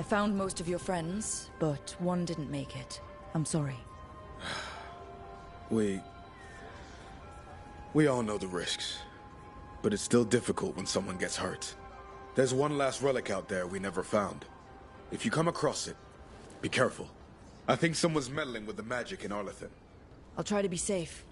found most of your friends, but one didn't make it. I'm sorry. We all know the risks, but it's still difficult when someone gets hurt. There's one last relic out there we never found. If you come across it, be careful. I think someone's meddling with the magic in Arlethan. I'll try to be safe.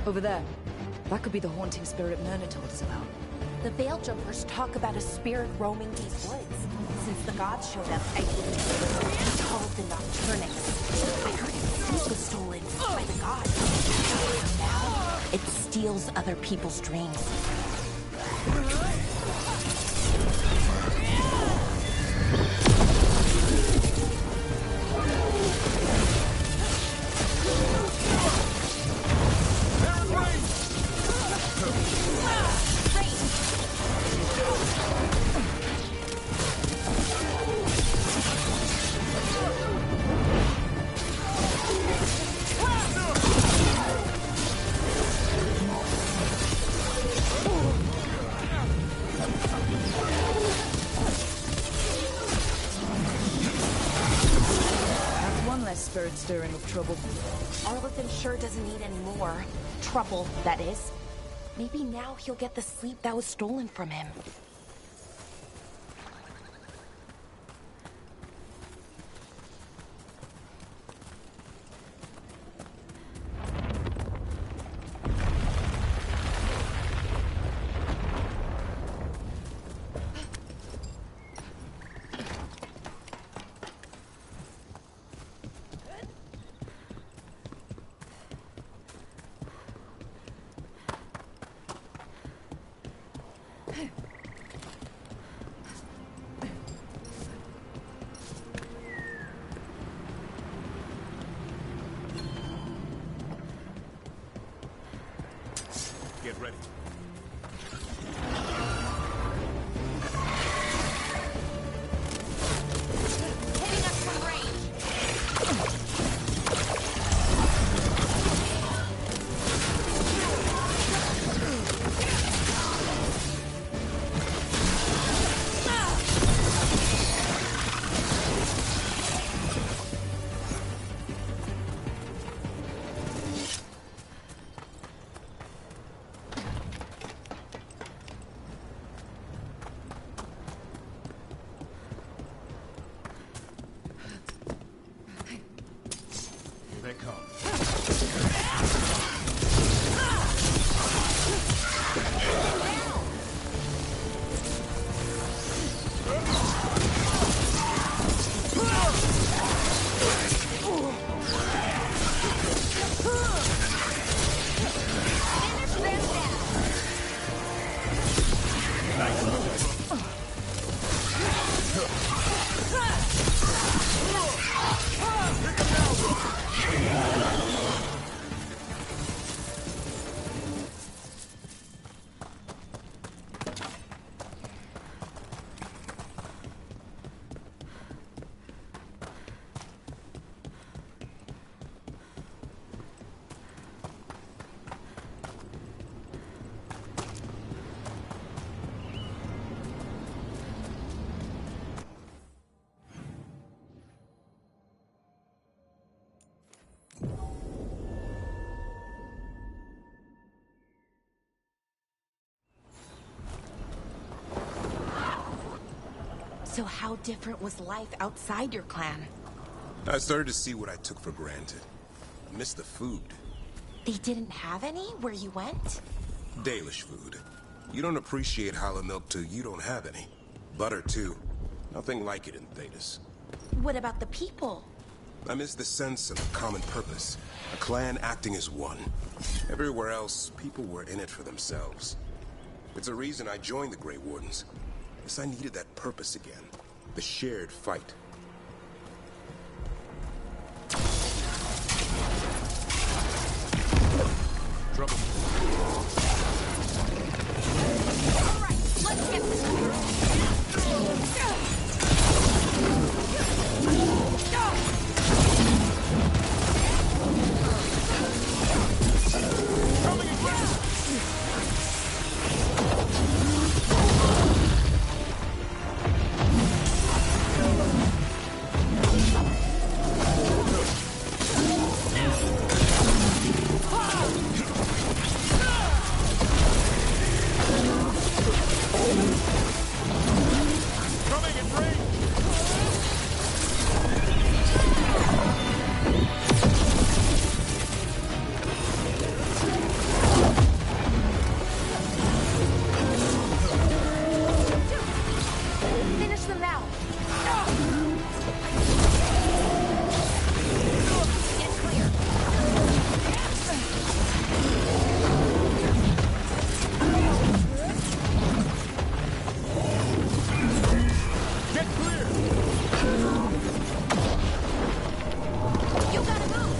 Over there. That could be the haunting spirit Myrna told us about. The Veil Jumpers talk about a spirit roaming these woods. Since the gods showed up, I think it's called the Nocturnus. I heard its seed was stolen by the gods. Now, it steals other people's dreams. spirit stirring up trouble. Arlithan sure doesn't need any more. Trouble, that is. Maybe now he'll get the sleep that was stolen from him. Get ready. Hitting us from range. Here they come. So how different was life outside your clan? I started to see what I took for granted. I missed the food. They didn't have any where you went? Dalish food. You don't appreciate hollow milk till you don't have any. Butter, too. Nothing like it in Thedas. What about the people? I miss the sense of a common purpose. A clan acting as one. Everywhere else, people were in it for themselves. It's a reason I joined the Grey Wardens. Guess I needed that purpose again. The shared fight. Trouble. All right, let's get this. Finish them now. Get clear. Get clear! You gotta move.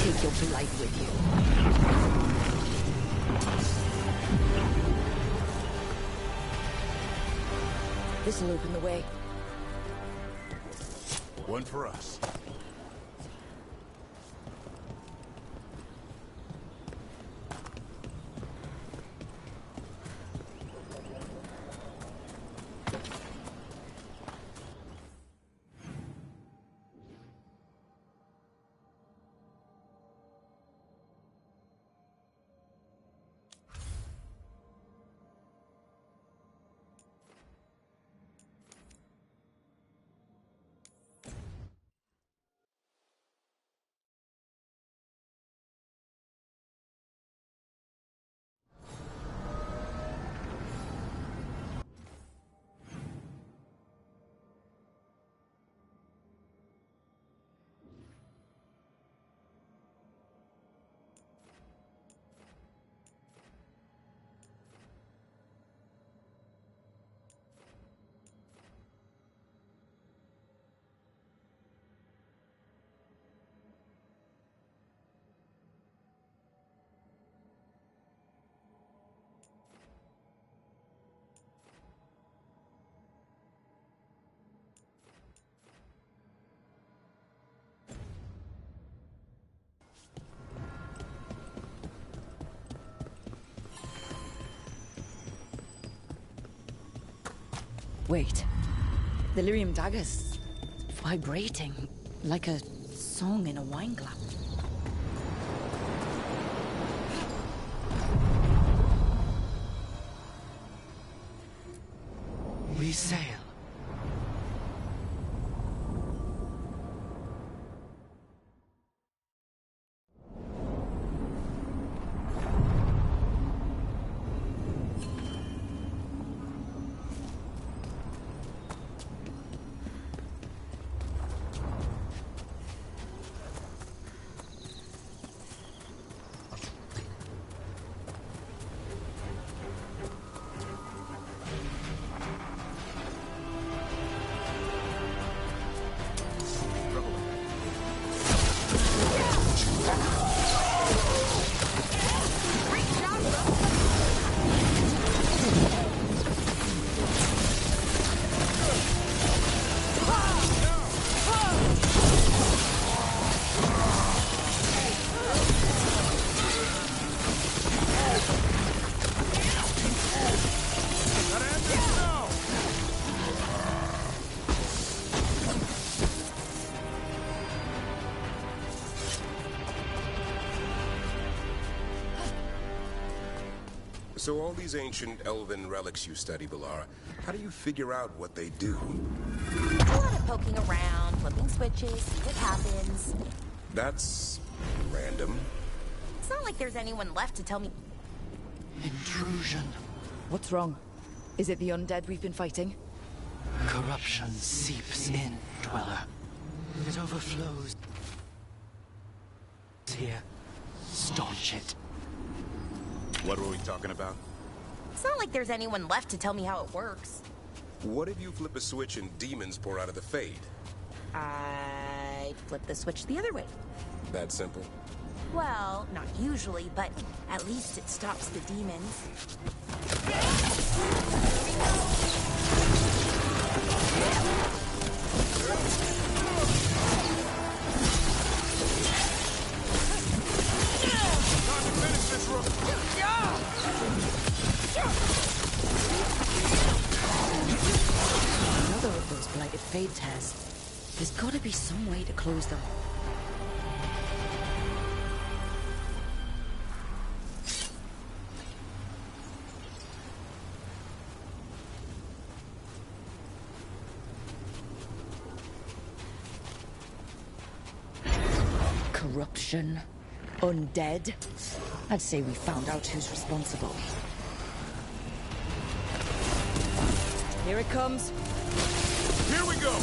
Take your blight with you. This'll open the way. One for us. Wait. The lyrium dagger's vibrating like a song in a wine glass. We sail. So all these ancient elven relics you study, Balara, how do you figure out what they do? A lot of poking around, flipping switches, see what happens. That's random. It's not like there's anyone left to tell me. Intrusion. What's wrong? Is it the undead we've been fighting? Corruption seeps in, Dweller. It overflows. Here. Staunch it. What were we talking about? It's not like there's anyone left to tell me how it works. What if you flip a switch and demons pour out of the Fade? I flip the switch the other way. That simple? Well, not usually, but at least it stops the demons. Another of those blighted fade tears. There's gotta be some way to close them. Corruption. Undead. I'd say we found out who's responsible. Here it comes. Here we go!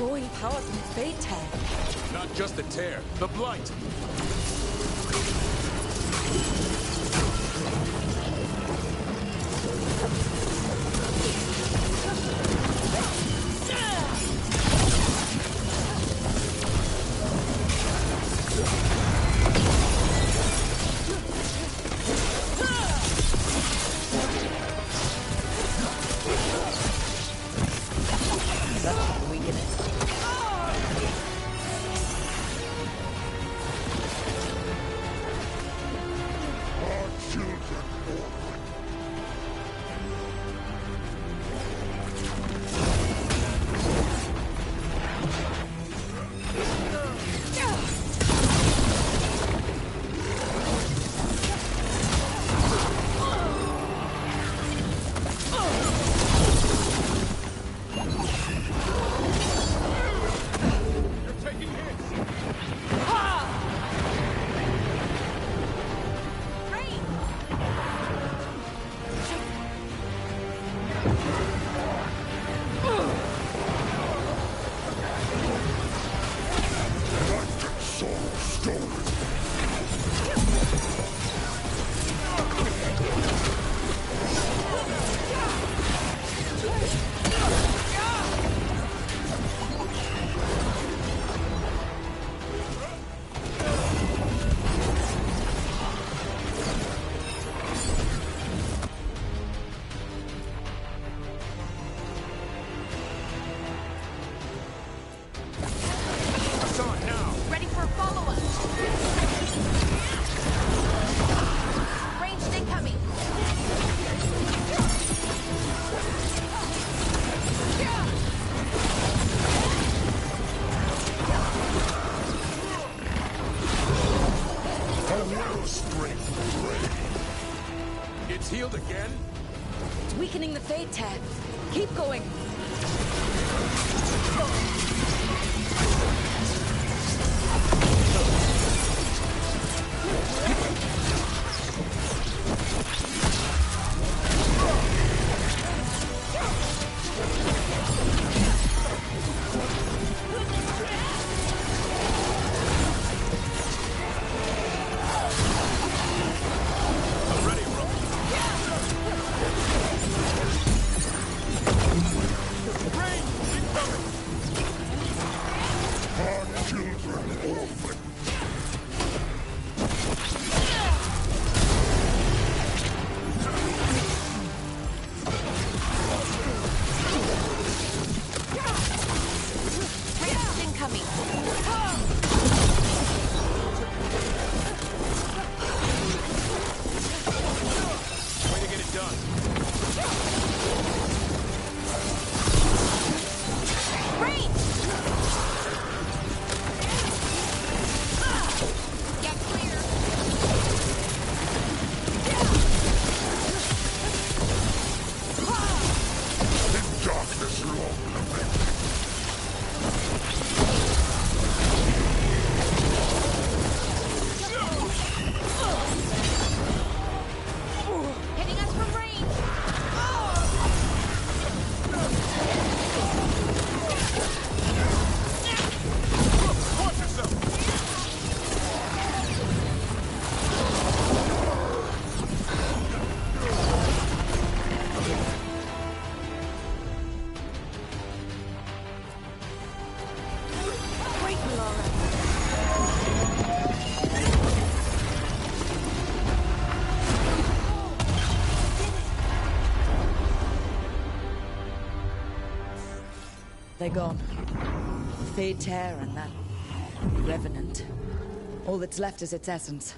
drawing power from Fate Tear. Not just the tear, the blight. It's healed again? It's weakening the Fate Tear. Keep going. They're gone. Fate Tear and that Revenant. All that's left is its essence.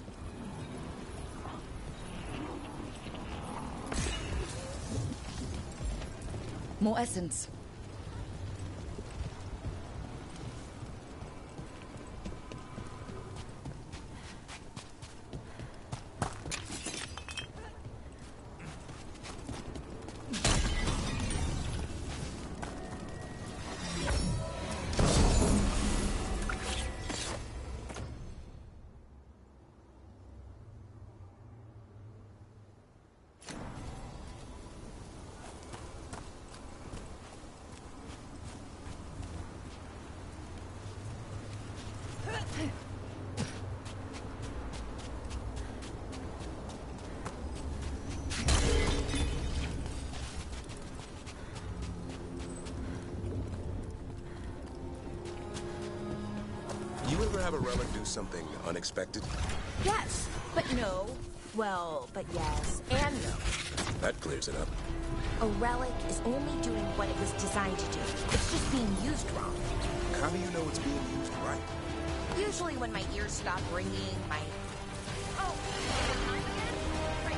More essence. have a relic do something unexpected? Yes, but no. Well, but yes, and no. That clears it up. A relic is only doing what it was designed to do. It's just being used wrong. How do you know it's being used right? Usually when my ears stop ringing, my... Oh, time again? Right.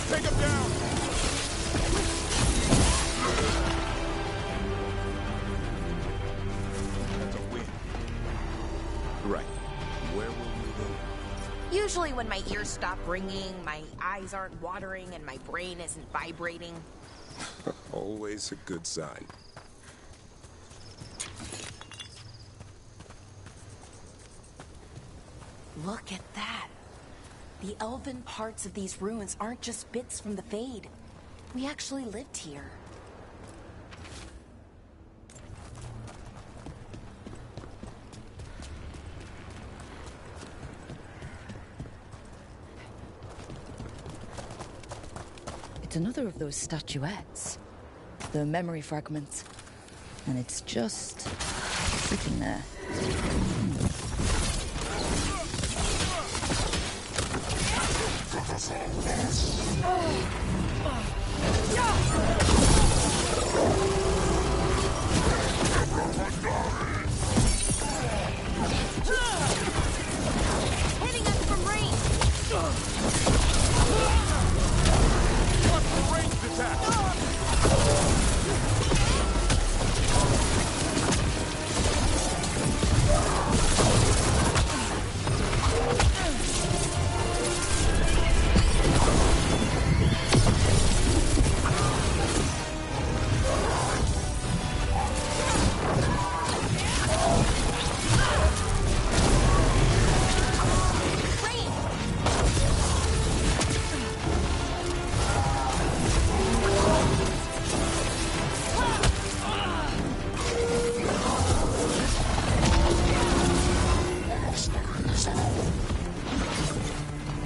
Take him down! That's a win. Right. Where will we go? Usually when my ears stop ringing, my eyes aren't watering, and my brain isn't vibrating. Always a good sign. Look at that. The elven parts of these ruins aren't just bits from the Fade. We actually lived here. It's another of those statuettes. The memory fragments. And it's just sitting there. Hitting us from range! Watch the ranged attack!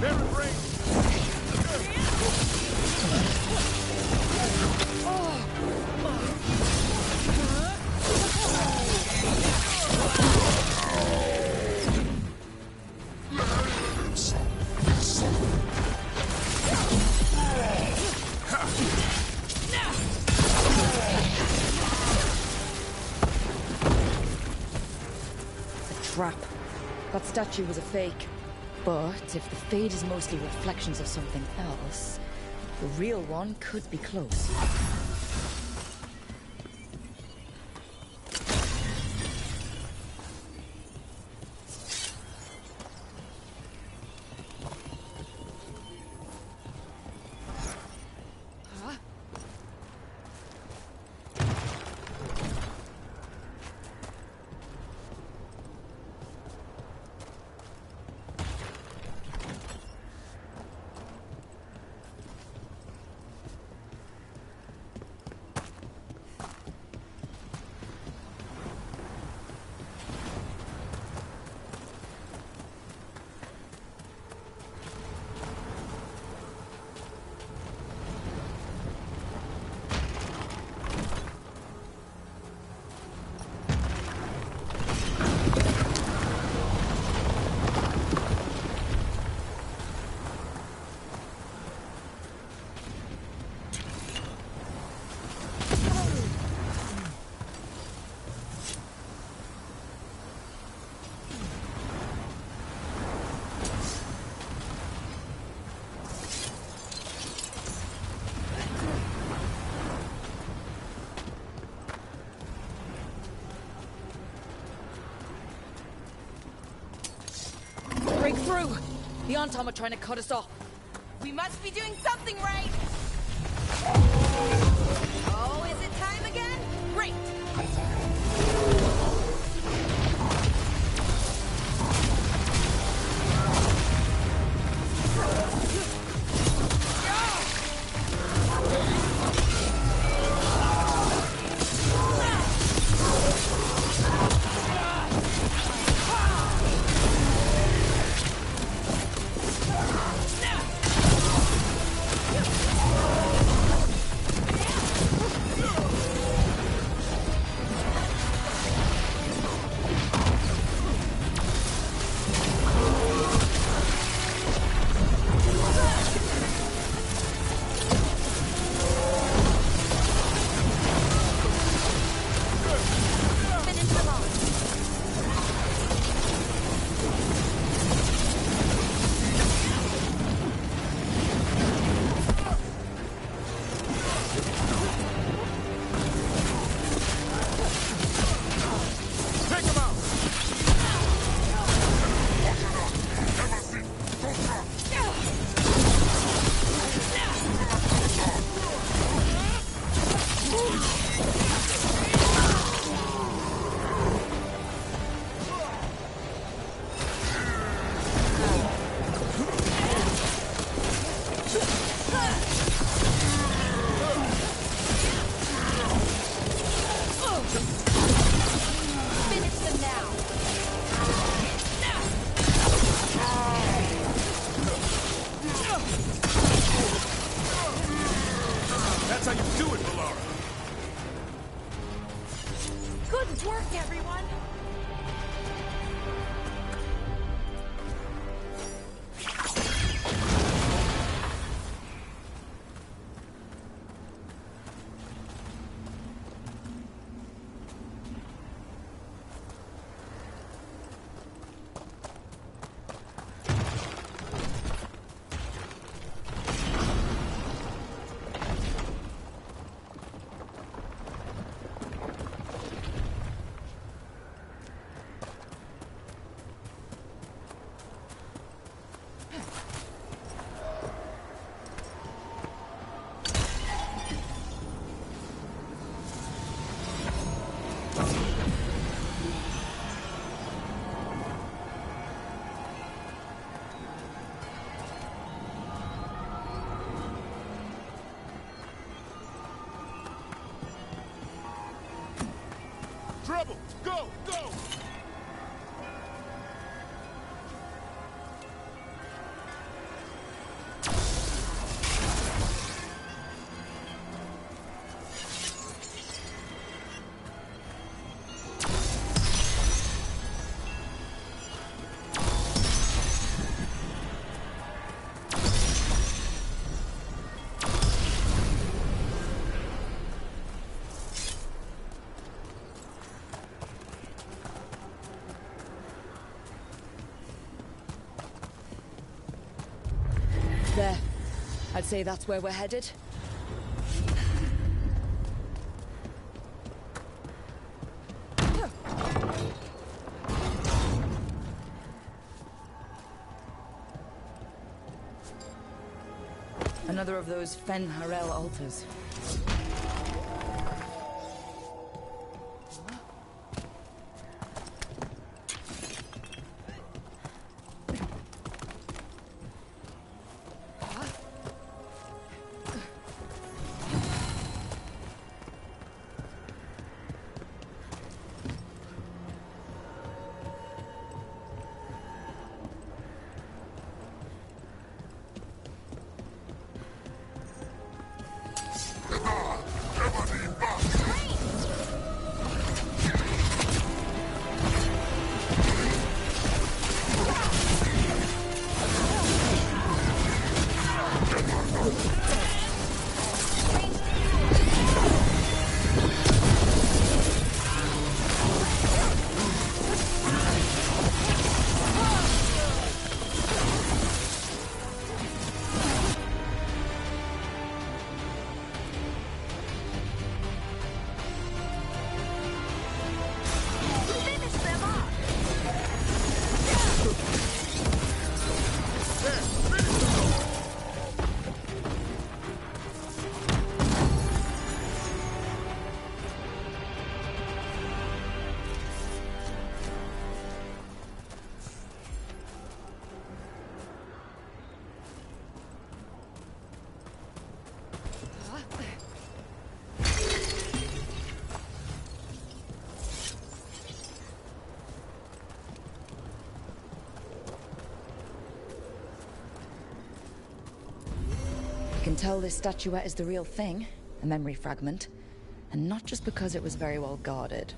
They're in range! Trap. That statue was a fake. But if the Fade is mostly reflections of something else, the real one could be close. Break through! The Anton are trying to cut us off. We must be doing something right! Oh, is it time again? Great! how you do it, Valara. Good work, everyone! Trouble! Go! Go! There. I'd say that's where we're headed. Another of those Fen Harel altars. You can tell this statuette is the real thing, a memory fragment, and not just because it was very well guarded.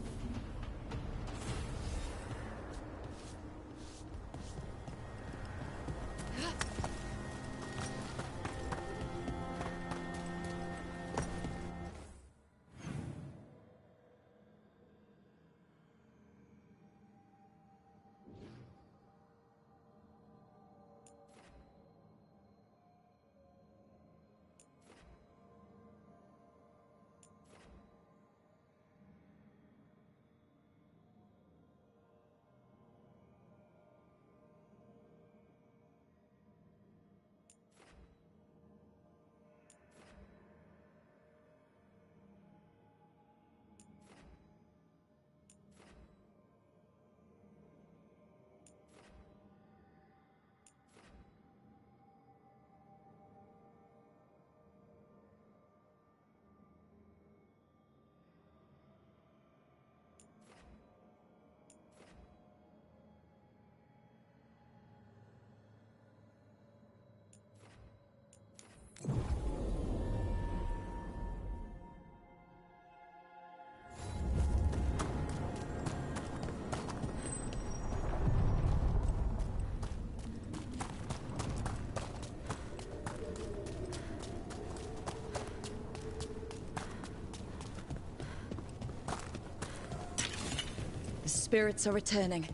spirits are returning.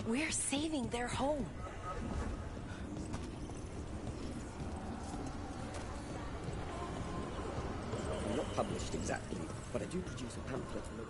We're saving their home. I'm not published exactly, but I do produce a pamphlet for the...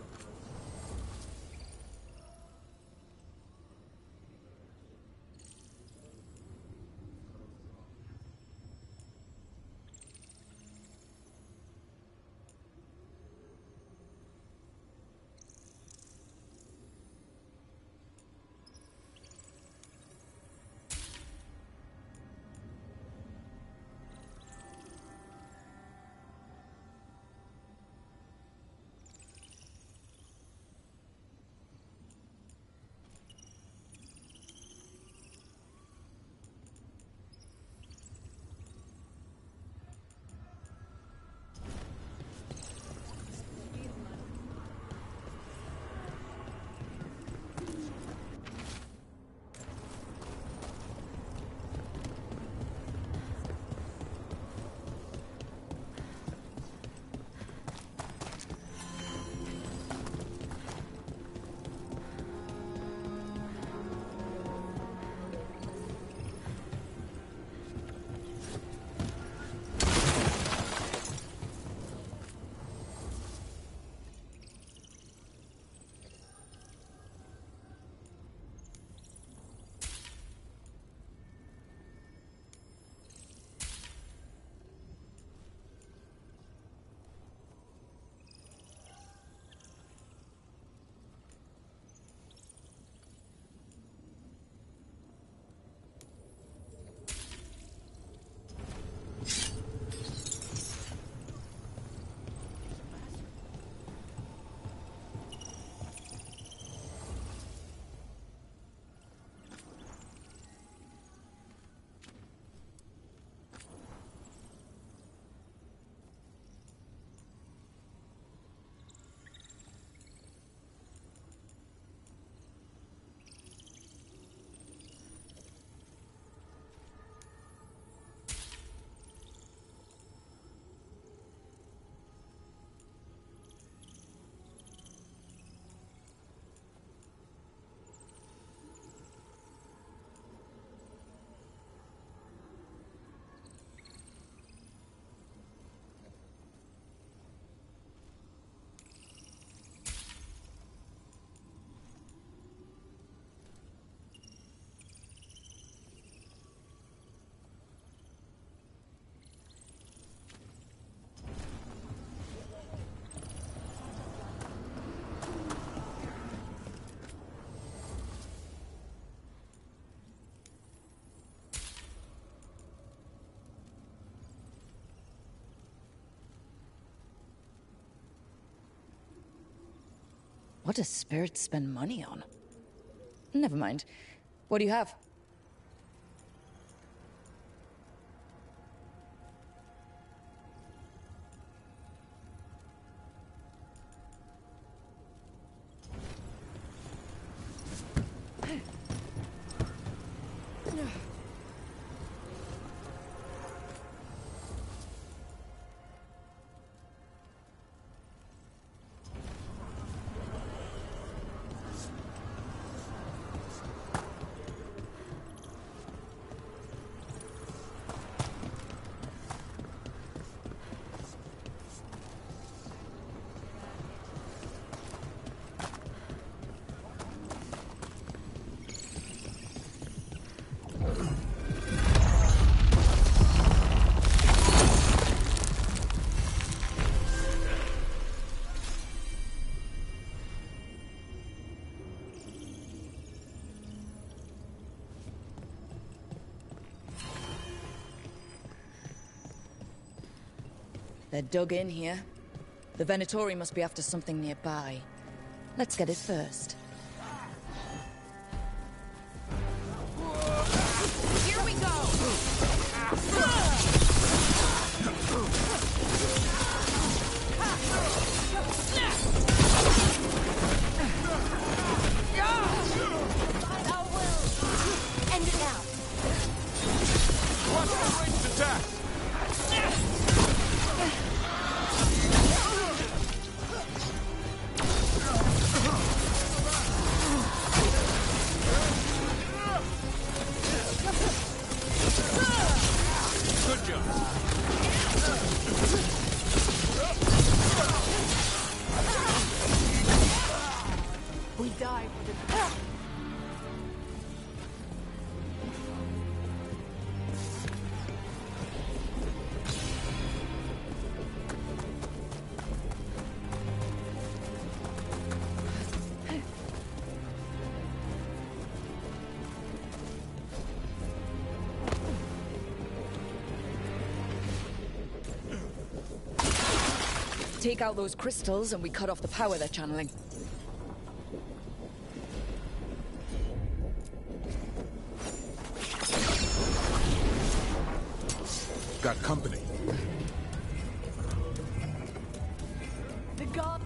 What does spirits spend money on? Never mind. What do you have? They're dug in here. The Venatori must be after something nearby. Let's get it first. Here we go! Thou will end it now. Watch the ranged attack! Take out those crystals and we cut off the power they're channeling. Got company. The god...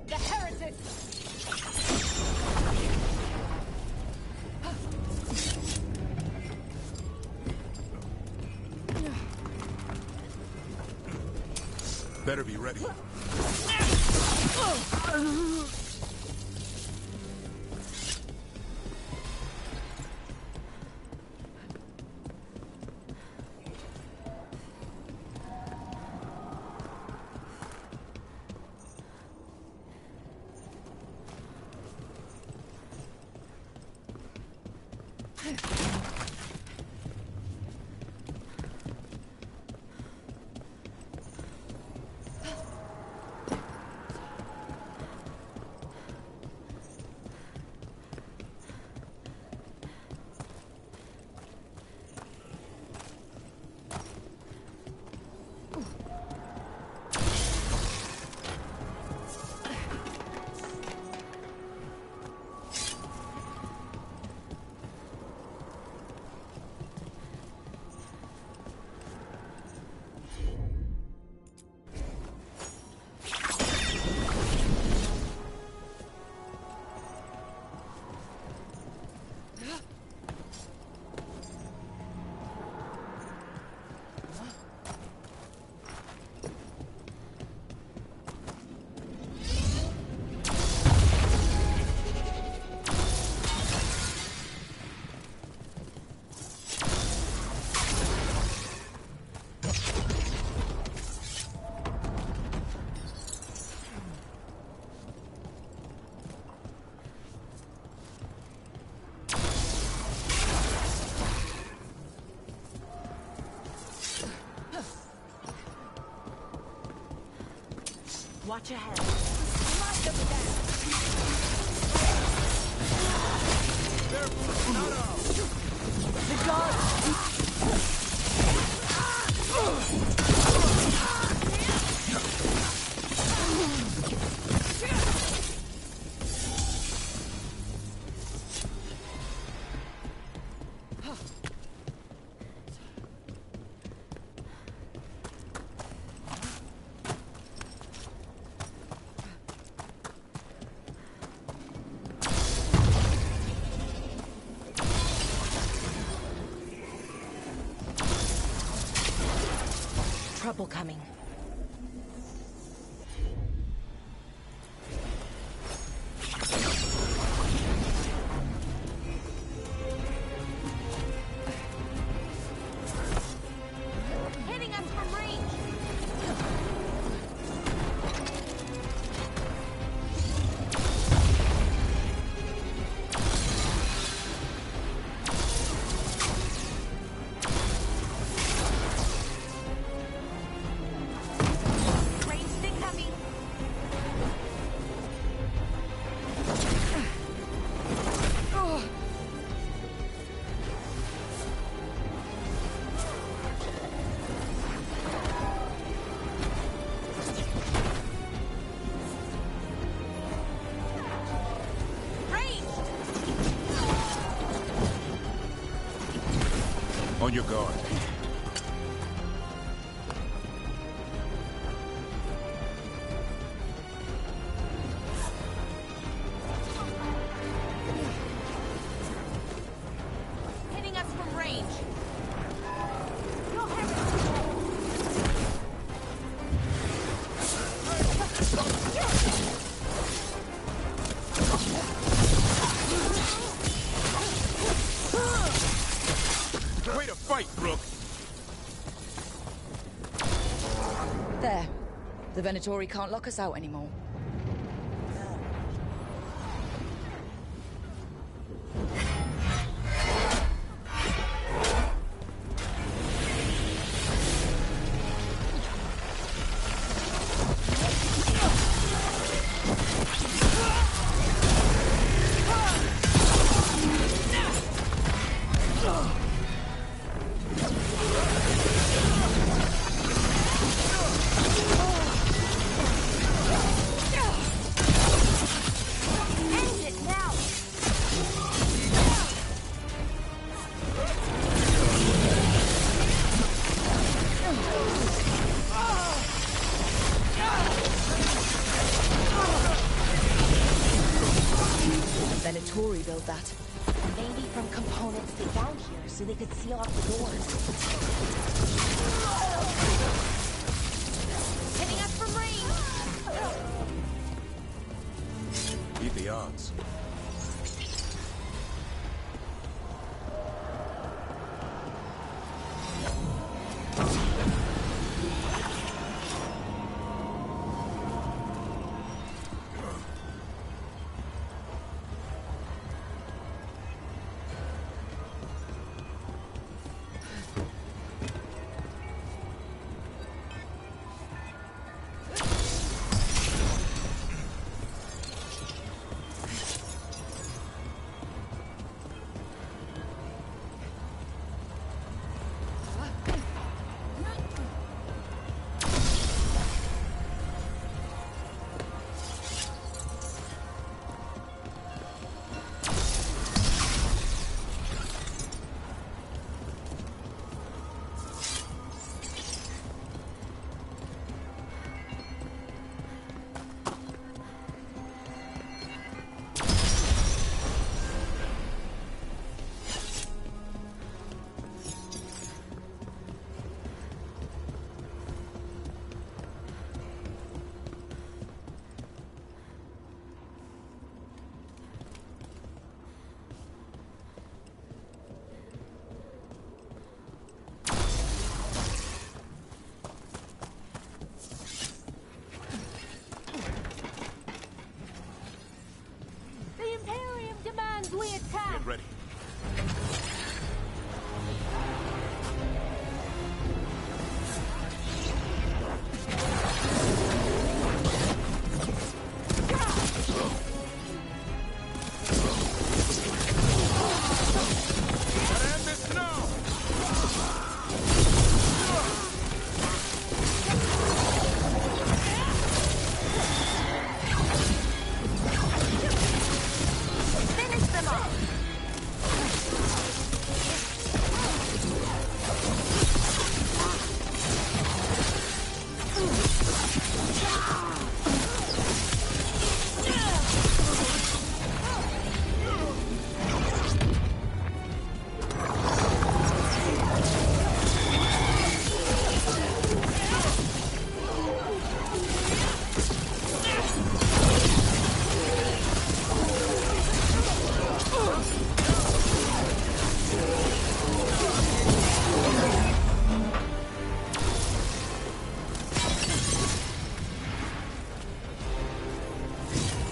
The heretic! Better be ready. Watch ahead. The god... Trouble coming. Hitting us from range. On your guard. Hitting us from range. Way to fight, Brooke! There. The Venatori can't lock us out anymore. so they could seal off the doors. Hitting us from range! Beat the odds. We attack! Get ready.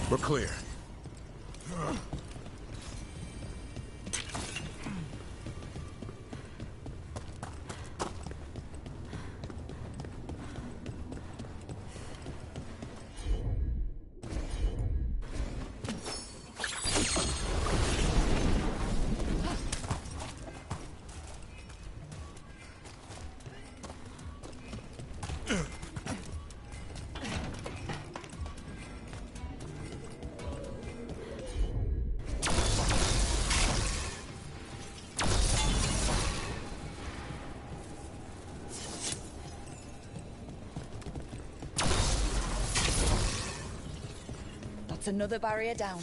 We're clear. That's another barrier down.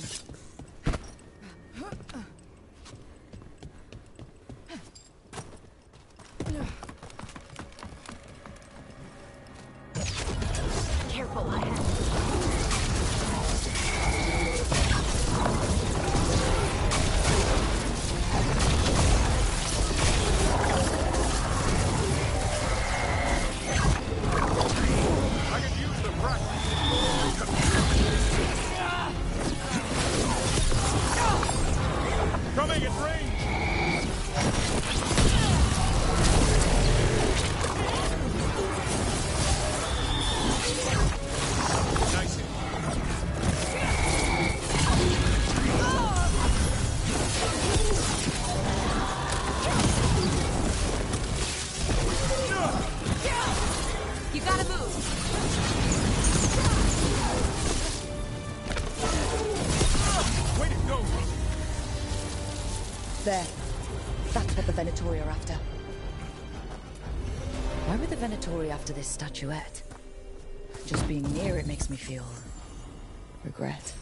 Careful, ahead. I could use the practice. Coming at range! Nice hit. You gotta move. Way to go, Rook. There. That's what the Venatori are after. Why were the Venatori after this statuette? Just being near it makes me feel... regret.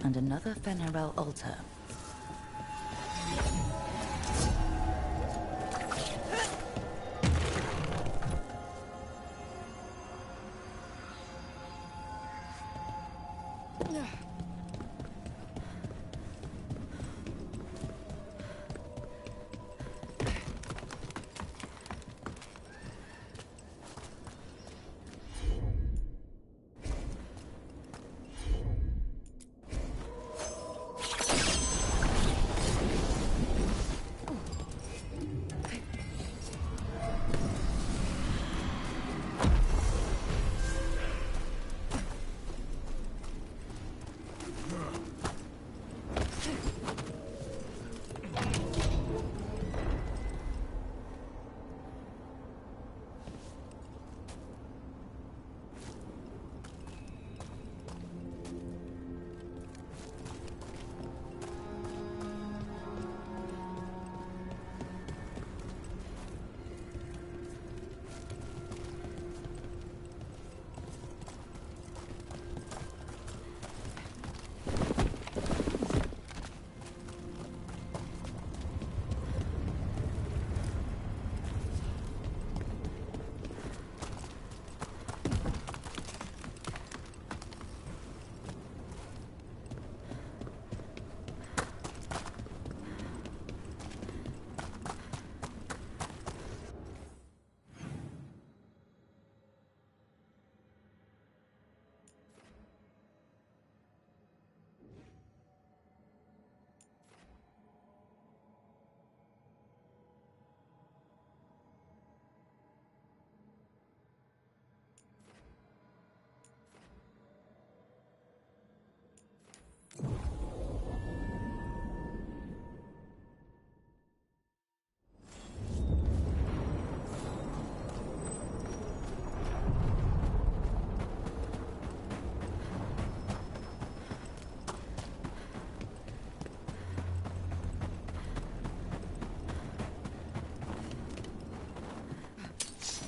And another Fenarel altar.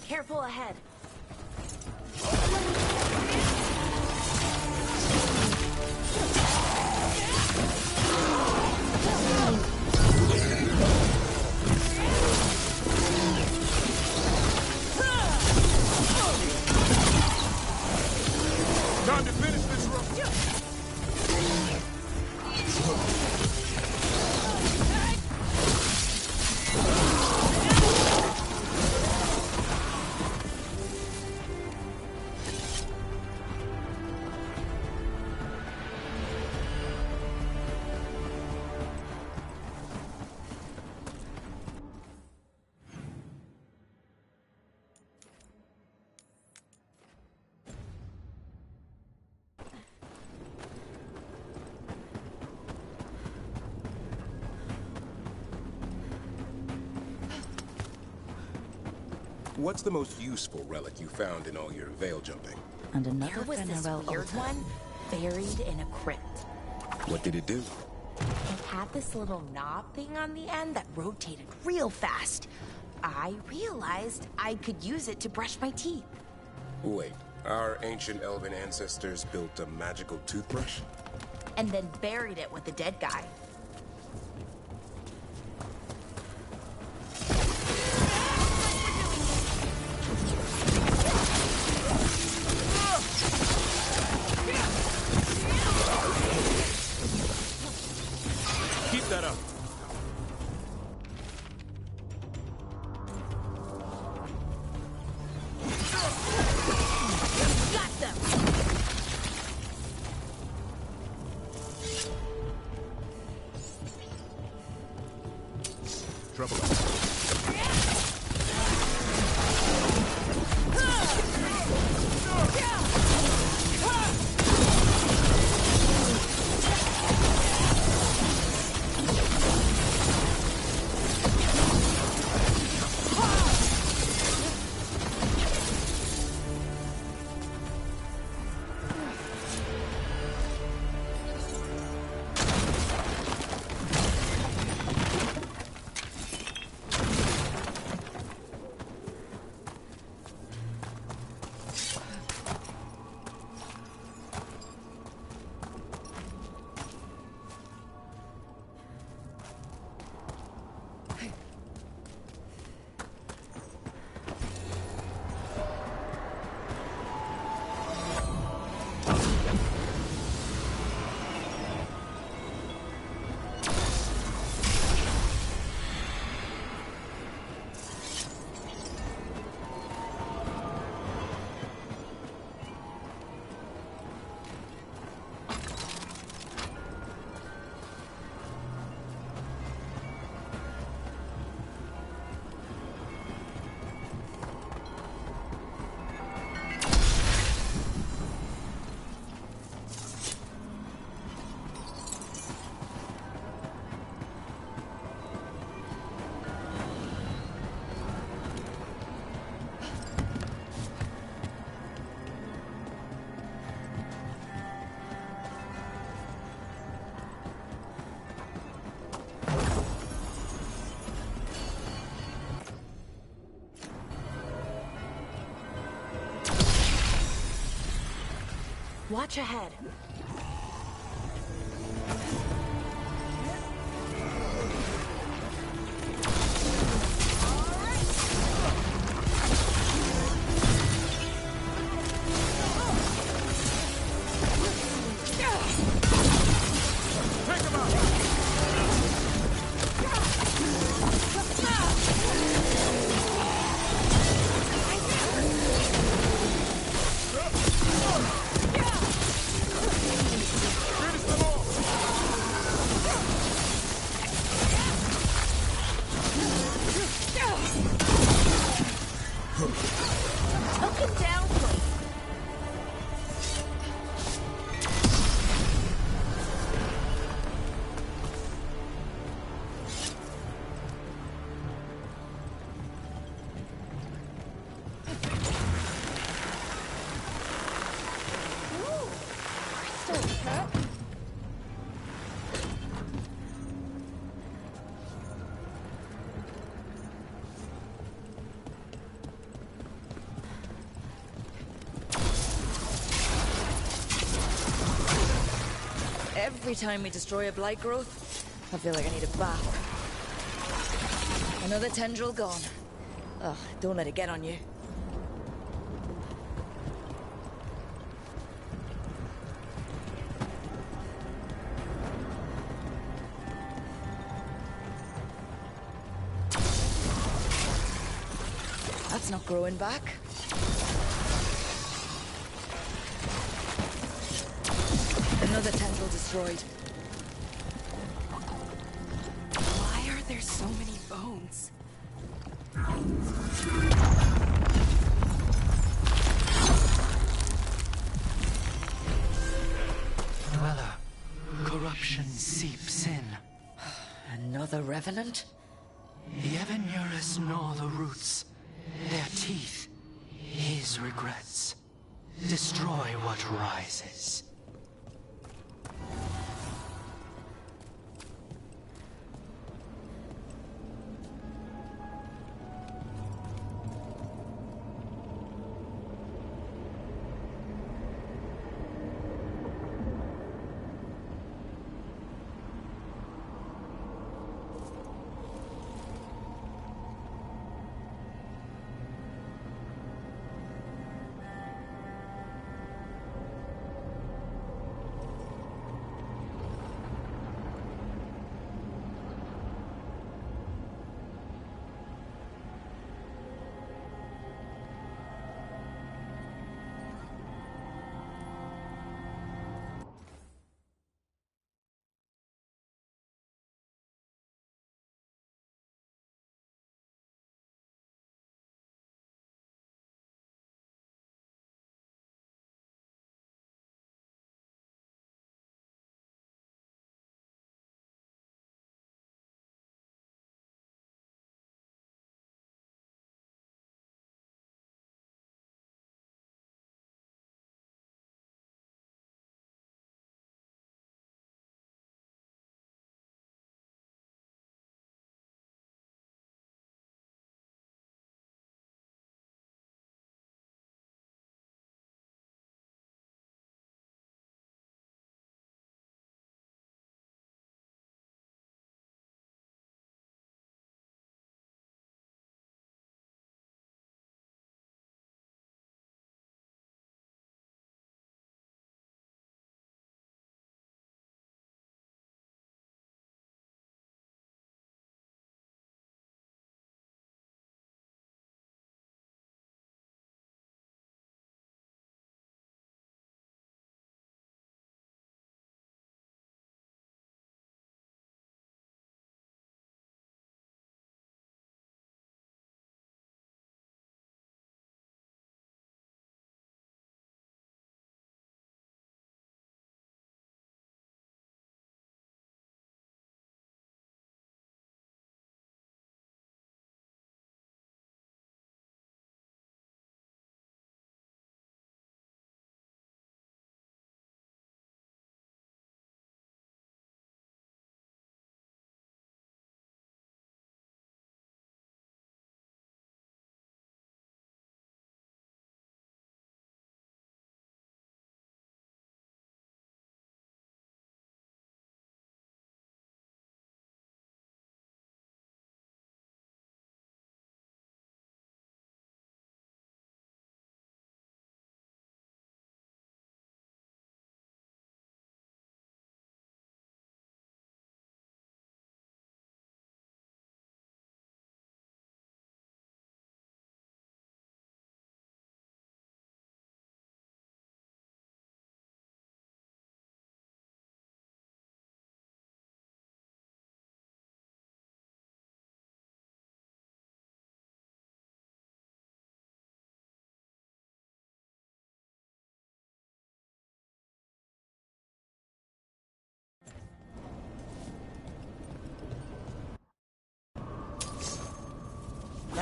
Careful ahead. Time to finish this run. What's the most useful relic you found in all your veil jumping? And another There was this Fenarel weird altar. one buried in a crypt. What did it do? It had this little knob thing on the end that rotated real fast. I realized I could use it to brush my teeth. Wait, our ancient elven ancestors built a magical toothbrush? And then buried it with the dead guy. Keep that up. Got them! Trouble out. Watch ahead. Took him down quick. Ooh, crystal cup. Every time we destroy a blight growth, I feel like I need a bath. Another tendril gone. Ugh, don't let it get on you. That's not growing back. Another tendril destroyed. Why are there so many bones? Dweller, corruption seeps in. Another revenant? Never nearest nor the roots. Their teeth, his regrets. Destroy what rises.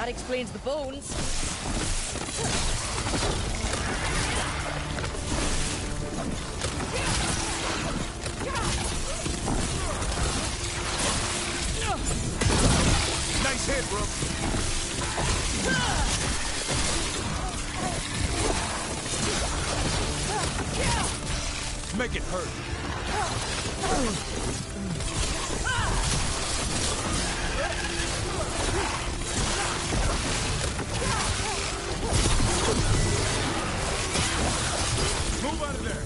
That explains the bones. Nice hit, bro. Make it hurt. Move out of there.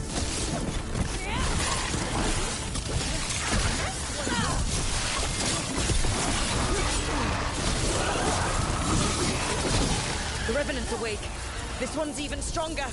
The Revenant's awake. This one's even stronger.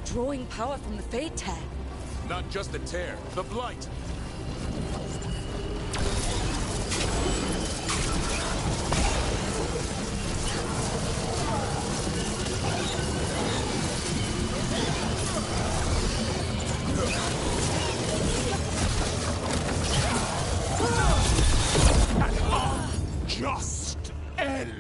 Drawing power from the Fade Tear. Not just the tear, the blight. Just end.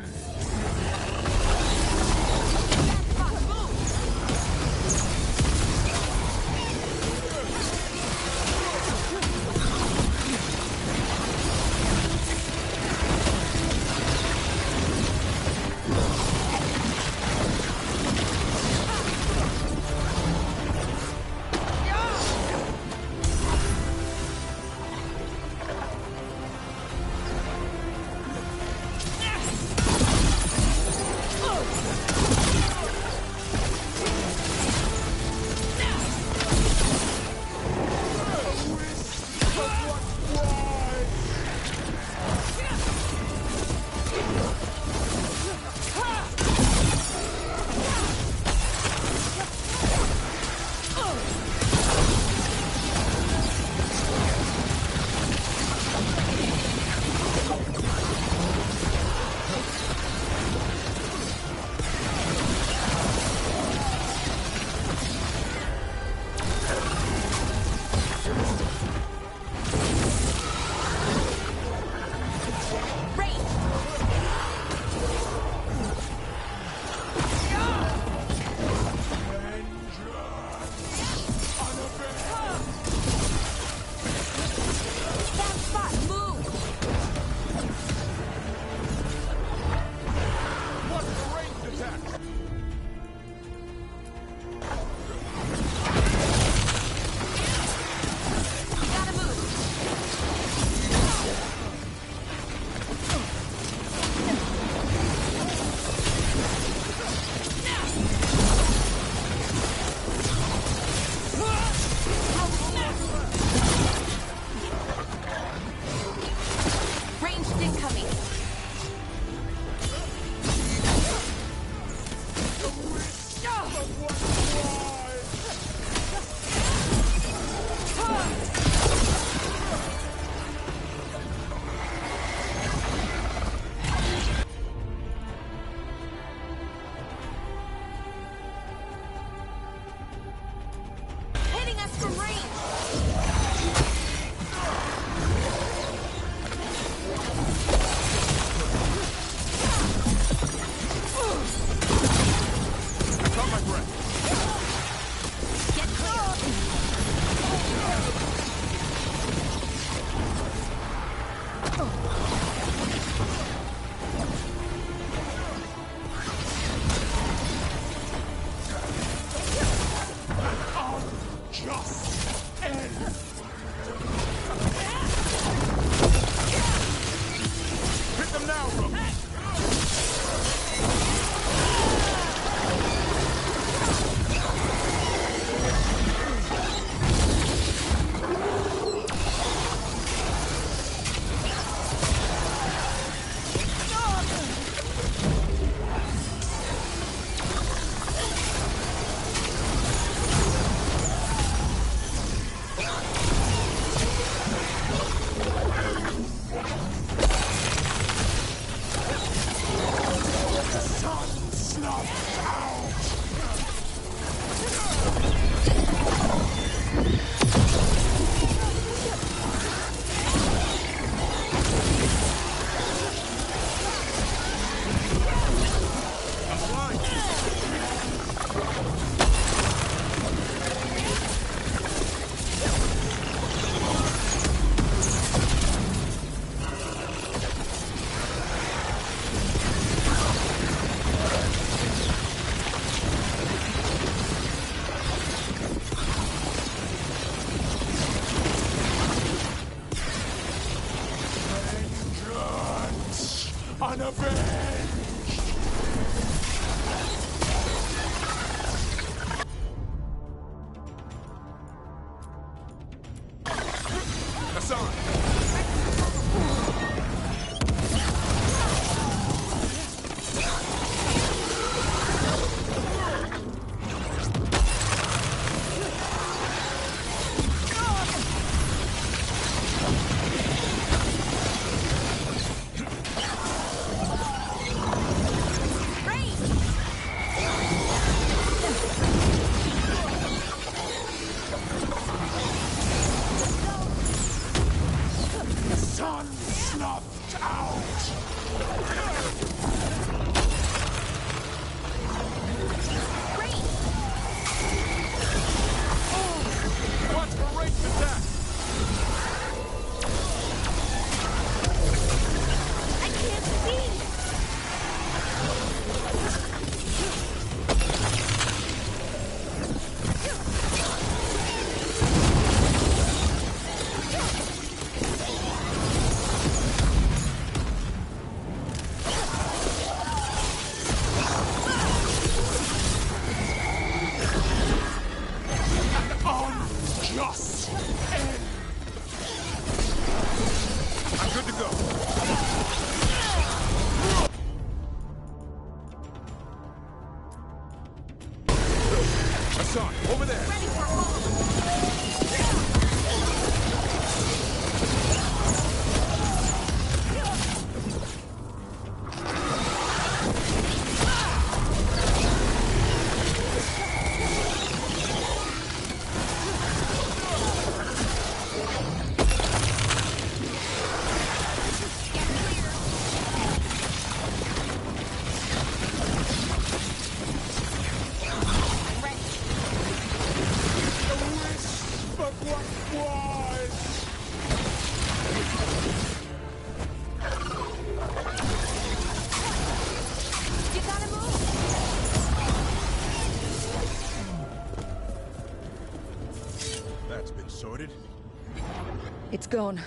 It's gone.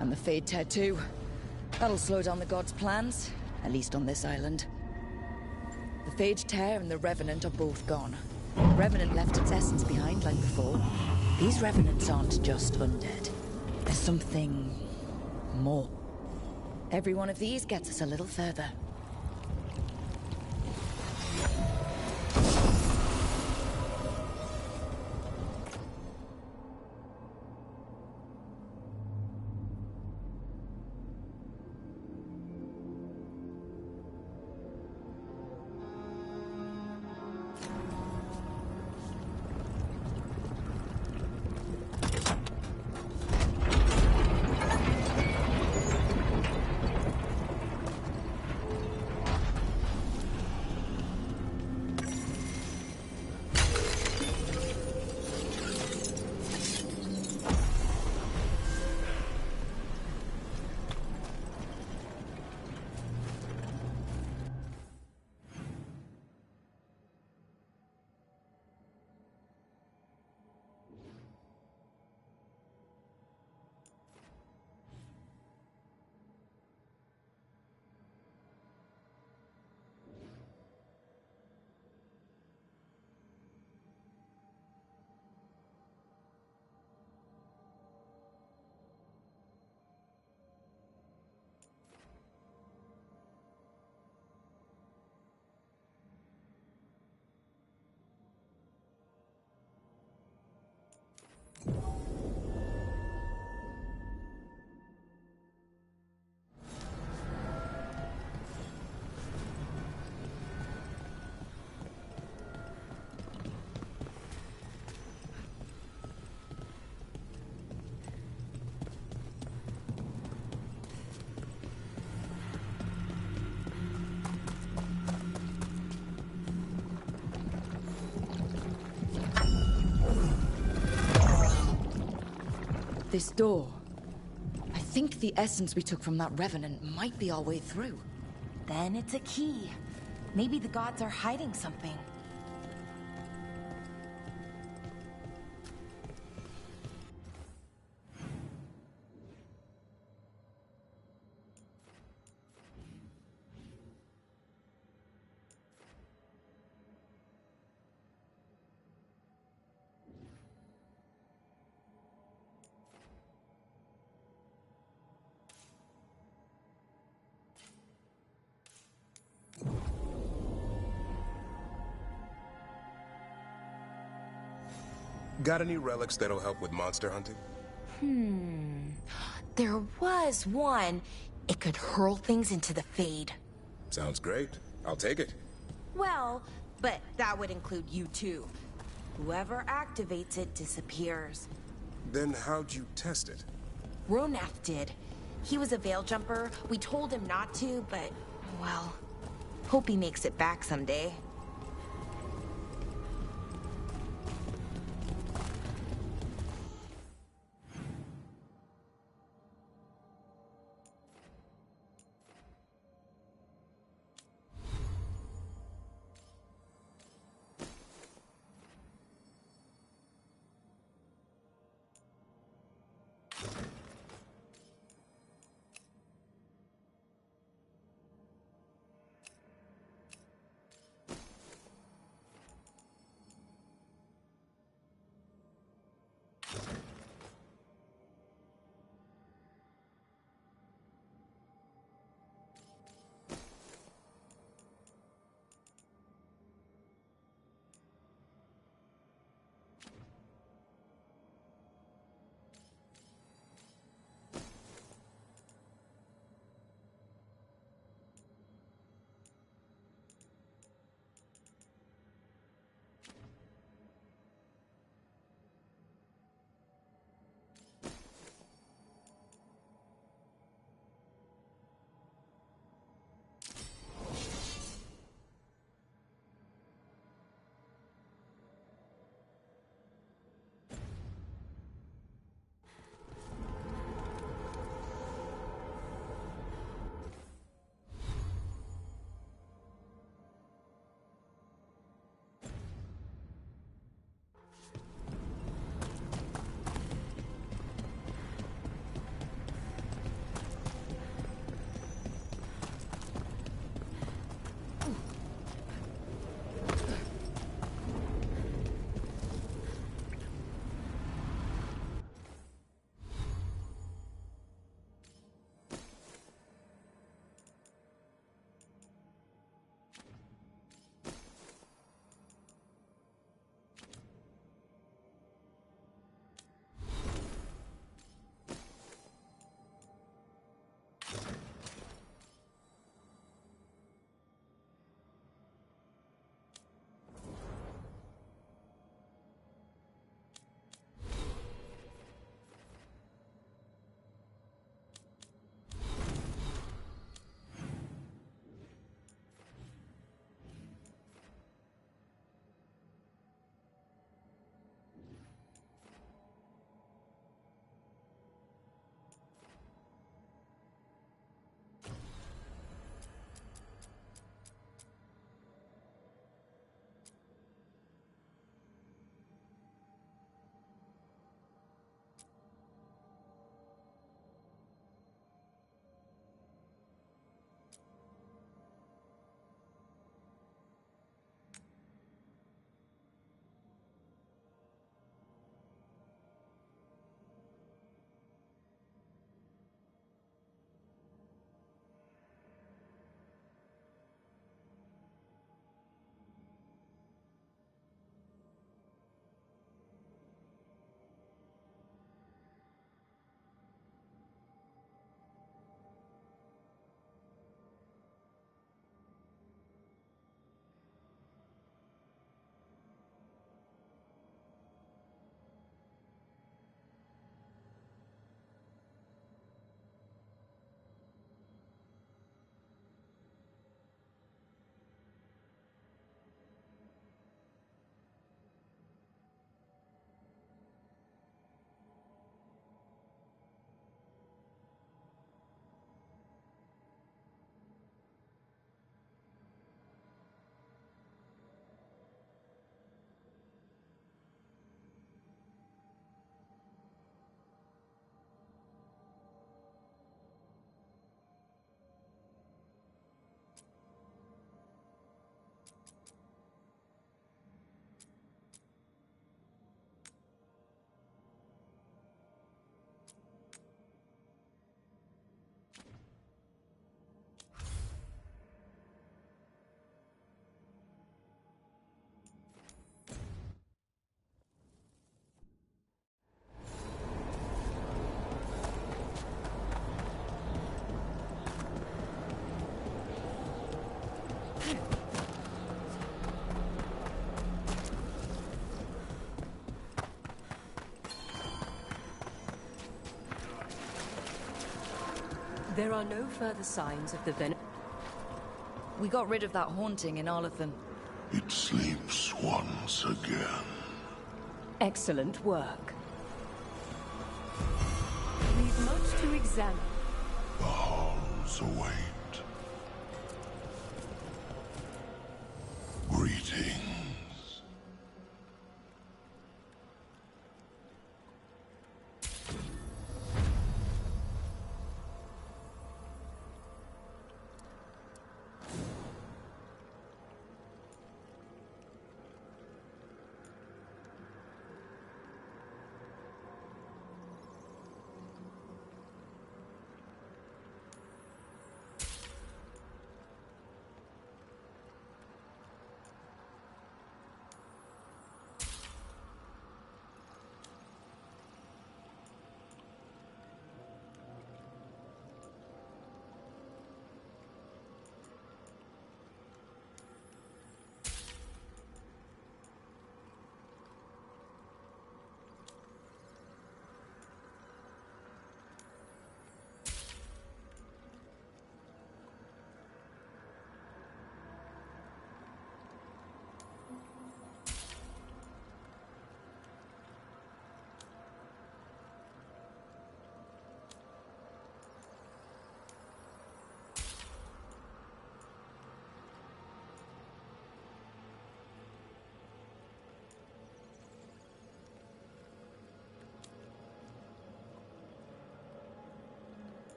And the Fade Tear too. That'll slow down the gods' plans, at least on this island. The Fade Tear and the Revenant are both gone. The Revenant left its essence behind like before. These Revenants aren't just undead. There's something more. Every one of these gets us a little further. This door. I think the essence we took from that revenant might be our way through. Then it's a key. Maybe the gods are hiding something. Got any relics that'll help with monster hunting? There was one. It could hurl things into the Fade. Sounds great. I'll take it. Well, but that would include you too. Whoever activates it disappears. Then how'd you test it? Ronath did. He was a veil jumper. We told him not to, but, well, hope he makes it back someday. There are no further signs of the venom. We got rid of that haunting in Arlathan. It sleeps once again. Excellent work. We've much to examine. The halls await. Greetings.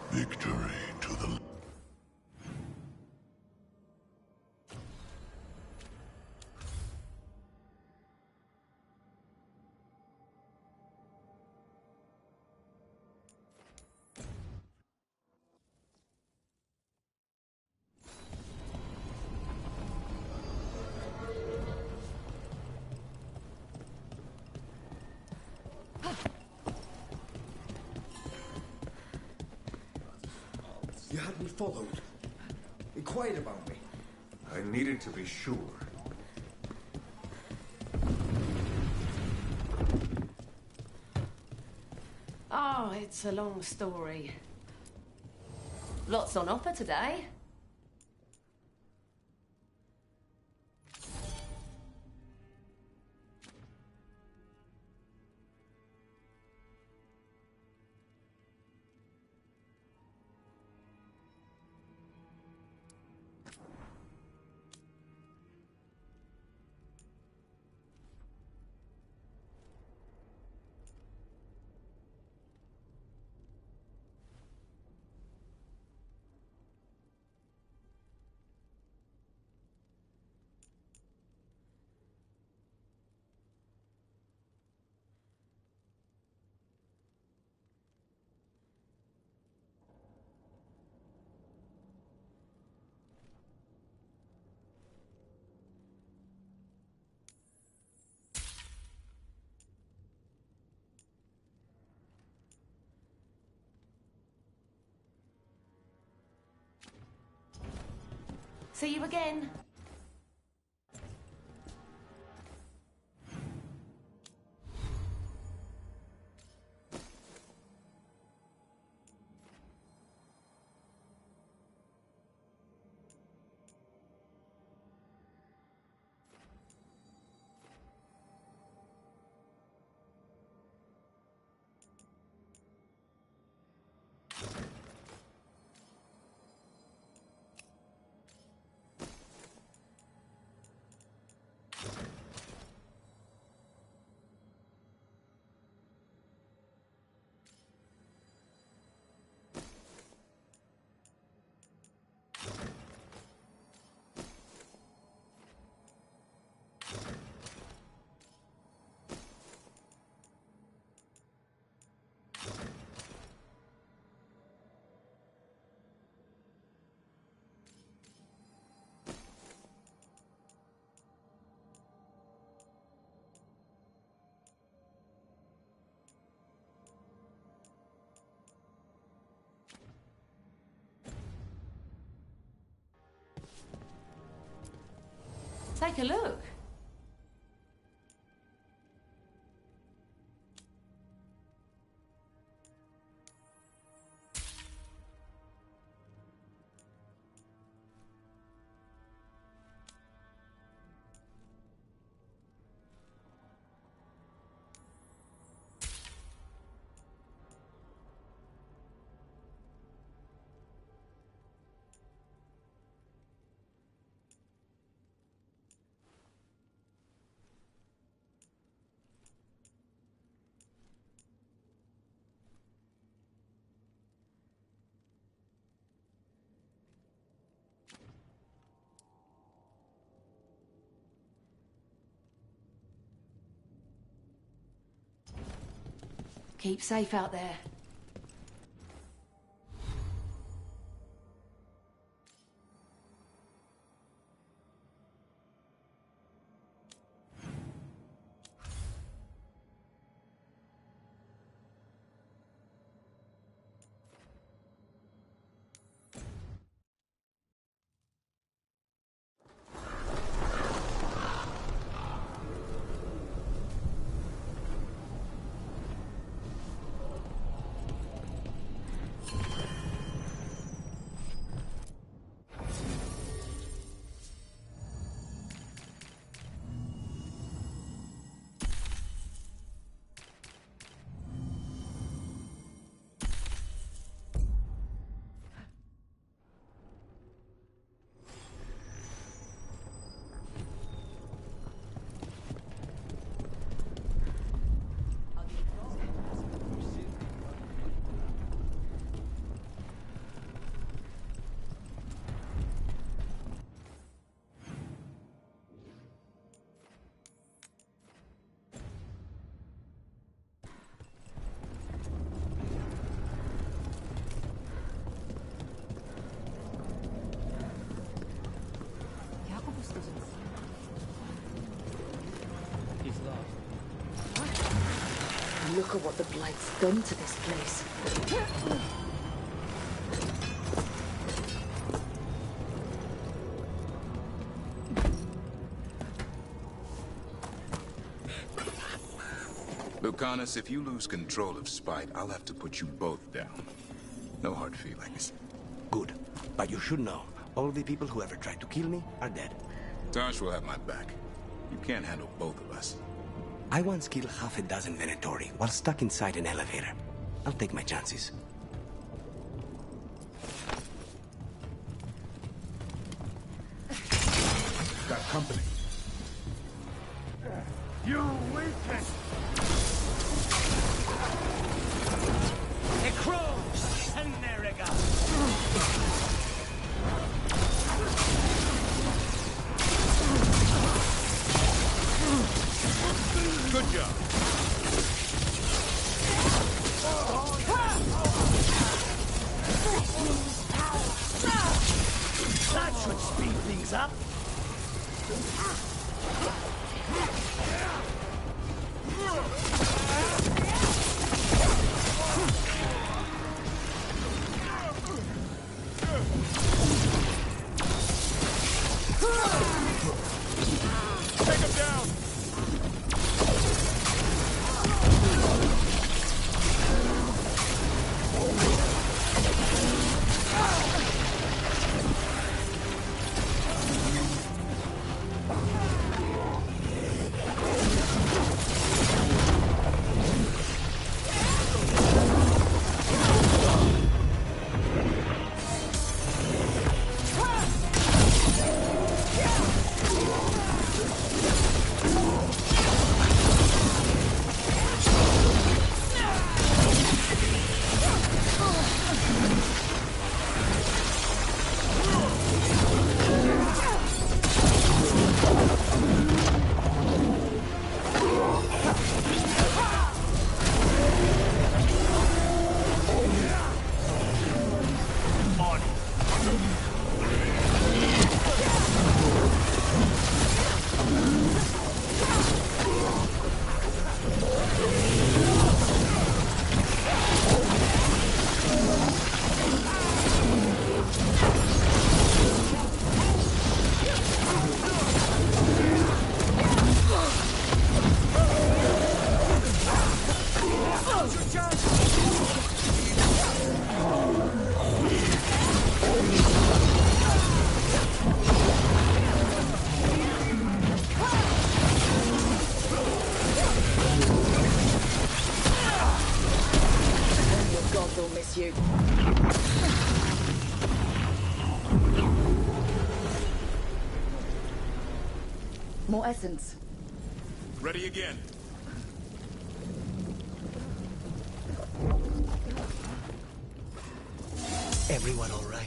Victory to the... You had me followed. Inquired about me. I needed to be sure. Oh, it's a long story. Lots on offer today. See you again. Take a look. Keep safe out there. Look at what the Blight's done to this place. Lucanus, if you lose control of Spite, I'll have to put you both down. No hard feelings. Good. But you should know, all the people who ever tried to kill me are dead. Tosh will have my back. You can't handle both of us. I once killed half a dozen Venatori while stuck inside an elevator. I'll take my chances. Got company. You weaken! A crow! And Neriga! Good job. That should speed things up. Take him down. More essence. Ready again. Everyone all right?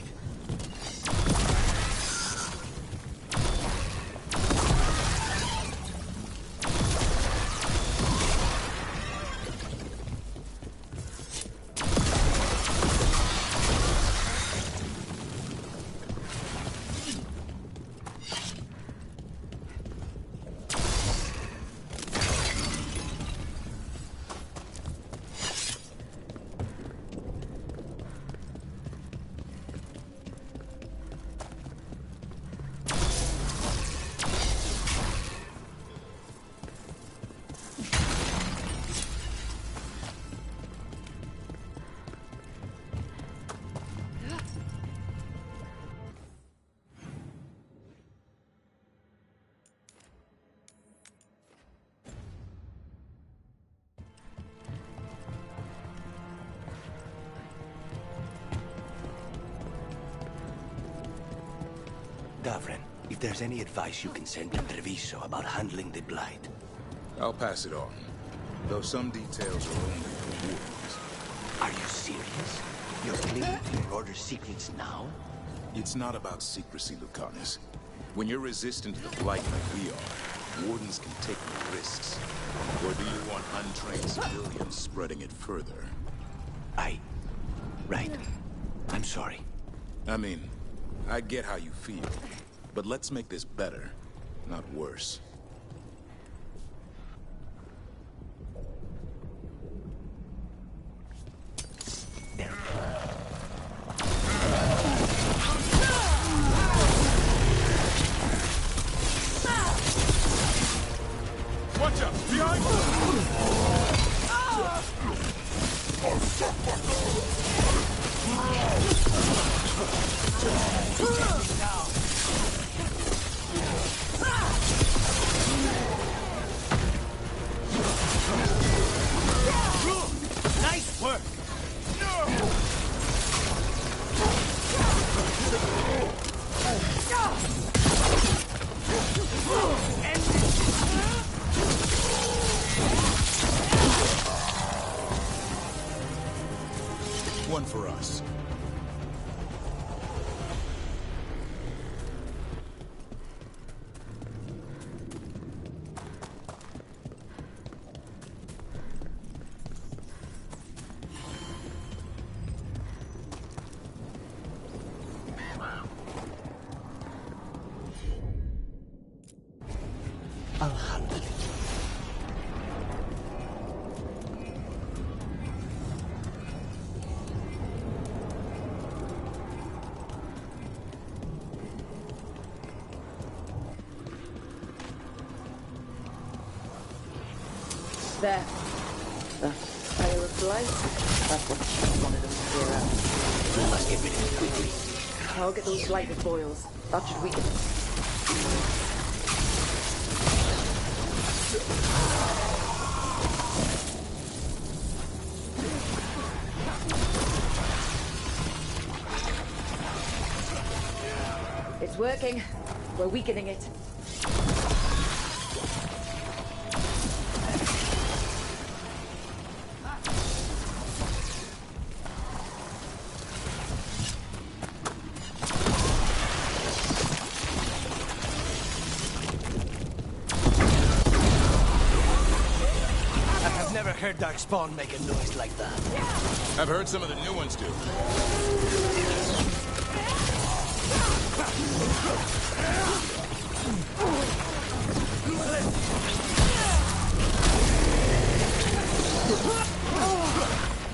Davren, if there's any advice you can send to Treviso about handling the Blight. I'll pass it on. Though some details are only for wardens. Are you serious? You're clinging to your order's secrets now? It's not about secrecy, Lucanus. When you're resistant to the Blight like we are, wardens can take no risks. Or do you want untrained civilians spreading it further? Right. I'm sorry. I mean, I get how you feel, but let's make this better, not worse. Watch out! Behind you! Nice work! One for us. I'll handle it. There. The fire of light. That's what she wanted us to clear out. We must get rid of it quickly. I'll get those lighted boils. That should weaken it. It's working. We're weakening it. I've never heard Darkspawn make a noise like that. I've heard some of the new ones do.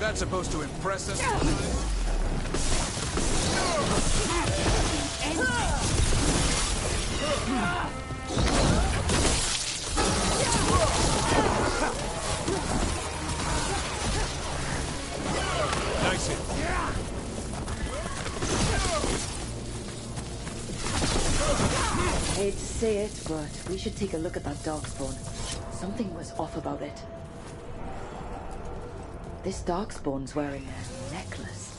That's supposed to impress us? Nice hit. Hate to say it, but we should take a look at that darkspawn. Something was off about it. This darkspawn's wearing a necklace.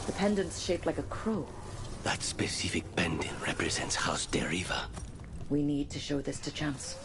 The pendant's shaped like a crow. That specific pendant represents House Deriva. We need to show this to Chance.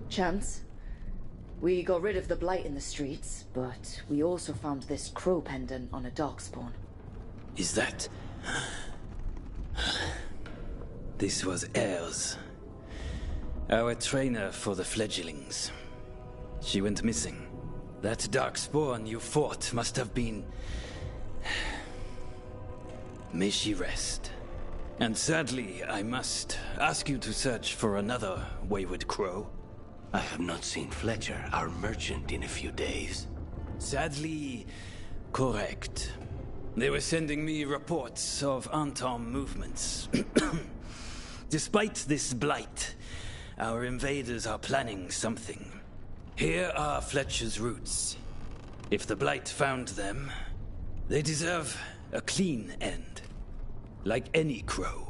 Chance, we got rid of the blight in the streets, but we also found this crow pendant on a darkspawn. Is that... This was Ayres, our trainer for the fledglings. She went missing. That darkspawn you fought must have been... May she rest. And sadly, I must ask you to search for another wayward crow. I have not seen Fletcher, our merchant, in a few days. Sadly, correct. They were sending me reports of Anton movements. Despite this blight, our invaders are planning something. Here are Fletcher's roots. If the blight found them, they deserve a clean end. Like any crow.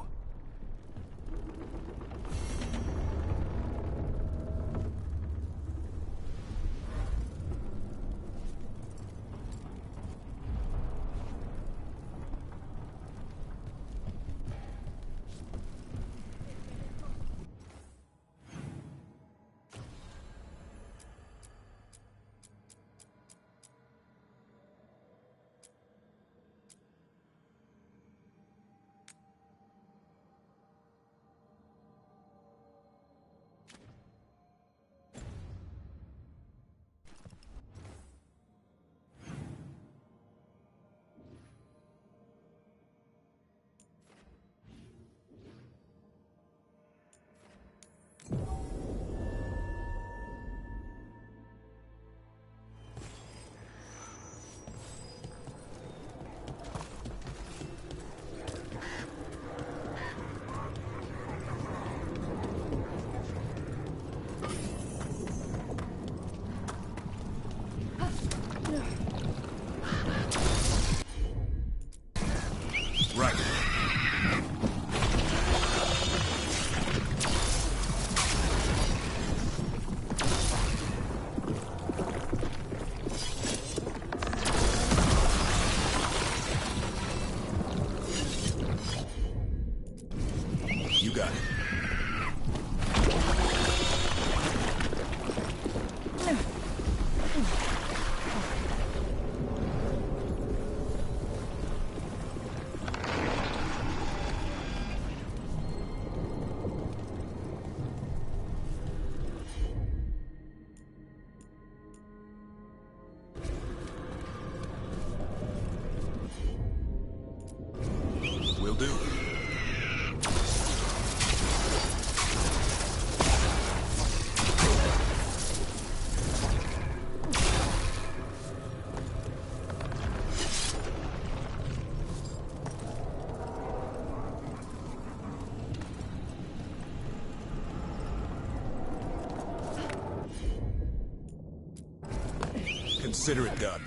Consider it done.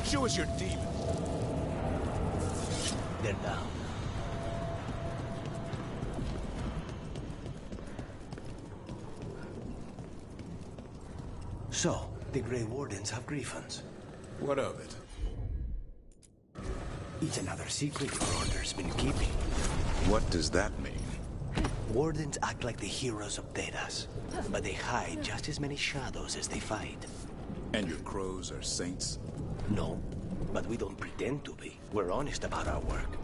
Show us your demon. They're down. So, the Grey Wardens have griffins. What of it? It's another secret the Order's been keeping. What does that mean? Wardens act like the heroes of Thedas, but they hide just as many shadows as they fight. And your crows are saints? No, but we don't pretend to be. We're honest about our work.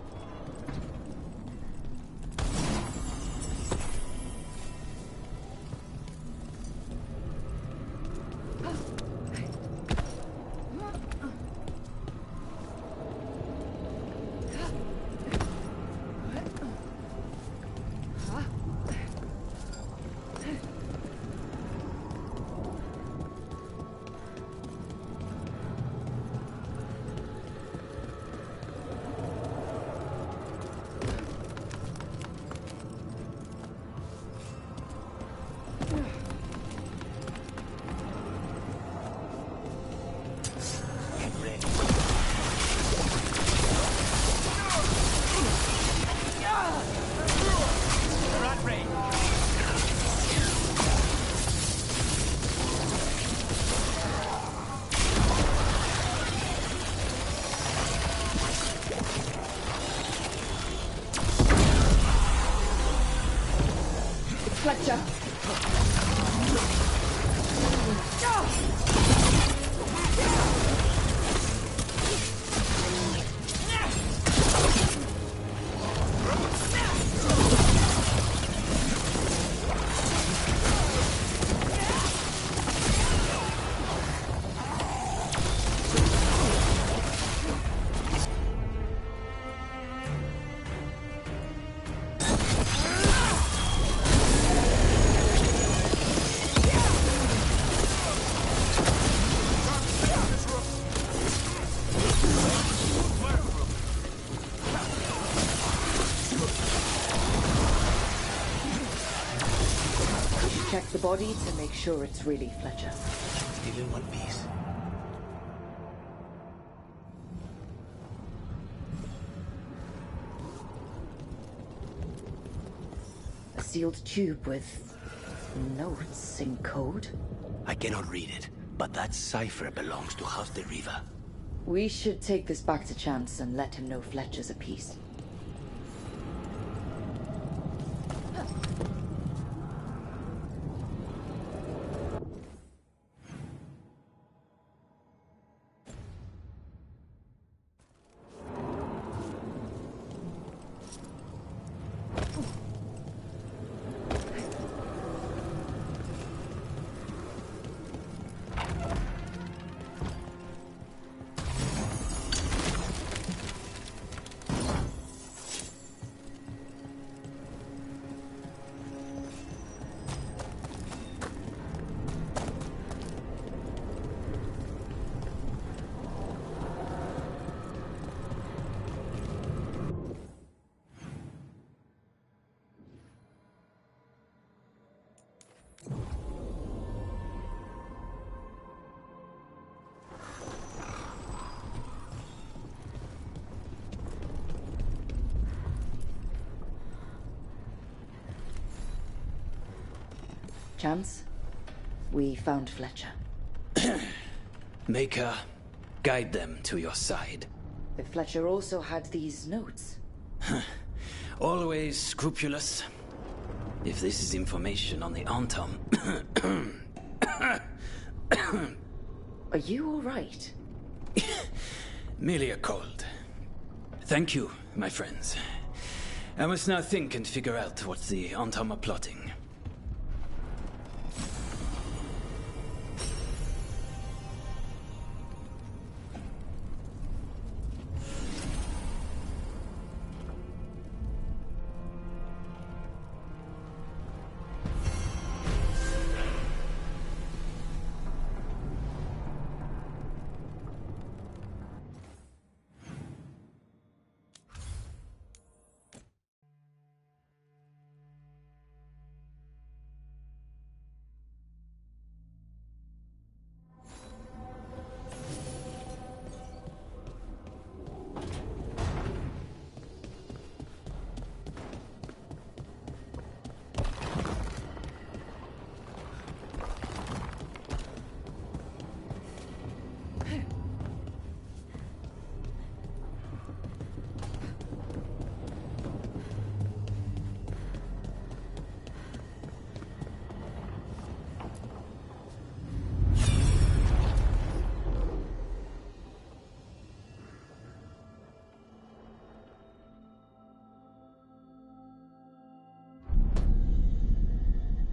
Fletcher! Check the body to make sure it's really Fletcher. Still in one piece. A sealed tube with notes in code? I cannot read it, but that cipher belongs to House de Riva. We should take this back to Chance and let him know Fletcher's a piece. Chance, we found Fletcher. Maker, guide them to your side. If Fletcher also had these notes. Always scrupulous. If this is information on the Antom... Are you all right? Merely a cold. Thank you, my friends. I must now think and figure out what the Antom are plotting.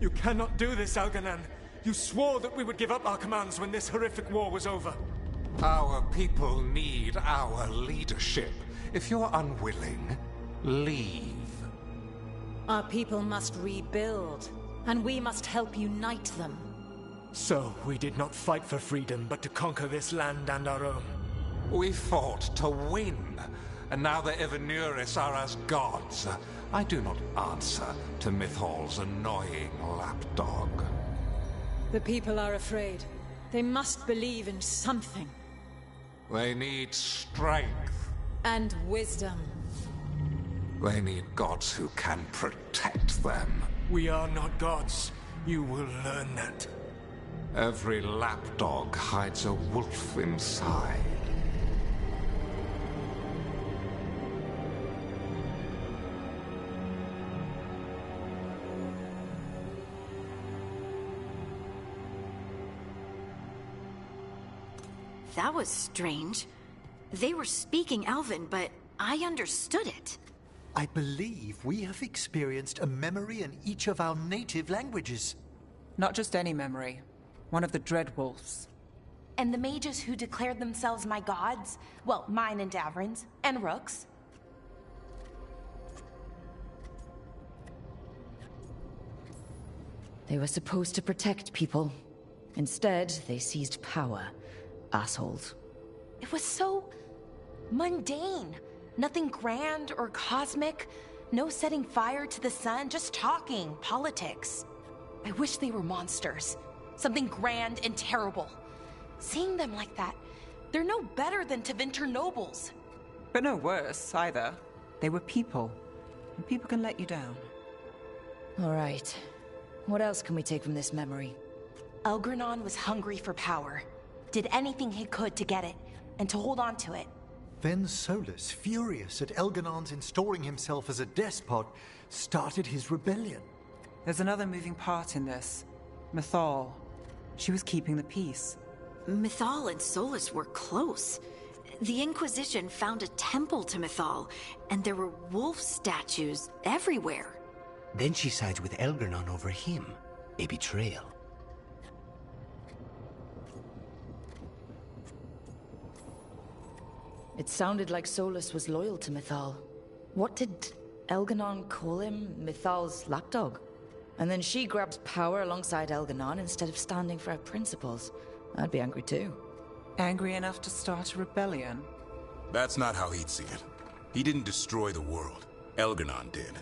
You cannot do this, Algernon. You swore that we would give up our commands when this horrific war was over. Our people need our leadership. If you're unwilling, leave. Our people must rebuild, and we must help unite them. So, we did not fight for freedom, but to conquer this land and our own. We fought to win, and now the Evanuris are as gods. I do not answer to Mythal's annoying lapdog. The people are afraid. They must believe in something. They need strength. And wisdom. They need gods who can protect them. We are not gods. You will learn that. Every lapdog hides a wolf inside. That was strange. They were speaking Elven, but I understood it. I believe we have experienced a memory in each of our native languages. Not just any memory. One of the Dreadwolves. And the mages who declared themselves my gods? Well, mine and Davrin's, and Rook's. They were supposed to protect people. Instead, they seized power. Assholes. It was so mundane. Nothing grand or cosmic. No setting fire to the sun, just talking politics. I wish they were monsters. Something grand and terrible. Seeing them like that, they're no better than Tevinter nobles. But no worse, either. They were people. And people can let you down. All right. What else can we take from this memory? Elgernon was hungry for power. Did anything he could to get it. and to hold on to it. Then Solus, furious at Elganon's installing himself as a despot, started his rebellion. There's another moving part in this. Mythal. She was keeping the peace. Mythal and Solus were close. The Inquisition found a temple to Mythal, and there were wolf statues everywhere. Then she sides with Elganon over him. A betrayal. It sounded like Solus was loyal to Mythal. What did Elganon call him? Mythal's lapdog? And then she grabs power alongside Elganon instead of standing for her principles. I'd be angry too. Angry enough to start a rebellion? That's not how he'd see it. He didn't destroy the world. Elganon did.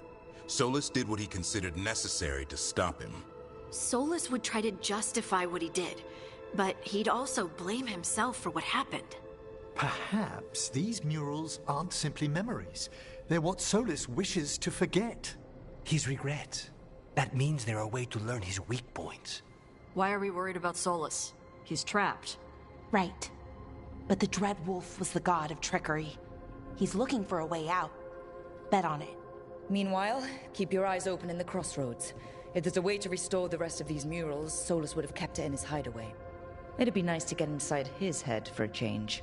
Solus did what he considered necessary to stop him. Solus would try to justify what he did, but he'd also blame himself for what happened. Perhaps these murals aren't simply memories. They're what Solus wishes to forget. His regret. That means they're a way to learn his weak points. Why are we worried about Solus? He's trapped. Right. But the Dread Wolf was the god of trickery. He's looking for a way out. Bet on it. Meanwhile, keep your eyes open in the crossroads. If there's a way to restore the rest of these murals, Solus would have kept it in his hideaway. It'd be nice to get inside his head for a change.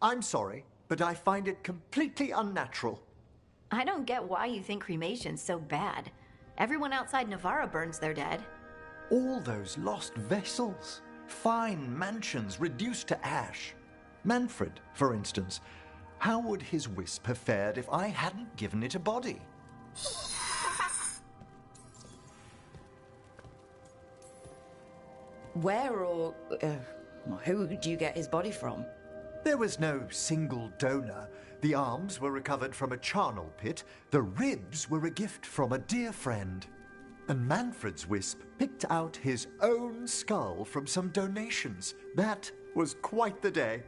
I'm sorry, but I find it completely unnatural. I don't get why you think cremation's so bad. Everyone outside Navarra burns their dead. All those lost vessels, fine mansions reduced to ash. Manfred, for instance, how would his wisp have fared if I hadn't given it a body? Where or who do you get his body from? There was no single donor. The arms were recovered from a charnel pit. The ribs were a gift from a dear friend. And Manfred's wisp picked out his own skull from some donations. That was quite the day.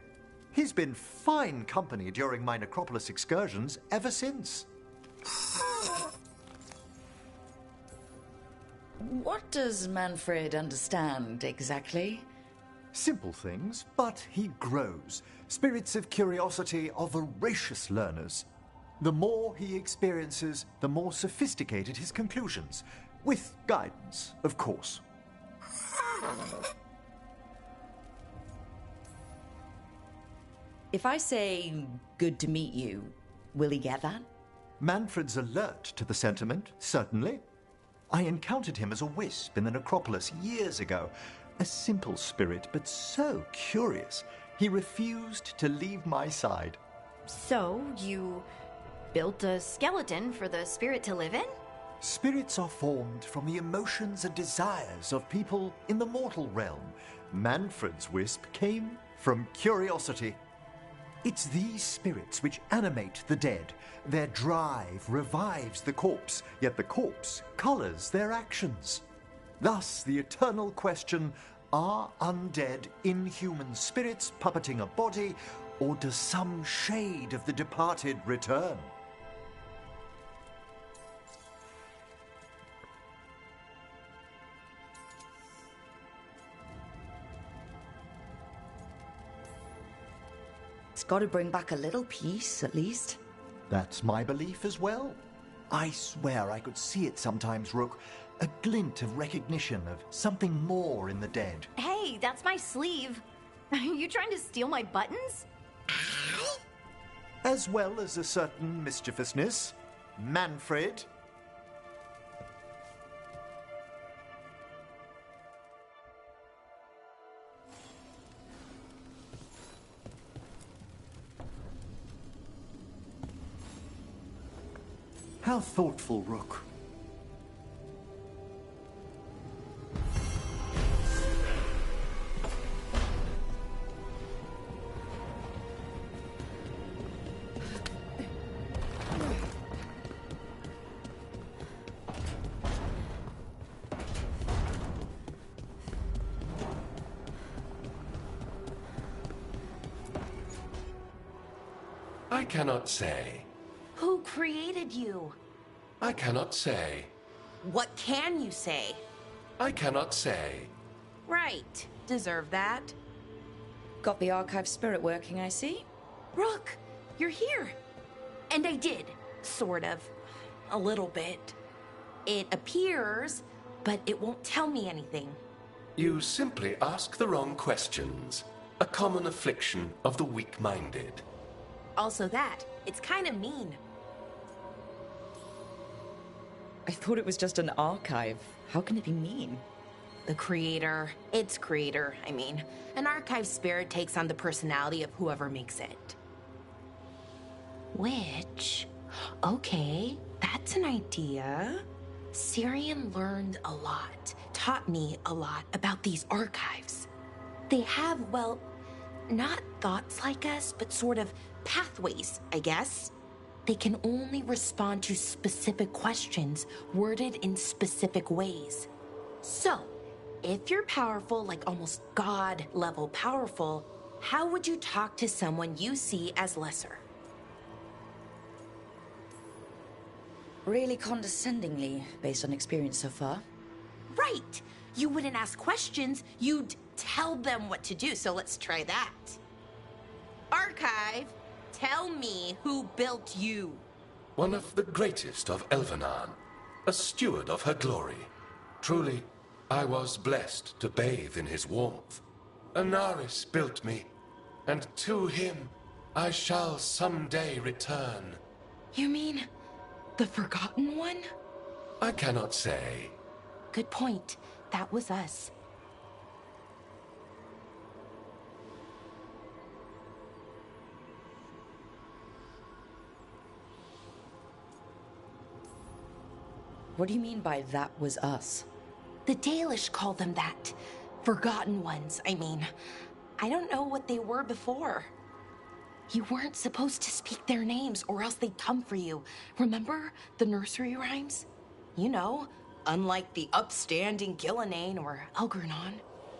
He's been fine company during my Necropolis excursions ever since. What does Manfred understand exactly? Simple things, but he grows. Spirits of curiosity are voracious learners. The more he experiences, the more sophisticated his conclusions. With guidance, of course. If I say, good to meet you, will he get that? Manfred's alert to the sentiment, certainly. I encountered him as a wisp in the Necropolis years ago. A simple spirit, but so curious. He refused to leave my side. So, you built a skeleton for the spirit to live in? Spirits are formed from the emotions and desires of people in the mortal realm. Manfred's wisp came from curiosity. It's these spirits which animate the dead. Their drive revives the corpse, yet the corpse colors their actions. Thus, the eternal question, are undead, inhuman spirits puppeting a body, or does some shade of the departed return? It's got to bring back a little peace, at least. That's my belief as well. I swear I could see it sometimes, Rook. A glint of recognition of something more in the dead. Hey, that's my sleeve. Are you trying to steal my buttons? As well as a certain mischievousness. Manfred. How thoughtful, Rook. I cannot say. Who created you? I cannot say. What can you say? I cannot say. Right. Deserve that. Got the archive spirit working, I see. Rook, you're here. And I did. Sort of. A little bit. It appears, but it won't tell me anything. You simply ask the wrong questions. A common affliction of the weak-minded. Also that. It's kind of mean. I thought it was just an archive. How can it be mean? The creator. Its creator, I mean. An archive spirit takes on the personality of whoever makes it. Which... okay, that's an idea. Syrian learned a lot, taught me a lot about these archives. They have, well, not thoughts like us, but sort of pathways, I guess. They can only respond to specific questions worded in specific ways. So, if you're powerful, like almost God-level powerful, how would you talk to someone you see as lesser? Really condescendingly, based on experience so far. Right! You wouldn't ask questions, you'd tell them what to do, so let's try that. Archive, tell me who built you. One of the greatest of Elvenan, a steward of her glory. Truly, I was blessed to bathe in his warmth. Anaris built me, and to him I shall someday return. You mean the Forgotten One? I cannot say. Good point. That was us. What do you mean by that was us? The Dalish called them that. Forgotten Ones, I mean. I don't know what they were before. You weren't supposed to speak their names or else they'd come for you. Remember the nursery rhymes? You know, unlike the upstanding Gillenane or Elgernon.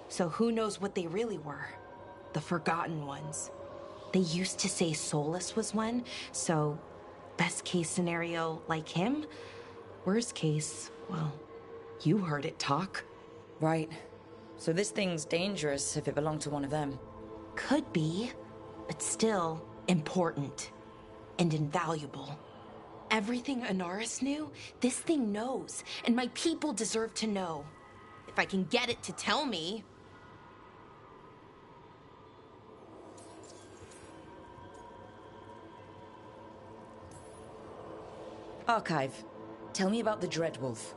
So who knows what they really were? The Forgotten Ones. They used to say Solus was one, so best case scenario like him. Worst case, well, you heard it talk. Right. So this thing's dangerous if it belonged to one of them. Could be, but still important and invaluable. Everything Anaris knew, this thing knows, and my people deserve to know. If I can get it to tell me. Archive. Tell me about the Dreadwolf.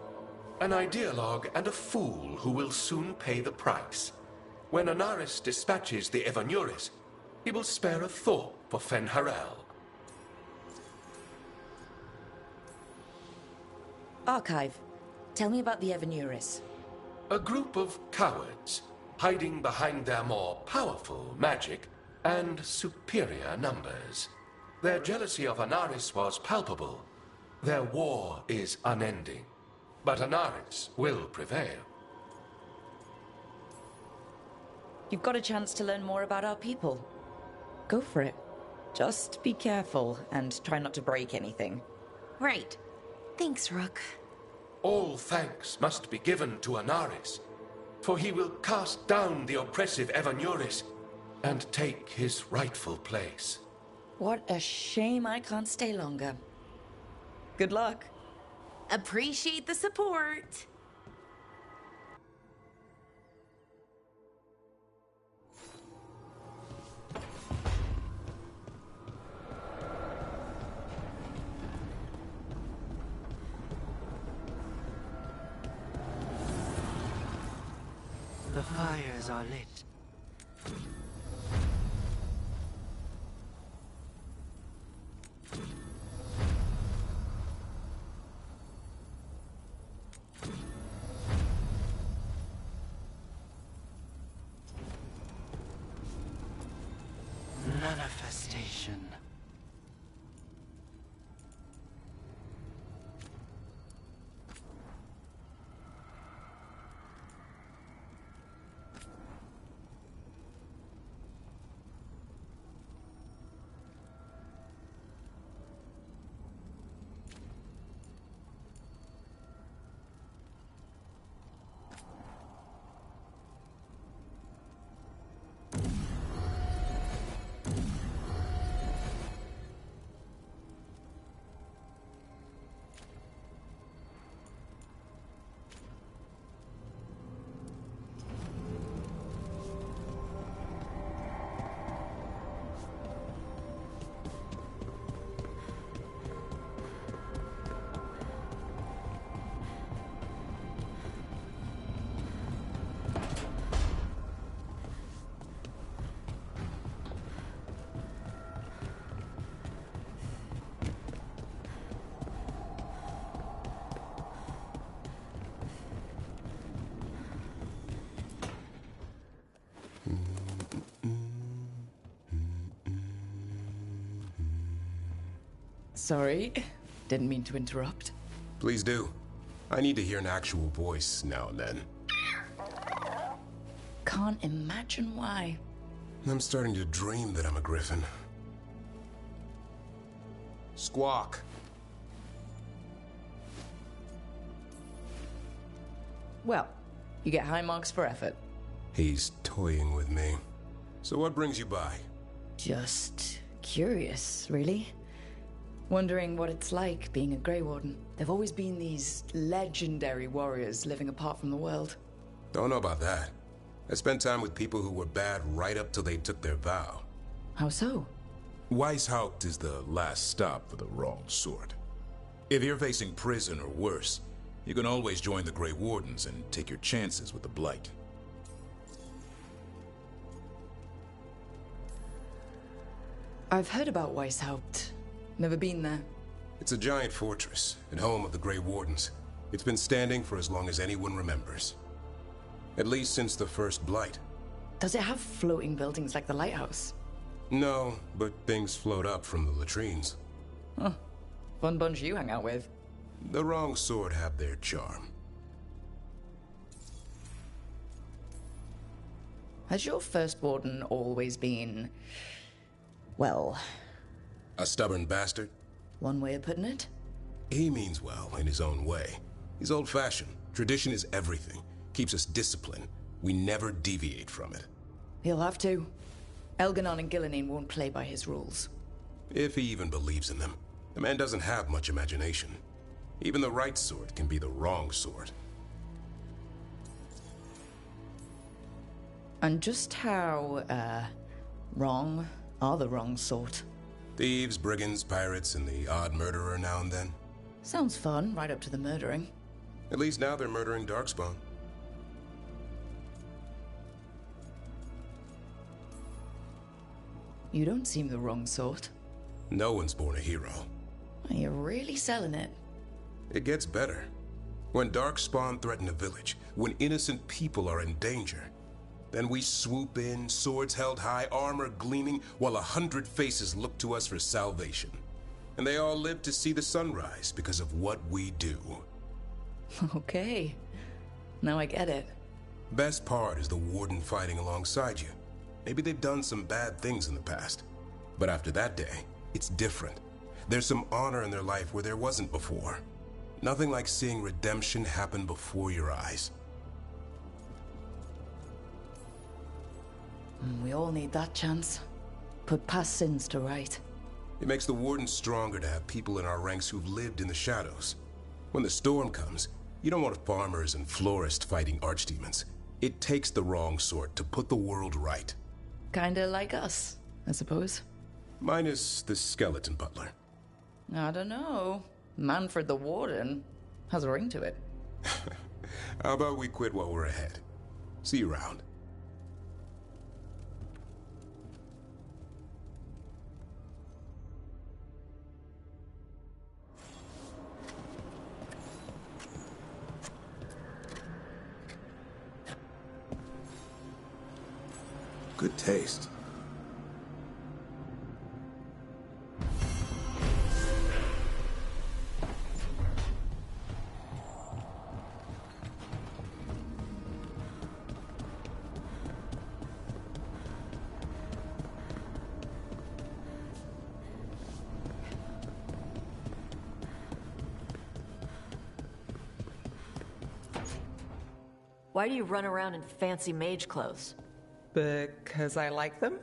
An ideologue and a fool who will soon pay the price. When Anaris dispatches the Evanuris, he will spare a thought for Fen'Harel. Archive. Tell me about the Evanuris. A group of cowards, hiding behind their more powerful magic and superior numbers. Their jealousy of Anaris was palpable. Their war is unending, but Anaris will prevail. You've got a chance to learn more about our people. Go for it. Just be careful and try not to break anything. Right. Thanks, Rook. All thanks must be given to Anaris, for he will cast down the oppressive Evanuris and take his rightful place. What a shame I can't stay longer. Good luck. Appreciate the support. The fires are lit. imagine. Sorry, didn't mean to interrupt. Please do. I need to hear an actual voice now and then. Can't imagine why. I'm starting to dream that I'm a griffin. Squawk. Well, you get high marks for effort. He's toying with me. So what brings you by? Just curious, really. Wondering what it's like being a Grey Warden. There've always been these legendary warriors living apart from the world. Don't know about that. I spent time with people who were bad right up till they took their vow. How so? Weishaupt is the last stop for the wrong sort. If you're facing prison or worse, you can always join the Grey Wardens and take your chances with the Blight. I've heard about Weishaupt. Never been there. It's a giant fortress and home of the Grey Wardens. It's been standing for as long as anyone remembers. At least since the first Blight. Does it have floating buildings like the lighthouse? No, but things float up from the latrines. Huh. Fun bunch you hang out with. The wrong sort have their charm. Has your first warden always been... well... A stubborn bastard? One way of putting it? He means well in his own way. He's old-fashioned. Tradition is everything. Keeps us disciplined. We never deviate from it. He'll have to. Elganon and Gillenane won't play by his rules. If he even believes in them. The man doesn't have much imagination. Even the right sort can be the wrong sort. And just how, wrong are the wrong sort? Thieves, brigands, pirates, and the odd murderer now and then. Sounds fun, right up to the murdering. At least now they're murdering Darkspawn. You don't seem the wrong sort. No one's born a hero. You're really selling it. It gets better. When Darkspawn threaten a village, when innocent people are in danger, then we swoop in, swords held high, armor gleaming, while 100 faces look to us for salvation. And they all live to see the sunrise because of what we do. Okay. Now I get it. Best part is the Warden fighting alongside you. Maybe they've done some bad things in the past. But after that day, it's different. There's some honor in their life where there wasn't before. Nothing like seeing redemption happen before your eyes. We all need that chance. Put past sins to right. It makes the Warden stronger to have people in our ranks who've lived in the shadows. When the storm comes, you don't want farmers and florists fighting archdemons. It takes the wrong sort to put the world right. Kinda like us, I suppose. Minus the skeleton butler. I don't know. Manfred the Warden has a ring to it. How about we quit while we're ahead? See you around. Good taste. Why do you run around in fancy mage clothes? Because I like them?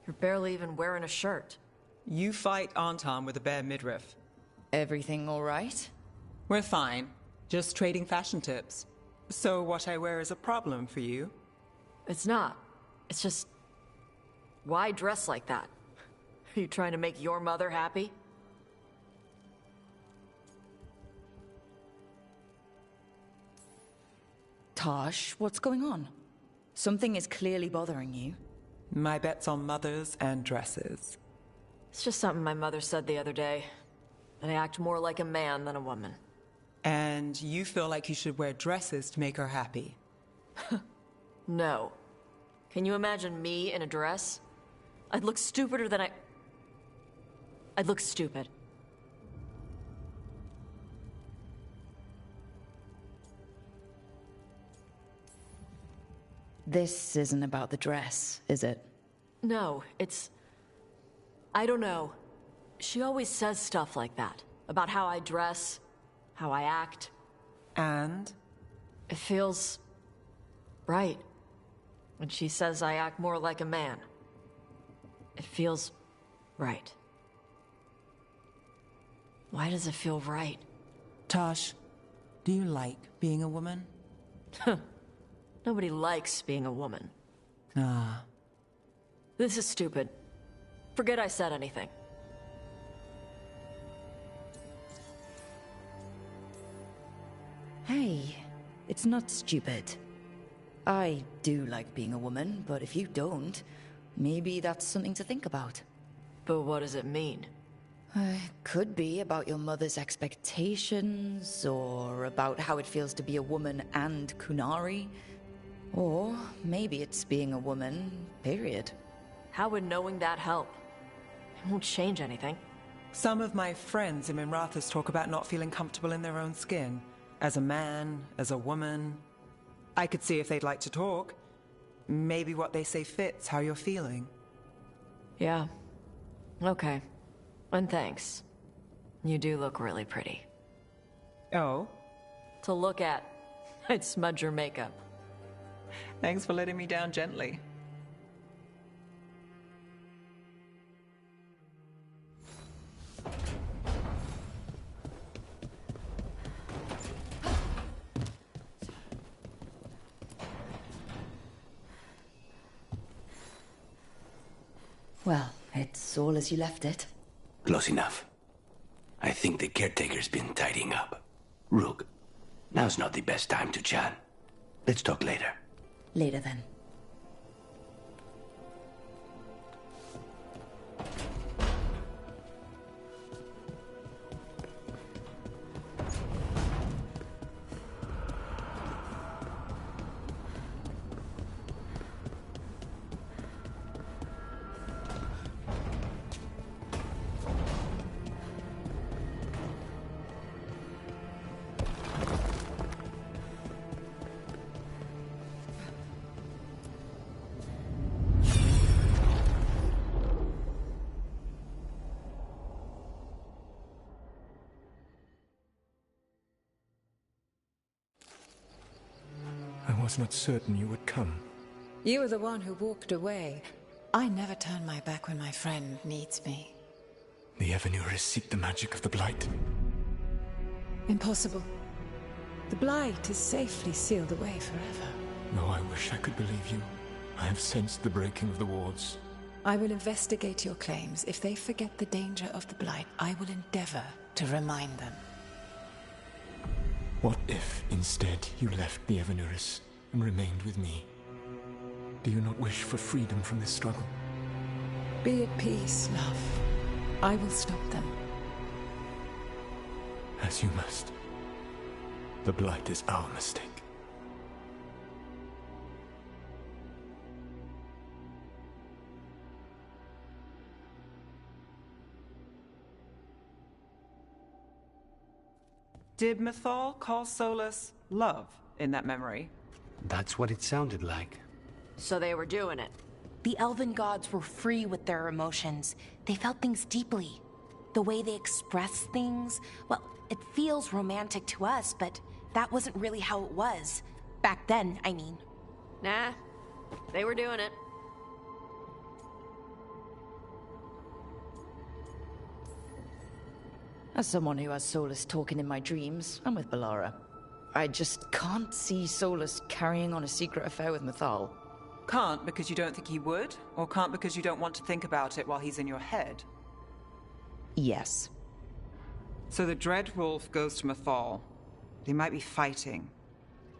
You're barely even wearing a shirt. You fight Anton with a bare midriff. Everything all right? We're fine. Just trading fashion tips. So what I wear is a problem for you? It's not. It's just... Why dress like that? Are you trying to make your mother happy? Tosh, what's going on? Something is clearly bothering you. My bet's on mothers and dresses. It's just something my mother said the other day. That I act more like a man than a woman. And you feel like you should wear dresses to make her happy? No. Can you imagine me in a dress? I'd look stupider than I'd look stupid. This isn't about the dress, is it? No, it's... I don't know. She always says stuff like that. About how I dress, how I act. And? It feels... right. When she says I act more like a man. It feels... right. Why does it feel right? Tosh, do you like being a woman? Nobody likes being a woman. Ah. This is stupid. Forget I said anything. Hey, it's not stupid. I do like being a woman, but if you don't, maybe that's something to think about. But what does it mean? Could be about your mother's expectations, or about how it feels to be a woman and Kunari. Or maybe it's being a woman, period. How would knowing that help? It won't change anything. Some of my friends in Minrathous talk about not feeling comfortable in their own skin. As a man, as a woman. I could see if they'd like to talk. Maybe what they say fits how you're feeling. Yeah. Okay. And thanks. You do look really pretty. Oh? To look at. I'd smudge your makeup. Thanks for letting me down gently. Well, it's all as you left it. Close enough. I think the caretaker's been tidying up. Rook, now's not the best time to chat. Let's talk later. Later then. I was not certain you would come. You were the one who walked away. I never turn my back when my friend needs me. The Evanuris seek the magic of the Blight. Impossible. The Blight is safely sealed away forever. No, I wish I could believe you. I have sensed the breaking of the wards. I will investigate your claims. If they forget the danger of the Blight, I will endeavor to remind them. What if, instead, you left the Evanuris and remained with me? Do you not wish for freedom from this struggle? Be at peace, love. I will stop them. As you must. The Blight is our mistake. Did Mythal call Solus love in that memory? That's what it sounded like. So they were doing it. The elven gods were free with their emotions. They felt things deeply. The way they express things, well, it feels romantic to us, but that wasn't really how it was. Back then, I mean. Nah, they were doing it. As someone who has Solus talking in my dreams, I'm with Balara. I just can't see Solus carrying on a secret affair with Mythal. Can't because you don't think he would? Or can't because you don't want to think about it while he's in your head? Yes. So the Dread Wolf goes to Mythal. They might be fighting,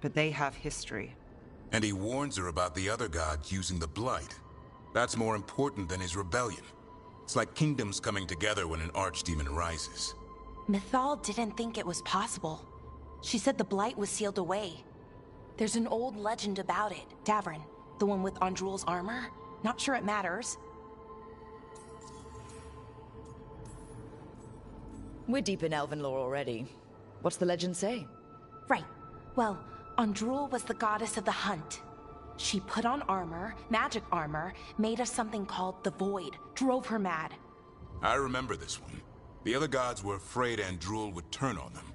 but they have history. And he warns her about the other gods using the Blight. That's more important than his rebellion. It's like kingdoms coming together when an archdemon rises. Mythal didn't think it was possible. She said the Blight was sealed away. There's an old legend about it. Davrin, the one with Andrul's armor. Not sure it matters. We're deep in elven lore already. What's the legend say? Right. Well, Andrul was the goddess of the hunt. She put on armor, magic armor, made of something called the Void, drove her mad. I remember this one. The other gods were afraid Andrul would turn on them.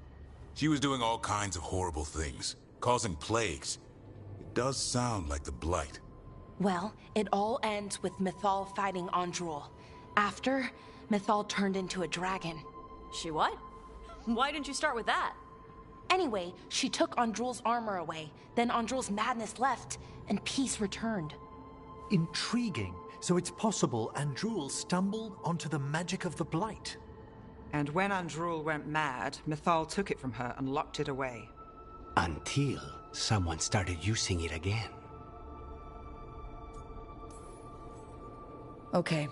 She was doing all kinds of horrible things, causing plagues. It does sound like the Blight. Well, it all ends with Mythal fighting Andrul. After, Mythal turned into a dragon. She what? Why didn't you start with that? Anyway, she took Andrul's armor away. Then Andrul's madness left, and peace returned. Intriguing. So it's possible Andrul stumbled onto the magic of the Blight. And when Andrul went mad, Mythal took it from her and locked it away. Until someone started using it again. Okay.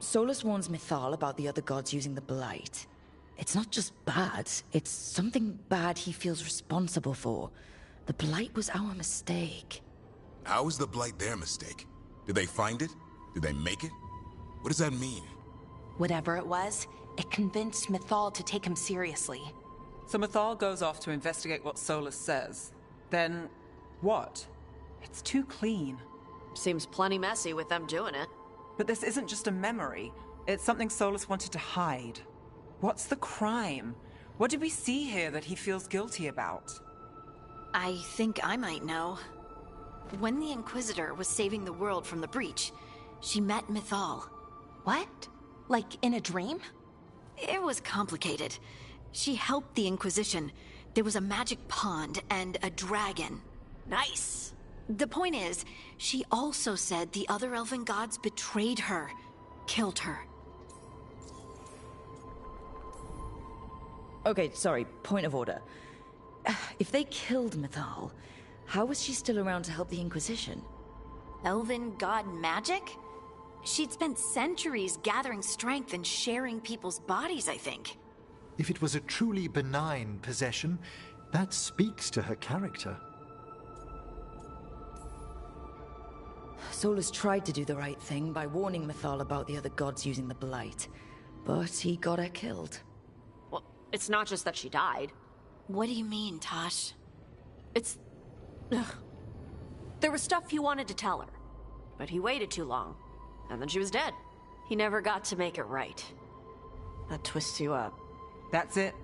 Solus warns Mythal about the other gods using the Blight. It's not just bad, it's something bad he feels responsible for. The Blight was our mistake. How is the Blight their mistake? Did they find it? Did they make it? What does that mean? Whatever it was, it convinced Mythal to take him seriously. So Mythal goes off to investigate what Solus says. Then, what? It's too clean. Seems plenty messy with them doing it. But this isn't just a memory. It's something Solus wanted to hide. What the crime? What did we see here that he feels guilty about? I think I might know. When the Inquisitor was saving the world from the breach, she met Mythal. What? Like in a dream? It was complicated. She helped the Inquisition. There was a magic pond and a dragon. Nice! The point is, she also said the other elven gods betrayed her, killed her. Okay, sorry, point of order. If they killed Mythal, how was she still around to help the Inquisition? Elven god magic? She'd spent centuries gathering strength and sharing people's bodies, I think. If it was a truly benign possession, that speaks to her character. Solus tried to do the right thing by warning Mythal about the other gods using the Blight, but he got her killed. Well, it's not just that she died. What do you mean, Tosh? It's... Ugh. There was stuff he wanted to tell her, but he waited too long, and then she was dead. He never got to make it right. That twists you up. That's it.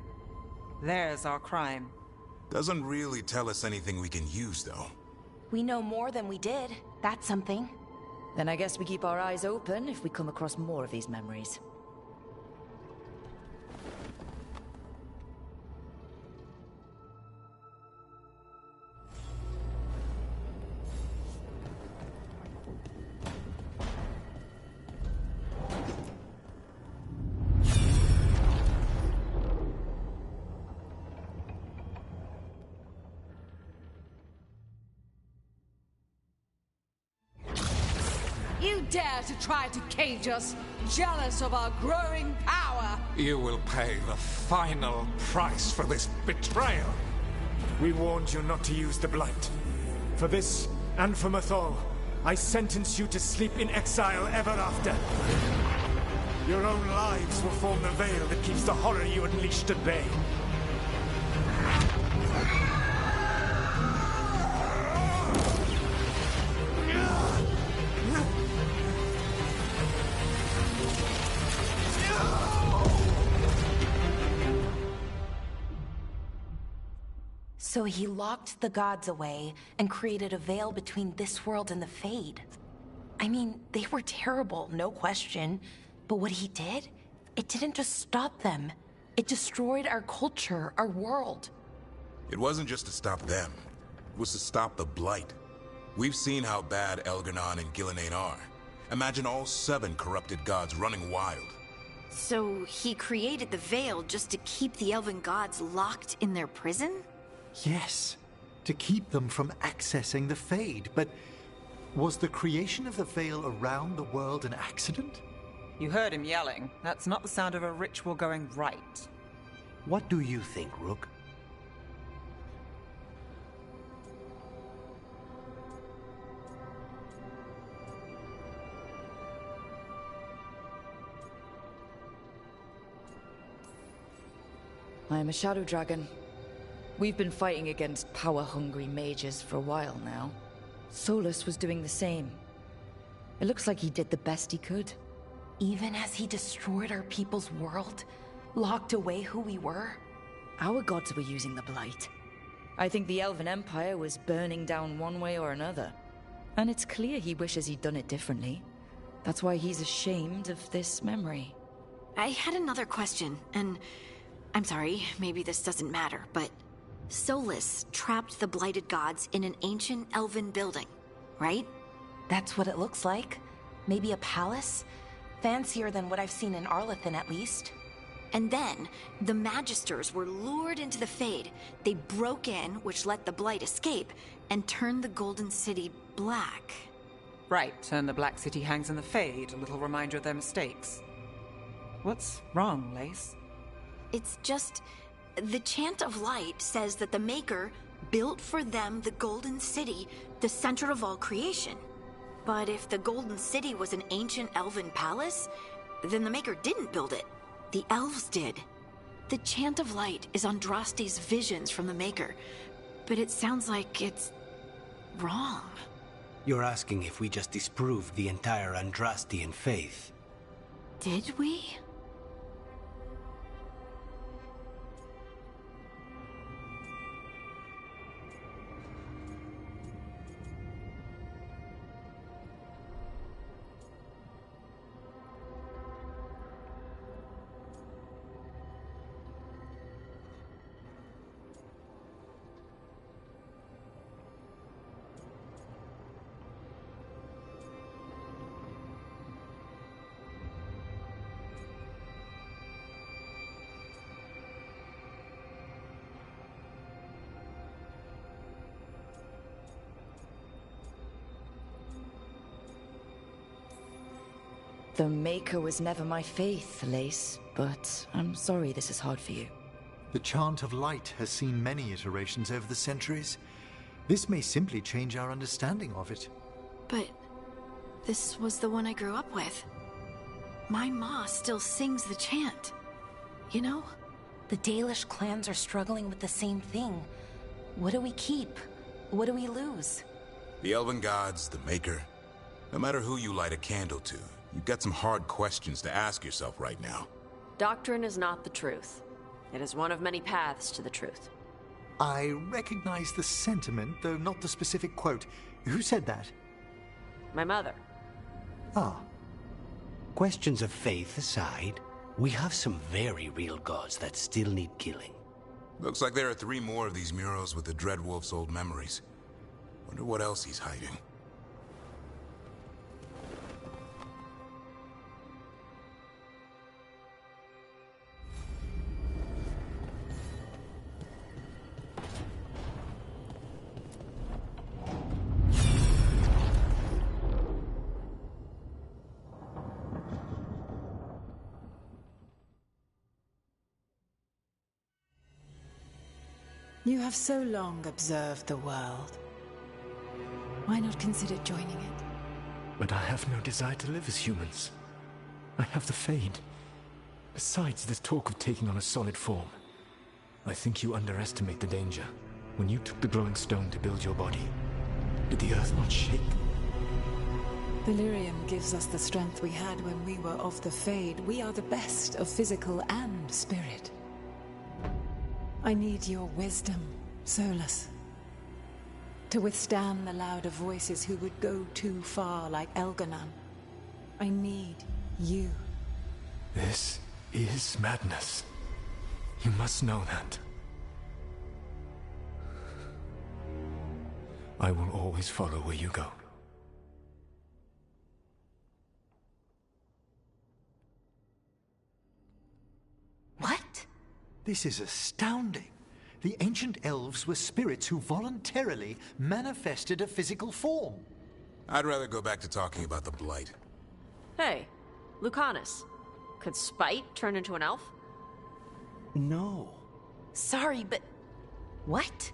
There's our crime. Doesn't really tell us anything we can use, though. We know more than we did. That's something. Then I guess we keep our eyes open if we come across more of these memories. You dare to try to cage us, jealous of our growing power! You will pay the final price for this betrayal. We warned you not to use the Blight. For this, and for Mythal, I sentence you to sleep in exile ever after. Your own lives will form the veil that keeps the horror you unleashed at bay. So he locked the gods away and created a veil between this world and the Fade. I mean, they were terrible, no question. But what he did, it didn't just stop them. It destroyed our culture, our world. It wasn't just to stop them. It was to stop the Blight. We've seen how bad Elgar'nan and Gillenane are. Imagine all 7 corrupted gods running wild. So he created the Veil just to keep the elven gods locked in their prison? Yes, to keep them from accessing the Fade. But was the creation of the Veil around the world an accident? You heard him yelling. That's not the sound of a ritual going right. What do you think, Rook? I am a shadow dragon. We've been fighting against power-hungry mages for a while now. Solus was doing the same. It looks like he did the best he could. Even as he destroyed our people's world, locked away who we were? Our gods were using the Blight. I think the Elven Empire was burning down one way or another. And it's clear he wishes he'd done it differently. That's why he's ashamed of this memory. I had another question, and I'm sorry, maybe this doesn't matter, but Solus trapped the blighted gods in an ancient elven building, right? That's what it looks like. Maybe a palace? Fancier than what I've seen in Arlathan, at least. And then, the Magisters were lured into the Fade. They broke in, which let the Blight escape, and turned the Golden City black. Right, and the Black City hangs in the Fade, a little reminder of their mistakes. What's wrong, Lace? It's just... the Chant of Light says that the Maker built for them the Golden City, the center of all creation. But if the Golden City was an ancient elven palace, then the Maker didn't build it. The elves did. The Chant of Light is Andraste's visions from the Maker, but it sounds like it's wrong. You're asking if we just disproved the entire Andrastian faith. Did we? The Maker was never my faith, Lace, but I'm sorry this is hard for you. The Chant of Light has seen many iterations over the centuries. This may simply change our understanding of it. But this was the one I grew up with. My ma still sings the chant. You know? The Dalish clans are struggling with the same thing. What do we keep? What do we lose? The Elven Gods, the Maker. No matter who you light a candle to, you've got some hard questions to ask yourself right now. Doctrine is not the truth. It is one of many paths to the truth. I recognize the sentiment, though not the specific quote. Who said that? My mother. Ah. Questions of faith aside, we have some very real gods that still need killing. Looks like there are 3 more of these murals with the Dreadwolf's old memories. Wonder what else he's hiding. You have so long observed the world. Why not consider joining it? But I have no desire to live as humans. I have the Fade. Besides, this talk of taking on a solid form. I think you underestimate the danger. When you took the glowing stone to build your body, did the earth not shake? Delirium gives us the strength we had when we were of the Fade. We are the best of physical and spirit. I need your wisdom, Solus. To withstand the louder voices who would go too far like Elganon, I need you. This is madness. You must know that. I will always follow where you go. What? This is astounding. The ancient elves were spirits who voluntarily manifested a physical form. I'd rather go back to talking about the Blight. Hey, Lucanus. Could Spite turn into an elf? No. Sorry, but... what?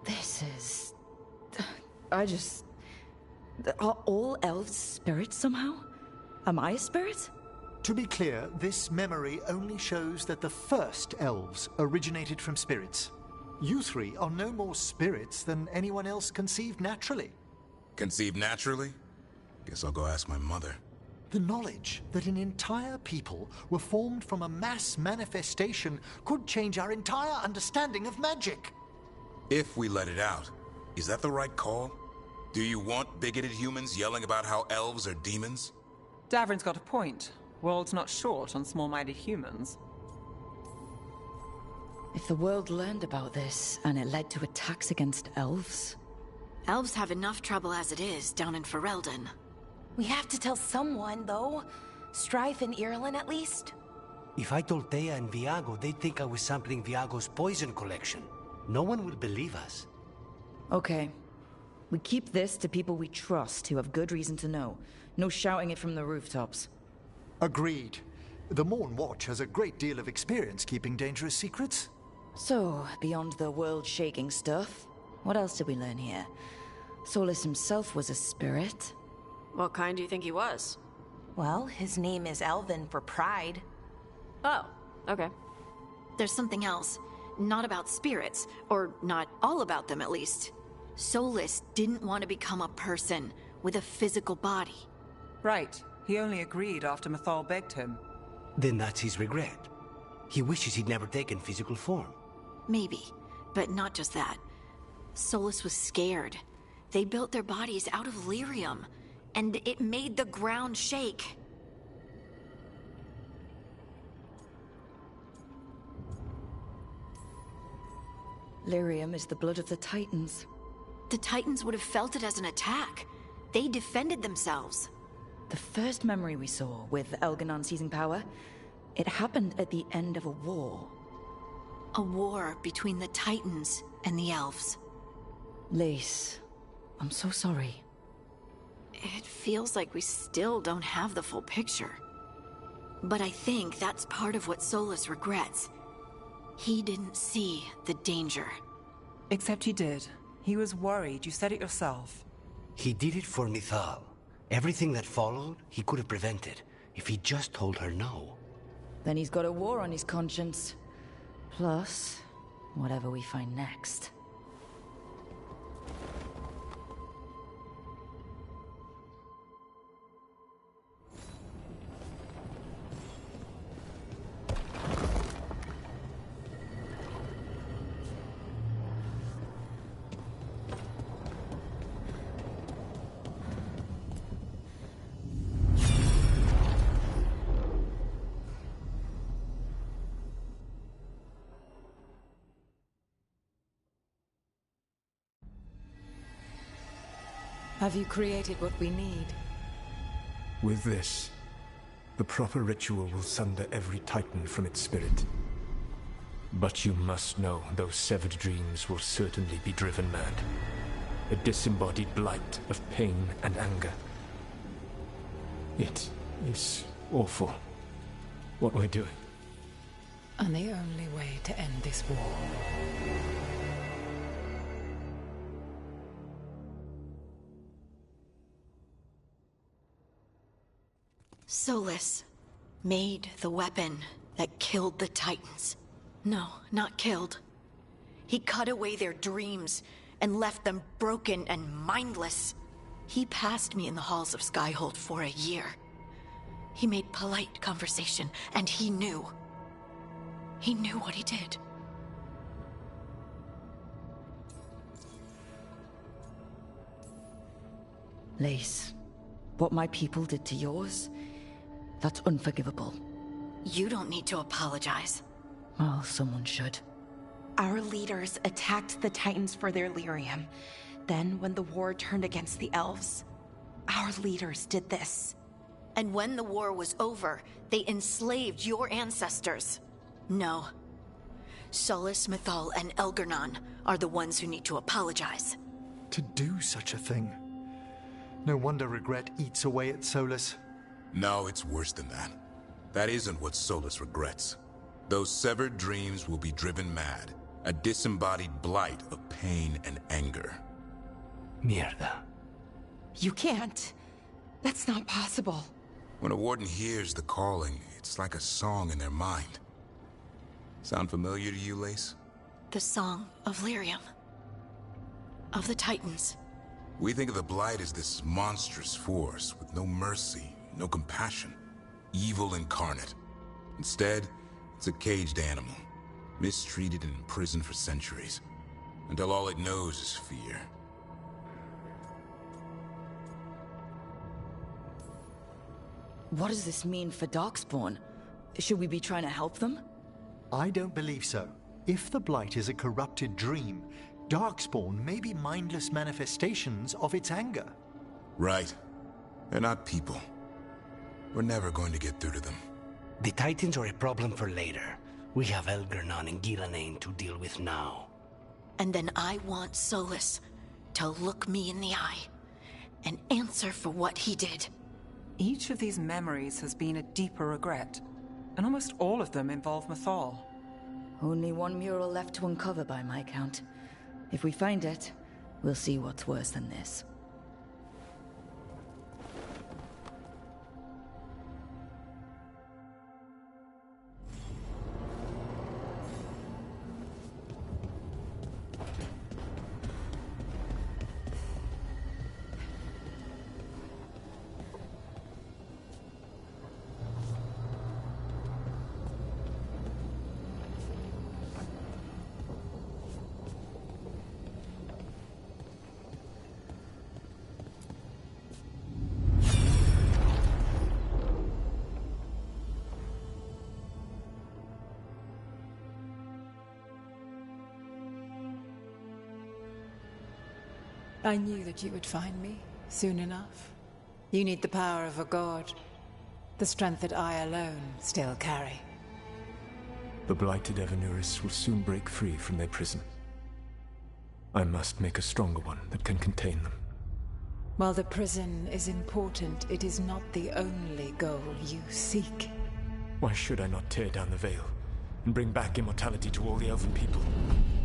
This is... Are all elves spirits somehow? Am I a spirit? To be clear, this memory only shows that the first elves originated from spirits. You three are no more spirits than anyone else conceived naturally. Conceived naturally? Guess I'll go ask my mother. The knowledge that an entire people were formed from a mass manifestation could change our entire understanding of magic. If we let it out, is that the right call? Do you want bigoted humans yelling about how elves are demons? Davrin's got a point. World's not short on small-minded humans. If the world learned about this, and it led to attacks against elves... Elves have enough trouble as it is down in Ferelden. We have to tell someone, though. Strife and Irulan, at least. If I told Thea and Viago, they'd think I was sampling Viago's poison collection. No one will believe us. Okay. We keep this to people we trust who have good reason to know. No shouting it from the rooftops. Agreed. The Morn Watch has a great deal of experience keeping dangerous secrets. So, beyond the world-shaking stuff, what else did we learn here? Solus himself was a spirit. What kind do you think he was? Well, his name is Elven for pride. Oh, okay. There's something else. Not about spirits, or not all about them at least. Solus didn't want to become a person with a physical body. Right. He only agreed after Mythal begged him. Then that's his regret. He wishes he'd never taken physical form. Maybe, but not just that. Solus was scared. They built their bodies out of lyrium, and it made the ground shake. Lyrium is the blood of the Titans. The Titans would have felt it as an attack. They defended themselves. The first memory we saw, with Elganon seizing power, it happened at the end of a war. A war between the Titans and the elves. Lace, I'm so sorry. It feels like we still don't have the full picture. But I think that's part of what Solus regrets. He didn't see the danger. Except he did. He was worried. You said it yourself. He did it for Mythal. Everything that followed, he could have prevented, if he just told her no. Then he's got a war on his conscience. Plus, whatever we find next. Have you created what we need? With this, the proper ritual will sunder every Titan from its spirit. But you must know those severed dreams will certainly be driven mad. A disembodied blight of pain and anger. It is awful what we're doing. And the only way to end this war. Solus made the weapon that killed the Titans. No, not killed. He cut away their dreams and left them broken and mindless. He passed me in the halls of Skyhold for a year. He made polite conversation, and he knew. He knew what he did. Lace, what my people did to yours, that's unforgivable. You don't need to apologize. Well, someone should. Our leaders attacked the Titans for their lyrium. Then, when the war turned against the elves, our leaders did this. And when the war was over, they enslaved your ancestors. No. Solus, Mythal, and Elgar'nan are the ones who need to apologize. To do such a thing. No wonder regret eats away at Solus. No, it's worse than that. That isn't what Solus regrets. Those severed dreams will be driven mad. A disembodied blight of pain and anger. Mierda. You can't. That's not possible. When a warden hears the calling, it's like a song in their mind. Sound familiar to you, Lace? The song of lyrium. Of the Titans. We think of the Blight as this monstrous force with no mercy, no compassion. Evil incarnate. Instead, it's a caged animal. Mistreated and imprisoned for centuries. Until all it knows is fear. What does this mean for Darkspawn? Should we be trying to help them? I don't believe so. If the Blight is a corrupted dream, Darkspawn may be mindless manifestations of its anger. Right. They're not people. We're never going to get through to them. The Titans are a problem for later. We have Elgar'nan and Gil'Anain to deal with now. And then I want Solus to look me in the eye and answer for what he did. Each of these memories has been a deeper regret, and almost all of them involve Mythal. Only one mural left to uncover by my count. If we find it, we'll see what's worse than this. I knew that you would find me soon enough. You need the power of a god, the strength that I alone still carry. The blighted Evanuris will soon break free from their prison. I must make a stronger one that can contain them. While the prison is important, it is not the only goal you seek. Why should I not tear down the veil and bring back immortality to all the Elven people?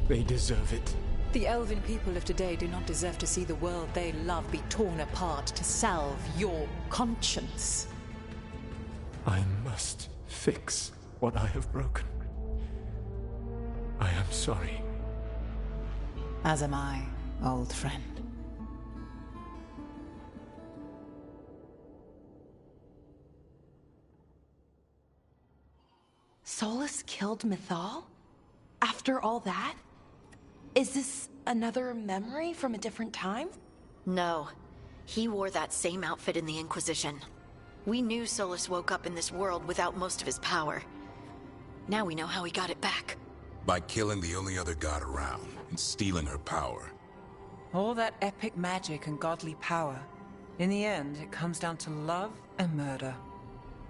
They deserve it. The Elven people of today do not deserve to see the world they love be torn apart to salve your conscience. I must fix what I have broken. I am sorry. As am I, old friend. Solus killed Mythal? After all that? Is this another memory from a different time? No. He wore that same outfit in the Inquisition. We knew Solus woke up in this world without most of his power. Now we know how he got it back. By killing the only other god around and stealing her power. All that epic magic and godly power. In the end, it comes down to love and murder.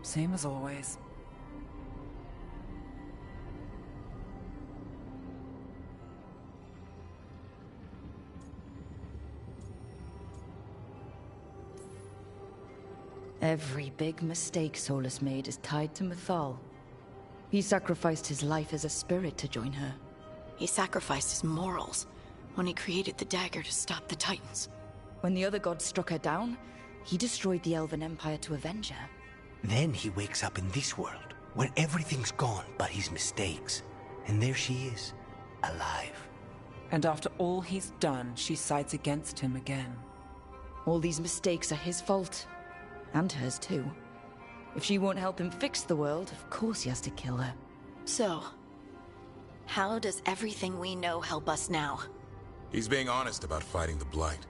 Same as always. Every big mistake Solus made is tied to Mythal. He sacrificed his life as a spirit to join her. He sacrificed his morals when he created the dagger to stop the Titans. When the other gods struck her down, he destroyed the Elven Empire to avenge her. Then he wakes up in this world, where everything's gone but his mistakes. And there she is, alive. And after all he's done, she sides against him again. All these mistakes are his fault. And hers too. If she won't help him fix the world, of course he has to kill her. So, how does everything we know help us now? He's being honest about fighting the Blight.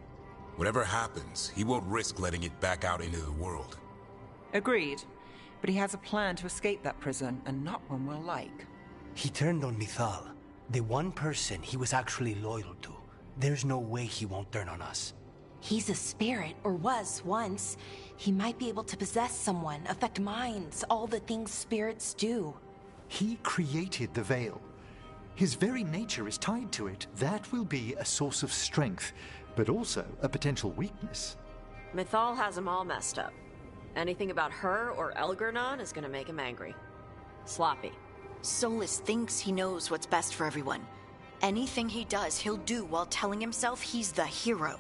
Whatever happens, he won't risk letting it back out into the world. Agreed. But he has a plan to escape that prison, and not one we'll like. He turned on Mithal, the one person he was actually loyal to. There's no way he won't turn on us. He's a spirit, or was once. He might be able to possess someone, affect minds, all the things spirits do. He created the Veil. His very nature is tied to it. That will be a source of strength, but also a potential weakness. Mithal has him all messed up. Anything about her or Elgernon is gonna make him angry. Sloppy. Solus thinks he knows what's best for everyone. Anything he does, he'll do while telling himself he's the hero.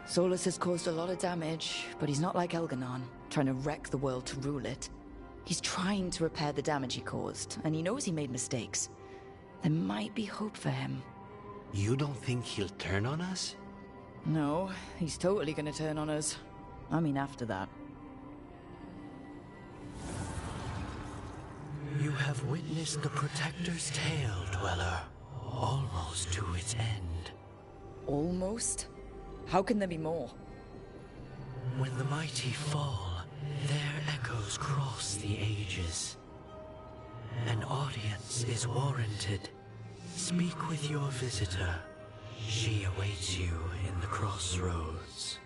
Solus has caused a lot of damage, but he's not like Elgernon, trying to wreck the world to rule it. He's trying to repair the damage he caused, and he knows he made mistakes. There might be hope for him. You don't think he'll turn on us? No, he's totally gonna turn on us. I mean, after that. You have witnessed the Protector's tale, Dweller. Almost to its end. Almost? How can there be more? When the mighty fall, their echoes cross the ages. An audience is warranted. Speak with your visitor. She awaits you in the crossroads.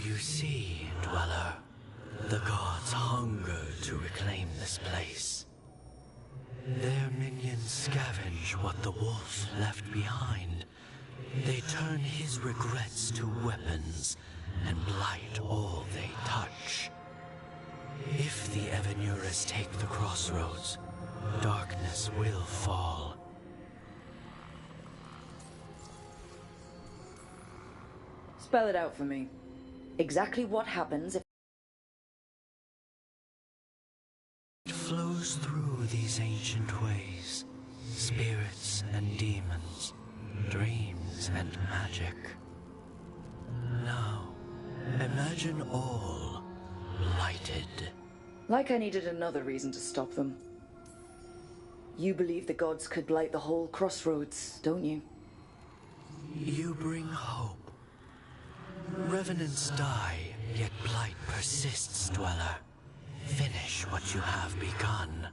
You see, Dweller, the gods hunger to reclaim this place. Their minions scavenge what the wolf left behind. They turn his regrets to weapons and blight all they touch. If the Evenuras take the crossroads, darkness will fall. Spell it out for me. Exactly what happens if... It flows through these ancient ways. Spirits and demons, dreams and magic. Now, imagine all blighted. Like I needed another reason to stop them. You believe the gods could blight the whole crossroads, don't you? You bring hope. Revenants die, yet blight persists, Dweller. Finish what you have begun.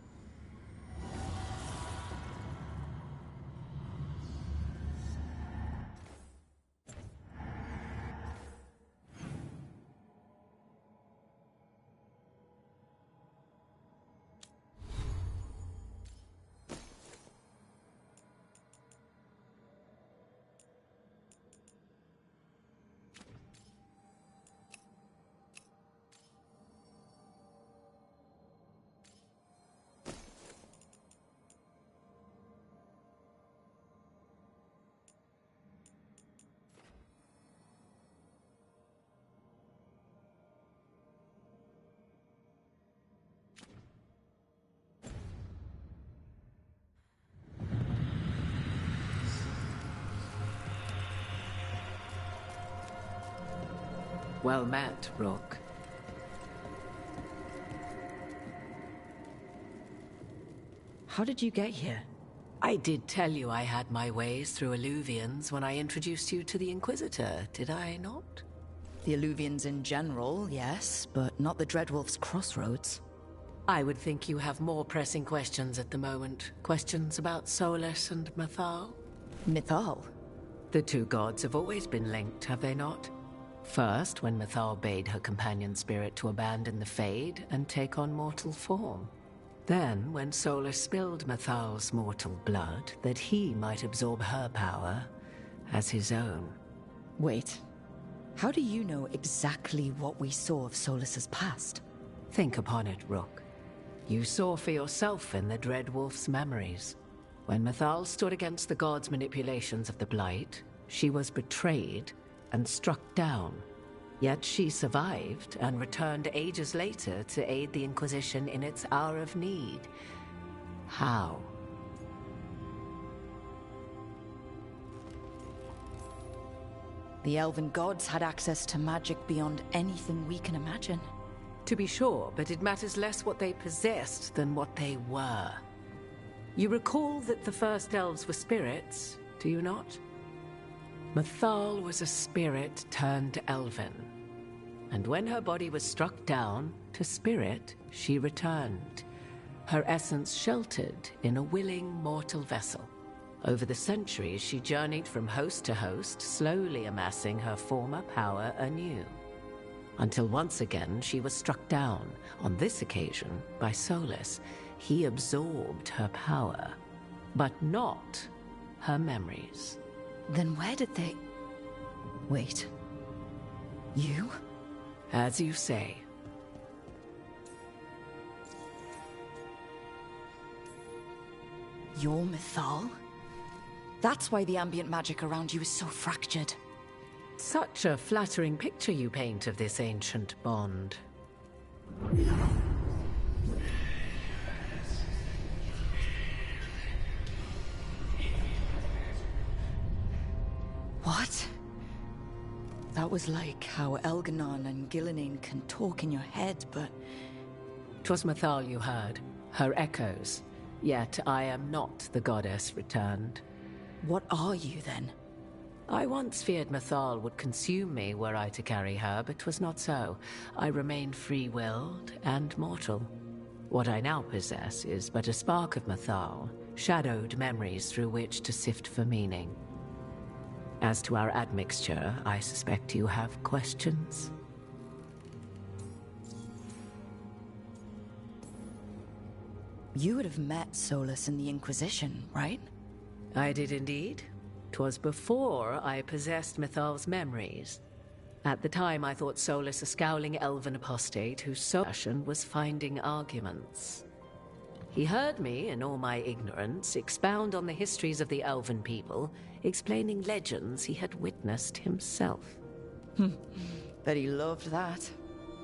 Well met, Rook. How did you get here? I did tell you I had my ways through Illuvians when I introduced you to the Inquisitor, did I not? The Illuvians in general, yes, but not the Dreadwolf's crossroads. I would think you have more pressing questions at the moment. Questions about Solus and Mythal? Mythal? The two gods have always been linked, have they not? First, when Mythal bade her companion spirit to abandon the Fade and take on mortal form. Then, when Solus spilled Mythal's mortal blood, that he might absorb her power as his own. Wait. How do you know exactly what we saw of Solus's past? Think upon it, Rook. You saw for yourself in the Dreadwolf's memories. When Mythal stood against the gods' manipulations of the Blight, she was betrayed and struck down. Yet she survived and returned ages later to aid the Inquisition in its hour of need. How? The elven gods had access to magic beyond anything we can imagine. To be sure, but it matters less what they possessed than what they were. You recall that the first elves were spirits, do you not? Mythal was a spirit turned elven. And when her body was struck down, to spirit she returned. Her essence sheltered in a willing mortal vessel. Over the centuries she journeyed from host to host, slowly amassing her former power anew. Until once again she was struck down, on this occasion by Solus. He absorbed her power, but not her memories. Then where did they... Wait. You? As you say. You're Mythal? That's why the ambient magic around you is so fractured. Such a flattering picture you paint of this ancient bond. What? That was like how Elganon and Gillenane can talk in your head, but... 'Twas Mythal you heard, her echoes. Yet I am not the goddess returned. What are you, then? I once feared Mythal would consume me were I to carry her, but 'twas not so. I remain free-willed and mortal. What I now possess is but a spark of Mythal, shadowed memories through which to sift for meaning. As to our admixture, I suspect you have questions. You would have met Solus in the Inquisition, right? I did indeed. 'Twas before I possessed Mythal's memories. At the time I thought Solus a scowling elven apostate whose sole passion was finding arguments. He heard me, in all my ignorance, expound on the histories of the elven people, explaining legends he had witnessed himself. Bet he loved that.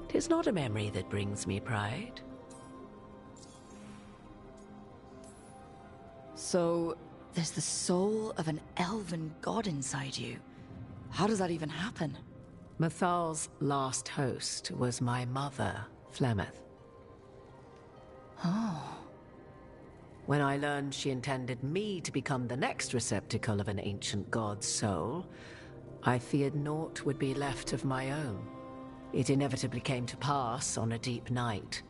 'Tis not a memory that brings me pride. So, there's the soul of an elven god inside you. How does that even happen? Mythal's last host was my mother, Flemeth. Oh. When I learned she intended me to become the next receptacle of an ancient god's soul, I feared naught would be left of my own. It inevitably came to pass on a deep night.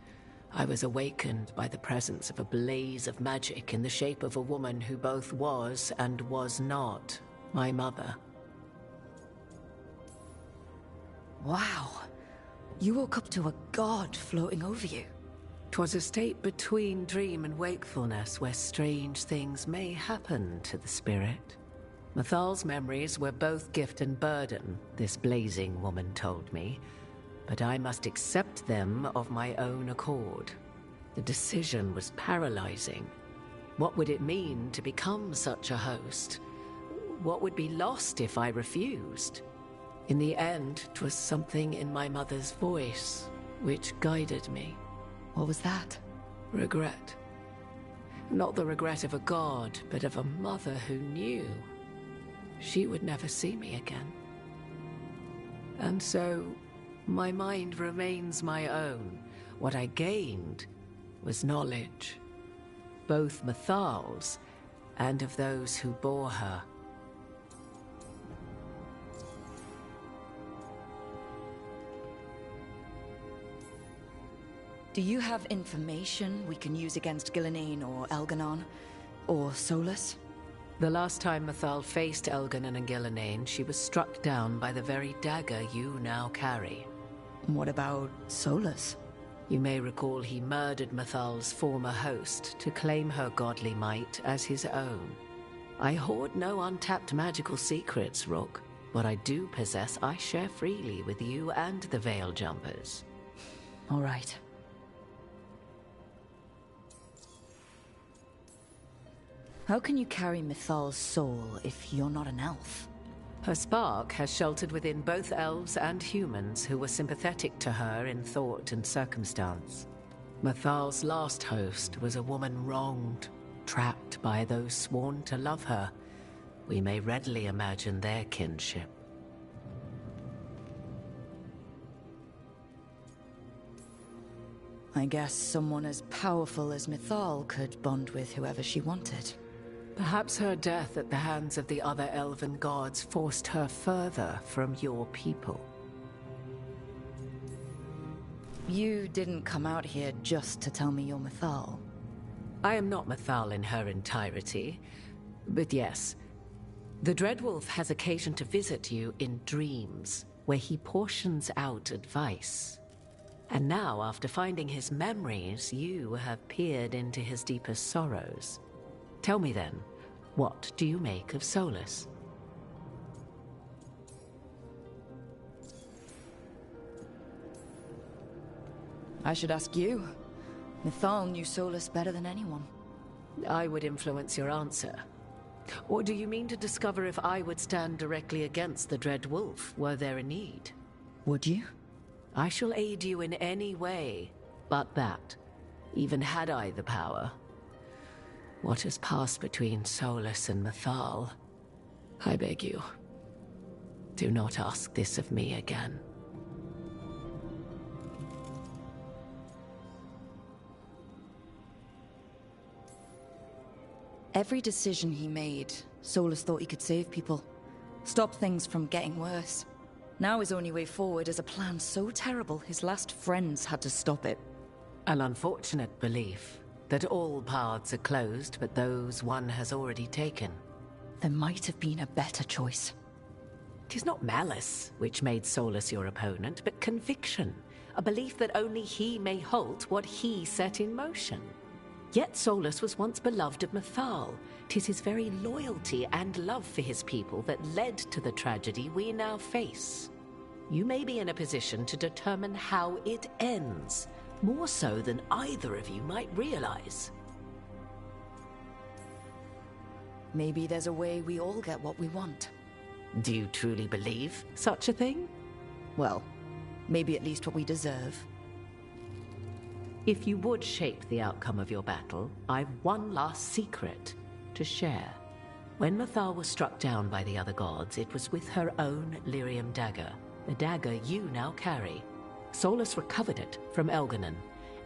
I was awakened by the presence of a blaze of magic in the shape of a woman who both was and was not my mother. Wow. You woke up to a god floating over you. 'Twas a state between dream and wakefulness where strange things may happen to the spirit. Mythal's memories were both gift and burden, this blazing woman told me, but I must accept them of my own accord. The decision was paralyzing. What would it mean to become such a host? What would be lost if I refused? In the end, 'twas something in my mother's voice which guided me. What was that? Regret. Not the regret of a god, but of a mother who knew she would never see me again. And so, My mind remains my own. What I gained was knowledge, both Mathal's and of those who bore her. Do you have information we can use against Gillenane or Elganon? Or Solus? The last time Mathal faced Elganon and Gillenane, she was struck down by the very dagger you now carry. What about Solus? You may recall he murdered Mathal's former host to claim her godly might as his own. I hoard no untapped magical secrets, Rook. What I do possess, I share freely with you and the Veil Jumpers. All right. How can you carry Mathal's soul if you're not an elf? Her spark has sheltered within both elves and humans who were sympathetic to her in thought and circumstance. Mathal's last host was a woman wronged, trapped by those sworn to love her. We may readily imagine their kinship. I guess someone as powerful as Mathal could bond with whoever she wanted. Perhaps her death at the hands of the other elven gods forced her further from your people. You didn't come out here just to tell me you're Mathal. I am not Mathal in her entirety, but yes. The Dreadwolf has occasion to visit you in dreams, where he portions out advice. And now, after finding his memories, you have peered into his deepest sorrows. Tell me then, what do you make of Solus? I should ask you. Mathal knew Solus better than anyone. I would influence your answer. Or do you mean to discover if I would stand directly against the Dread Wolf, were there a need? Would you? I shall aid you in any way, but that, even had I the power. What has passed between Solus and Mathal, I beg you, do not ask this of me again. Every decision he made, Solus thought he could save people. Stop things from getting worse. Now his only way forward is a plan so terrible his last friends had to stop it. An unfortunate belief that all paths are closed but those one has already taken. There might have been a better choice. 'Tis not malice which made Solus your opponent, but conviction. A belief that only he may halt what he set in motion. Yet Solus was once beloved of Mathal. 'Tis his very loyalty and love for his people that led to the tragedy we now face. You may be in a position to determine how it ends, more so than either of you might realize. Maybe there's a way we all get what we want. Do you truly believe such a thing? Well, maybe at least what we deserve. If you would shape the outcome of your battle, I've one last secret to share. When Mathal was struck down by the other gods, it was with her own lyrium dagger, the dagger you now carry. Solus recovered it from Elganon,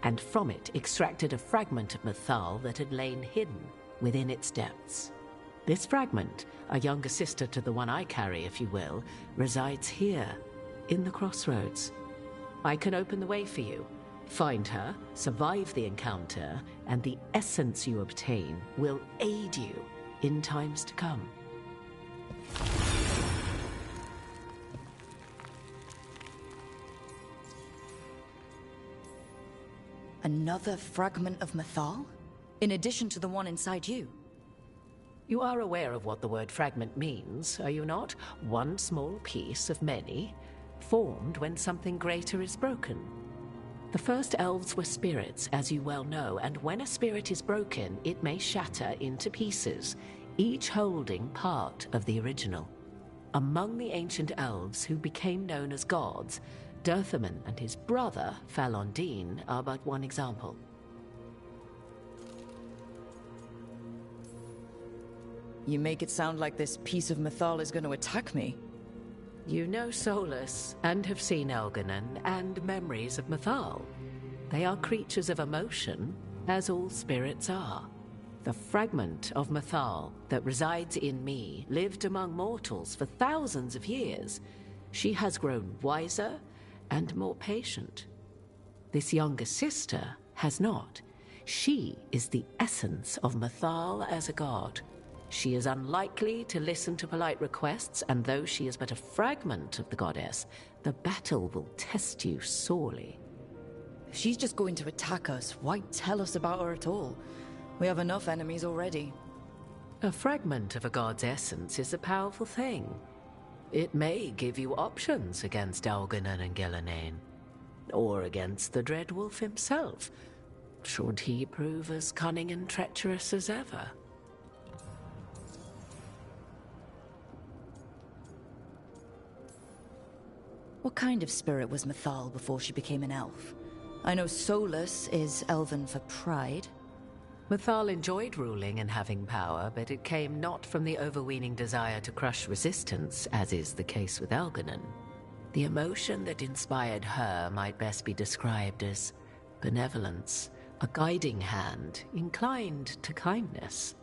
and from it extracted a fragment of Mathal that had lain hidden within its depths. This fragment, a younger sister to the one I carry, if you will, resides here, in the crossroads. I can open the way for you. Find her, survive the encounter, and the essence you obtain will aid you in times to come. Another fragment of Mathal? In addition to the one inside you? You are aware of what the word fragment means, are you not? One small piece of many, formed when something greater is broken. The first elves were spirits, as you well know, and when a spirit is broken, it may shatter into pieces, each holding part of the original. Among the ancient elves who became known as gods, Dirthaman and his brother, Falondine, are but one example. You make it sound like this piece of Mathal is going to attack me. You know Solus, and have seen Elganon, and memories of Mythal. They are creatures of emotion, as all spirits are. The fragment of Mythal that resides in me lived among mortals for thousands of years. She has grown wiser and more patient. This younger sister has not. She is the essence of Mythal as a god. She is unlikely to listen to polite requests, and though she is but a fragment of the goddess, the battle will test you sorely. If she's just going to attack us, why tell us about her at all? We have enough enemies already. A fragment of a god's essence is a powerful thing. It may give you options against Elganon and Gillenane, or against the Dread Wolf himself, should he prove as cunning and treacherous as ever. What kind of spirit was Mythal before she became an elf? I know Solus is elven for pride. Mythal enjoyed ruling and having power, but it came not from the overweening desire to crush resistance, as is the case with Elganon. The emotion that inspired her might best be described as benevolence, a guiding hand, inclined to kindness.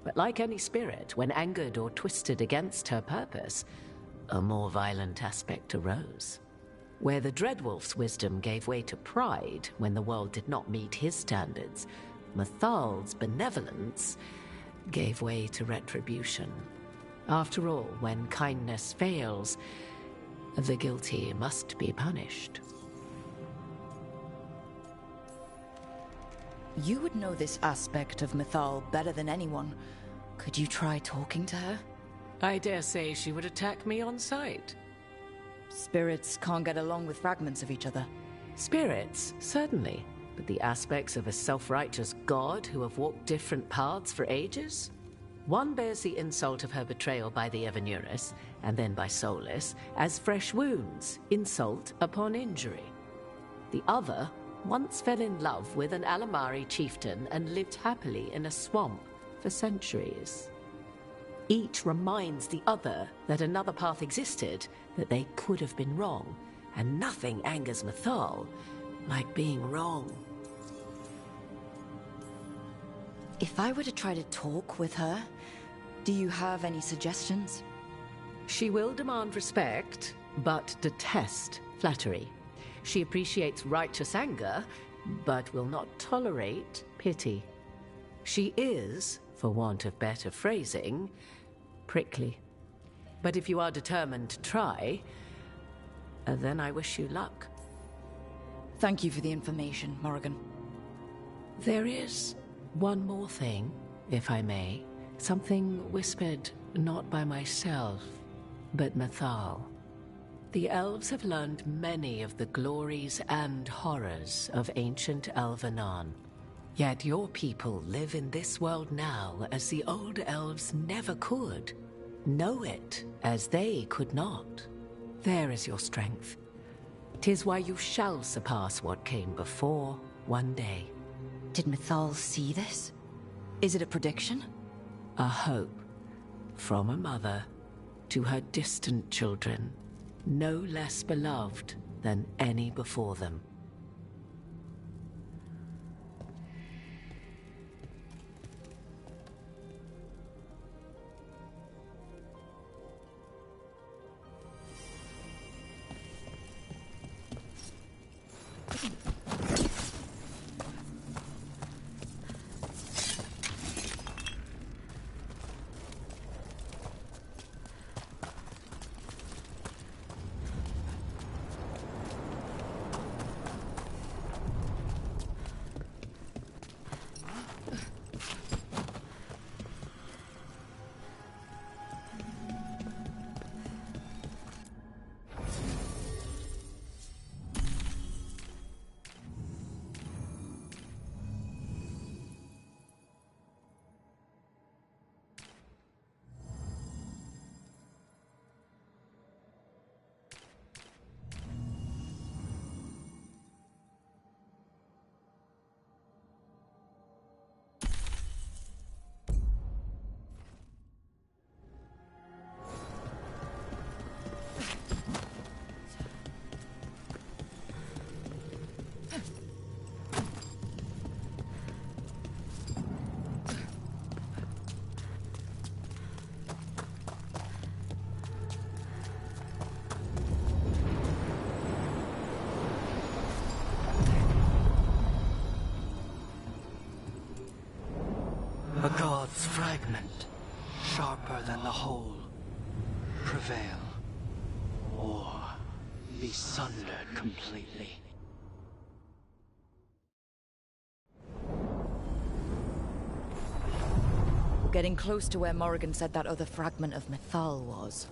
But like any spirit, when angered or twisted against her purpose, a more violent aspect arose. Where the Dreadwolf's wisdom gave way to pride when the world did not meet his standards, Mythal's benevolence gave way to retribution. After all, when kindness fails, the guilty must be punished. You would know this aspect of Mythal better than anyone. Could you try talking to her? I dare say she would attack me on sight. Spirits can't get along with fragments of each other. Spirits, certainly. But the aspects of a self-righteous god who have walked different paths for ages? One bears the insult of her betrayal by the Evanuris, and then by Solus, as fresh wounds, insult upon injury. The other once fell in love with an Alamari chieftain and lived happily in a swamp for centuries. Each reminds the other that another path existed, that they could have been wrong, and nothing angers Mythal like being wrong. If I were to try to talk with her, do you have any suggestions? She will demand respect, but detest flattery. She appreciates righteous anger, but will not tolerate pity. She is, for want of better phrasing, prickly. But if you are determined to try, then I wish you luck. Thank you for the information, Morrigan. There is one more thing, if I may. Something whispered not by myself, but Mythal. The elves have learned many of the glories and horrors of ancient Elvenon. Yet your people live in this world now as the old elves never could. Know it as they could not. There is your strength. 'Tis why you shall surpass what came before one day. Did Mythal see this? Is it a prediction? A hope from a mother to her distant children, no less beloved than any before them. fragment, sharper than the whole, prevail, or be sundered completely. We're getting close to where Morrigan said that other fragment of Mythal was.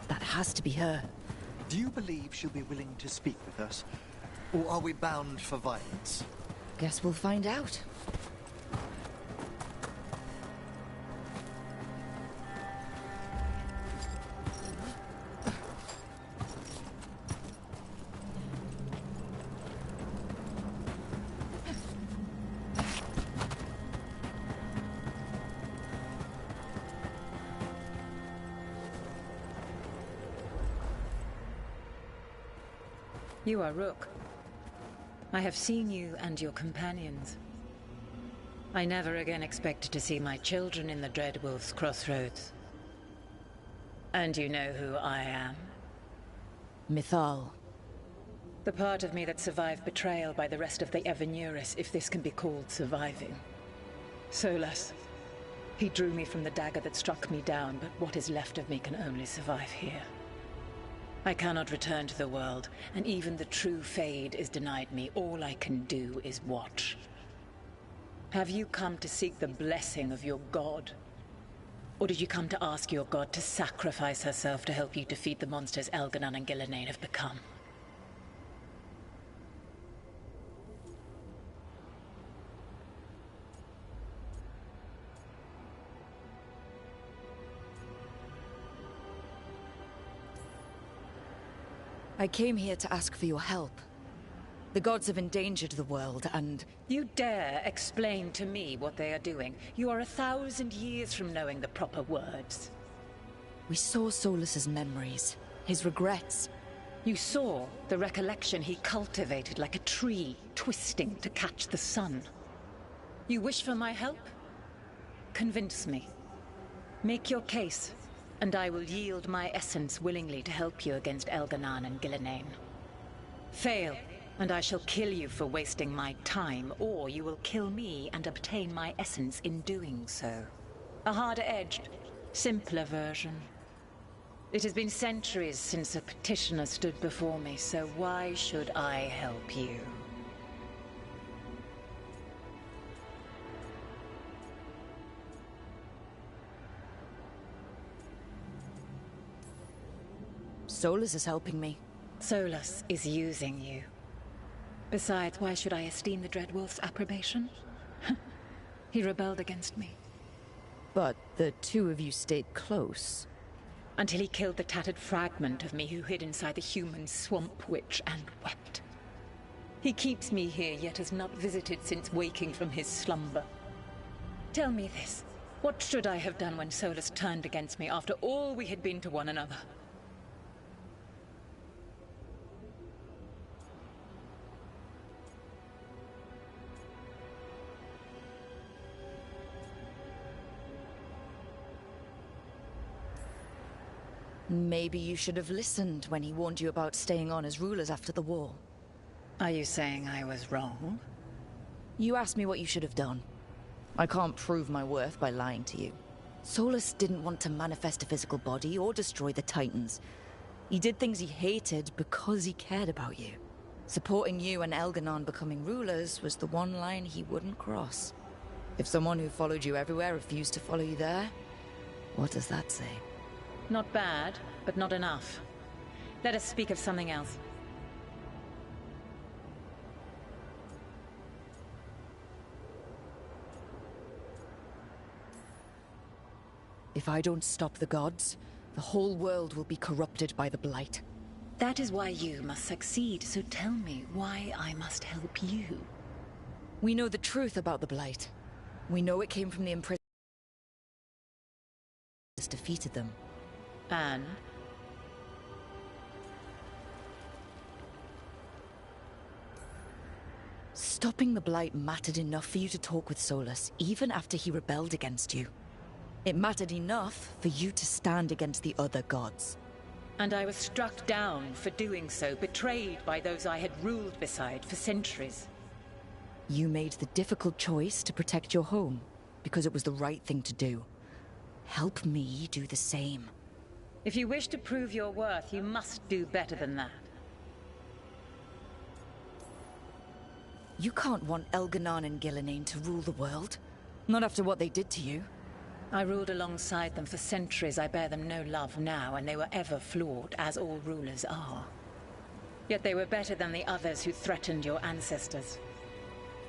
That has to be her. Do you believe she'll be willing to speak with us? Or are we bound for violence? Guess we'll find out. You are Rook. I have seen you and your companions. I never again expected to see my children in the Dreadwolf's crossroads. And you know who I am? Mythal. The part of me that survived betrayal by the rest of the Evanuris, if this can be called surviving. Solus. He drew me from the dagger that struck me down, but what is left of me can only survive here. I cannot return to the world, and even the true Fade is denied me. All I can do is watch. Have you come to seek the blessing of your god? Or did you come to ask your god to sacrifice herself to help you defeat the monsters Elganon and Gillenane have become? I came here to ask for your help. The gods have endangered the world, and... You dare explain to me what they are doing? You are 1,000 years from knowing the proper words. We saw Solus's memories, his regrets. You saw the recollection he cultivated like a tree, twisting to catch the sun. You wish for my help? Convince me. Make your case. And I will yield my essence willingly to help you against Elganon and Gillenane. Fail, and I shall kill you for wasting my time, or you will kill me and obtain my essence in doing so. A harder-edged, simpler version. It has been centuries since a petitioner stood before me, so why should I help you? Solus is helping me. Solus is using you. Besides, why should I esteem the Dreadwolf's approbation? He rebelled against me. But the two of you stayed close. Until he killed the tattered fragment of me who hid inside the human swamp witch and wept. He keeps me here, yet has not visited since waking from his slumber. Tell me this. What should I have done when Solus turned against me after all we had been to one another? Maybe you should have listened when he warned you about staying on as rulers after the war. Are you saying I was wrong? You asked me what you should have done. I can't prove my worth by lying to you. Solus didn't want to manifest a physical body or destroy the Titans. He did things he hated because he cared about you. Supporting you and Elganon becoming rulers was the one line he wouldn't cross. If someone who followed you everywhere refused to follow you there, what does that say? Not bad, but not enough. Let us speak of something else. If I don't stop the gods, the whole world will be corrupted by the Blight. That is why you must succeed, so tell me why I must help you. We know the truth about the Blight. We know it came from the imprisonment. Defeated them. And? Stopping the Blight mattered enough for you to talk with Solus, even after he rebelled against you. It mattered enough for you to stand against the other gods. And I was struck down for doing so, betrayed by those I had ruled beside for centuries. You made the difficult choice to protect your home, because it was the right thing to do. Help me do the same. If you wish to prove your worth, you must do better than that. You can't want Elganon and Gillenane to rule the world. Not after what they did to you. I ruled alongside them for centuries. I bear them no love now, and they were ever flawed, as all rulers are. Yet they were better than the others who threatened your ancestors.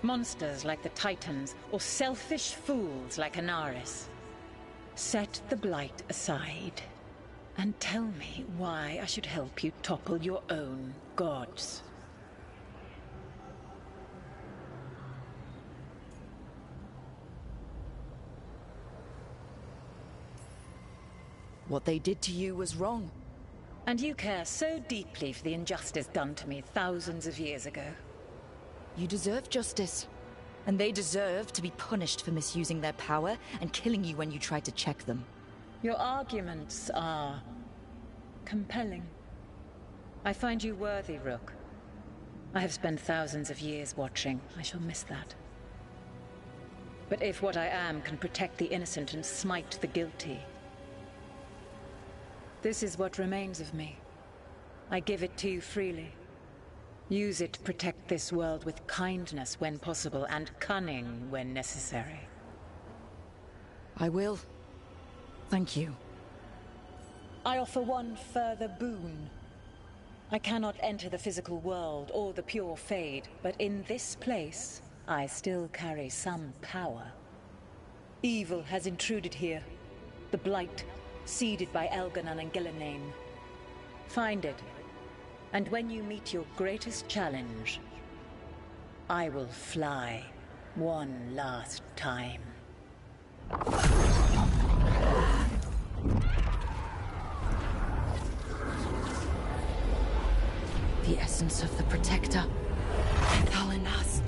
Monsters like the Titans, or selfish fools like Anaris. Set the Blight aside, and tell me why I should help you topple your own gods. What they did to you was wrong. And you care so deeply for the injustice done to me thousands of years ago. You deserve justice. And they deserve to be punished for misusing their power and killing you when you tried to check them. Your arguments are compelling. I find you worthy, Rook. I have spent thousands of years watching. I shall miss that. But if what I am can protect the innocent and smite the guilty, this is what remains of me. I give it to you freely. Use it to protect this world with kindness when possible and cunning when necessary. I will. Thank you. I offer one further boon. I cannot enter the physical world or the pure Fade, but in this place, I still carry some power. Evil has intruded here. The Blight, seeded by Elganon and Gillenane. Find it, and when you meet your greatest challenge, I will fly one last time. The essence of the Protector. Thalanast.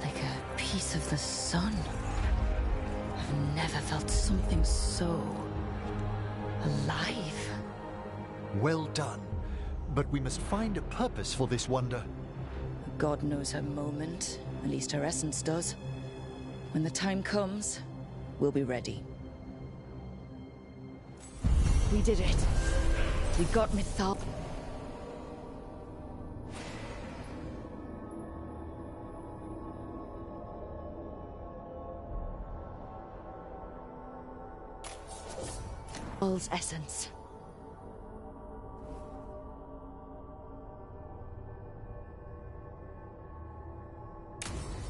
Like a piece of the sun. I've never felt something so alive. Well done. But we must find a purpose for this wonder. God knows her moment. At least her essence does. When the time comes, we'll be ready. We did it. We got Mythal. All's essence.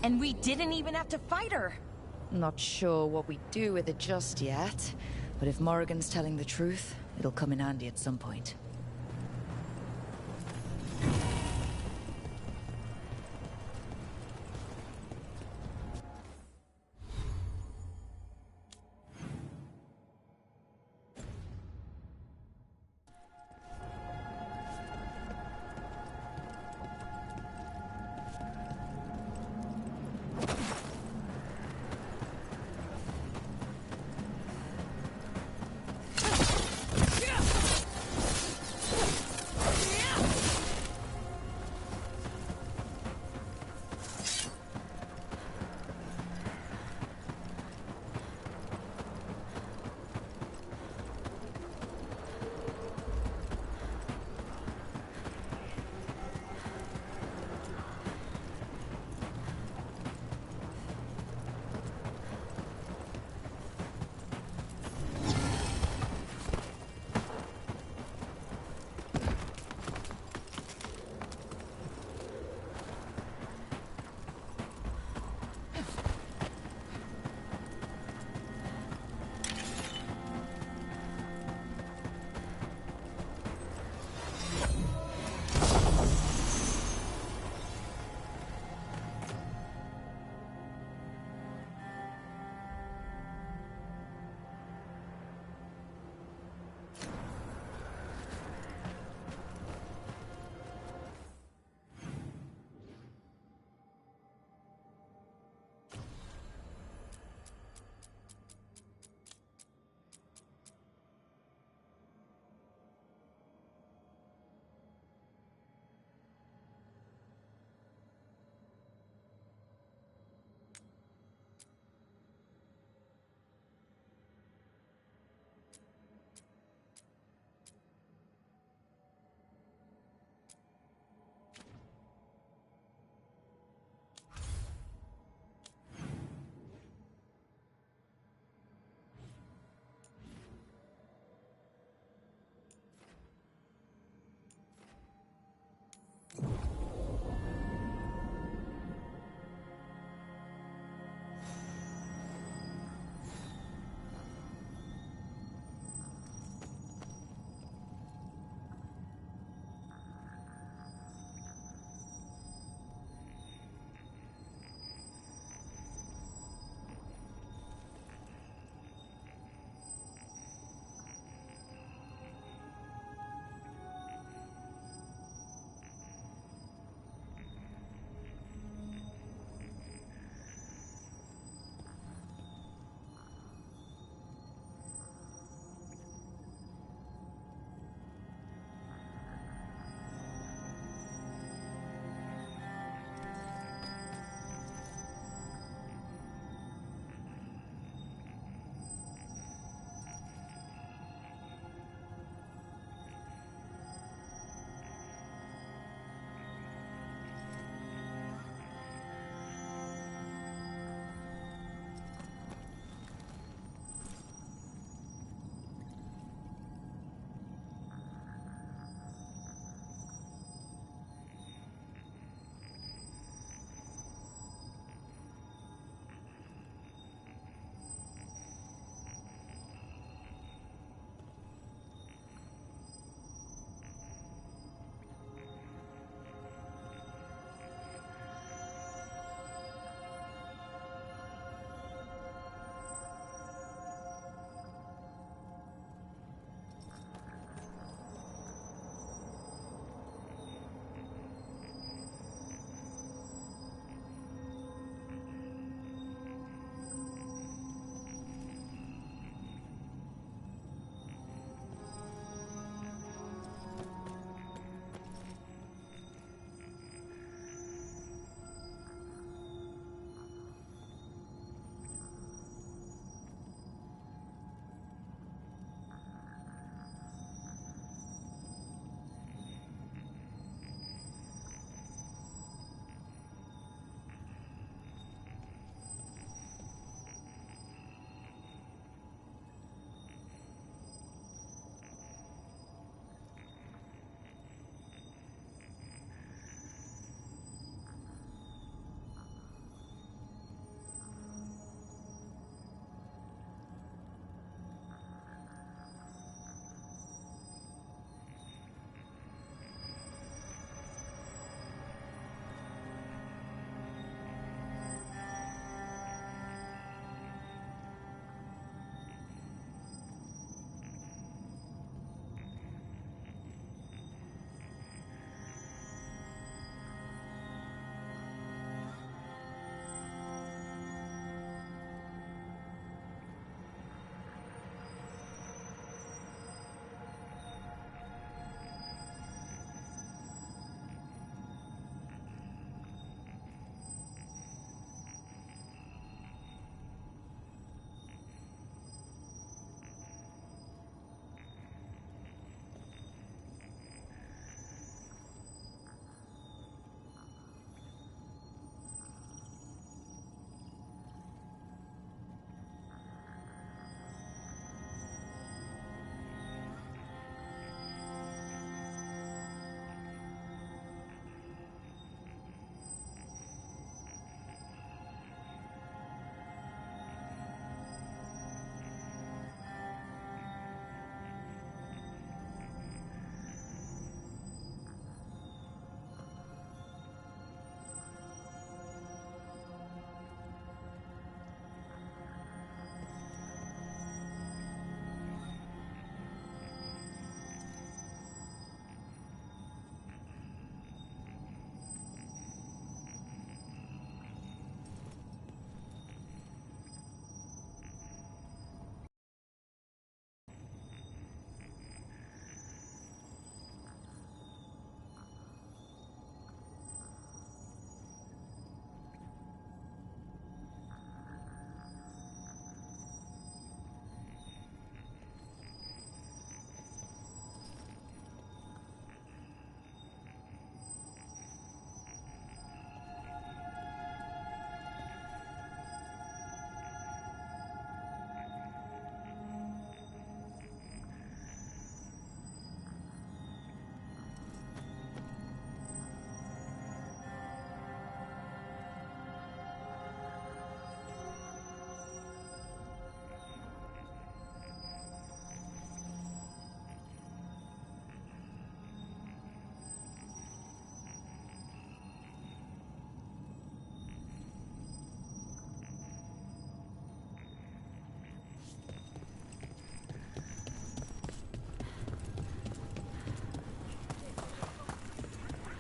And we didn't even have to fight her. Not sure what we do with it just yet, but if Morrigan's telling the truth, it'll come in handy at some point.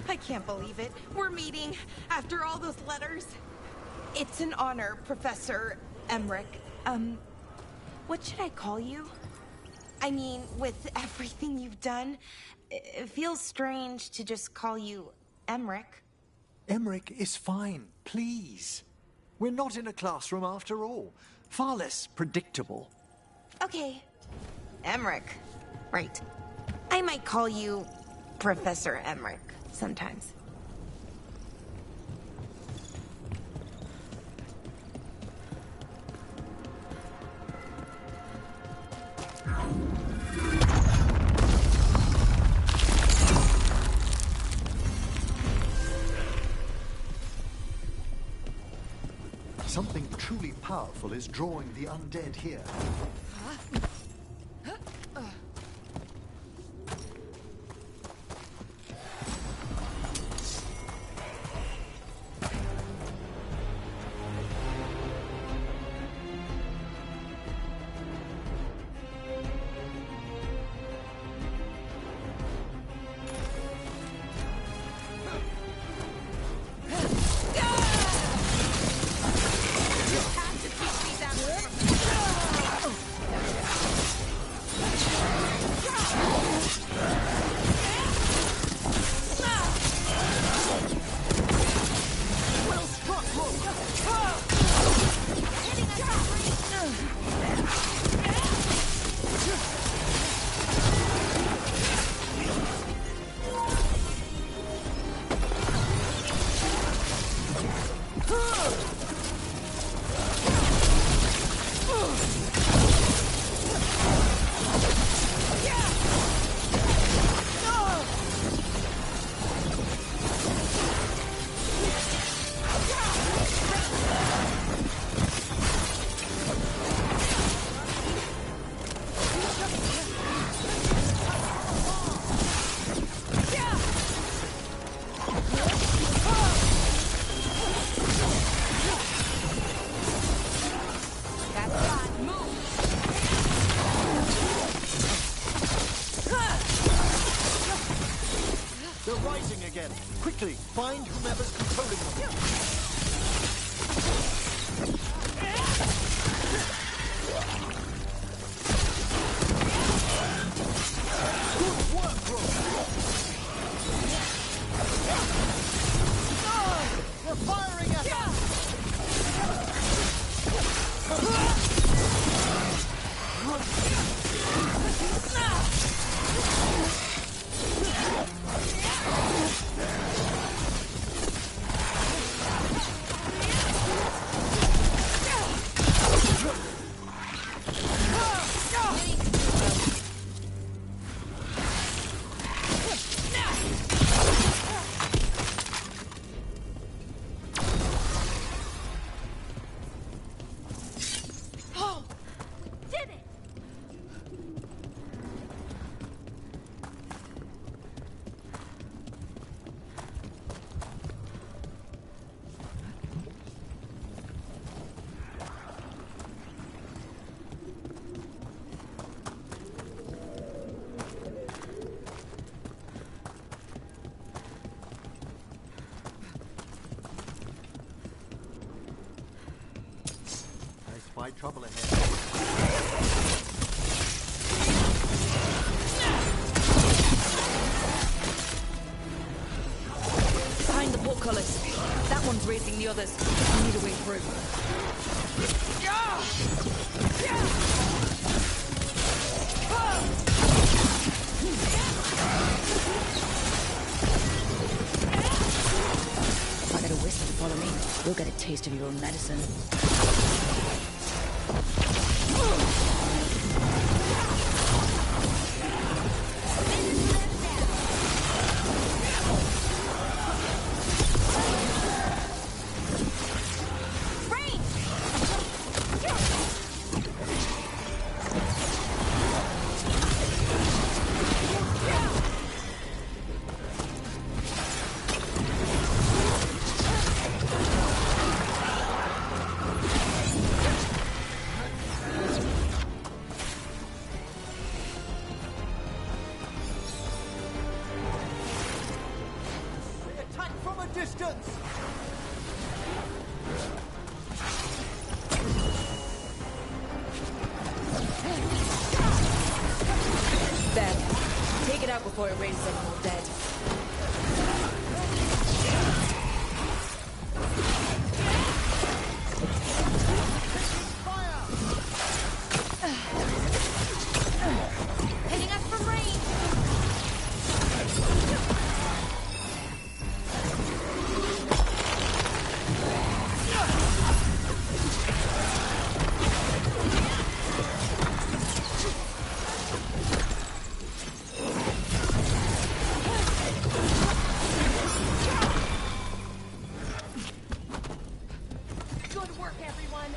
I can't believe it. We're meeting after all those letters. It's an honor, Professor Emmerich. What should I call you? I mean, with everything you've done, it feels strange to just call you Emmerich. Emmerich is fine, please. We're not in a classroom after all. Far less predictable. Okay. Emmerich. Right. I might call you Professor Emmerich sometimes. Something truly powerful is drawing the undead here. Quickly, find whomever's controlling them. Good work, Rook. They're firing at By trouble ahead. Behind the portcullis. That one's raising the others. We need a way through. If I get a whistle to follow me, you'll get a taste of your own medicine. before it raises any more dead. Hitting us from range! Good work, everyone!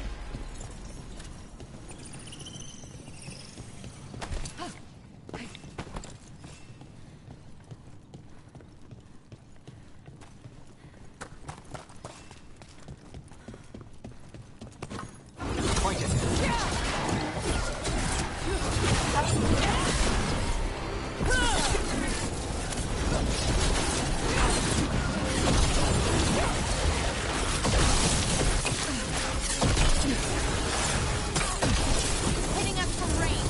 Hitting us from range!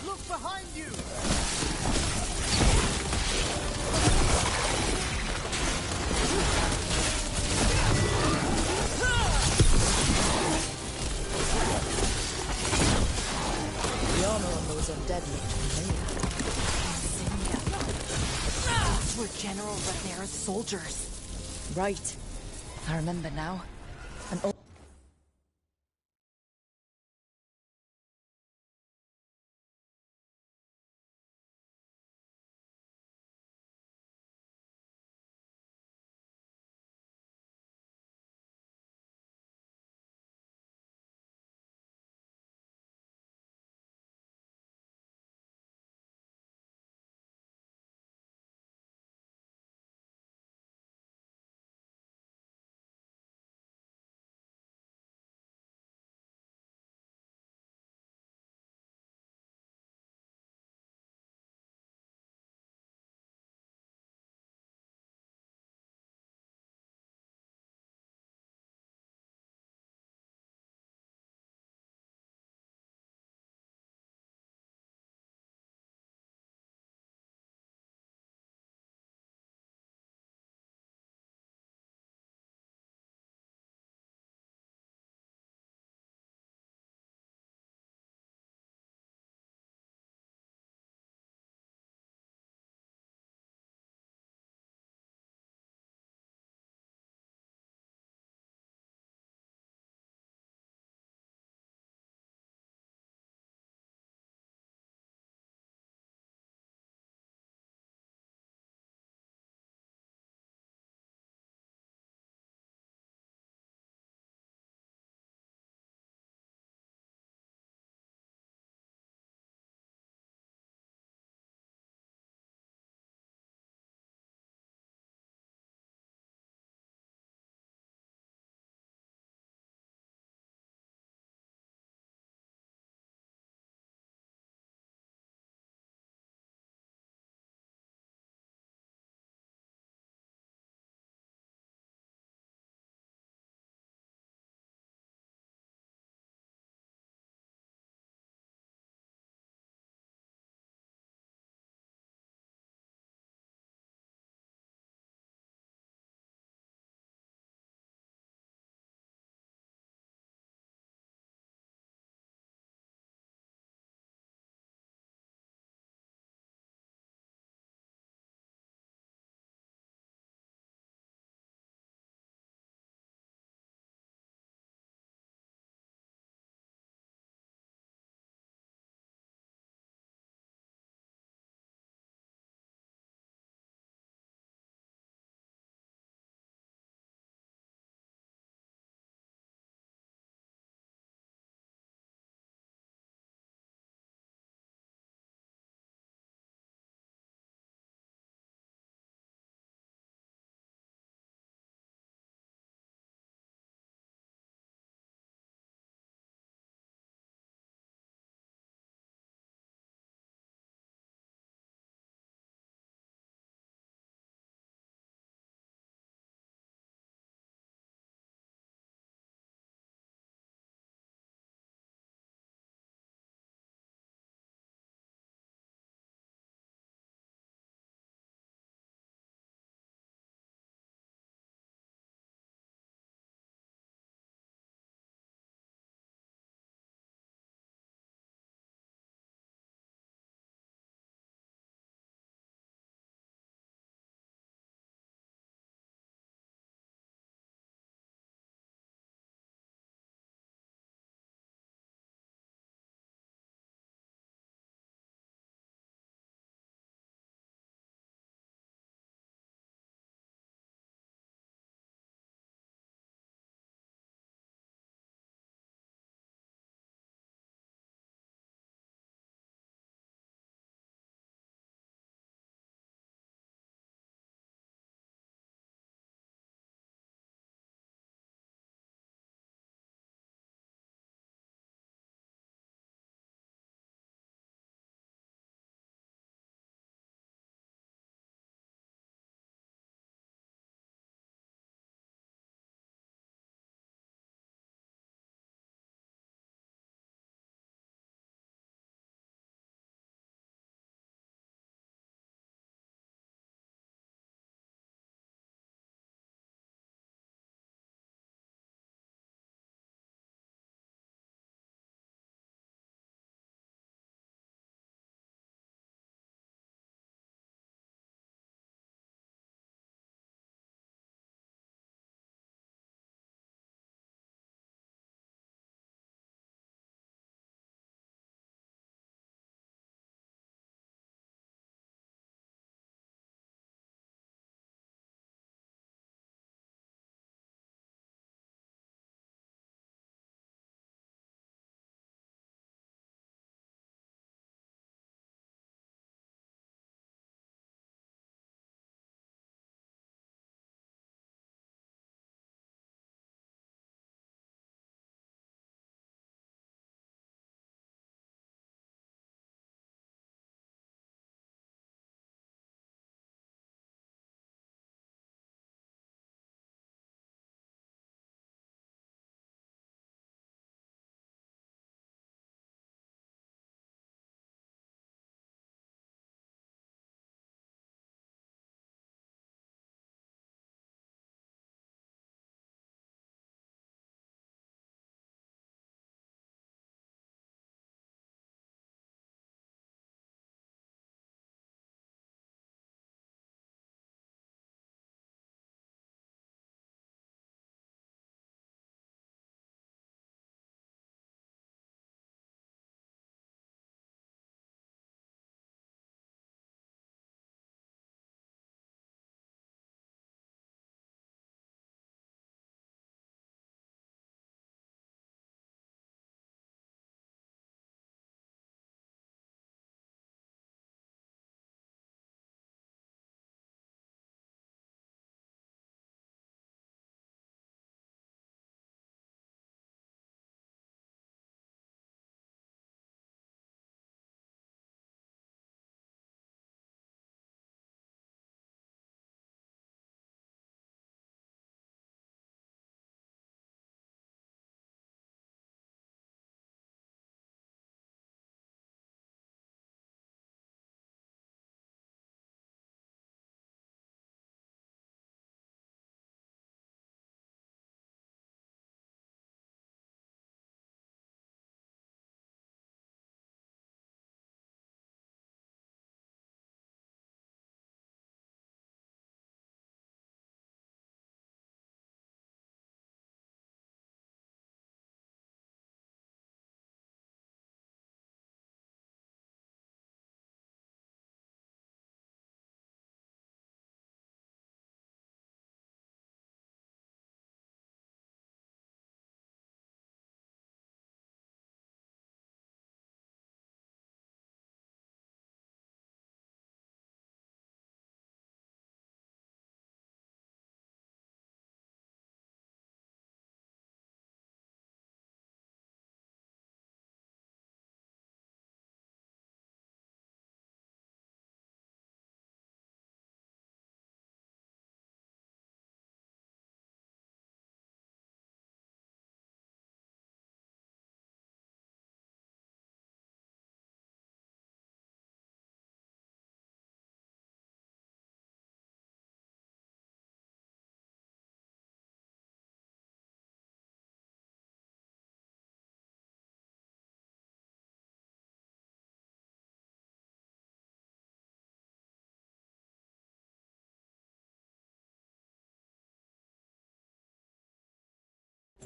Look behind you! The armor on those undead looked familiar. Those were General Rivera's soldiers. Right. I remember now. An old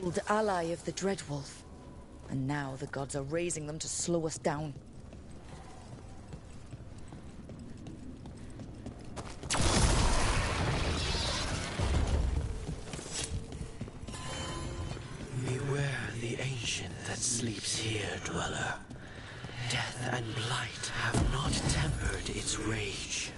Old ally of the Dreadwolf. And now the gods are raising them to slow us down. Beware the ancient that sleeps here, dweller. Death and blight have not tempered its rage.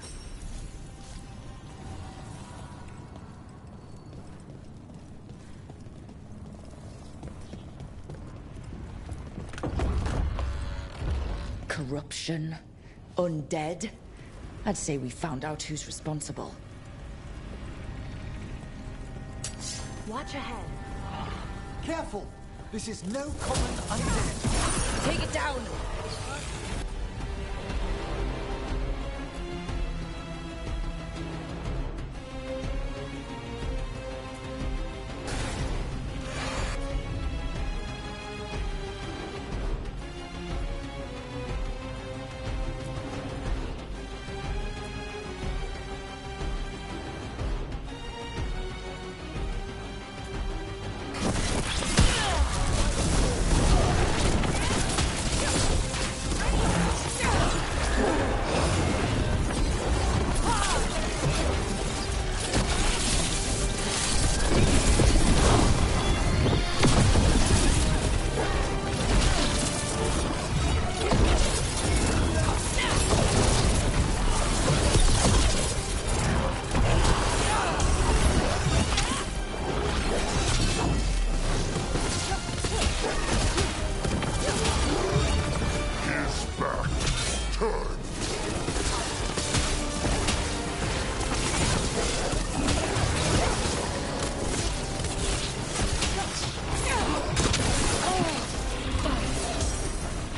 Corruption. Undead. I'd say we found out who's responsible. Watch ahead. Careful! This is no common undead. Take it down!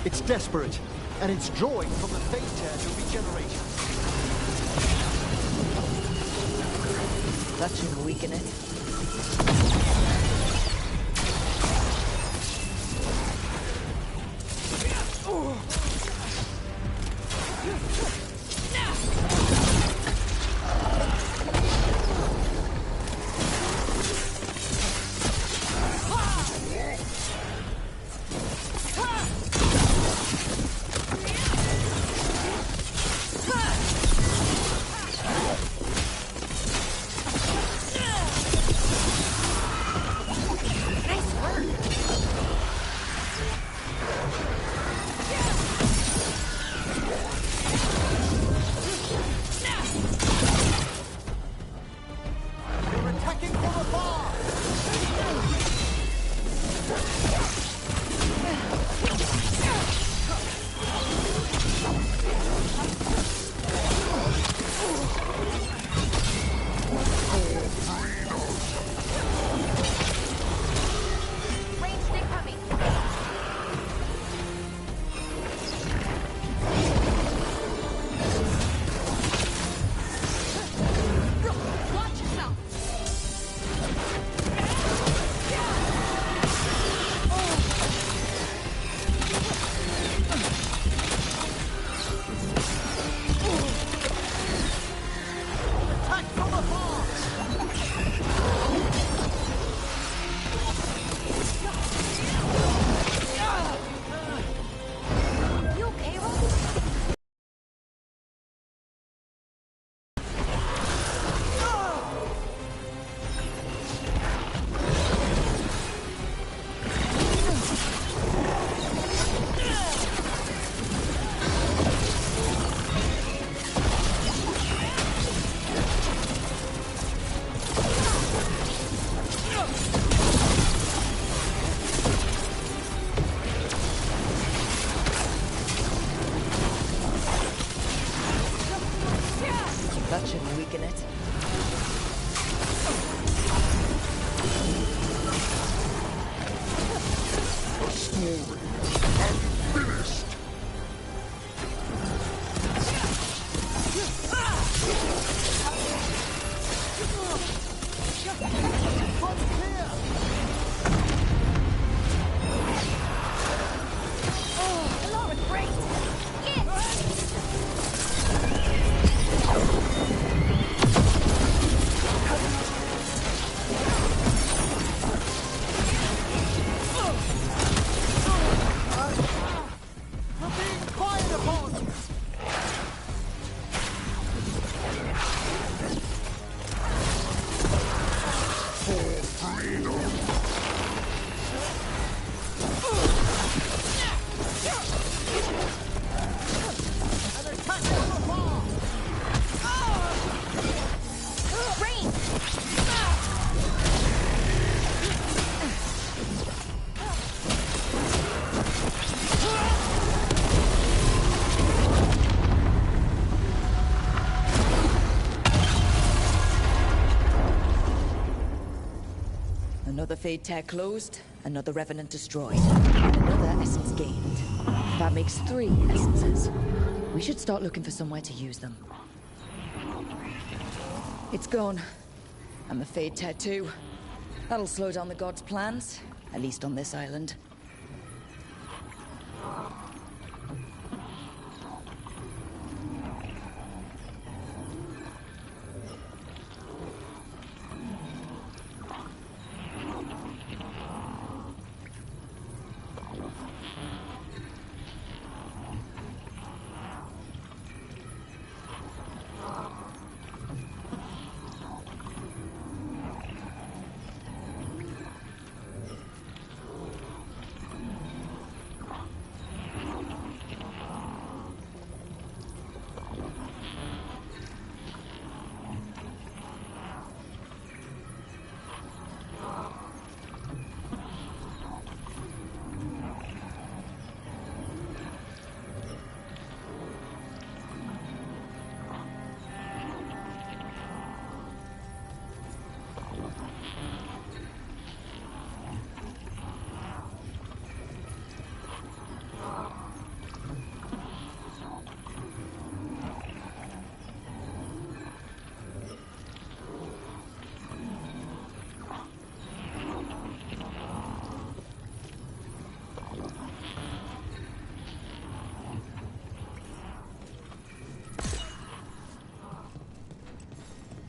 It's desperate, and it's drawing from the Fate Tear to regenerate. That should weaken it. Another Fade Tear closed, another Revenant destroyed, and another essence gained. That makes 3 essences. We should start looking for somewhere to use them. It's gone. And the Fade Tear too. That'll slow down the gods' plans, at least on this island.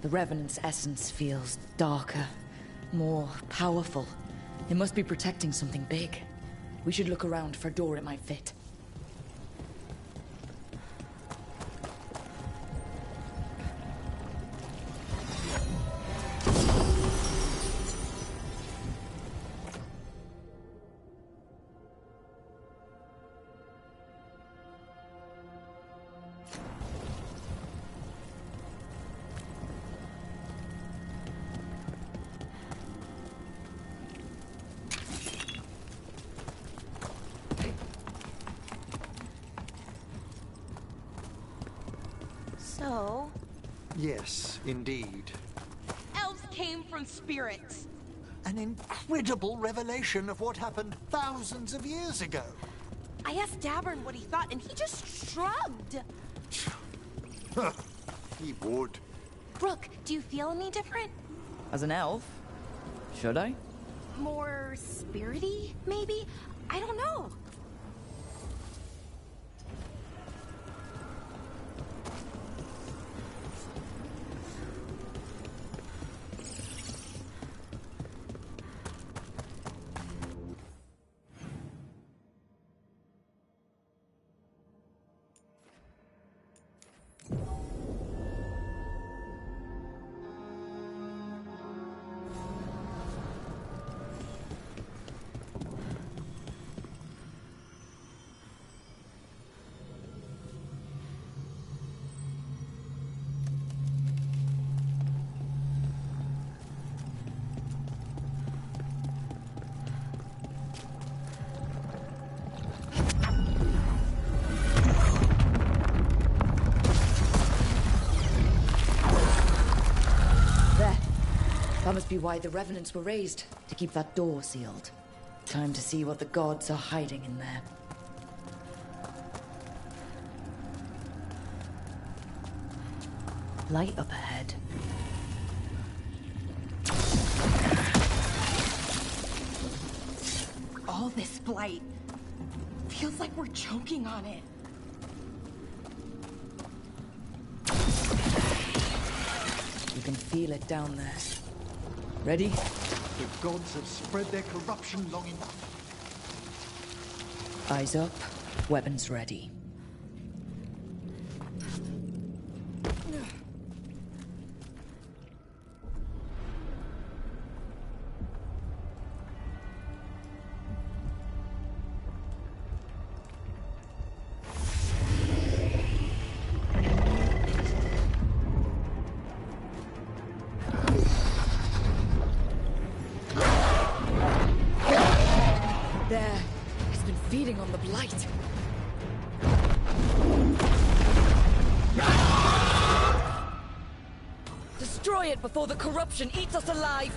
The Revenant's essence feels darker, more powerful. It must be protecting something big. We should look around for a door it might fit. So? Yes, indeed. Elves came from spirits. An incredible revelation of what happened thousands of years ago. I asked Davern what he thought, and he just shrugged. He would. Brooke, do you feel any different? As an elf? Should I? More spirity, maybe? I don't know. That must be why the Revenants were raised, to keep that door sealed. Time to see what the gods are hiding in there. Light up ahead. All this blight feels like we're choking on it. You can feel it down there. Ready? The gods have spread their corruption long enough. Eyes up, weapons ready. There. It's been feeding on the blight. Destroy it before the corruption eats us alive!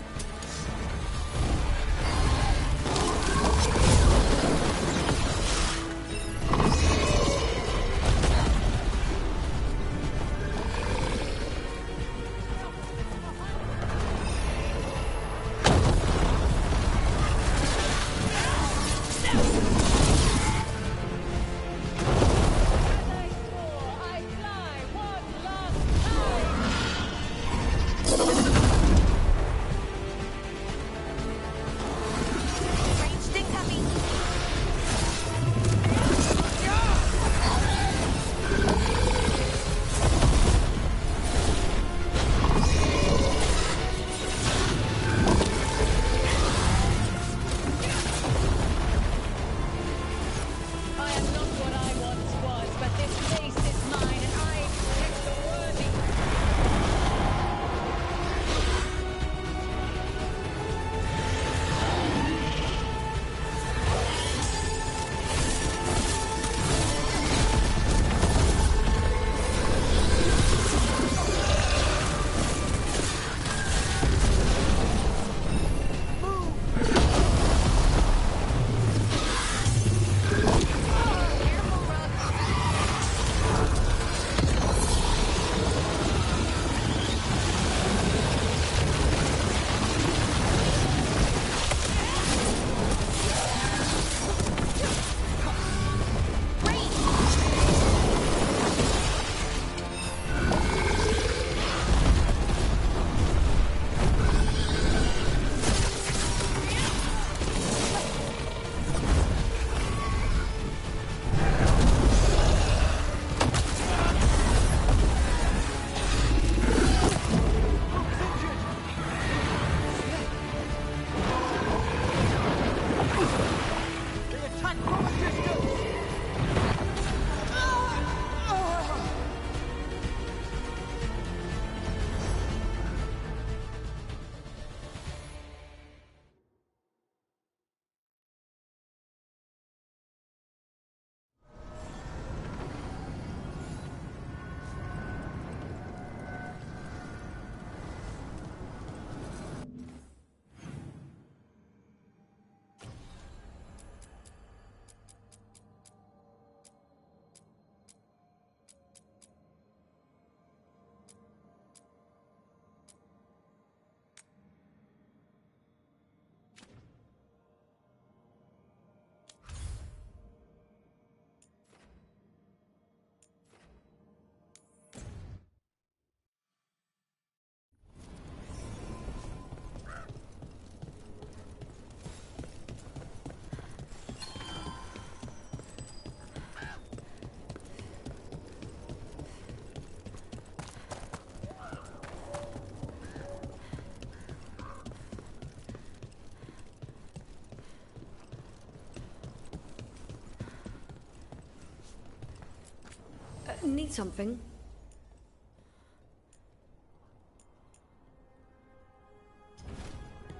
Need something?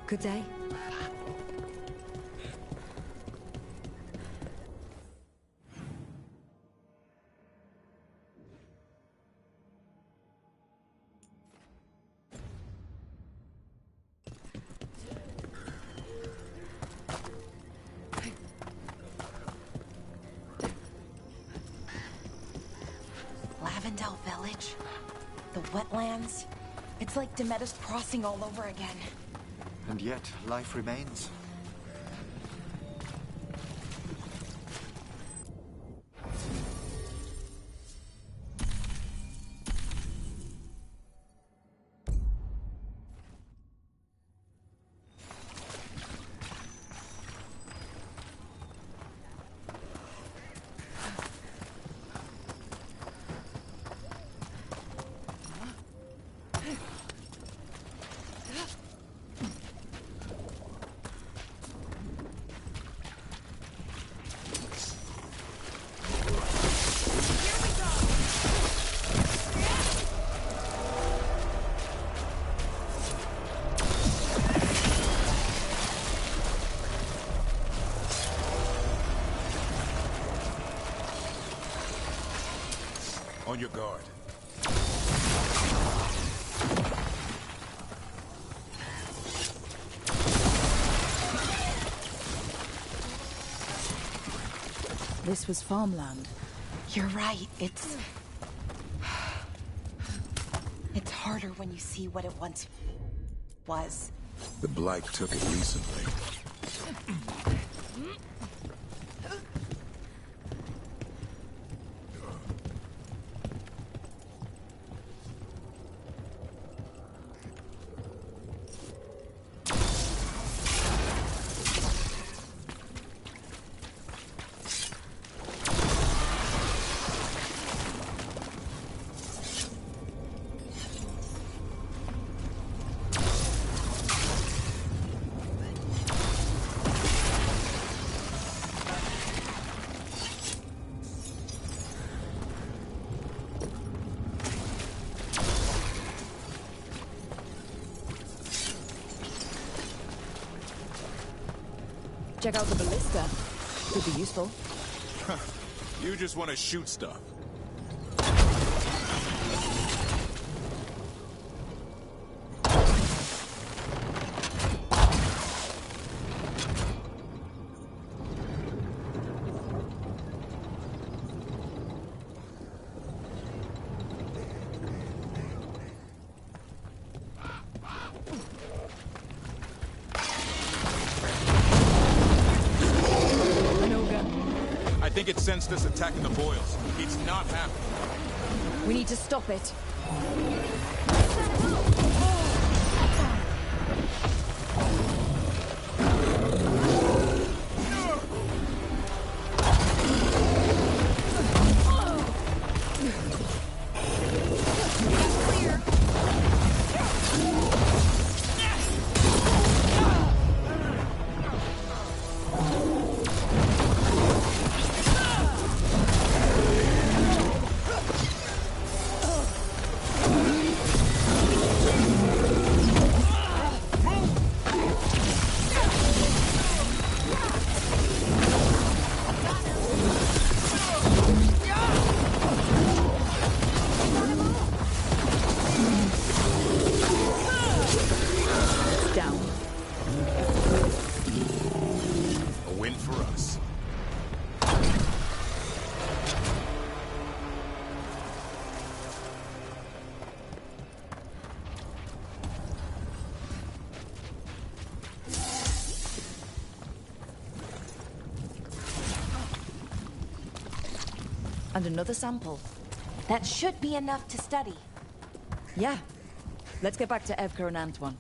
Good day. Lavendel Village. The wetlands. It's like Demeter's Crossing all over again. And yet, life remains. On your guard. This was farmland. You're right. It's harder when you see what it once was. The Blight took it recently. Check out the ballista. Could be useful. You just want to shoot stuff. I think it sensed us attacking the boils. It's not happening. We need to stop it. And another sample. That should be enough to study. Yeah. Let's get back to Evka and Antoine.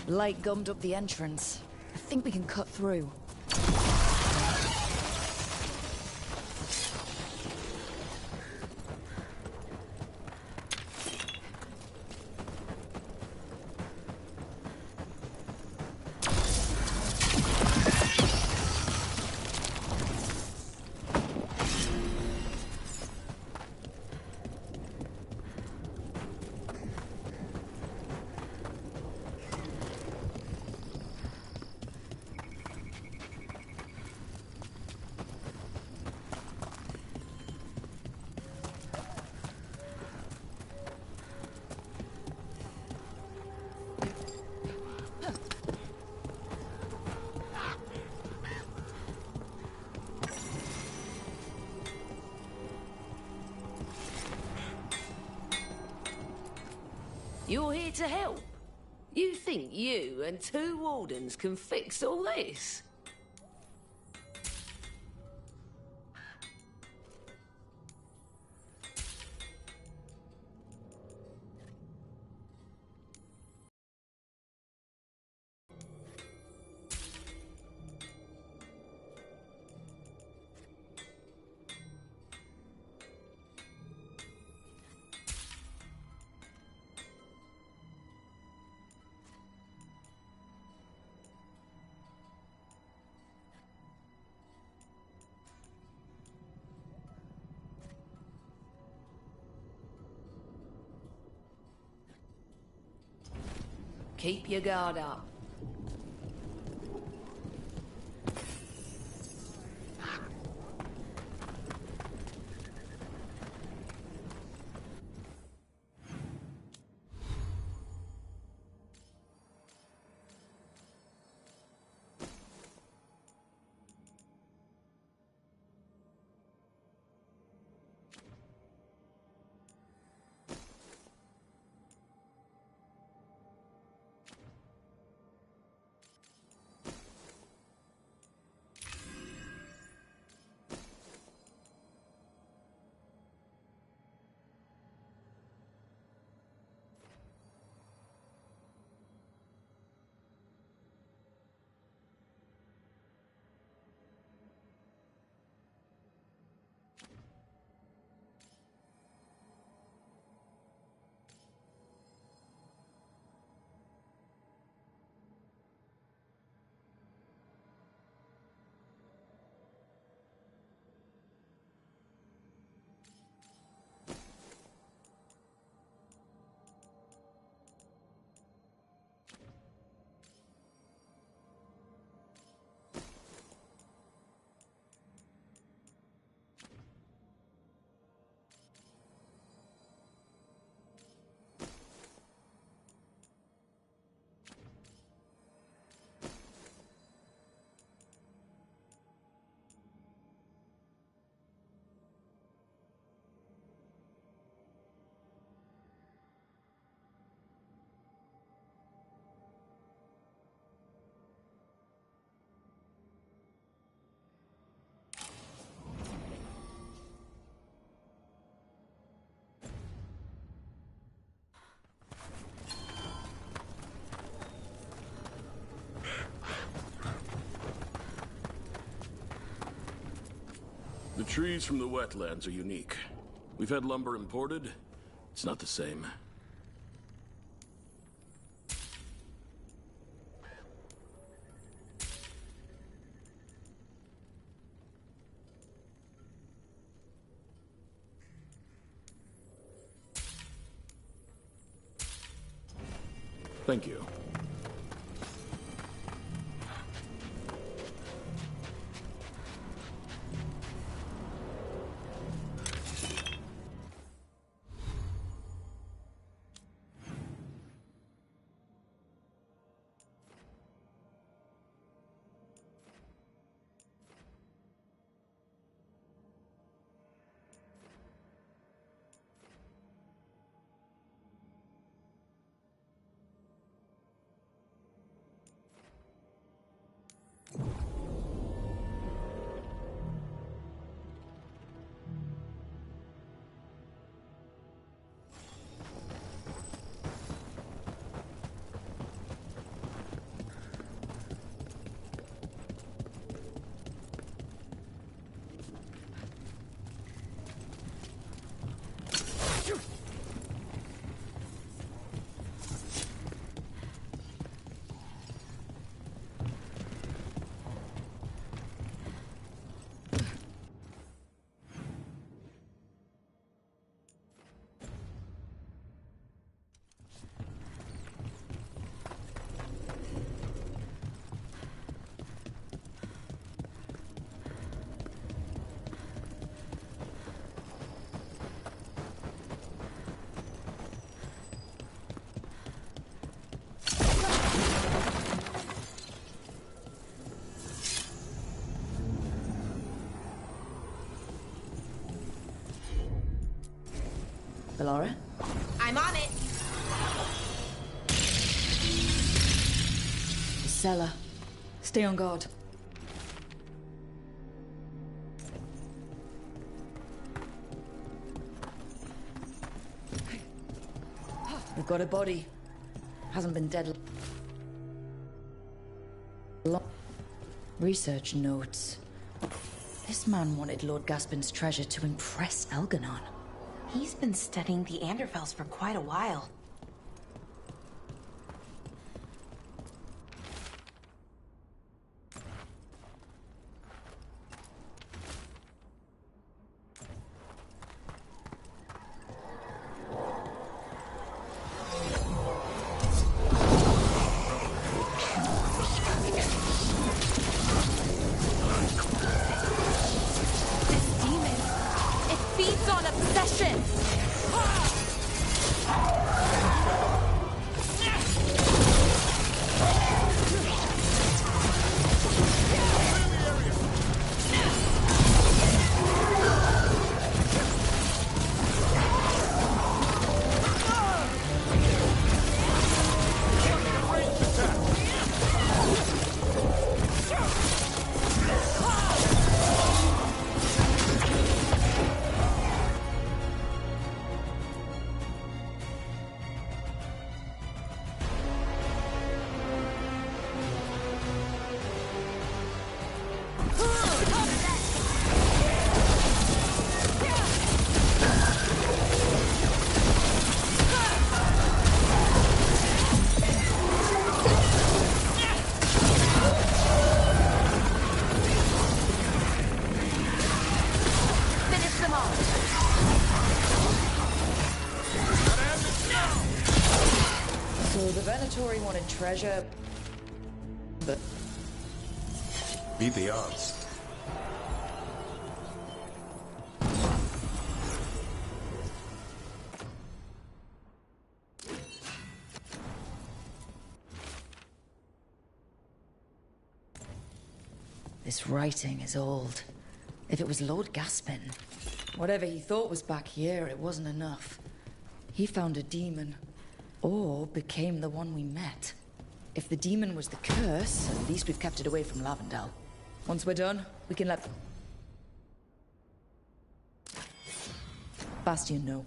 Light gummed up the entrance. I think we can cut through. You're here to help? You think you and 2 wardens can fix all this? Keep your guard up. The trees from the wetlands are unique. We've had lumber imported. It's not the same. Thank you. Valora? I'm on it. Cellar. Stay on guard. We've got a body. Hasn't been dead long. Research notes. This man wanted Lord Gaspin's treasure to impress Elganon. He's been studying the Anderfels for quite a while. laboratory wanted treasure, but... Beat the odds. This writing is old. If it was Lord Gaspin, whatever he thought was back here, it wasn't enough. He found a demon, or became the one we met. If the demon was the curse, at least we've kept it away from Lavendel. Once we're done, we can let Bastion know.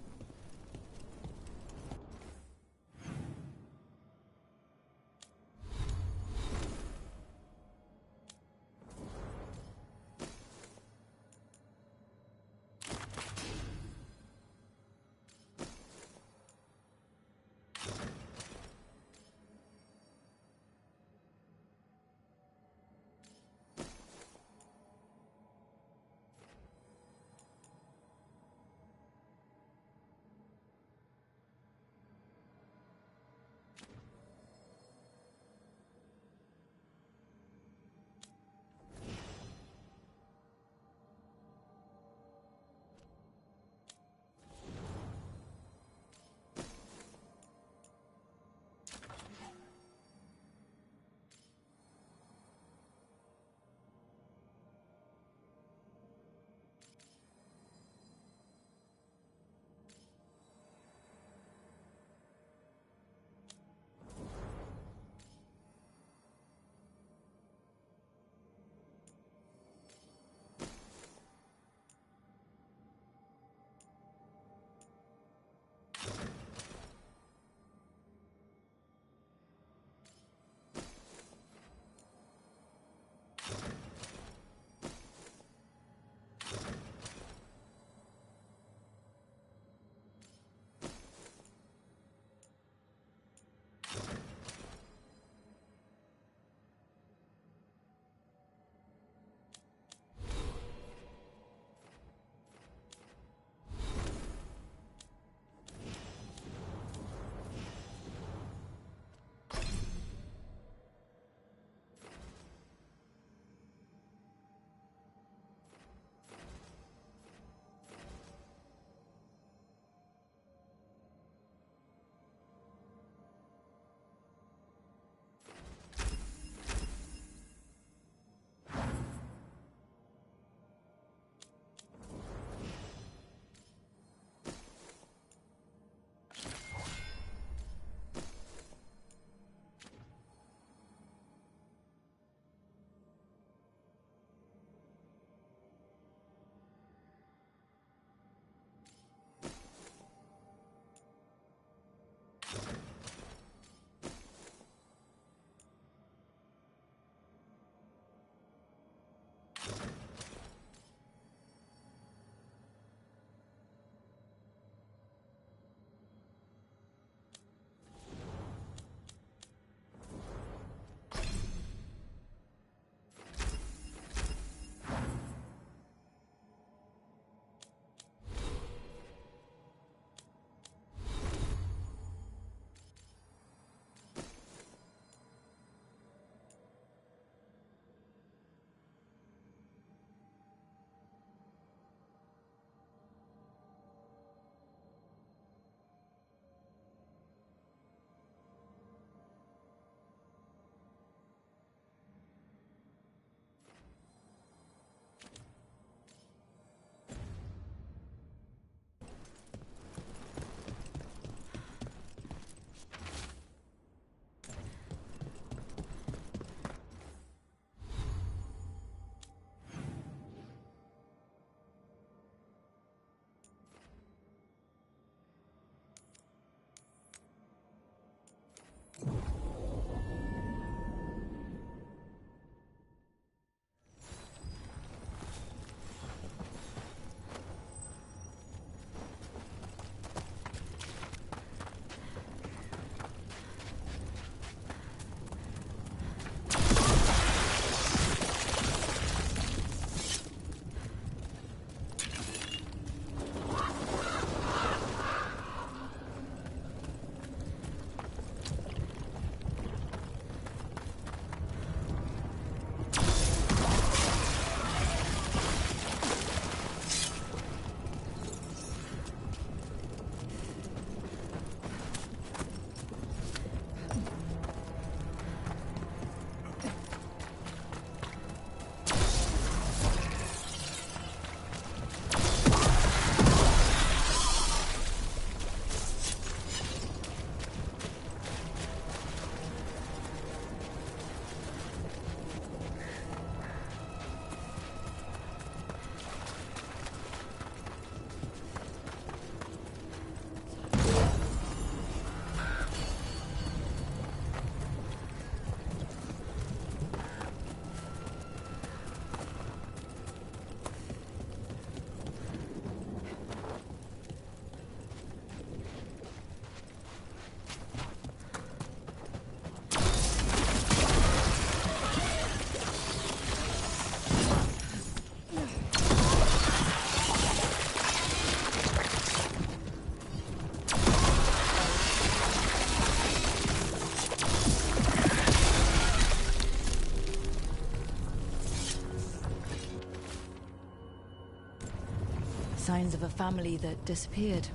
Signs of a family that disappeared.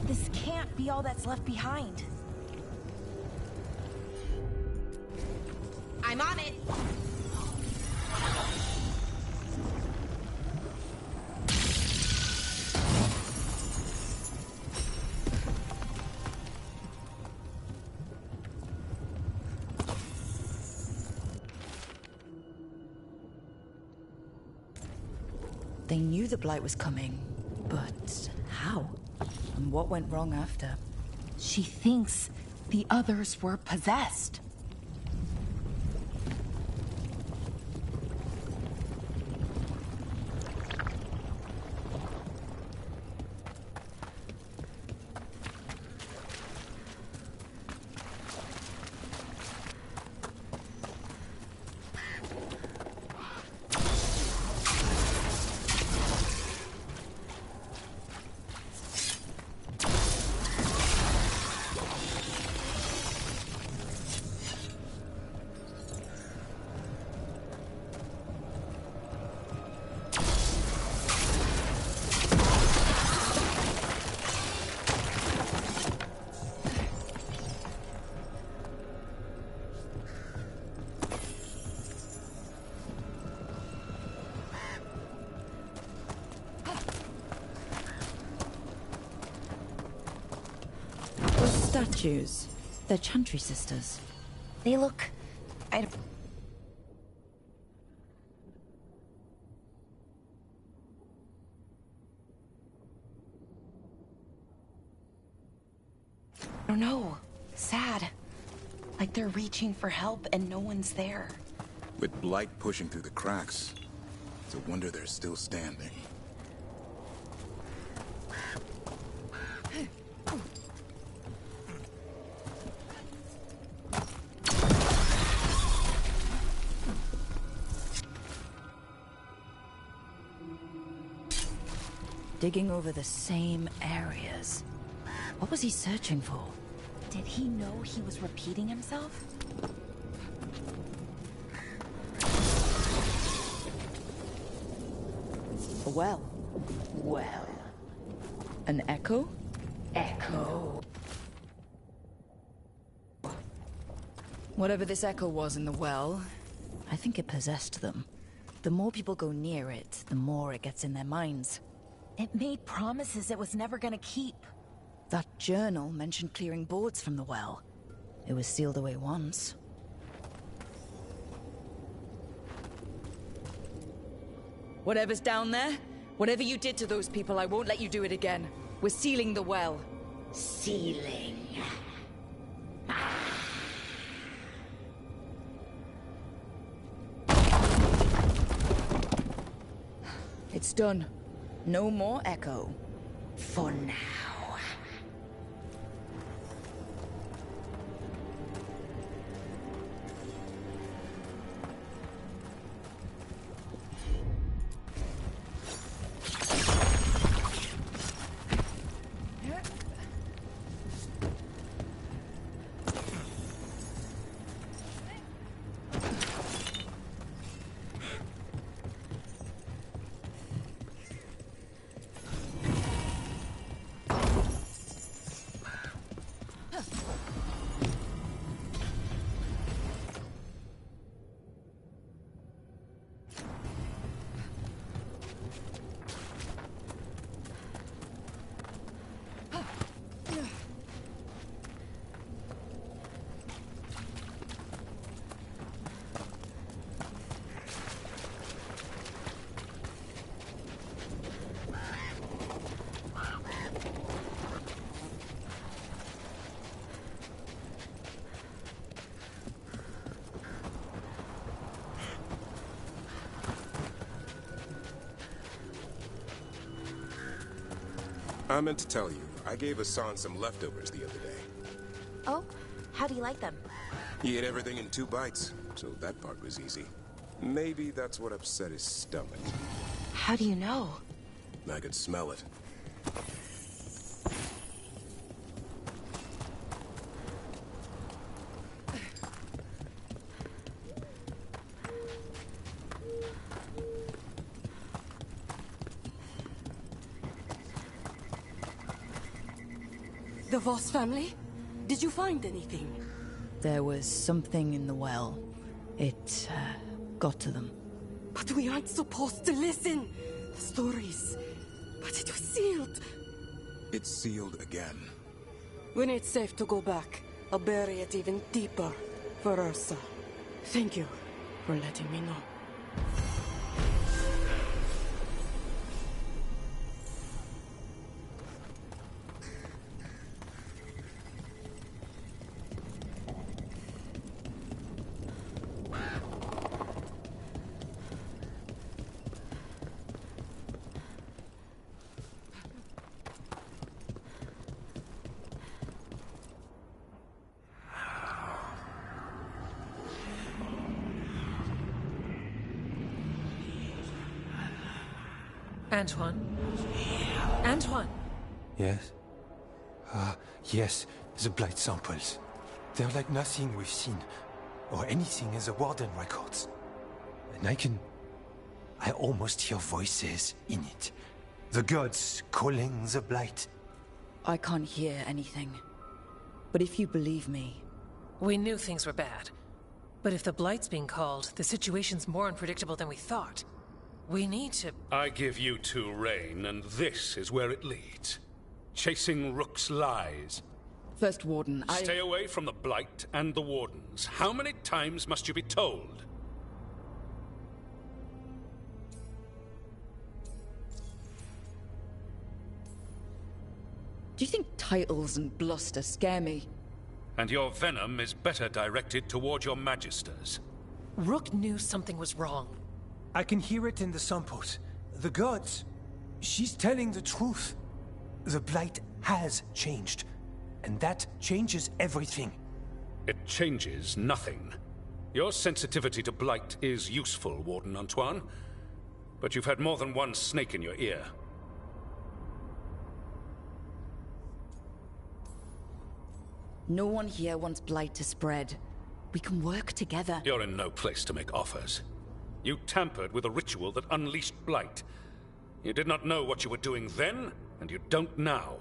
This can't be all that's left behind. I'm on it! They knew the Blight was coming, but how? And what went wrong after? She thinks the others were possessed. Statues. They're Chantry sisters. They look... I don't know. Sad. Like they're reaching for help and no one's there. With Blight pushing through the cracks, it's a wonder they're still standing. Digging over the same areas. What was he searching for? Did he know he was repeating himself? A well. Well. An echo? Echo. Whatever this echo was in the well, I think it possessed them. The more people go near it, the more it gets in their minds. It made promises it was never gonna keep. That journal mentioned clearing boards from the well. It was sealed away once. Whatever's down there, whatever you did to those people, I won't let you do it again. We're sealing the well. Sealing. It's done. No more echo. For now. I meant to tell you, I gave Hassan some leftovers the other day. Oh? How do you like them? He ate everything in 2 bites, so that part was easy. Maybe that's what upset his stomach. How do you know? I could smell it. The Voss family? Did you find anything? There was something in the well. It, got to them. But we aren't supposed to listen. The stories. But it was sealed. It's sealed again. When it's safe to go back, I'll bury it even deeper for Ursa. Thank you for letting me know. Antoine? Antoine! Yes? Yes, the blight samples. They're like nothing we've seen, or anything in the Warden records. And I almost hear voices in it. The gods calling the blight. I can't hear anything. But if you believe me... We knew things were bad. But if the blight's being called, the situation's more unpredictable than we thought. We need to... I give you two reign, and this is where it leads. Chasing Rook's lies. First Warden, Stay away from the Blight and the Wardens. How many times must you be told? Do you think titles and bluster scare me? And your venom is better directed toward your magisters. Rook knew something was wrong. I can hear it in the samples. The gods. She's telling the truth. The blight has changed. And that changes everything. It changes nothing. Your sensitivity to blight is useful, Warden Antoine. But you've had more than one snake in your ear. No one here wants blight to spread. We can work together. You're in no place to make offers. You tampered with a ritual that unleashed blight. You did not know what you were doing then, and you don't now.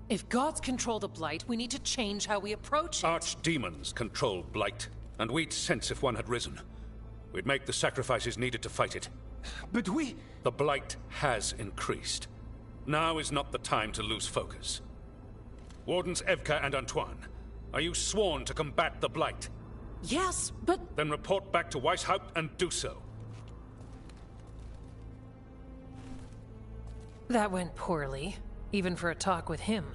If gods control the blight, we need to change how we approach it. Archdemons control blight, and we'd sense if one had risen. We'd make the sacrifices needed to fight it. But we... The blight has increased. Now is not the time to lose focus. Wardens Evka and Antoine, are you sworn to combat the blight? Yes, but... Then report back to Weishaupt and do so. That went poorly, even for a talk with him.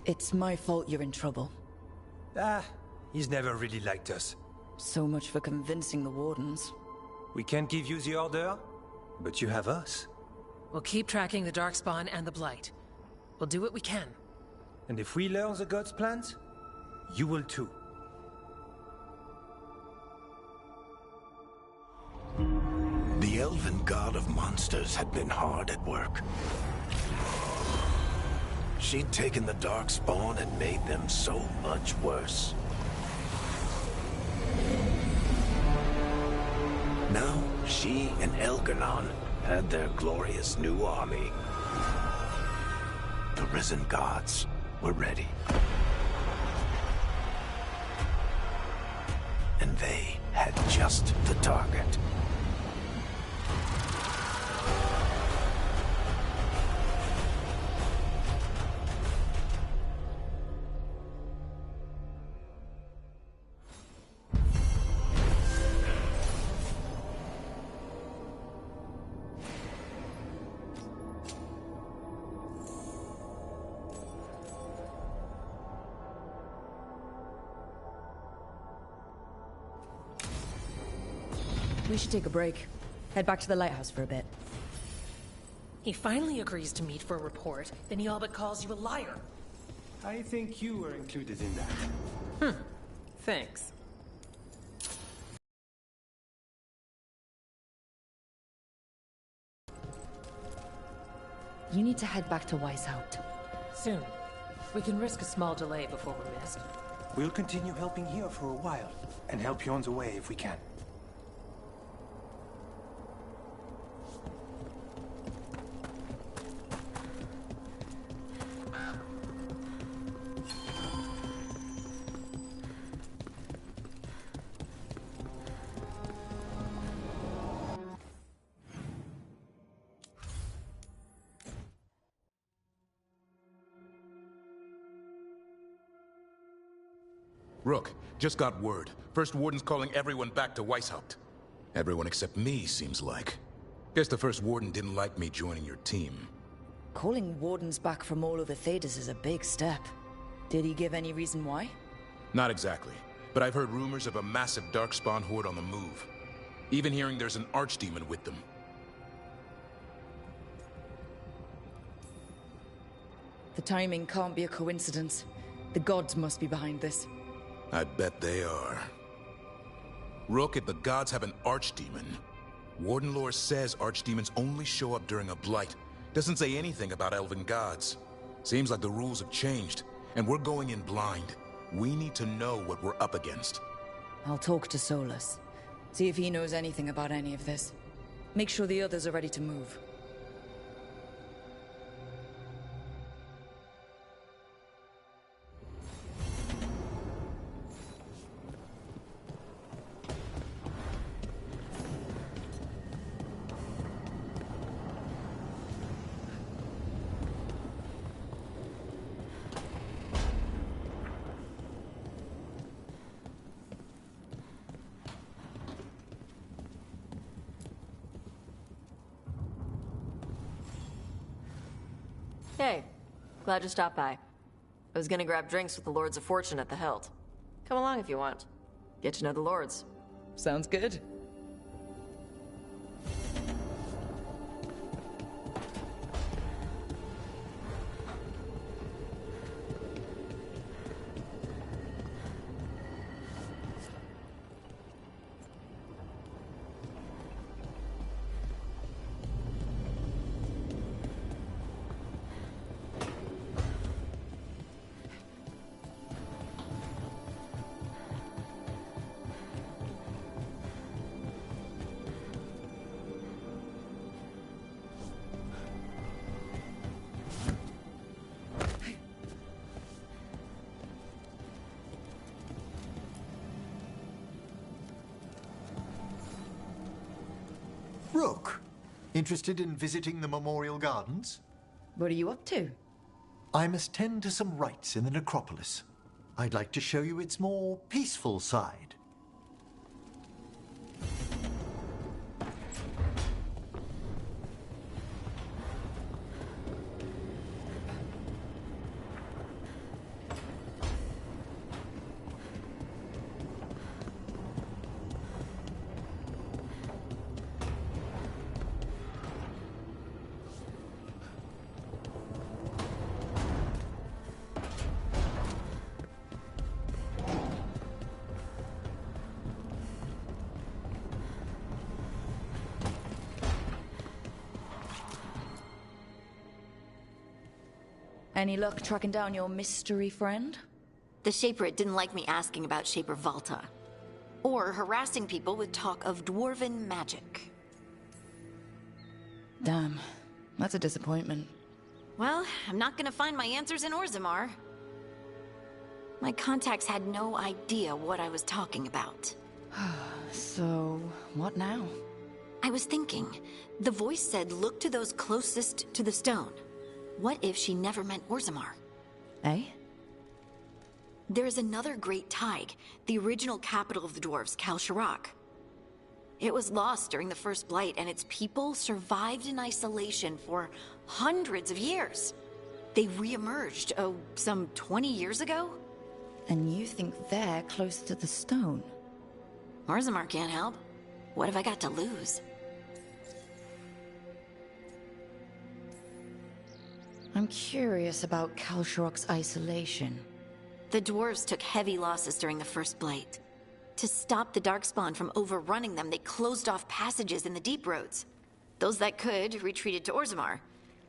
It's my fault you're in trouble. He's never really liked us. So much for convincing the Wardens. We can't give you the order, but you have us. We'll keep tracking the Darkspawn and the Blight. We'll do what we can. And if we learn the gods' plans, you will too. The elven god of monsters had been hard at work. She'd taken the Darkspawn and made them so much worse. Now, she and Elganon had their glorious new army. The risen gods were ready. And they had just the target. We should take a break. Head back to the lighthouse for a bit. He finally agrees to meet for a report, then he all but calls you a liar. I think you were included in that. Thanks. You need to head back to Weishaupt. Soon. We can risk a small delay before we're missed. We'll continue helping here for a while, and help you on the way if we can. Rook, just got word. First Warden's calling everyone back to Weishaupt. Everyone except me, seems like. Guess the First Warden didn't like me joining your team. Calling Wardens back from all over Thedas is a big step. Did he give any reason why? Not exactly, but I've heard rumors of a massive Darkspawn horde on the move. Even hearing there's an Archdemon with them. The timing can't be a coincidence. The gods must be behind this. I bet they are. Rook, if the gods have an Archdemon, Warden lore says Archdemons only show up during a blight. Doesn't say anything about elven gods. Seems like the rules have changed, and we're going in blind. We need to know what we're up against. I'll talk to Solus. See if he knows anything about any of this. Make sure the others are ready to move. Hey, glad you stopped by. I was gonna grab drinks with the Lords of Fortune at the Hilt. Come along if you want. Get to know the Lords. Sounds good. Rook, interested in visiting the Memorial Gardens? What are you up to? I must tend to some rites in the necropolis. I'd like to show you its more peaceful side. Any luck tracking down your mystery friend? The Shaper didn't like me asking about Shaper Valta. Or harassing people with talk of dwarven magic. Damn, that's a disappointment. Well, I'm not gonna find my answers in Orzammar. My contacts had no idea what I was talking about. So, what now? I was thinking, the voice said look to those closest to the stone. What if she never meant Orzammar? Eh? There is another great Tig, the original capital of the dwarves, Kalsharak. It was lost during the First Blight, and its people survived in isolation for hundreds of years. They re-emerged, some 20 years ago? And you think they're close to the stone? Orzammar can't help. What have I got to lose? I'm curious about Kalsharak's isolation. The dwarves took heavy losses during the First Blight. To stop the Darkspawn from overrunning them, they closed off passages in the deep roads. Those that could retreated to Orzammar.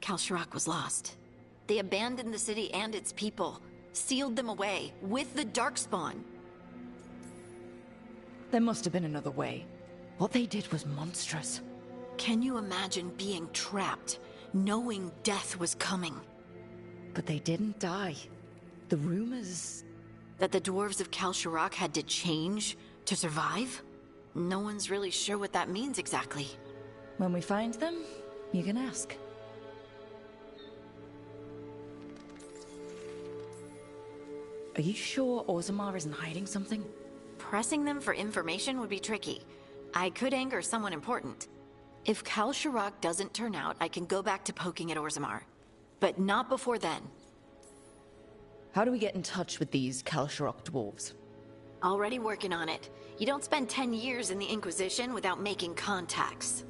Kalsharak was lost. They abandoned the city and its people, sealed them away with the Darkspawn. There must have been another way. What they did was monstrous. Can you imagine being trapped, knowing death was coming? But they didn't die. The rumors... That the dwarves of Kalsharak had to change to survive? No one's really sure what that means exactly. When we find them, you can ask. Are you sure Orzammar isn't hiding something? Pressing them for information would be tricky. I could anger someone important. If Kal Sharok doesn't turn out, I can go back to poking at Orzammar. But not before then. How do we get in touch with these Kal Sharok dwarves? Already working on it. You don't spend 10 years in the Inquisition without making contacts.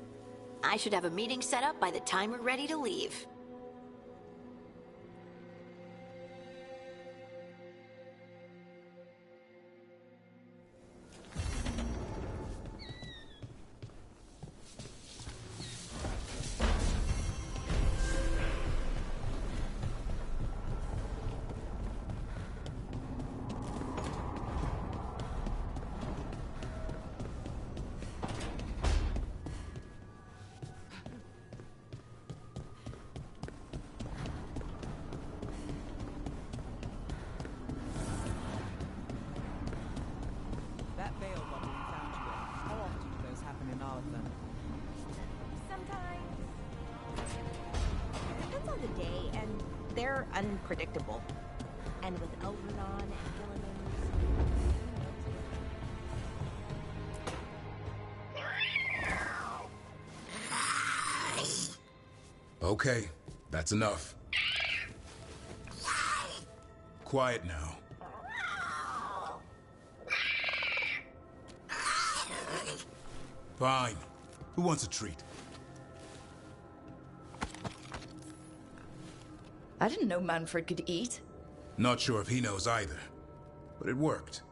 I should have a meeting set up by the time we're ready to leave. That Veilguard we found you in, how often do those happen in Arthur? Sometimes. Depends on the day, and they're unpredictable. And with Elvernon and Okay, that's enough. Quiet now. Fine. Who wants a treat? I didn't know Manfred could eat. Not sure if he knows either, but it worked.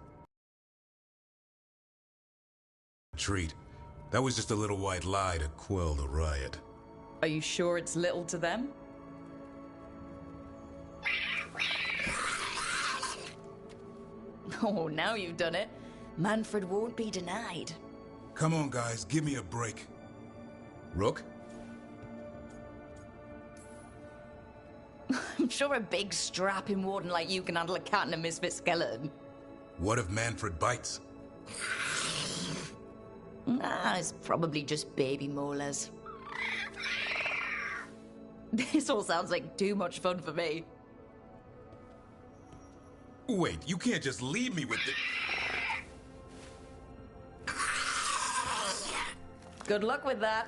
Treat. That was just a little white lie to quell the riot. Are you sure it's little to them? Oh, now you've done it. Manfred won't be denied. Come on, guys, give me a break. Rook? I'm sure a big strapping warden like you can handle a cat and a misfit skeleton. What if Manfred bites? It's probably just baby molars. This all sounds like too much fun for me. Wait, you can't just leave me with the... Good luck with that.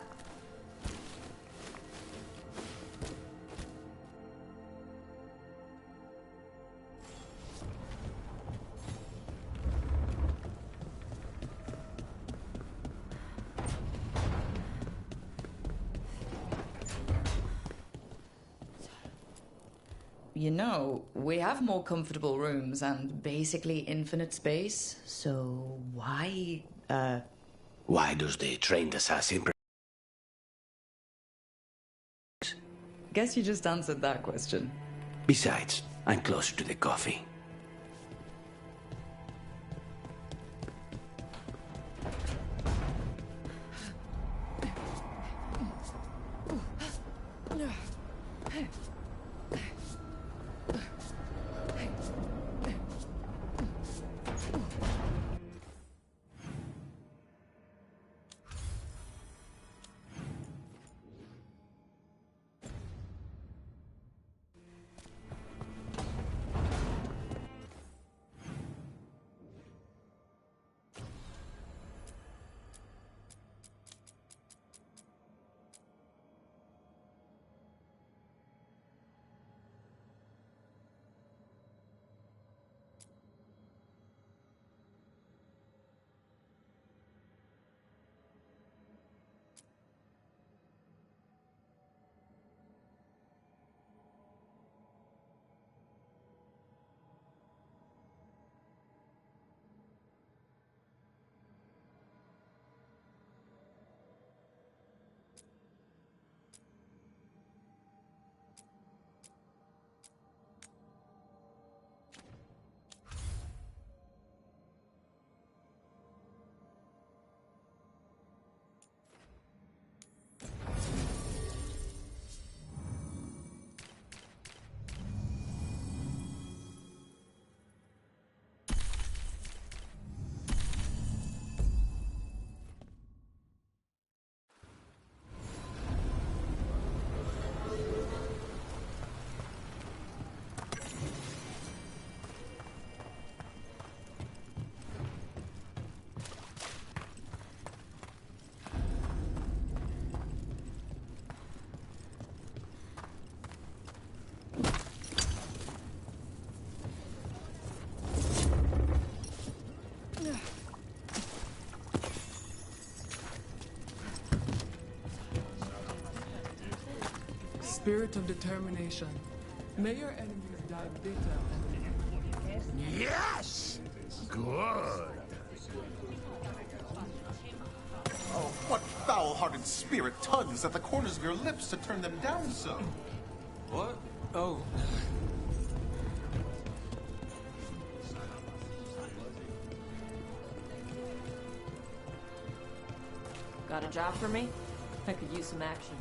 You know, we have more comfortable rooms and basically infinite space, so why, Why does the trained assassin... Guess you just answered that question. Besides, I'm closer to the coffee. spirit of determination. May your enemies die bitter and Yes! Good. Oh, what foul-hearted spirit tugs at the corners of your lips to turn them down so? What? Oh. Got a job for me? I could use some action.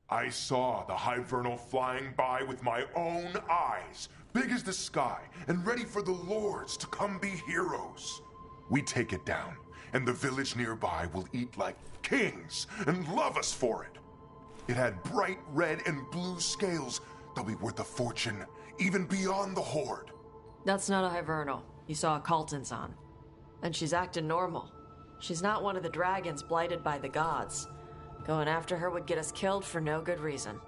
I saw the Hivernal flying by with my own eyes, big as the sky, and ready for the lords to come be heroes. We take it down, and the village nearby will eat like kings and love us for it. It had bright red and blue scales. They'll be worth a fortune, even beyond the Horde. That's not a Hivernal. You saw a Calton's on. And she's acting normal. She's not one of the dragons blighted by the gods. Going after her would get us killed for no good reason.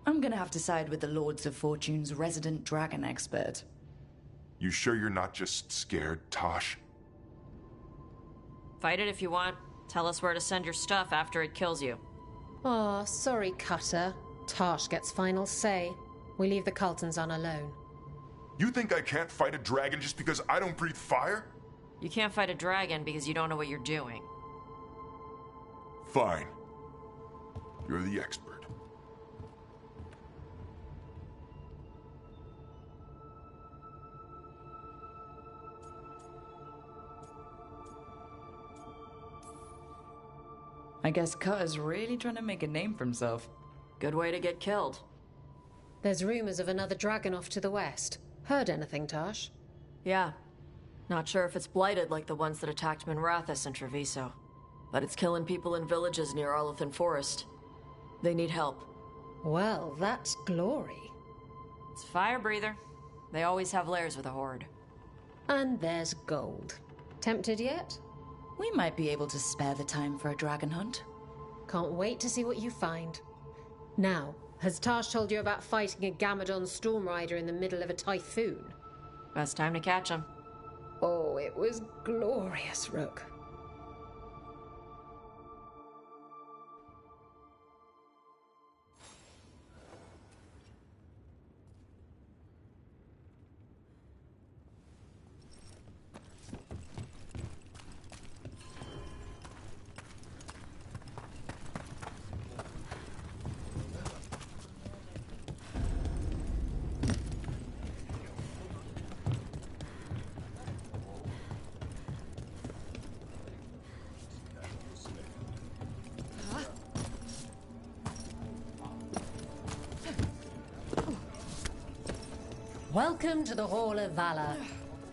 I'm gonna have to side with the Lords of Fortune's resident dragon expert. You sure you're not just scared, Tosh? Fight it if you want. Tell us where to send your stuff after it kills you. Aw, sorry, Cutter. Tosh gets final say. We leave the Cultons on alone. You think I can't fight a dragon just because I don't breathe fire? You can't fight a dragon because you don't know what you're doing. Fine. You're the expert. I guess Cutter's really trying to make a name for himself. Good way to get killed. There's rumors of another dragon off to the west. Heard anything, Tosh? Yeah. Not sure if it's blighted like the ones that attacked Minrathous and Treviso. But it's killing people in villages near Arlethan Forest. They need help. Well, that's glory. It's a fire breather. They always have lairs with a horde. And there's gold. Tempted yet? We might be able to spare the time for a dragon hunt. Can't wait to see what you find. Now, has Tosh told you about fighting a Gamadon Stormrider in the middle of a typhoon? Best time to catch him. Oh, it was glorious, Rook. Welcome to the Hall of Valor.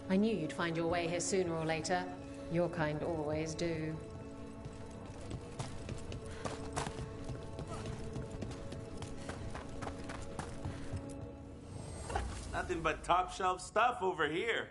I knew you'd find your way here sooner or later. Your kind always do. Nothing but top shelf stuff over here.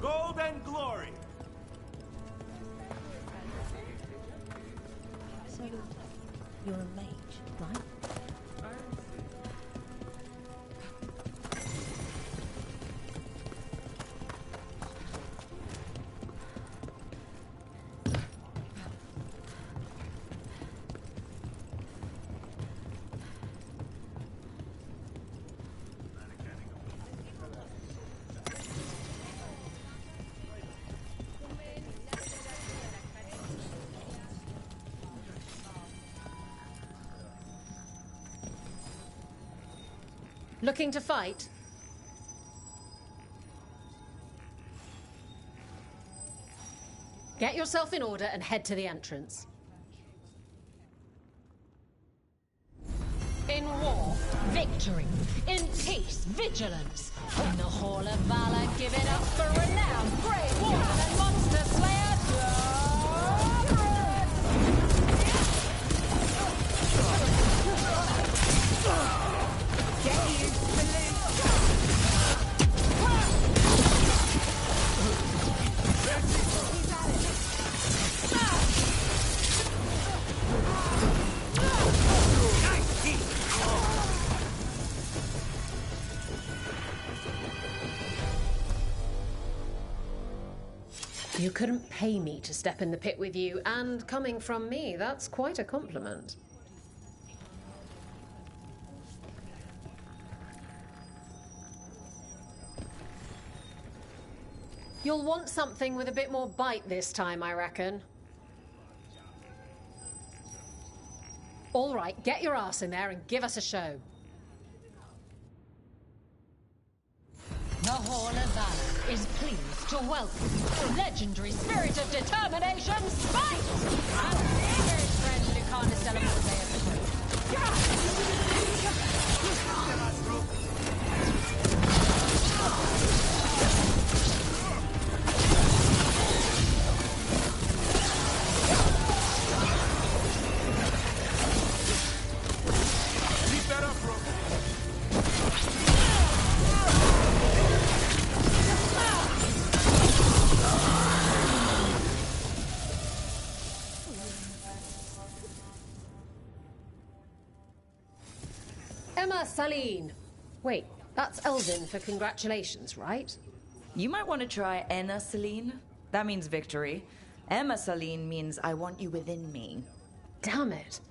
gold and glory. So, you're a mage, right? Looking to fight? Get yourself in order and head to the entrance. In war, victory. In peace, vigilance. In the Hall of Valor, give it up for renowned Grey Warden and Monster Slayer, You couldn't pay me to step in the pit with you, and coming from me, that's quite a compliment. You'll want something with a bit more bite this time, I reckon. All right, get your ass in there and give us a show. The Hall of Valor is pleased to welcome legendary spirit of determination, Spite! And very friendly Carnicella Mosaic of the Group. Keep that up, bro. Emma Saline. Wait, that's Elven for congratulations, right? You might want to try Enna Celine. That means victory. Emma Saline means I want you within me. Damn it.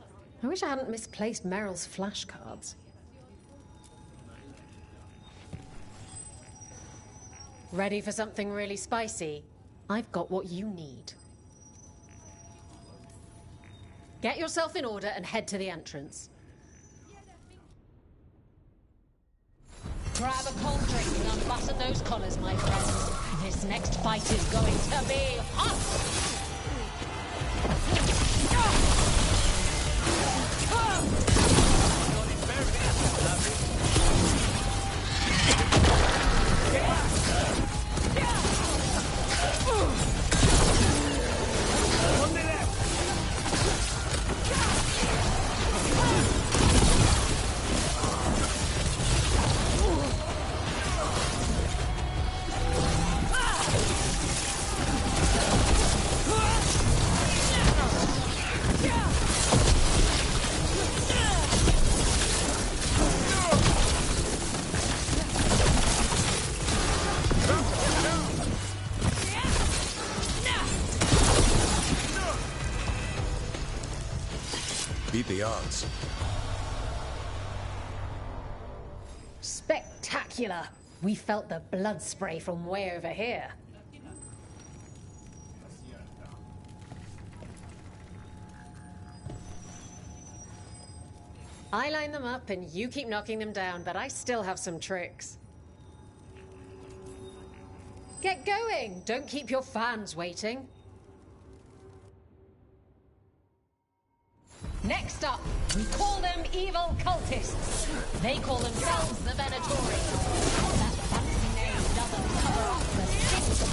I wish I hadn't misplaced Meryl's flashcards. Ready for something really spicy? I've got what you need. Get yourself in order and head to the entrance. Grab a cold drink and unbutton those collars, my friends. This next fight is going to be hot! Beat the odds. Spectacular! We felt the blood spray from way over here. I line them up and you keep knocking them down, but I still have some tricks. Get going! Don't keep your fans waiting. Next up, we call them evil cultists. They call themselves the Venatori. That fancy name doesn't cover up the six.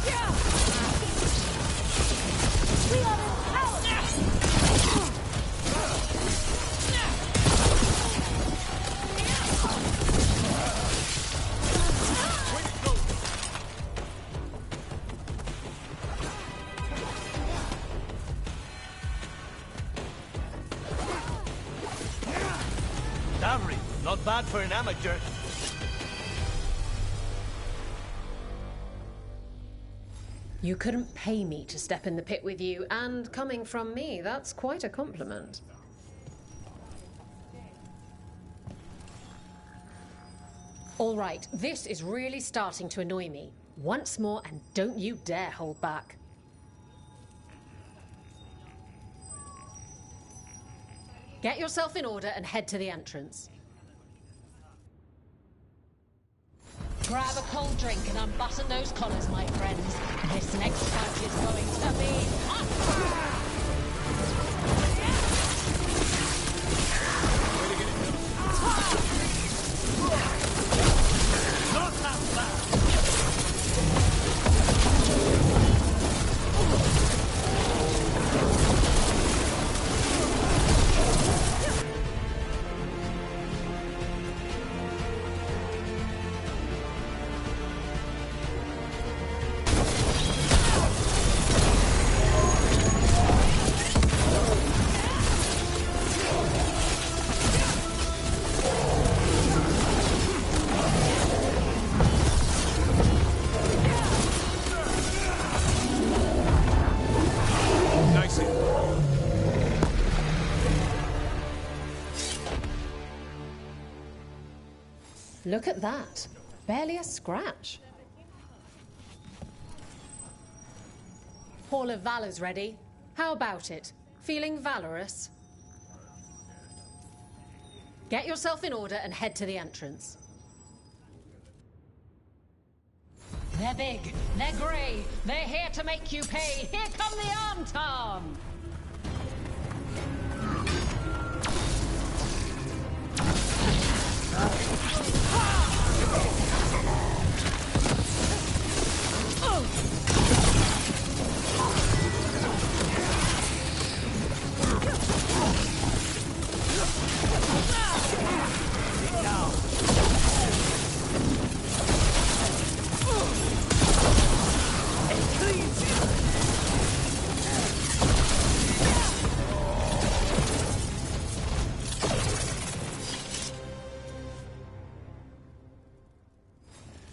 Yeah! Not bad for an amateur. You couldn't pay me to step in the pit with you, and coming from me, that's quite a compliment. All right, this is really starting to annoy me. Once more, and don't you dare hold back. Get yourself in order and head to the entrance. Grab a cold drink and unbutton those collars, my friends. This next fight is going to be hot! Look at that. Barely a scratch. Hall of Valor's ready. How about it? Feeling valorous? Get yourself in order and head to the entrance. They're big, they're grey, they're here to make you pay. Here come the arm tom!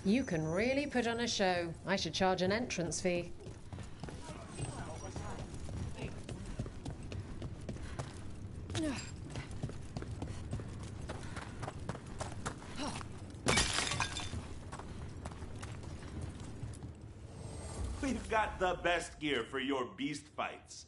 You can really put on a show. I should charge an entrance fee. We've got the best gear for your beast fights.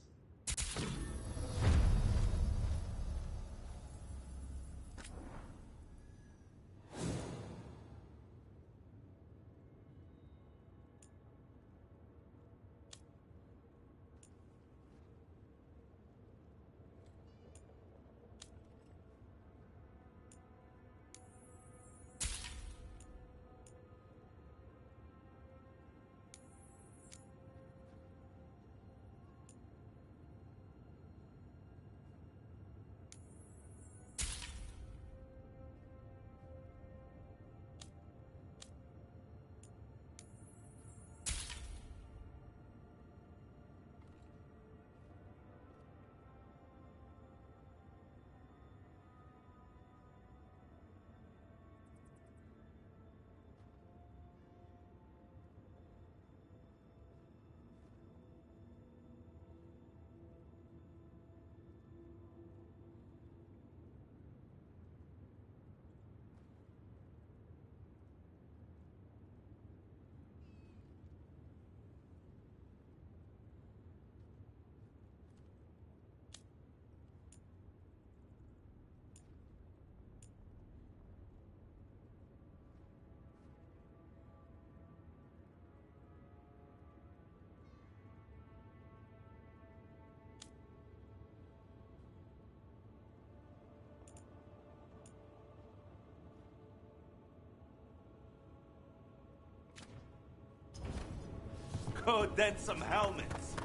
Go dent some helmets.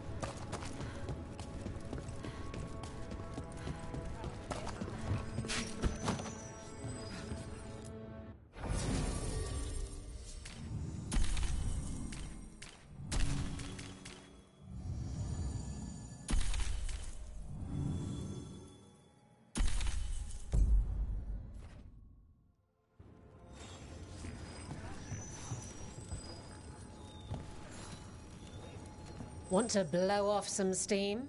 Want to blow off some steam?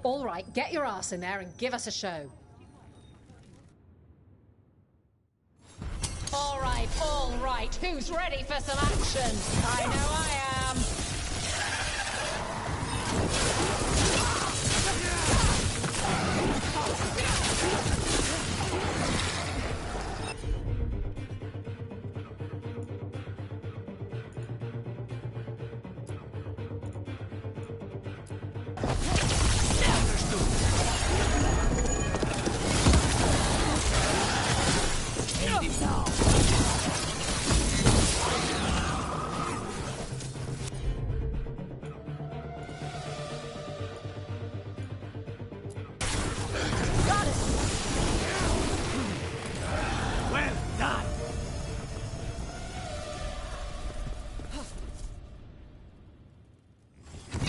All right, get your ass in there and give us a show. All right, who's ready for some action? I know I am.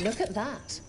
Look at that.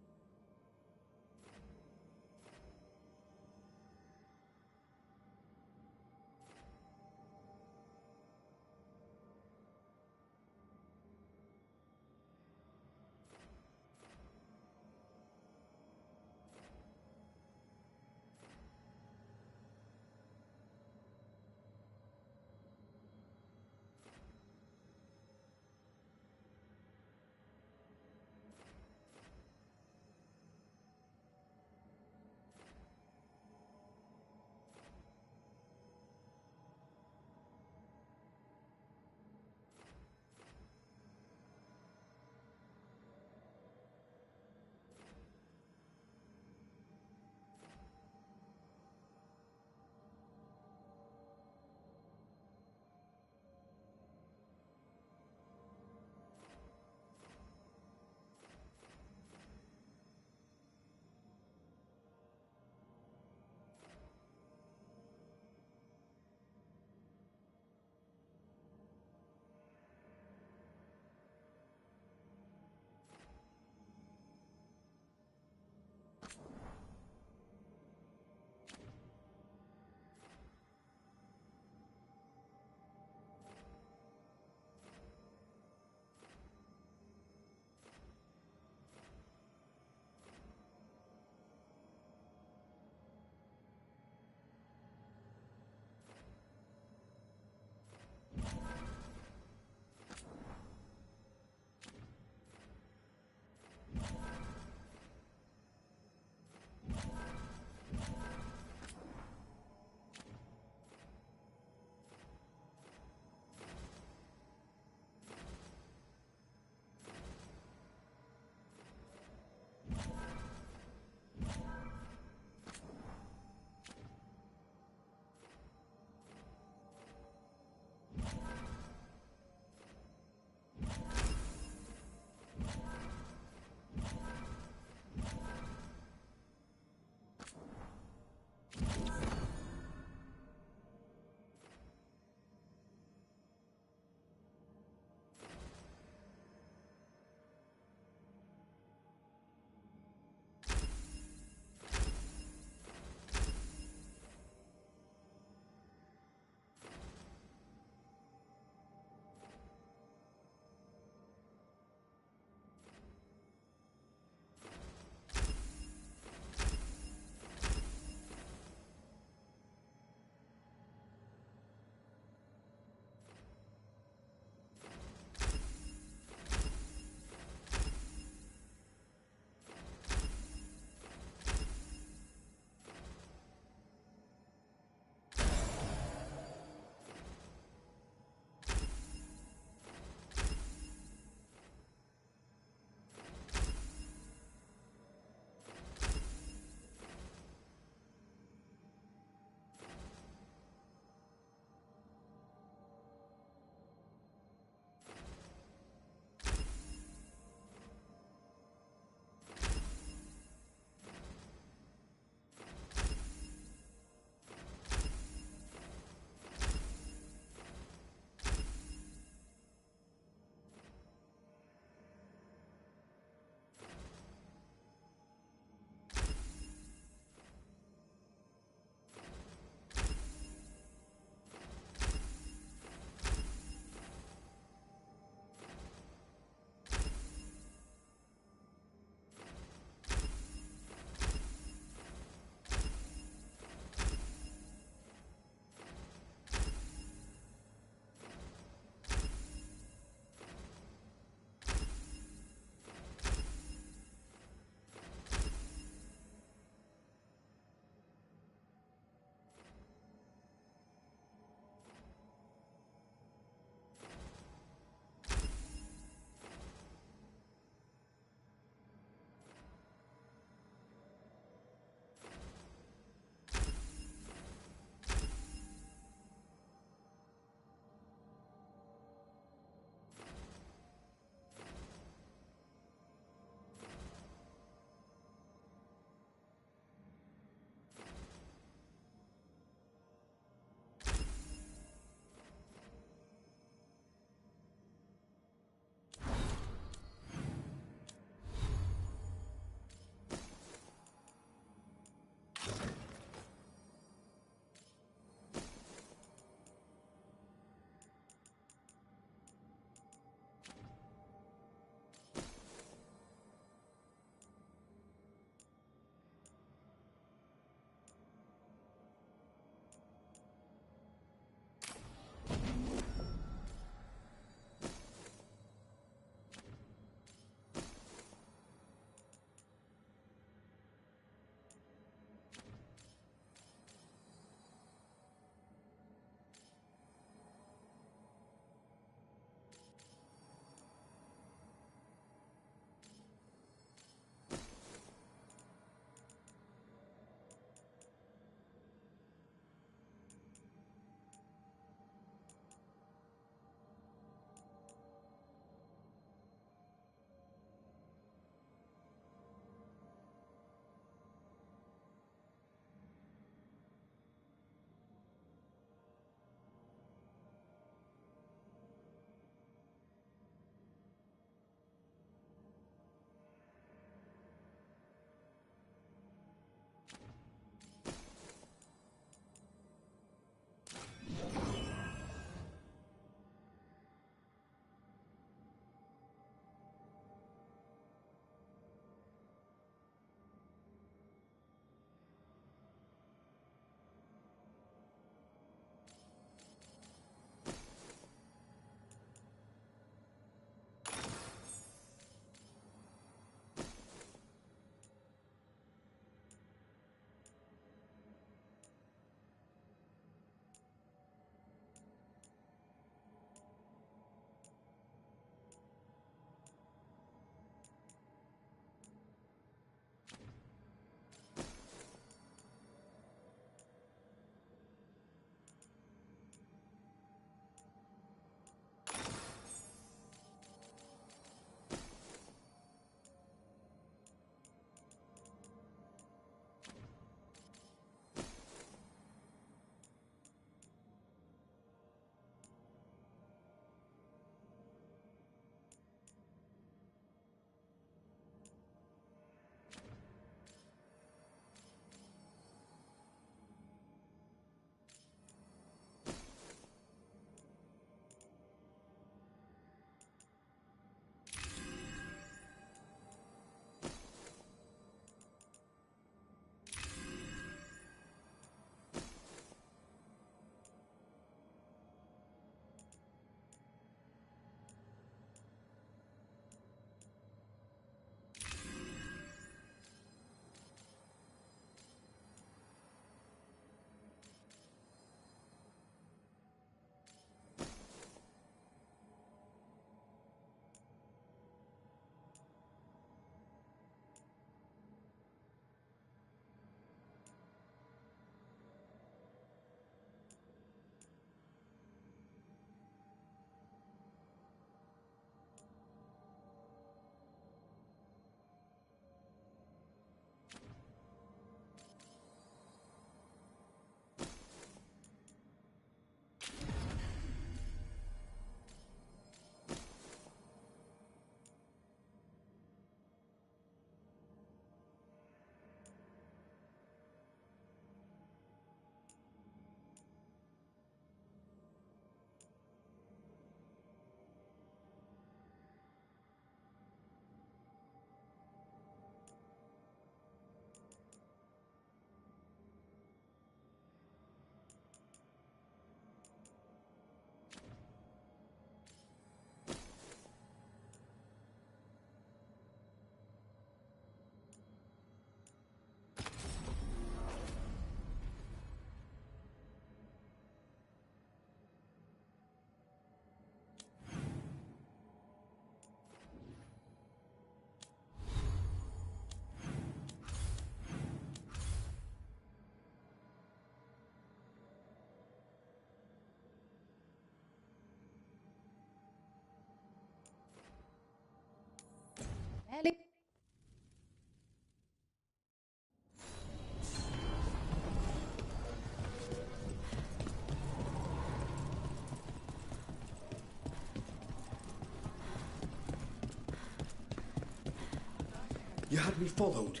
You had me followed.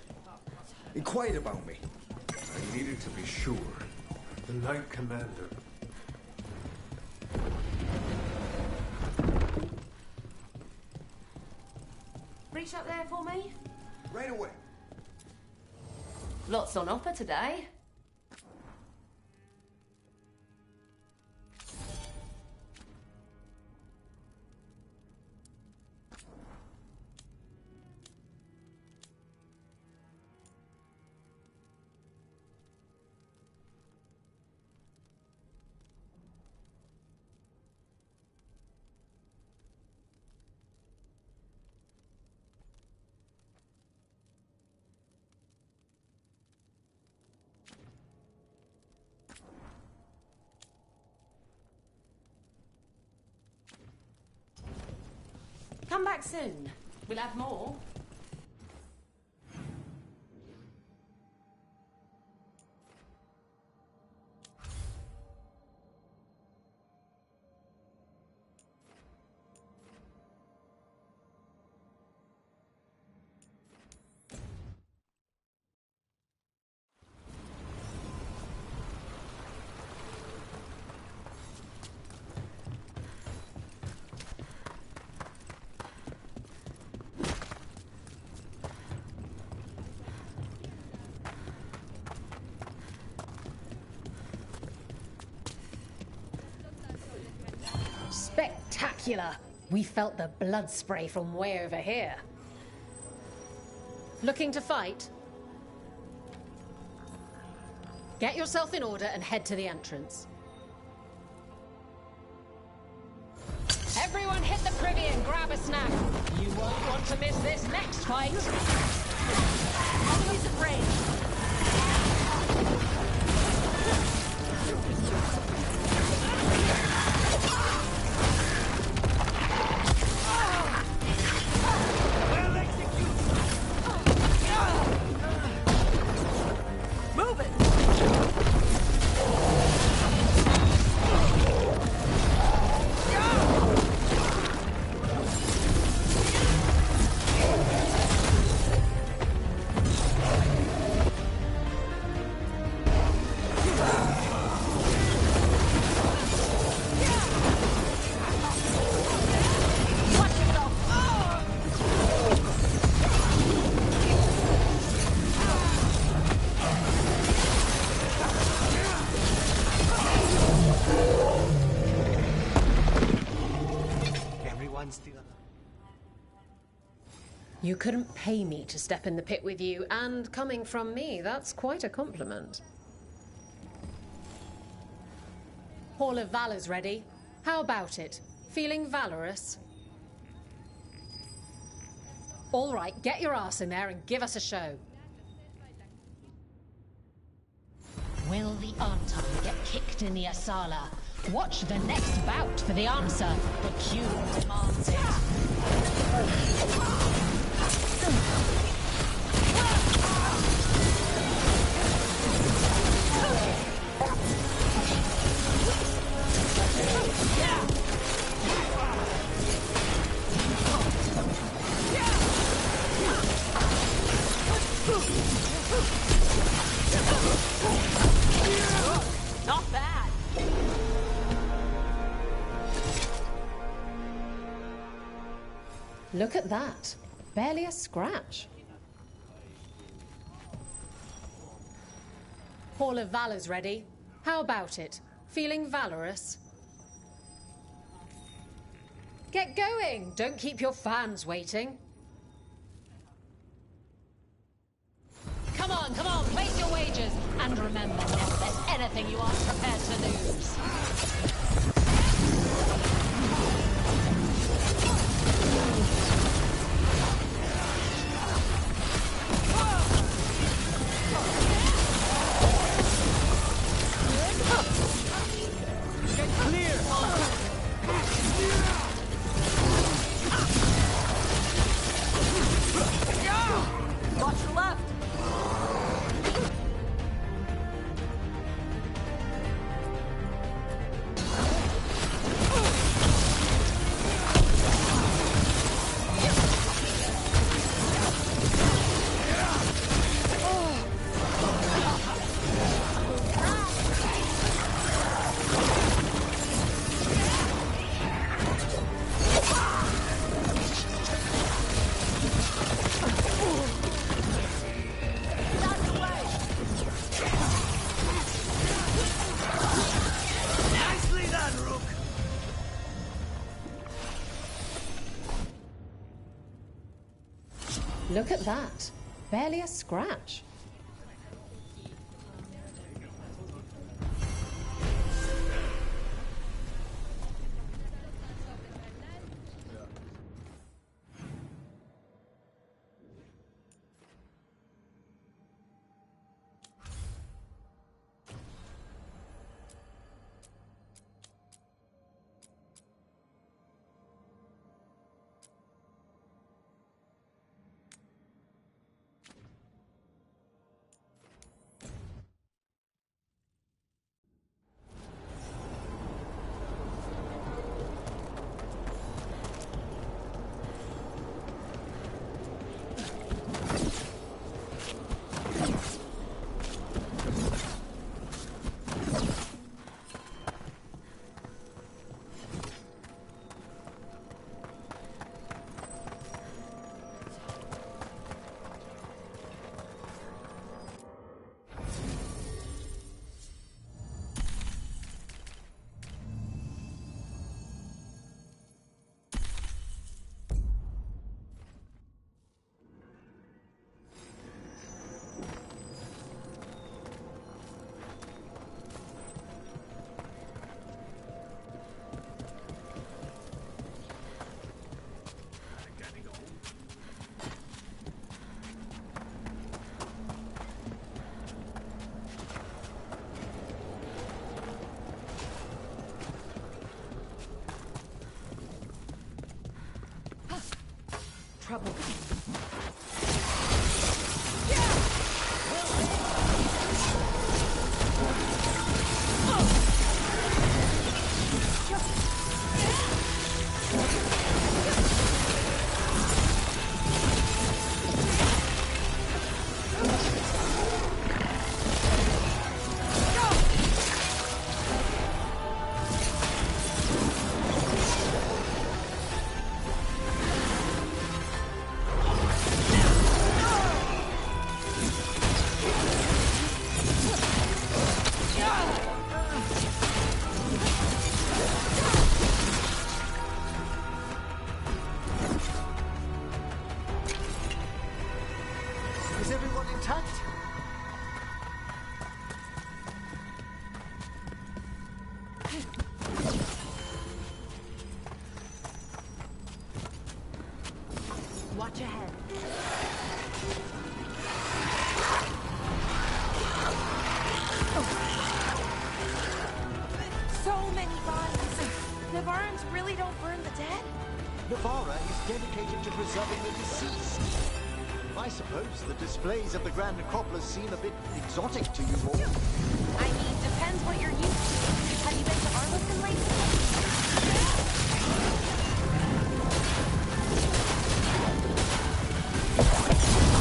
Inquired about me. I needed to be sure. The Knight Commander. Reach up there for me? Right away. Lots on offer today. Come back soon. We'll have more. Spectacular! We felt the blood spray from way over here. Looking to fight? Get yourself in order and head to the entrance. Everyone hit the privy and grab a snack. You won't want to miss this next fight. Enemies at range. You couldn't pay me to step in the pit with you, and coming from me, that's quite a compliment. Hall of Valor's ready. How about it? Feeling valorous? All right, get your ass in there and give us a show. Will the Anton get kicked in the Asala? Watch the next bout for the answer. The queue demands it. Not bad. Look at that. Barely a scratch. Hall of Valor's ready. How about it? Feeling valorous? Get going! Don't keep your fans waiting. Come on, place your wagers. And remember, never bet anything you aren't prepared to lose. Watch your left. Look at that. Barely a scratch. Trouble. Is everyone intact? Watch ahead. So many bodies. The barns really don't burn the dead? Navarra is dedicated to preserving the deceased. I suppose the displays at the Grand Necropolis seem a bit exotic to you all. I mean, depends what you're used to. Have you been to Arlington lately?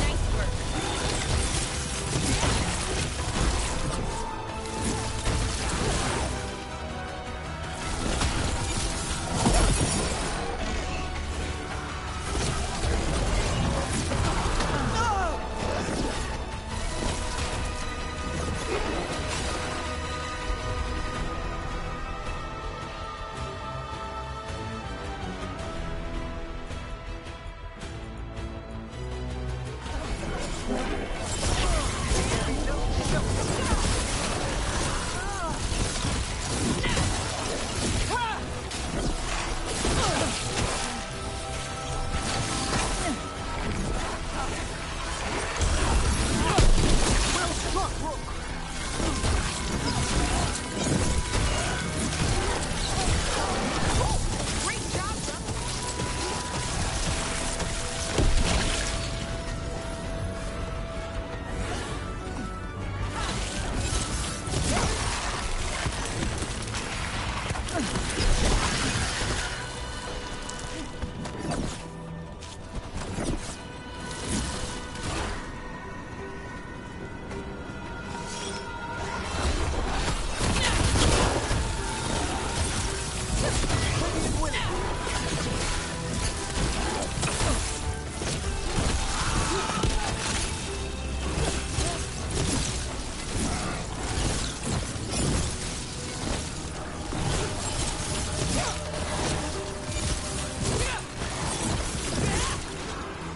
Nice work.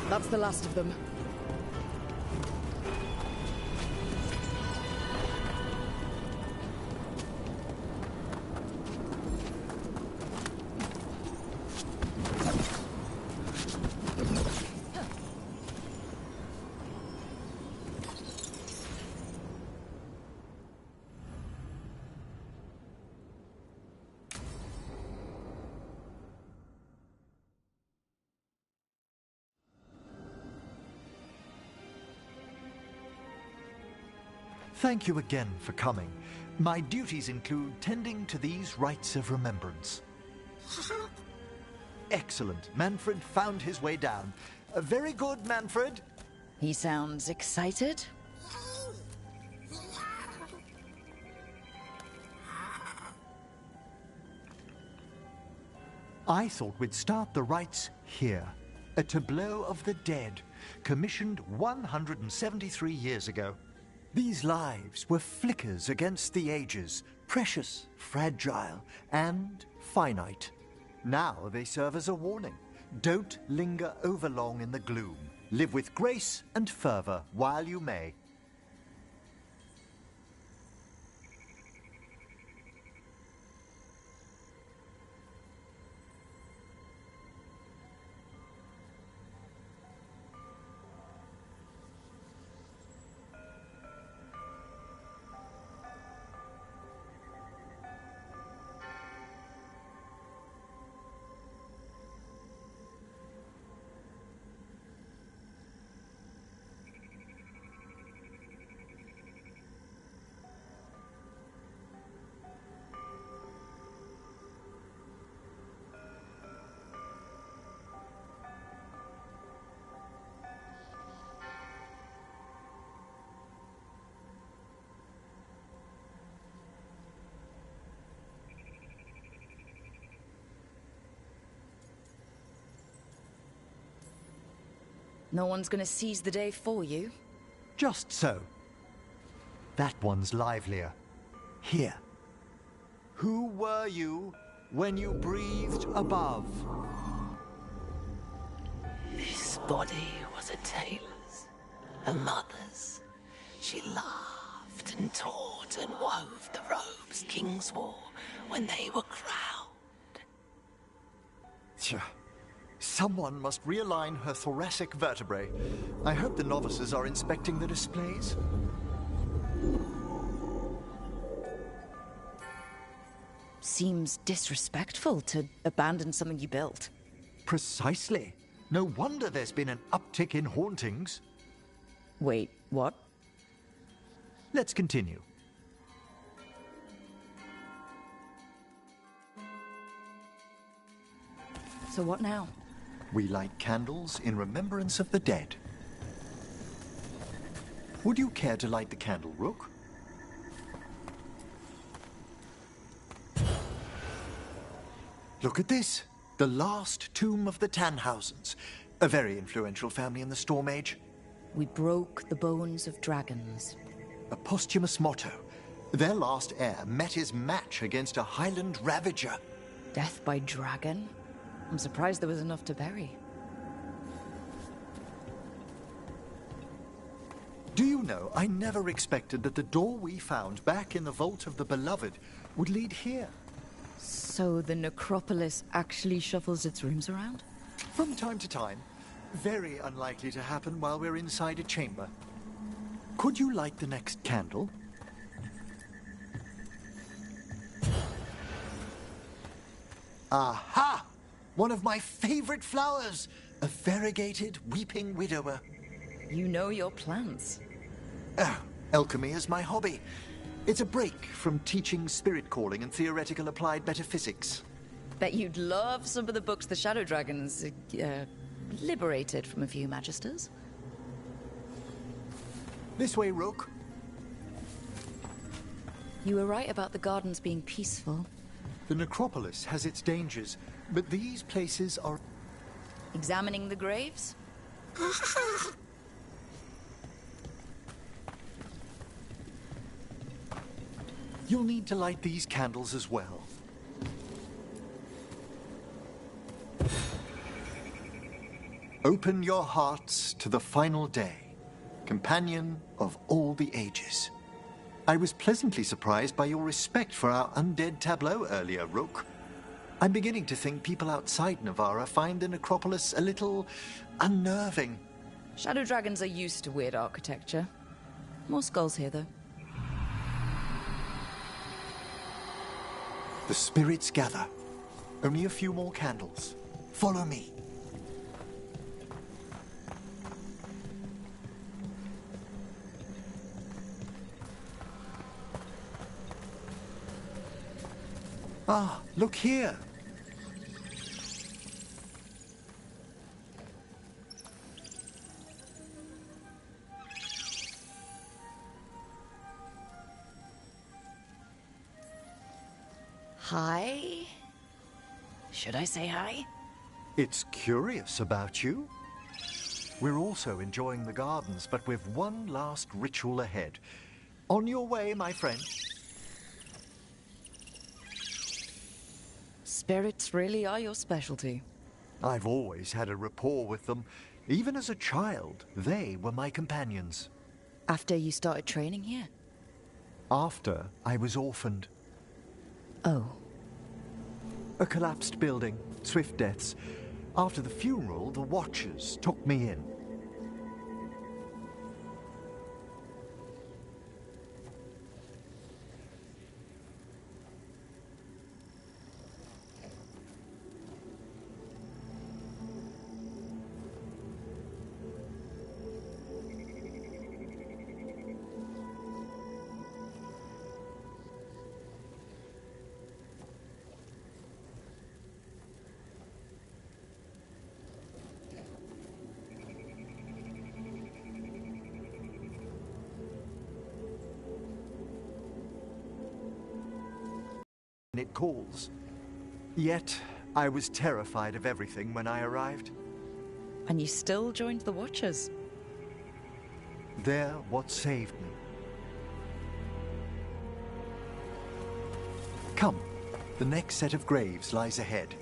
That's the last of them. Thank you again for coming. My duties include tending to these rites of remembrance. Excellent. Manfred found his way down. Very good, Manfred. He sounds excited. I thought we'd start the rites here. A tableau of the dead, commissioned 173 years ago. These lives were flickers against the ages, precious, fragile, and finite. Now they serve as a warning. Don't linger overlong in the gloom. Live with grace and fervor while you may. No one's gonna seize the day for you? Just so. That one's livelier. Here. Who were you when you breathed above? This body was a tailor's, a mother's. She laughed and taught and wove the robes kings wore when they were crowned. Tja. Someone must realign her thoracic vertebrae. I hope the novices are inspecting the displays. Seems disrespectful to abandon something you built. Precisely. No wonder there's been an uptick in hauntings. Wait, what? Let's continue. So what now? We light candles in remembrance of the dead. Would you care to light the candle, Rook? Look at this. The last tomb of the Tannhausens. A very influential family in the Storm Age. We broke the bones of dragons. A posthumous motto. Their last heir met his match against a Highland Ravager. Death by dragon? I'm surprised there was enough to bury. Do you know, I never expected that the door we found back in the Vault of the Beloved would lead here. So the necropolis actually shuffles its rooms around? From time to time. Very unlikely to happen while we're inside a chamber. Could you light the next candle? Aha! One of my favorite flowers! A variegated weeping widower. You know your plants. Alchemy is my hobby. It's a break from teaching spirit calling and theoretical applied metaphysics. Bet you'd love some of the books the Shadow Dragons liberated from a few magisters. This way, Rook. You were right about the gardens being peaceful. The necropolis has its dangers, but these places are... Examining the graves? You'll need to light these candles as well. Open your hearts to the final day, companion of all the ages. I was pleasantly surprised by your respect for our undead tableau earlier, Rook. I'm beginning to think people outside Navarra find the necropolis a little unnerving. Shadow dragons are used to weird architecture. More skulls here, though. The spirits gather. Only a few more candles. Follow me. Ah, look here. Hi? Should I say hi? It's curious about you. We're also enjoying the gardens, but with one last ritual ahead. On your way, my friend. Spirits really are your specialty. I've always had a rapport with them. Even as a child, they were my companions. After you started training here? After I was orphaned. Oh. A collapsed building, swift deaths. After the funeral, the Watchers took me in. It calls. Yet, I was terrified of everything when I arrived. And you still joined the Watchers? They're what saved me. Come, the next set of graves lies ahead.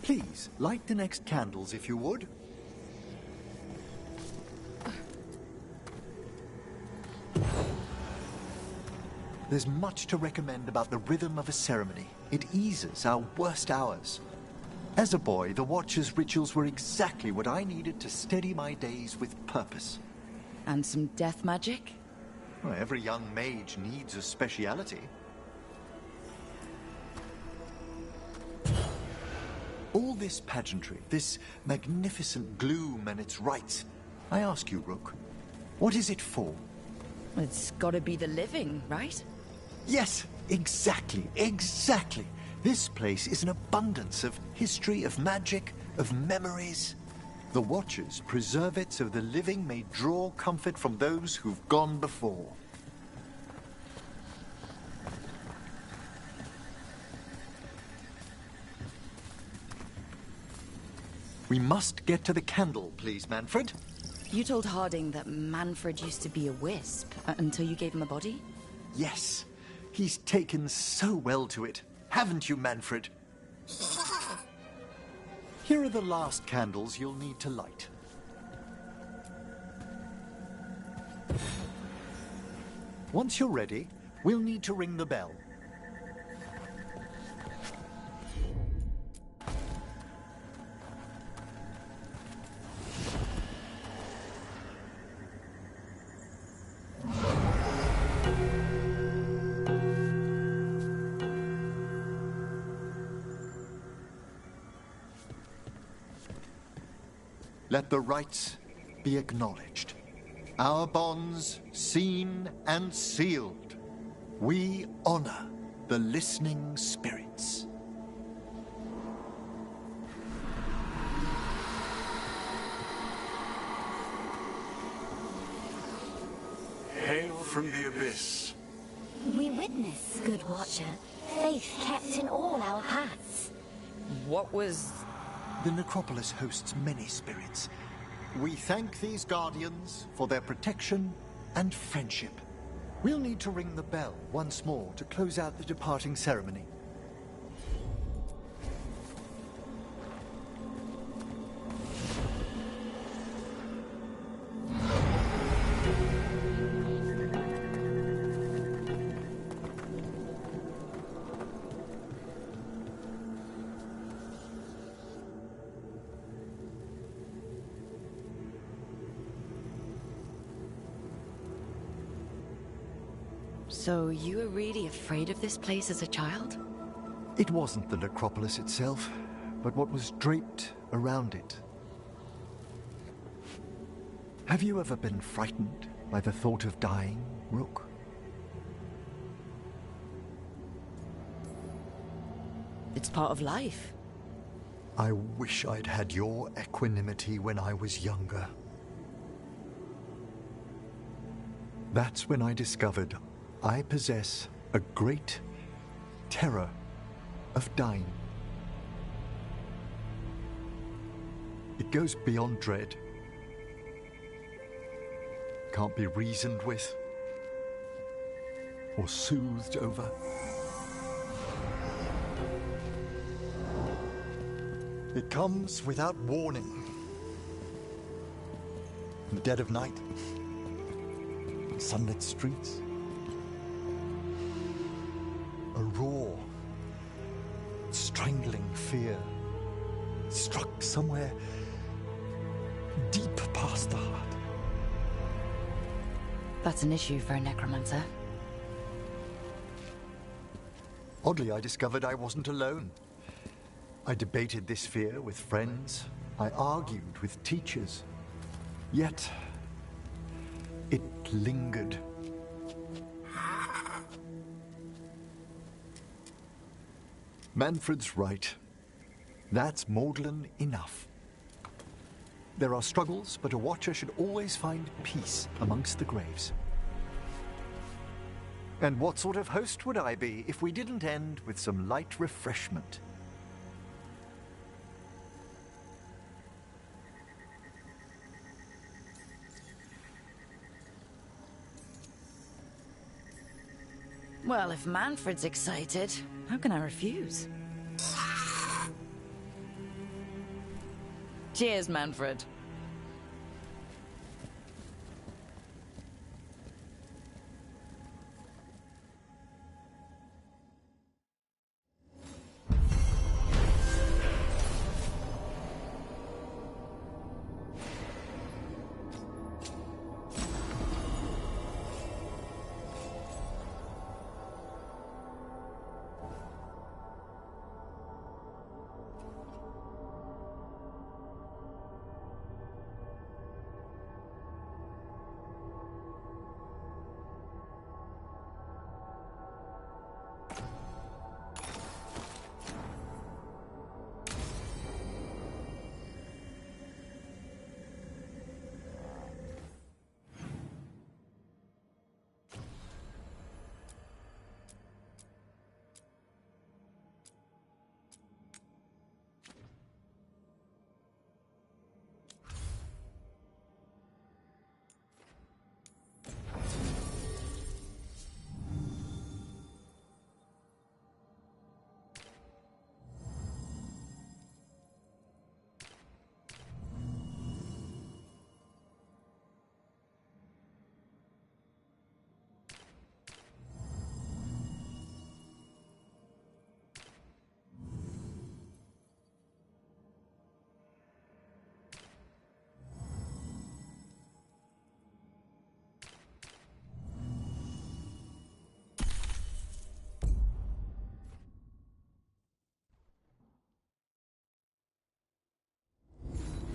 Please, light the next candles if you would. There's much to recommend about the rhythm of a ceremony. It eases our worst hours. As a boy, the Watcher's rituals were exactly what I needed to steady my days with purpose. And some death magic? Well, every young mage needs a speciality. All this pageantry, this magnificent gloom and its rites. I ask you, Rook, what is it for? It's gotta be the living, right? Yes, exactly, exactly. This place is an abundance of history, of magic, of memories. The Watchers preserve it so the living may draw comfort from those who've gone before. We must get to the candle, please, Manfred. You told Harding that Manfred used to be a wisp until you gave him a body? Yes. He's taken so well to it. Haven't you, Manfred? Here are the last candles you'll need to light. Once you're ready, we'll need to ring the bell. Let the rites be acknowledged. Our bonds seen and sealed. We honor the listening spirits. Hail from the abyss. We witness, good Watcher, faith kept in all our paths. What was... The necropolis hosts many spirits. We thank these guardians for their protection and friendship. We'll need to ring the bell once more to close out the departing ceremony. So you were really afraid of this place as a child? It wasn't the necropolis itself, but what was draped around it. Have you ever been frightened by the thought of dying, Rook? It's part of life. I wish I'd had your equanimity when I was younger. That's when I discovered I possess a great terror of dying. It goes beyond dread. Can't be reasoned with or soothed over. It comes without warning. In the dead of night, sunlit streets, a raw, strangling fear struck somewhere deep past the heart. That's an issue for a necromancer. Oddly, I discovered I wasn't alone. I debated this fear with friends. I argued with teachers. Yet, it lingered. Manfred's right. That's maudlin enough. There are struggles, but a watcher should always find peace amongst the graves. And what sort of host would I be if we didn't end with some light refreshment? Well, if Manfred's excited, how can I refuse? Cheers, Manfred.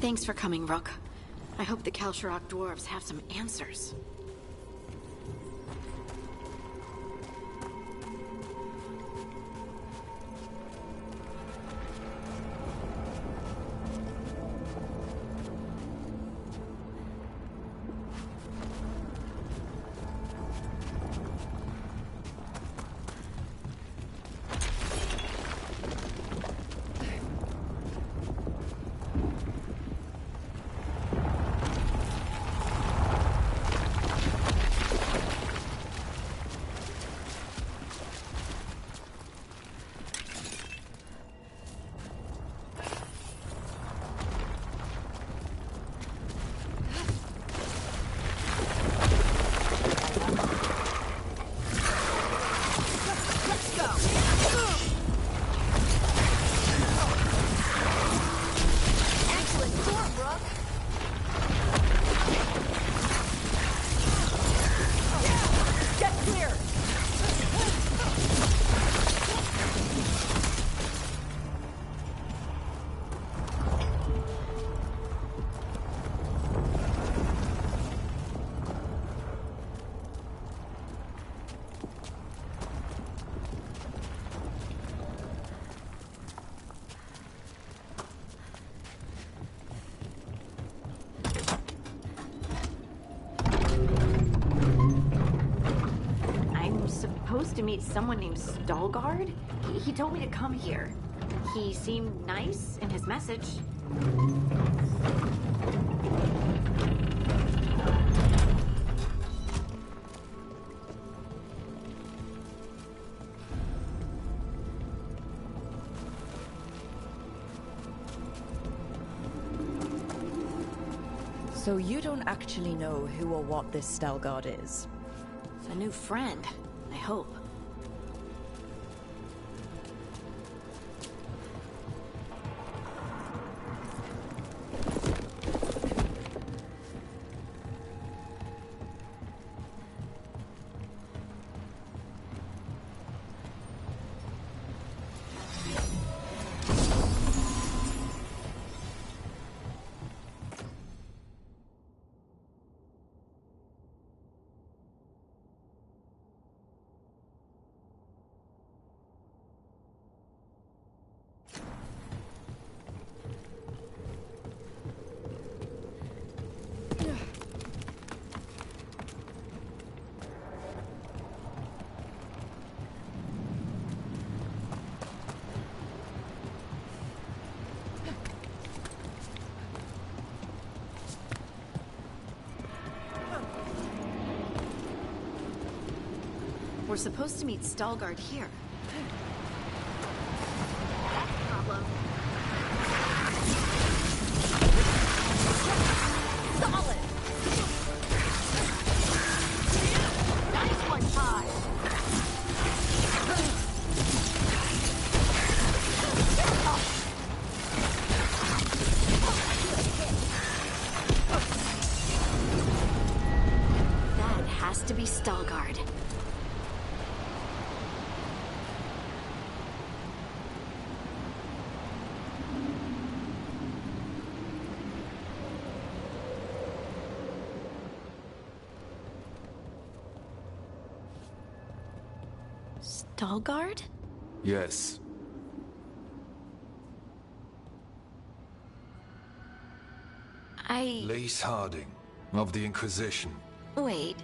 Thanks for coming, Rook. I hope the Kalsharok dwarves have some answers. supposed to meet someone named Veilguard. He told me to come here. He seemed nice in his message. So you don't actually know who or what this Veilguard is? A new friend, I hope. We're supposed to meet Veilguard here. Problem. Solid! Nice one, Todd! That has to be Veilguard. Veilguard? Yes. Lace Harding, of the Inquisition. Wait,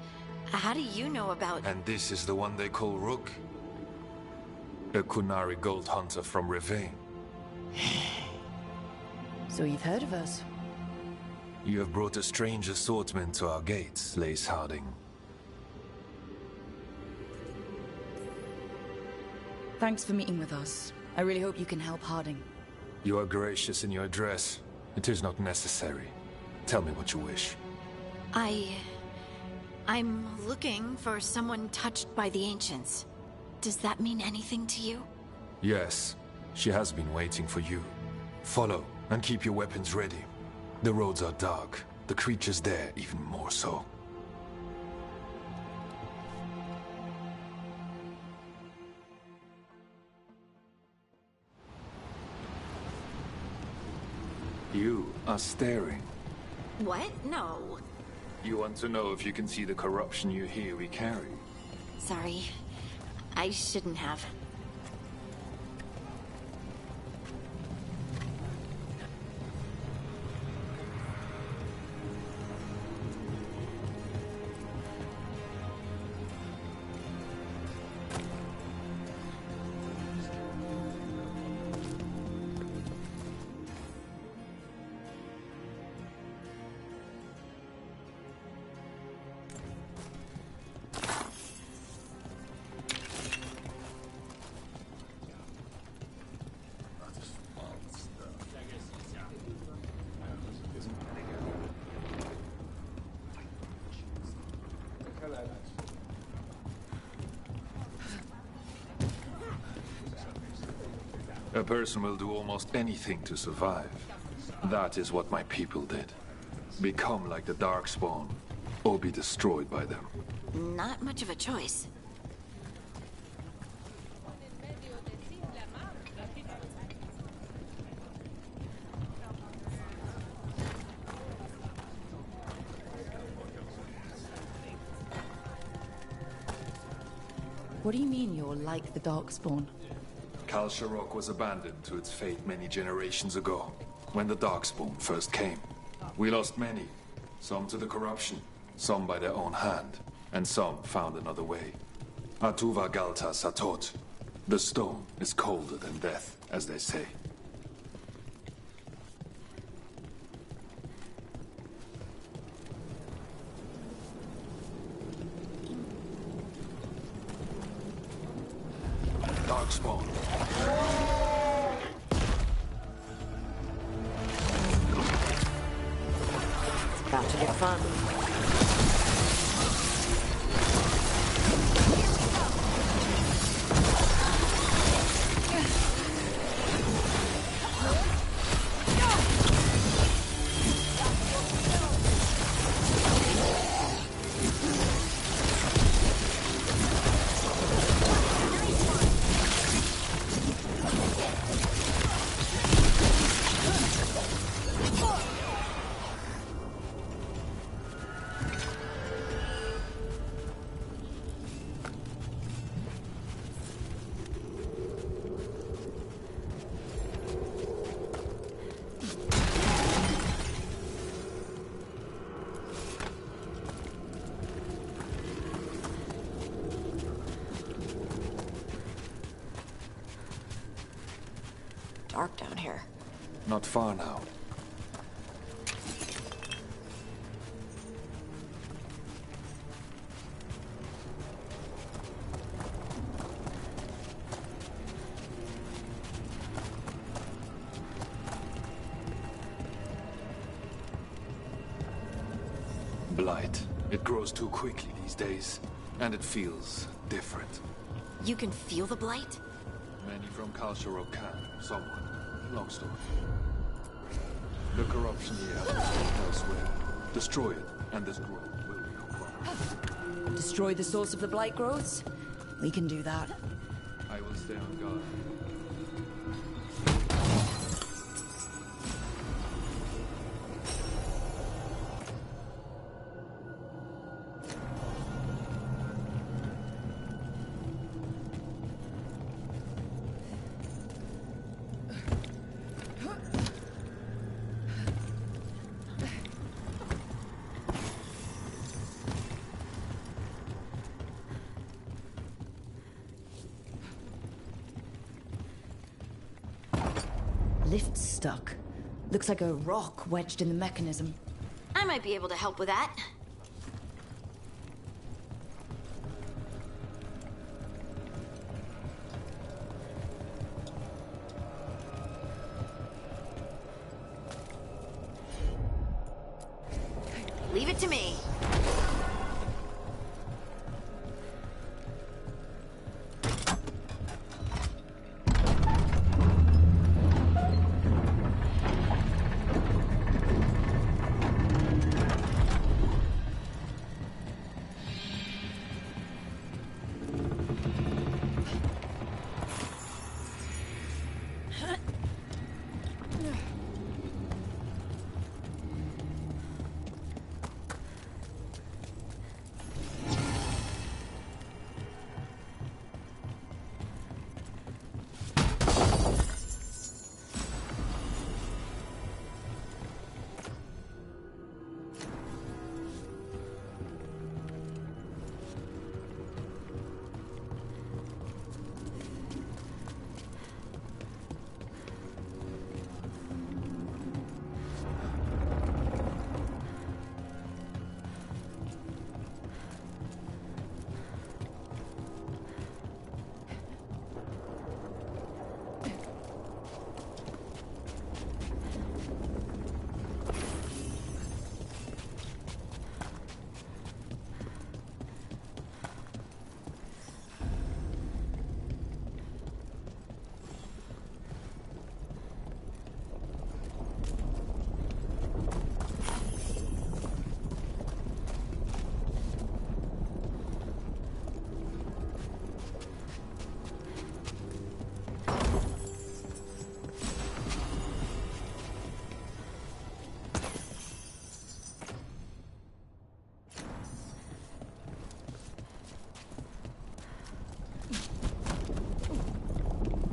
how do you know about... And this is the one they call Rook? A Kunari gold hunter from Ravine. So you've heard of us? You have brought a strange assortment to our gates, Lace Harding. Thanks for meeting with us. I really hope you can help Harding. You are gracious in your address. It is not necessary. Tell me what you wish. I'm looking for someone touched by the Ancients. Does that mean anything to you? Yes. She has been waiting for you. Follow, and keep your weapons ready. The roads are dark. The creatures there even more so. You are staring. What? No. You want to know if you can see the corruption you hear we carry? Sorry. I shouldn't have. A person will do almost anything to survive. That is what my people did. Become like the Darkspawn, or be destroyed by them. Not much of a choice. What do you mean you're like the Darkspawn? Kal Sharok was abandoned to its fate many generations ago, when the Darkspawn first came. We lost many, some to the corruption, some by their own hand, and some found another way. Atuva Galta Satot. The stone is colder than death, as they say. Darkspawn. It's about to get fun. Dark down here. Not far now. Blight. It grows too quickly these days, and it feels different. You can feel the blight? Many from Kalsharo can, somewhat. Long story. The corruption here has elsewhere. Destroy it, and this growth will become one. Destroy the source of the blight growths? We can do that. I will stay on guard. Lift's stuck. Looks like a rock wedged in the mechanism. I might be able to help with that. Leave it to me.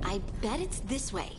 I bet it's this way.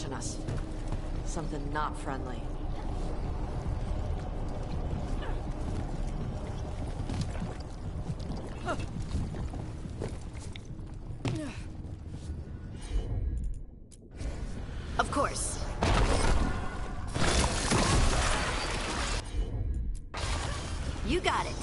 watching us. Something not friendly. Of course. You got it.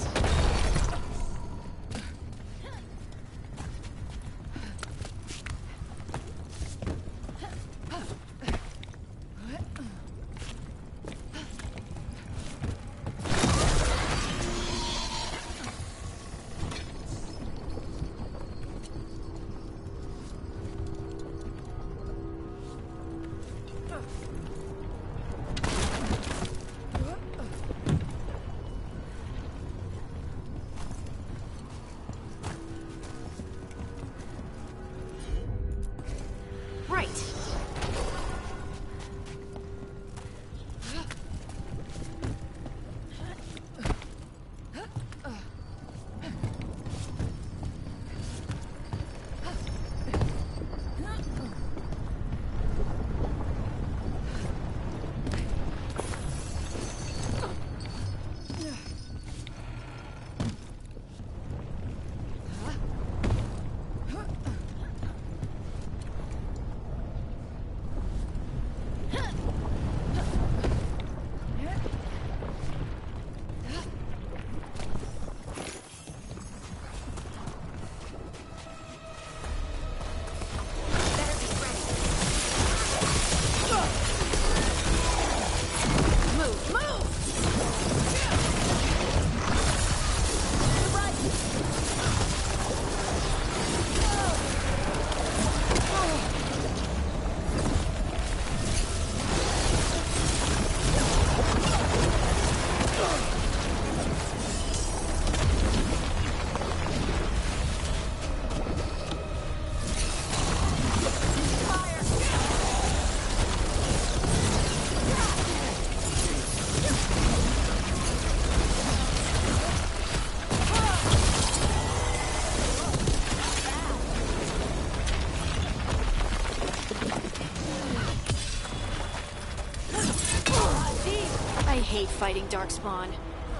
I hate fighting Darkspawn.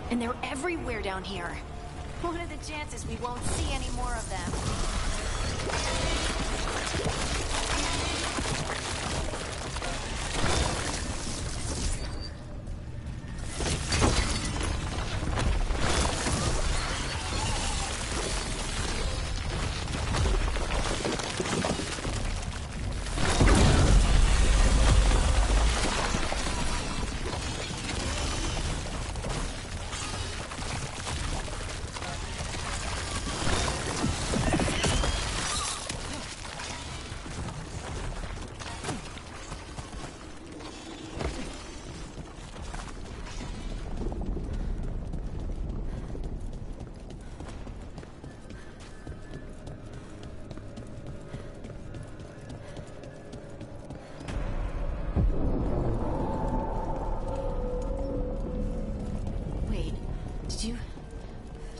And they're everywhere down here. What are the chances we won't see any more of them?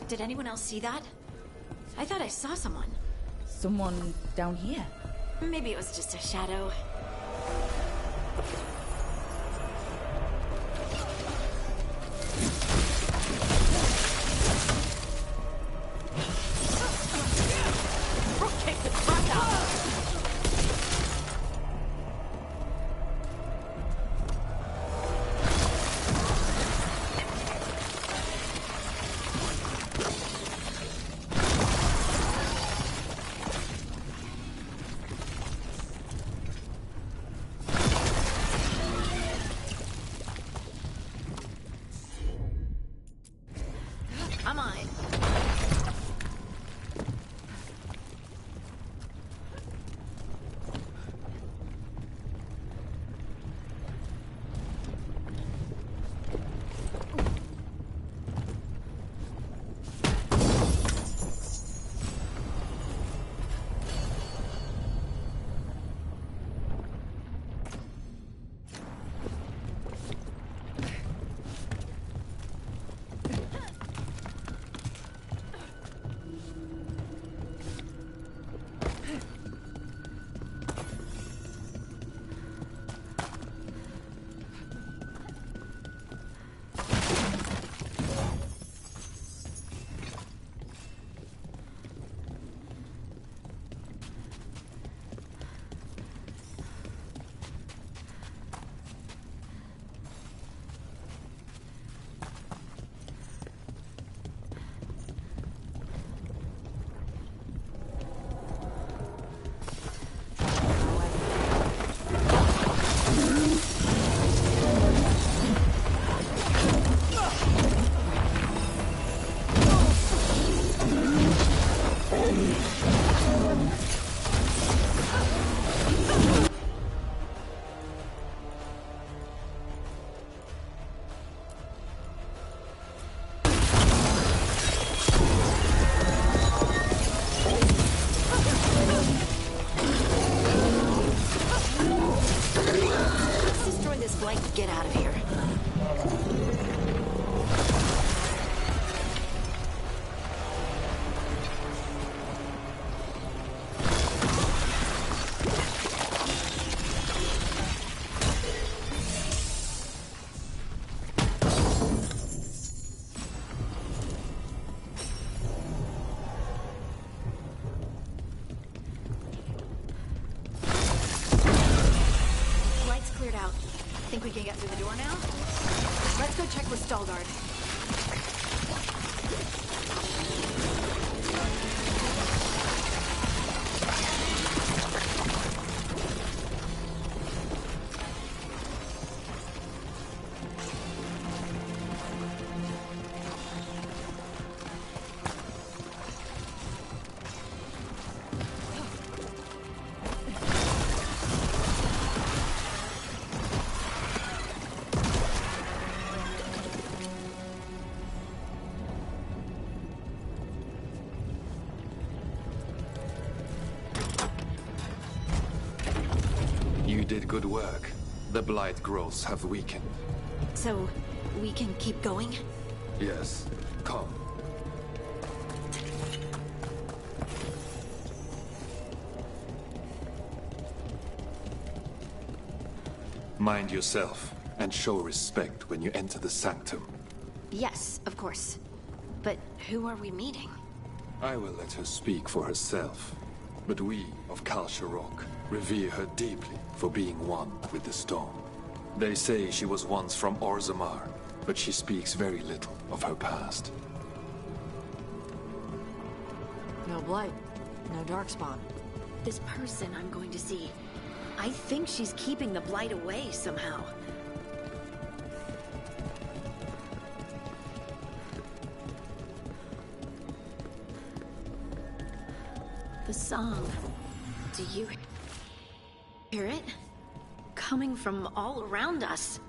Did anyone else see that? I thought I saw someone. Someone down here? Maybe it was just a shadow. Kick the crap out. I'm on it. Blight, get out of here. Cleared out. Think we can get through the door now? Let's go check with Veilguard. You did good work. The Blight growths have weakened. So, we can keep going? Yes. Come. Mind yourself, and show respect when you enter the sanctum. Yes, of course. But who are we meeting? I will let her speak for herself. But we of Kal Sharok revere her deeply for being one with the storm. They say she was once from Orzammar, but she speaks very little of her past. No Blight, no Darkspawn. This person I'm going to see, I think she's keeping the Blight away somehow. The song. Do you hear it? Coming from all around us.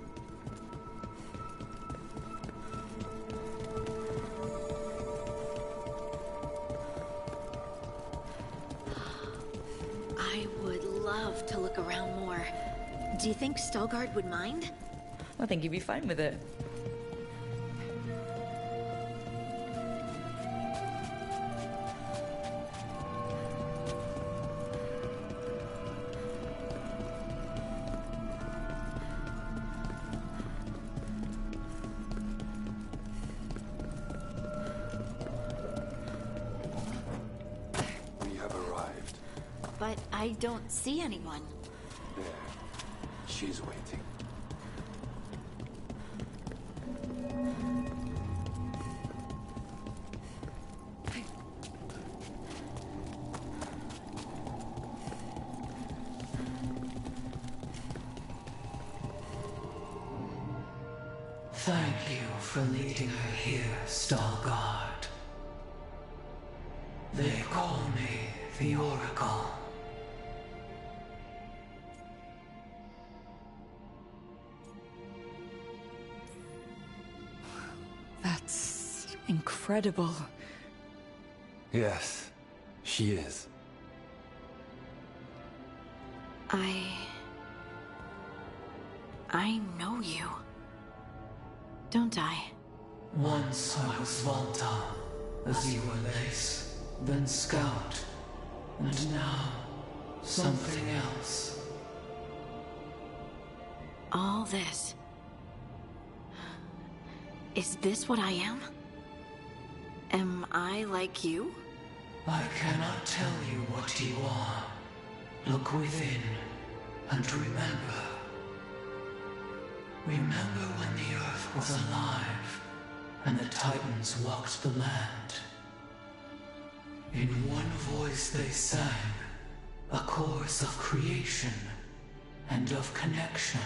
I would love to look around more. Do you think Veilguard would mind? I think he'd be fine with it. But I don't see anyone. There. She's waiting. Thank you for leading her here, Veilguard. They call me the Oracle. That's incredible. Yes, she is. I know you. Don't I? Once I was Volta, as you were Lace, then Scout, and now something else. All this. Is this what I am? Am I like you? I cannot tell you what you are. Look within, and remember. Remember when the Earth was alive, and the Titans walked the land. In one voice they sang, a chorus of creation and of connection.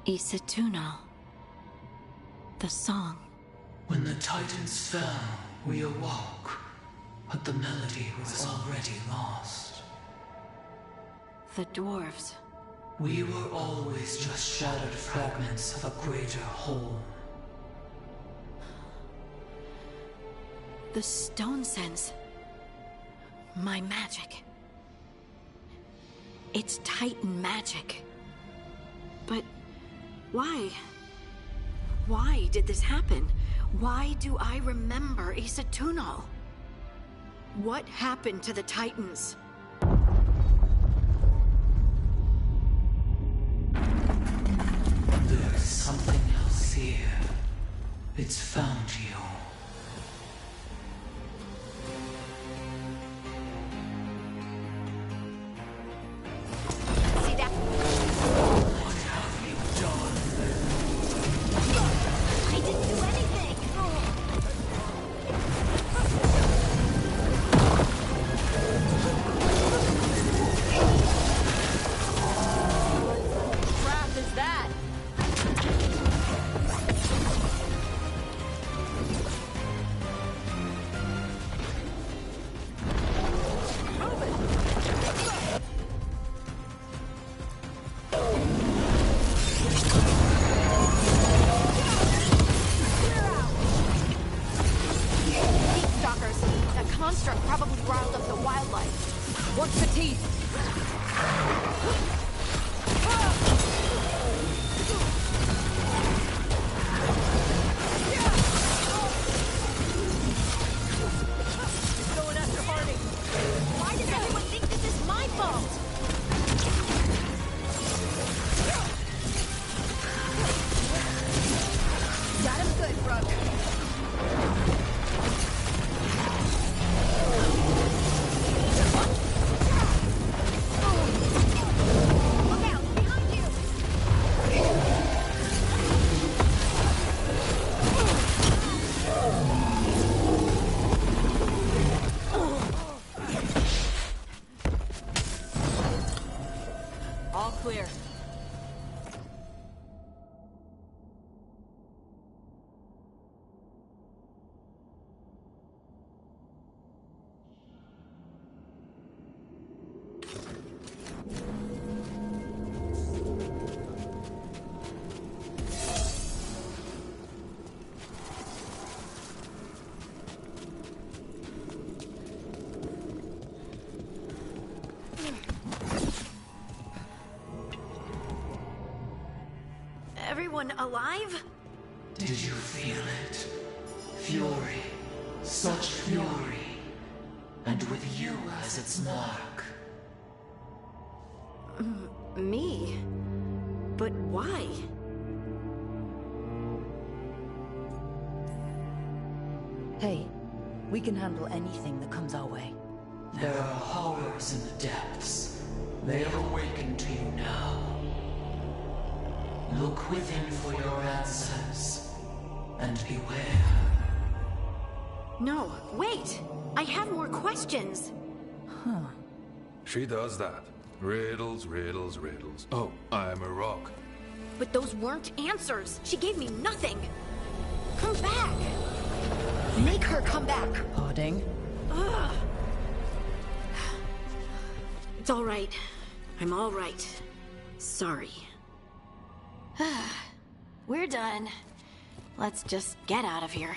Isatuno. The song. When the Titans fell, we awoke, but the melody was already lost. The dwarves. We were always just shattered fragments of a greater whole. The stone sense. My magic. It's Titan magic. But why? Why did this happen? Why do I remember Asa Tunal? What happened to the Titans? There's something else here. It's found you. See that? What have you done? I didn't do anything! What crap is that? Stalkers. That construct probably riled up the wildlife. Watch the teeth! Going after Harding. Why does everyone think this is my fault? Got him good, Brooke. Look out! Behind you! All clear. Everyone alive? Did you feel it? Fury. Such fury. And with you as its mark. Me? But why? Hey, we can handle anything that comes our way. There are horrors in the depths. They have awakened to you now. Look within for your answers. And beware. No, wait! I have more questions! Huh. She does that. Riddles, riddles, riddles. Oh, I'm a rock. But those weren't answers! She gave me nothing! Come back! Make her come back! Harding? Ugh. It's all right. I'm all right. Sorry. We're done. Let's just get out of here.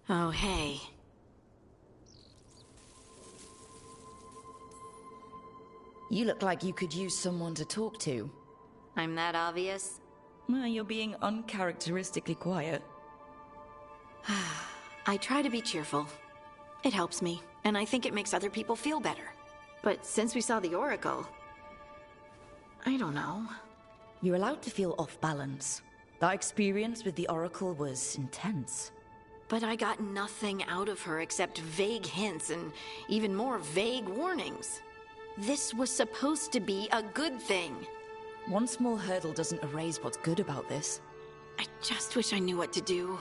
Oh, hey. You look like you could use someone to talk to. I'm that obvious? Well, you're being uncharacteristically quiet. I try to be cheerful. It helps me, and I think it makes other people feel better. But since we saw the Oracle... I don't know. You're allowed to feel off balance. That experience with the Oracle was intense. But I got nothing out of her except vague hints and even more vague warnings. This was supposed to be a good thing. One small hurdle doesn't erase what's good about this. I just wish I knew what to do.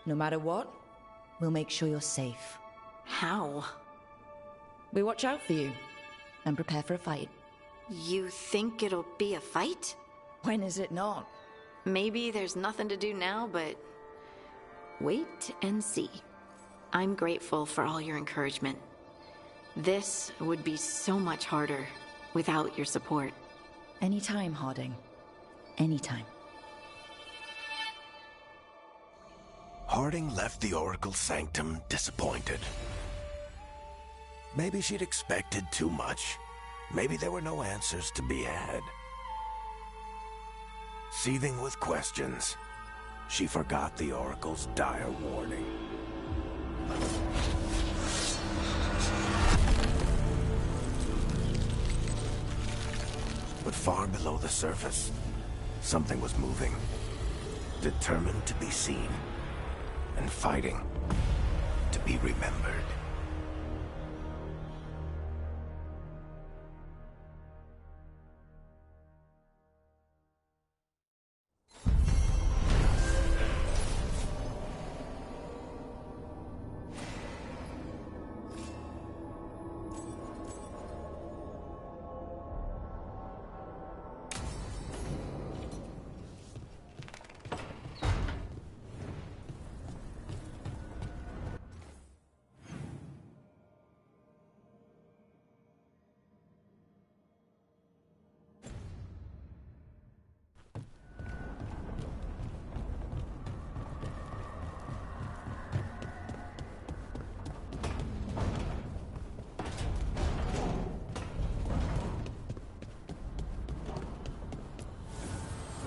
No matter what, we'll make sure you're safe. How? We watch out for you, and prepare for a fight. You think it'll be a fight? When is it not? Maybe there's nothing to do now, but... wait and see. I'm grateful for all your encouragement. This would be so much harder without your support. Anytime, Harding. Anytime. Harding left the Oracle Sanctum disappointed. Maybe she'd expected too much. Maybe there were no answers to be had. Seething with questions, she forgot the Oracle's dire warning. But far below the surface, something was moving. Determined to be seen, and fighting to be remembered.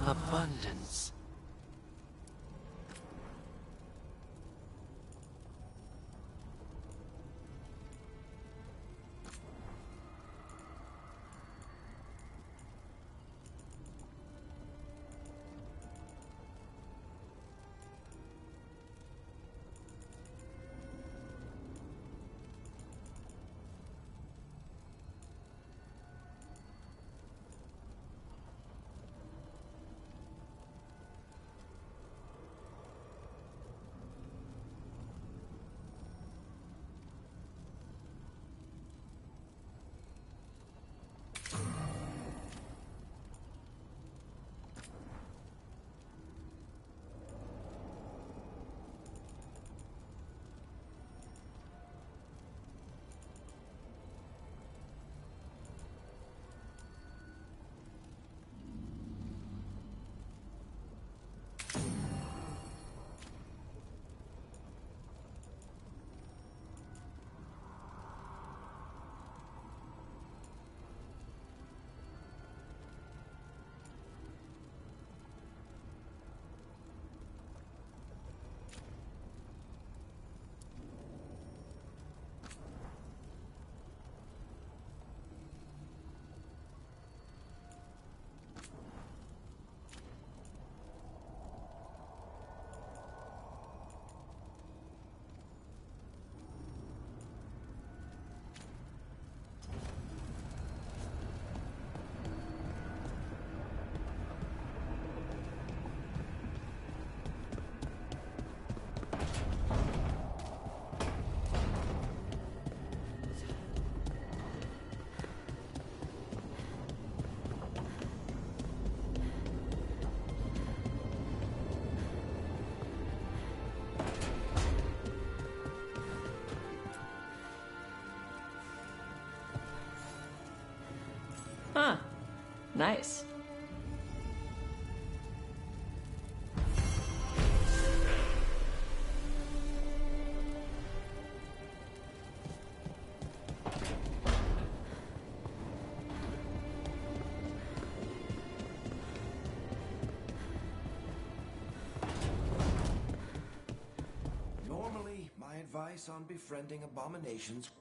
Abundance. Huh. Nice. Normally, my advice on befriending abominations.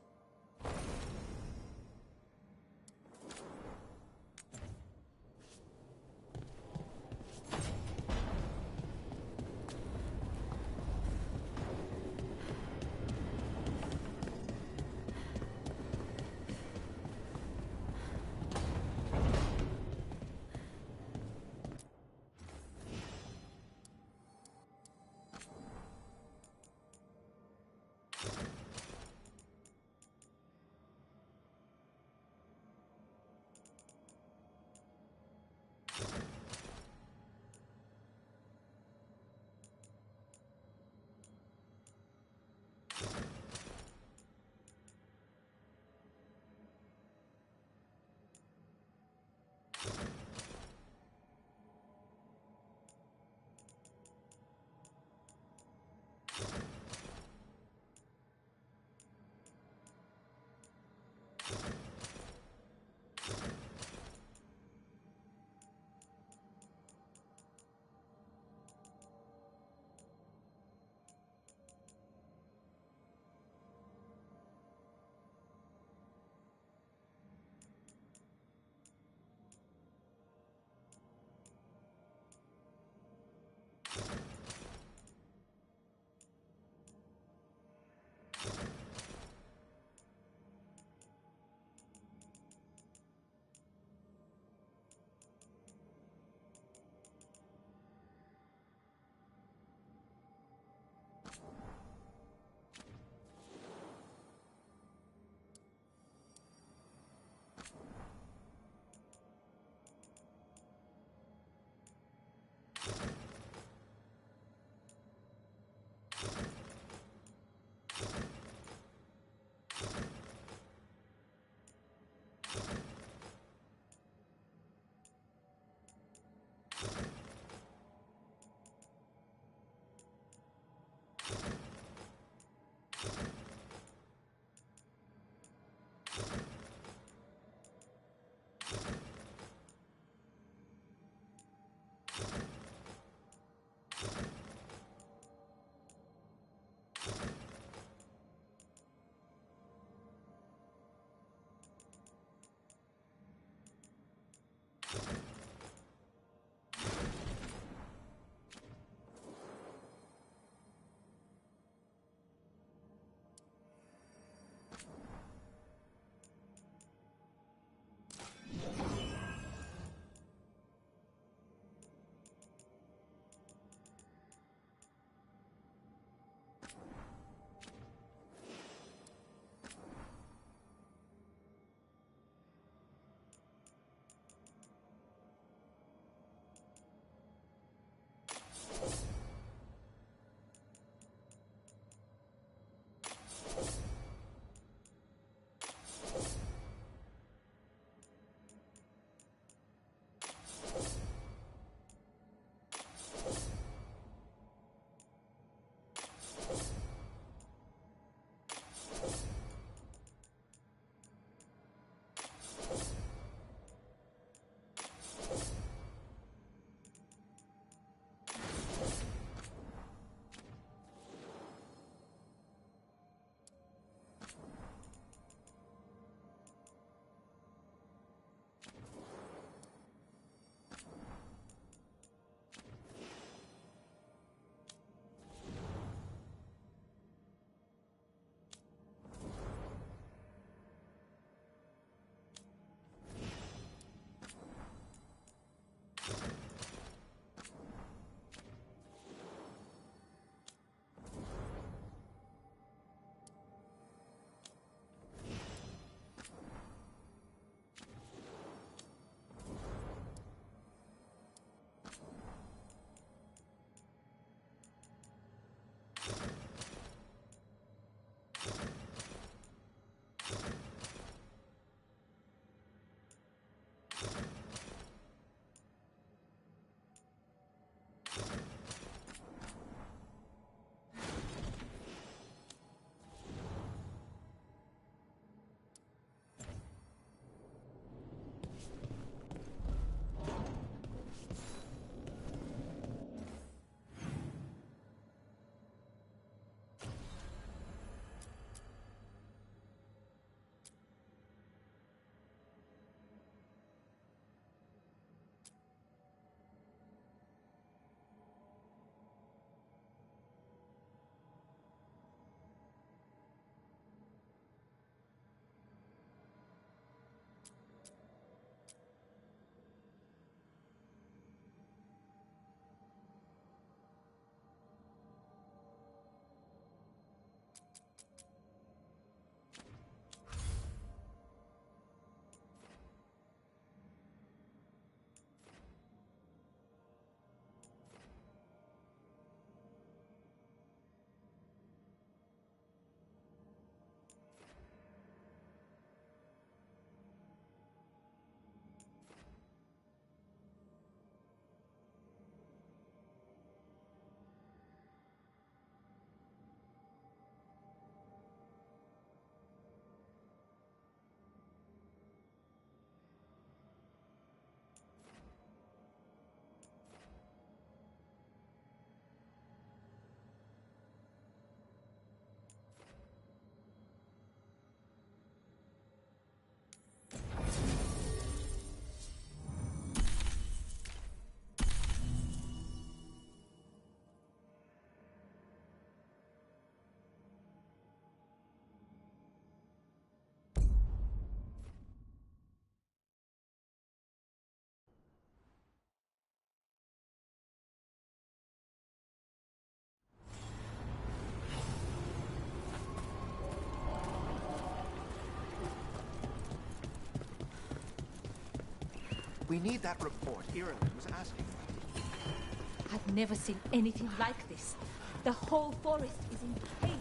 We need that report Ireland was asking about. I've never seen anything like this. The whole forest is in chaos.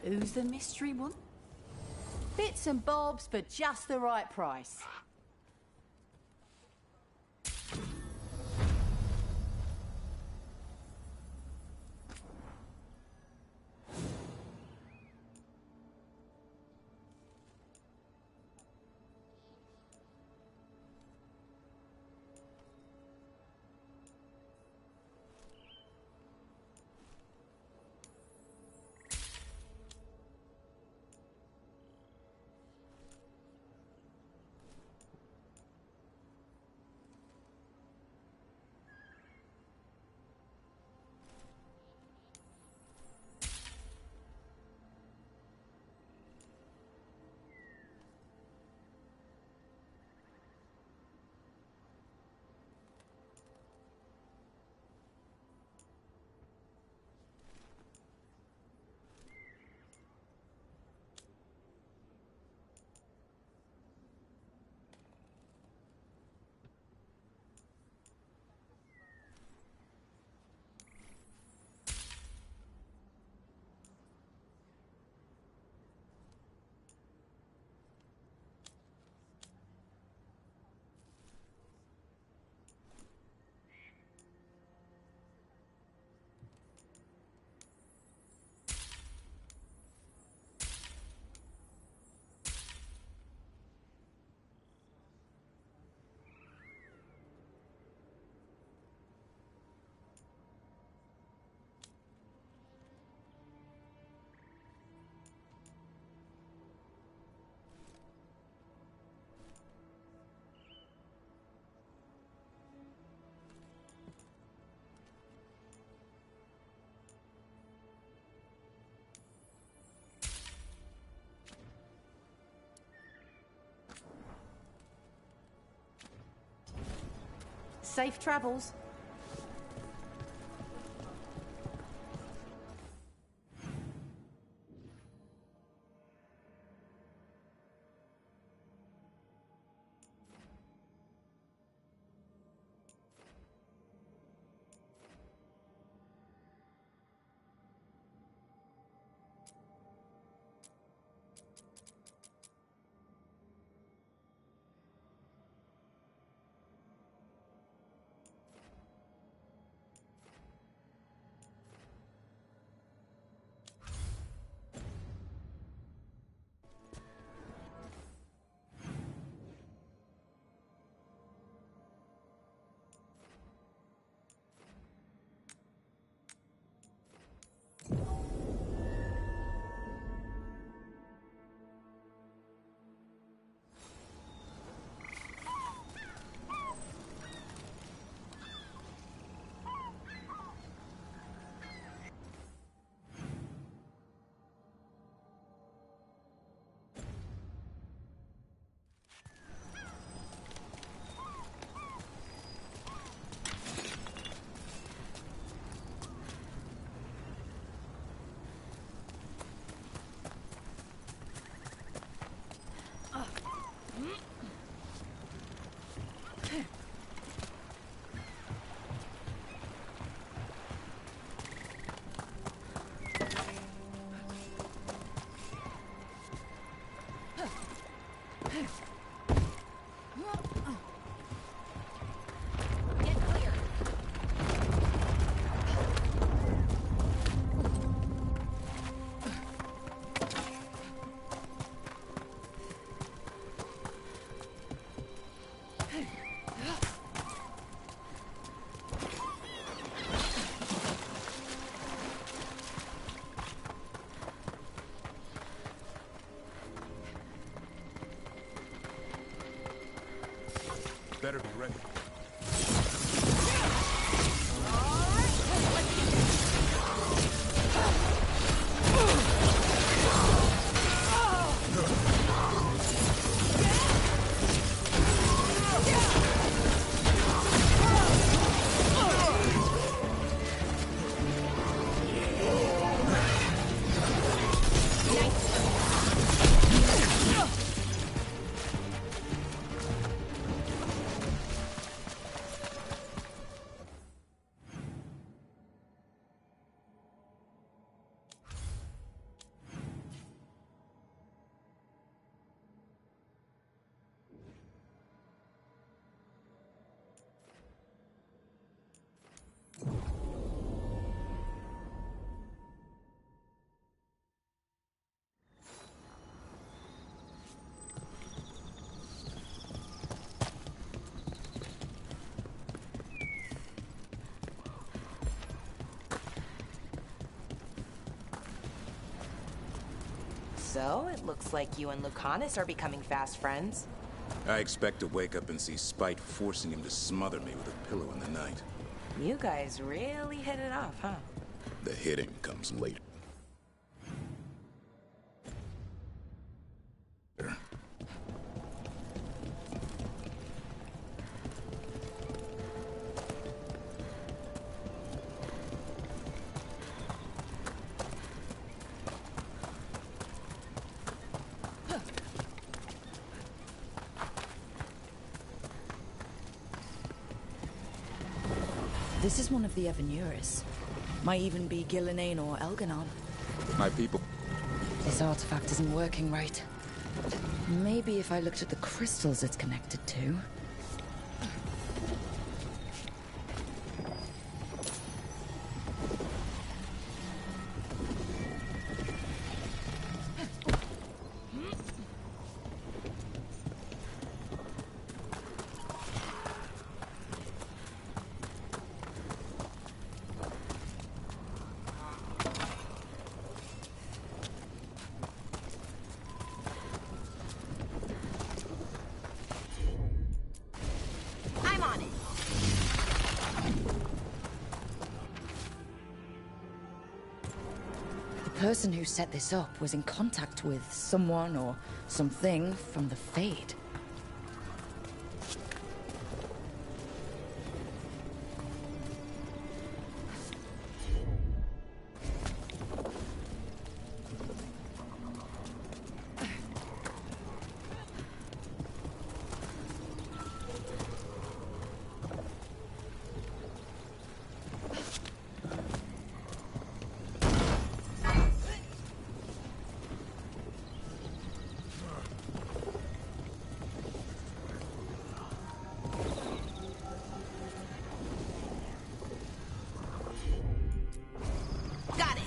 Who's the mystery one? Bits and bobs for just the right price. Safe travels. Better be ready. So, it looks like you and Lucanus are becoming fast friends. I expect to wake up and see Spite forcing him to smother me with a pillow in the night. You guys really hit it off, huh? The hitting comes later. This is one of the Evanuris. Might even be Gillenane or Elganon. My people. This artifact isn't working right. Maybe if I looked at the crystals it's connected to. I'm on it. The person who set this up was in contact with someone or something from the Fade. Got it.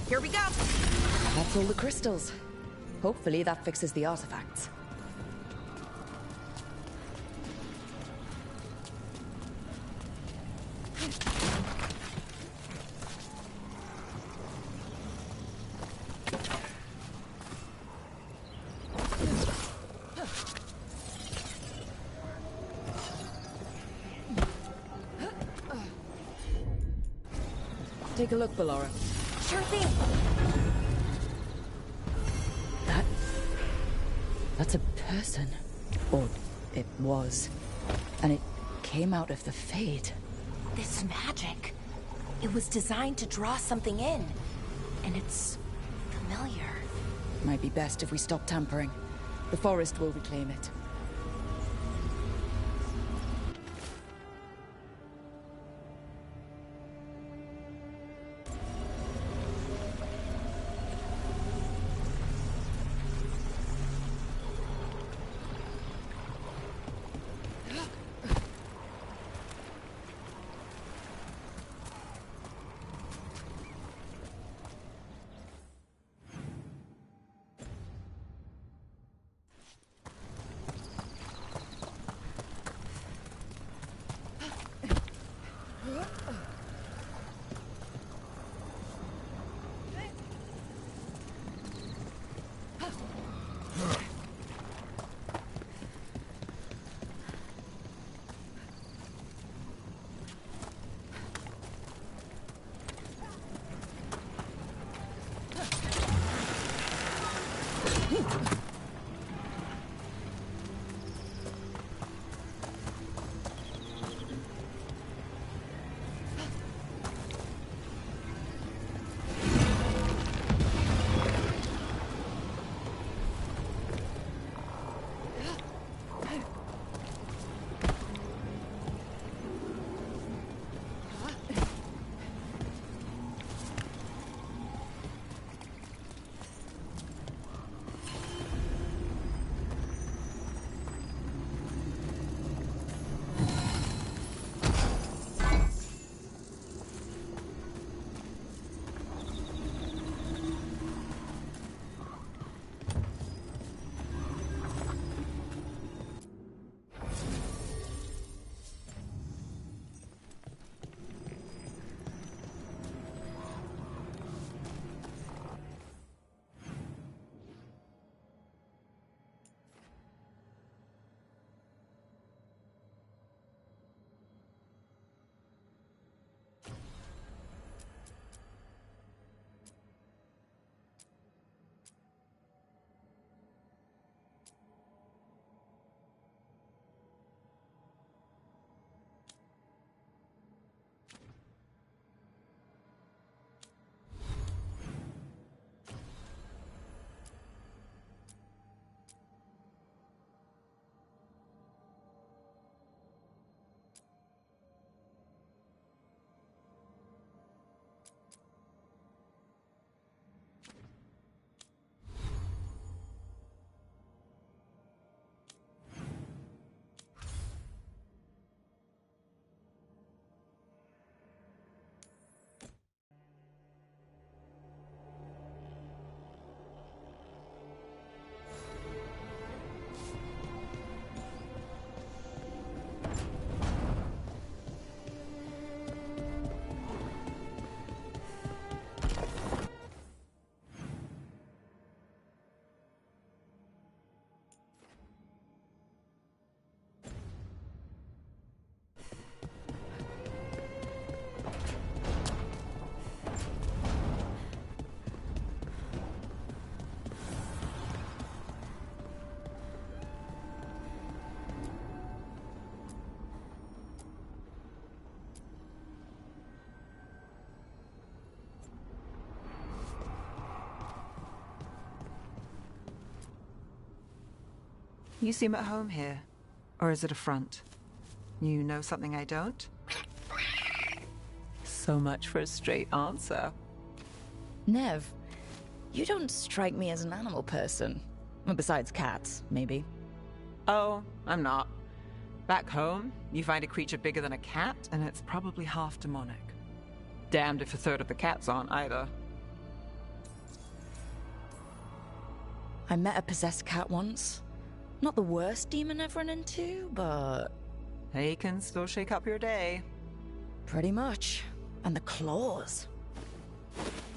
Here we go. That's all the crystals. Hopefully that fixes the artifacts. Take a look, Ballora. Sure thing. That's a person. Or it was. And it came out of the Fade. This magic. It was designed to draw something in. And it's familiar. Might be best if we stop tampering. The forest will reclaim it. You seem at home here. Or is it a front? You know something I don't? So much for a straight answer. Nev, you don't strike me as an animal person. Well, besides cats, maybe. Oh, I'm not. Back home, you find a creature bigger than a cat, and it's probably half demonic. Damned if a third of the cats aren't either. I met a possessed cat once. Not the worst demon I've run into, but... He can still shake up your day. Pretty much. And the claws.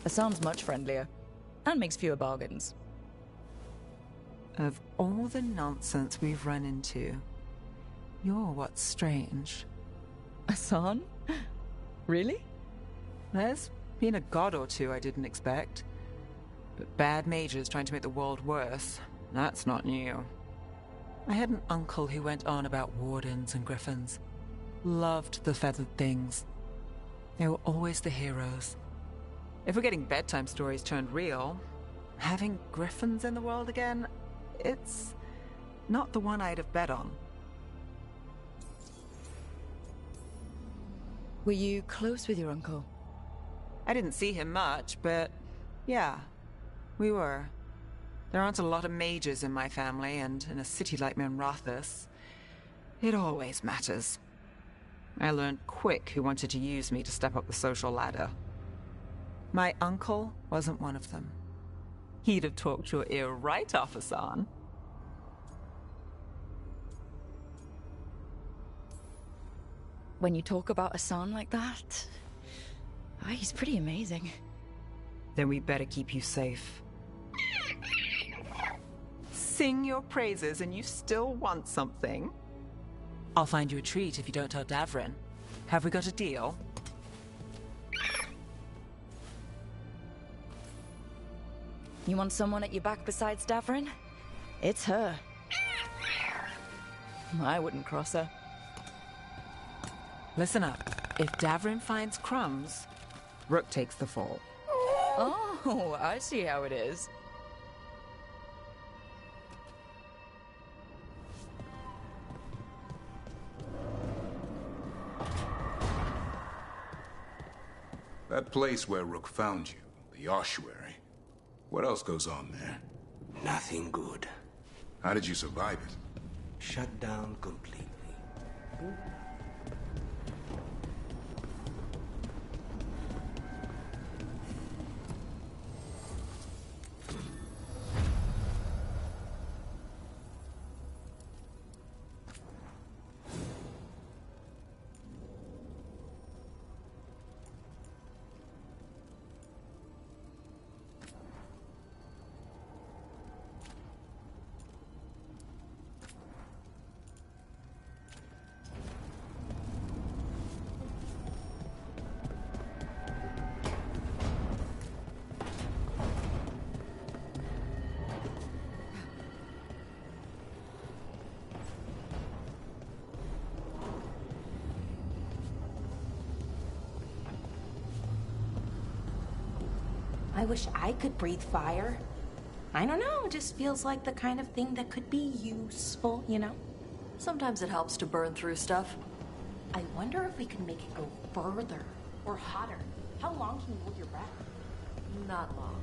Hassan's much friendlier. And makes fewer bargains. Of all the nonsense we've run into, you're what's strange. Hassan? Really? There's been a god or two I didn't expect. But bad mages trying to make the world worse, that's not new. I had an uncle who went on about wardens and griffins. Loved the feathered things. They were always the heroes. If we're getting bedtime stories turned real, having griffins in the world again, it's not the one I'd have bet on. Were you close with your uncle? I didn't see him much, but yeah, we were. There aren't a lot of mages in my family, and in a city like Minrathous, it always matters. I learned quick who wanted to use me to step up the social ladder. My uncle wasn't one of them. He'd have talked your ear right off, Hassan. When you talk about Hassan like that, he's pretty amazing. Then we better keep you safe. Sing your praises and you still want something? I'll find you a treat if you don't tell Davrin. Have we got a deal? You want someone at your back besides Davrin? It's her. I wouldn't cross her. Listen up. If Davrin finds crumbs, Rook takes the fall. Oh, I see how it is. That place where Rook found you, the ossuary. What else goes on there? Nothing good. How did you survive it? Shut down completely. I wish I could breathe fire. I don't know, it just feels like the kind of thing that could be useful, you know? Sometimes it helps to burn through stuff. I wonder if we can make it go further or hotter. How long can you hold your breath? Not long.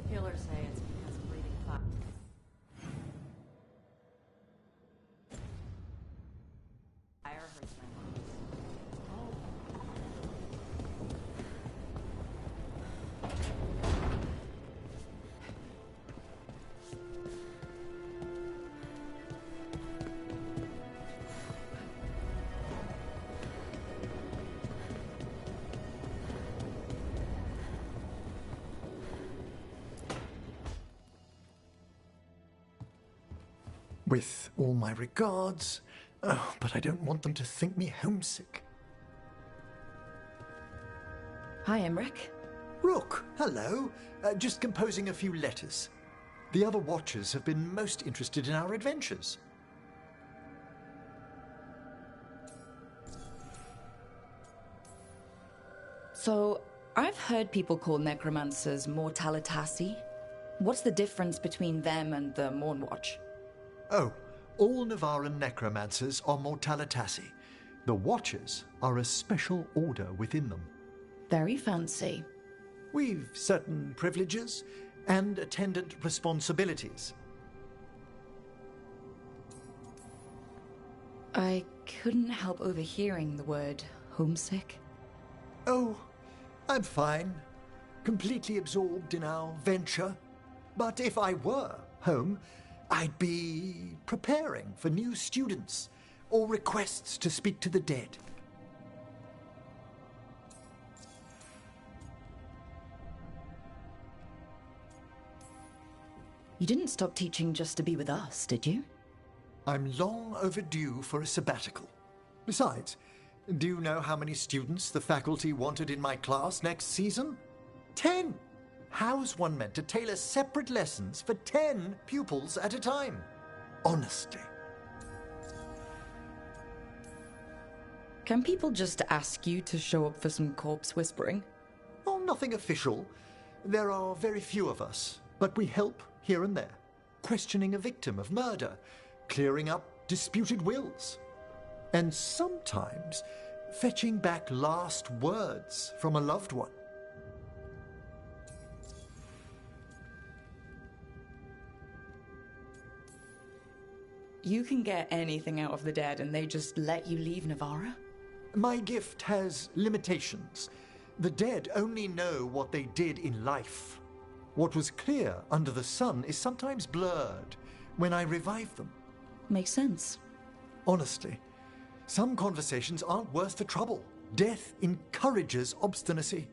Healers say it's because breathing fire. Fire hurts my lungs. With all my regards, but I don't want them to think me homesick. Hi, Emmerich. Rook, hello. Just composing a few letters. The other Watchers have been most interested in our adventures. So, I've heard people call necromancers mortalitasi. What's the difference between them and the Mornwatch? Oh, all Navaran necromancers are mortalitasi. The Watchers are a special order within them. Very fancy. We've certain privileges and attendant responsibilities. I couldn't help overhearing the word homesick. Oh, I'm fine. Completely absorbed in our venture. But if I were, home, I'd be preparing for new students or requests to speak to the dead. You didn't stop teaching just to be with us, did you? I'm long overdue for a sabbatical. Besides, do you know how many students the faculty wanted in my class next season? 10! How's one meant to tailor separate lessons for 10 pupils at a time? Honestly. Can people just ask you to show up for some corpse whispering? Oh, nothing official. There are very few of us, but we help here and there. Questioning a victim of murder, clearing up disputed wills, and sometimes fetching back last words from a loved one. You can get anything out of the dead and they just let you leave Navarra? My gift has limitations. The dead only know what they did in life. What was clear under the sun is sometimes blurred when I revive them. Makes sense. Honestly, some conversations aren't worth the trouble. Death encourages obstinacy.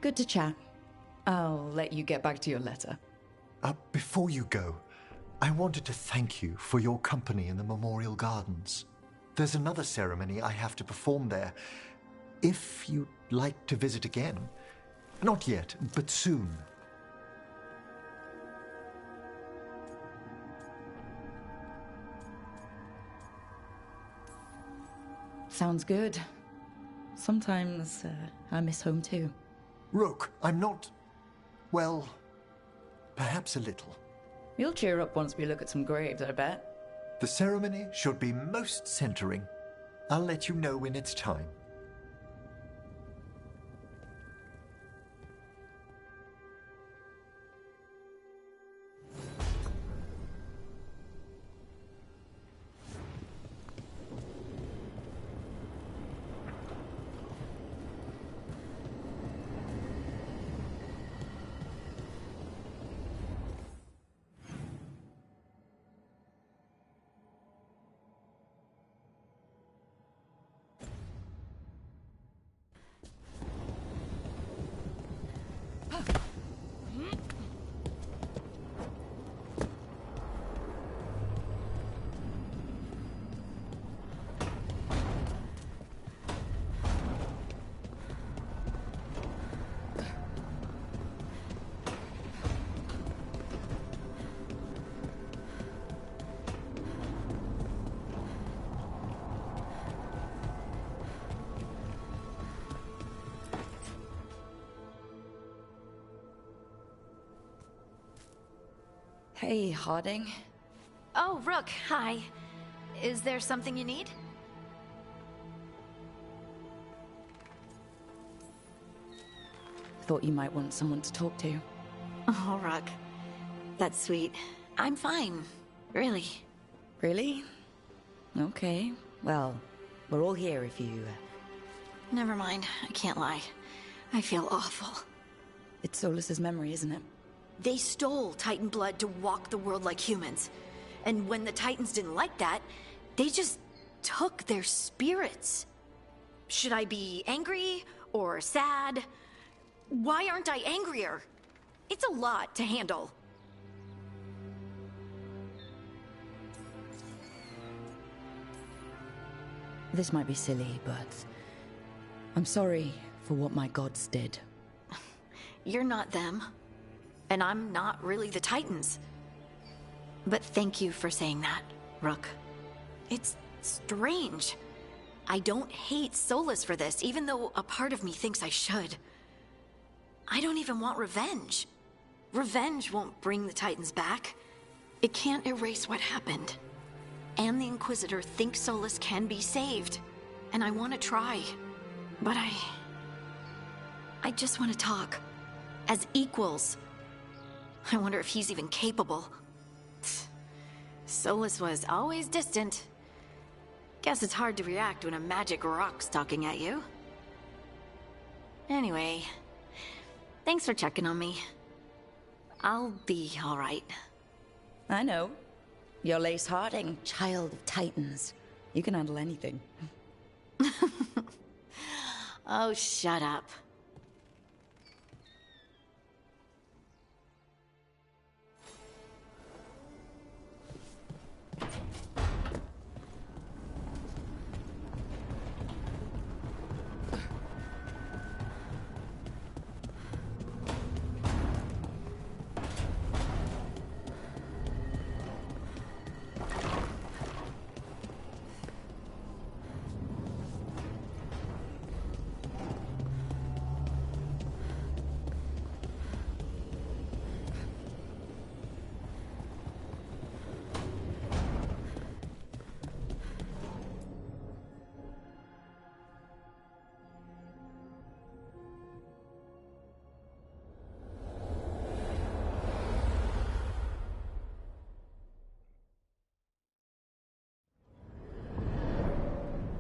Good to chat. I'll let you get back to your letter. Before you go, I wanted to thank you for your company in the Memorial Gardens. There's another ceremony I have to perform there. If you'd like to visit again. Not yet, but soon. Sounds good. Sometimes I miss home too. Rook, I'm not... well, perhaps a little. You'll cheer up once we look at some graves, I bet. The ceremony should be most centering. I'll let you know when it's time. Hey, Harding. Oh, Rook, hi. Is there something you need? Thought you might want someone to talk to. Oh, Rook. That's sweet. I'm fine. Really. Really? Okay. Well, we're all here if you... Never mind. I can't lie. I feel awful. It's Solus's memory, isn't it? They stole Titan blood to walk the world like humans. And when the Titans didn't like that, they just took their spirits. Should I be angry or sad? Why aren't I angrier? It's a lot to handle. This might be silly, but I'm sorry for what my gods did. You're not them. And I'm not really the Titans. But thank you for saying that, Rook. It's strange. I don't hate Solus for this, even though a part of me thinks I should. I don't even want revenge. Revenge won't bring the Titans back. It can't erase what happened. And the Inquisitor thinks Solus can be saved. And I want to try. But I just want to talk. As equals. I wonder if he's even capable. Solus was always distant, Guess it's hard to react when a magic rock's talking at you. Anyway, thanks for checking on me. I'll be alright. I know. You're Lace Harding, child of Titans. You can handle anything. Oh, shut up.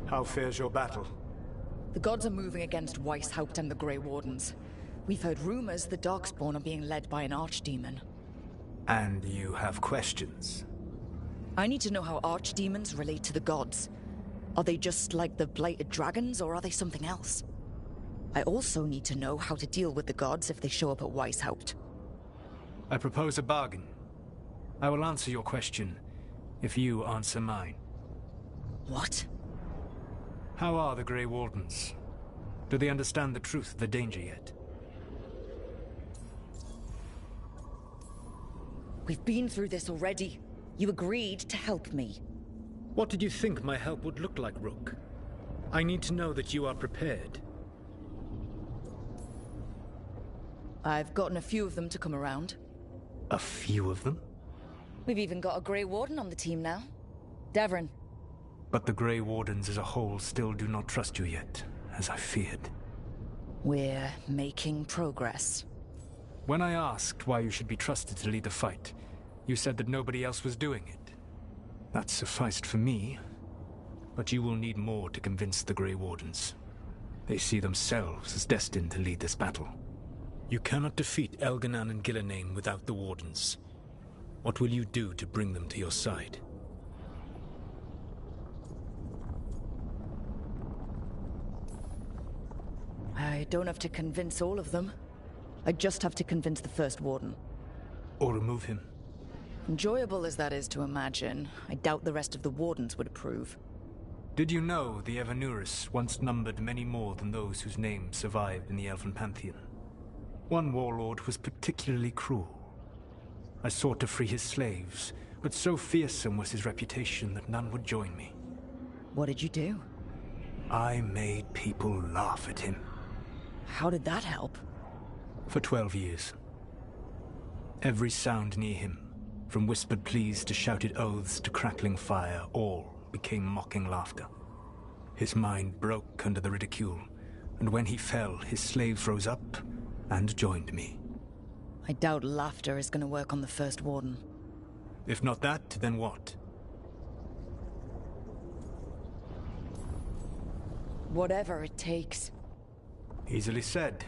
How fares your battle? The gods are moving against Weishaupt and the Grey Wardens. We've heard rumors the Darkspawn are being led by an archdemon. And you have questions? I need to know how archdemons relate to the gods. Are they just like the blighted dragons, or are they something else? I also need to know how to deal with the gods if they show up at Weishaupt. I propose a bargain. I will answer your question if you answer mine. What? How are the Grey Wardens? Do they understand the truth of the danger yet? We've been through this already. You agreed to help me. What did you think my help would look like, Rook? I need to know that you are prepared. I've gotten a few of them to come around. A few of them? We've even got a Grey Warden on the team now. Devrin. But the Grey Wardens as a whole still do not trust you yet, as I feared. We're making progress. When I asked why you should be trusted to lead the fight, you said that nobody else was doing it. That sufficed for me, but you will need more to convince the Grey Wardens. They see themselves as destined to lead this battle. You cannot defeat Elganan and Gillenane without the Wardens. What will you do to bring them to your side? I don't have to convince all of them. I just have to convince the First Warden. Or remove him. Enjoyable as that is to imagine, I doubt the rest of the Wardens would approve. Did you know the Evanuris once numbered many more than those whose names survived in the Elven Pantheon? One warlord was particularly cruel. I sought to free his slaves, but so fearsome was his reputation that none would join me. What did you do? I made people laugh at him. How did that help? For 12 years. Every sound near him, from whispered pleas to shouted oaths to crackling fire, all became mocking laughter. His mind broke under the ridicule, and when he fell, his slaves rose up and joined me. I doubt laughter is going to work on the First Warden. If not that, then what? Whatever it takes. Easily said,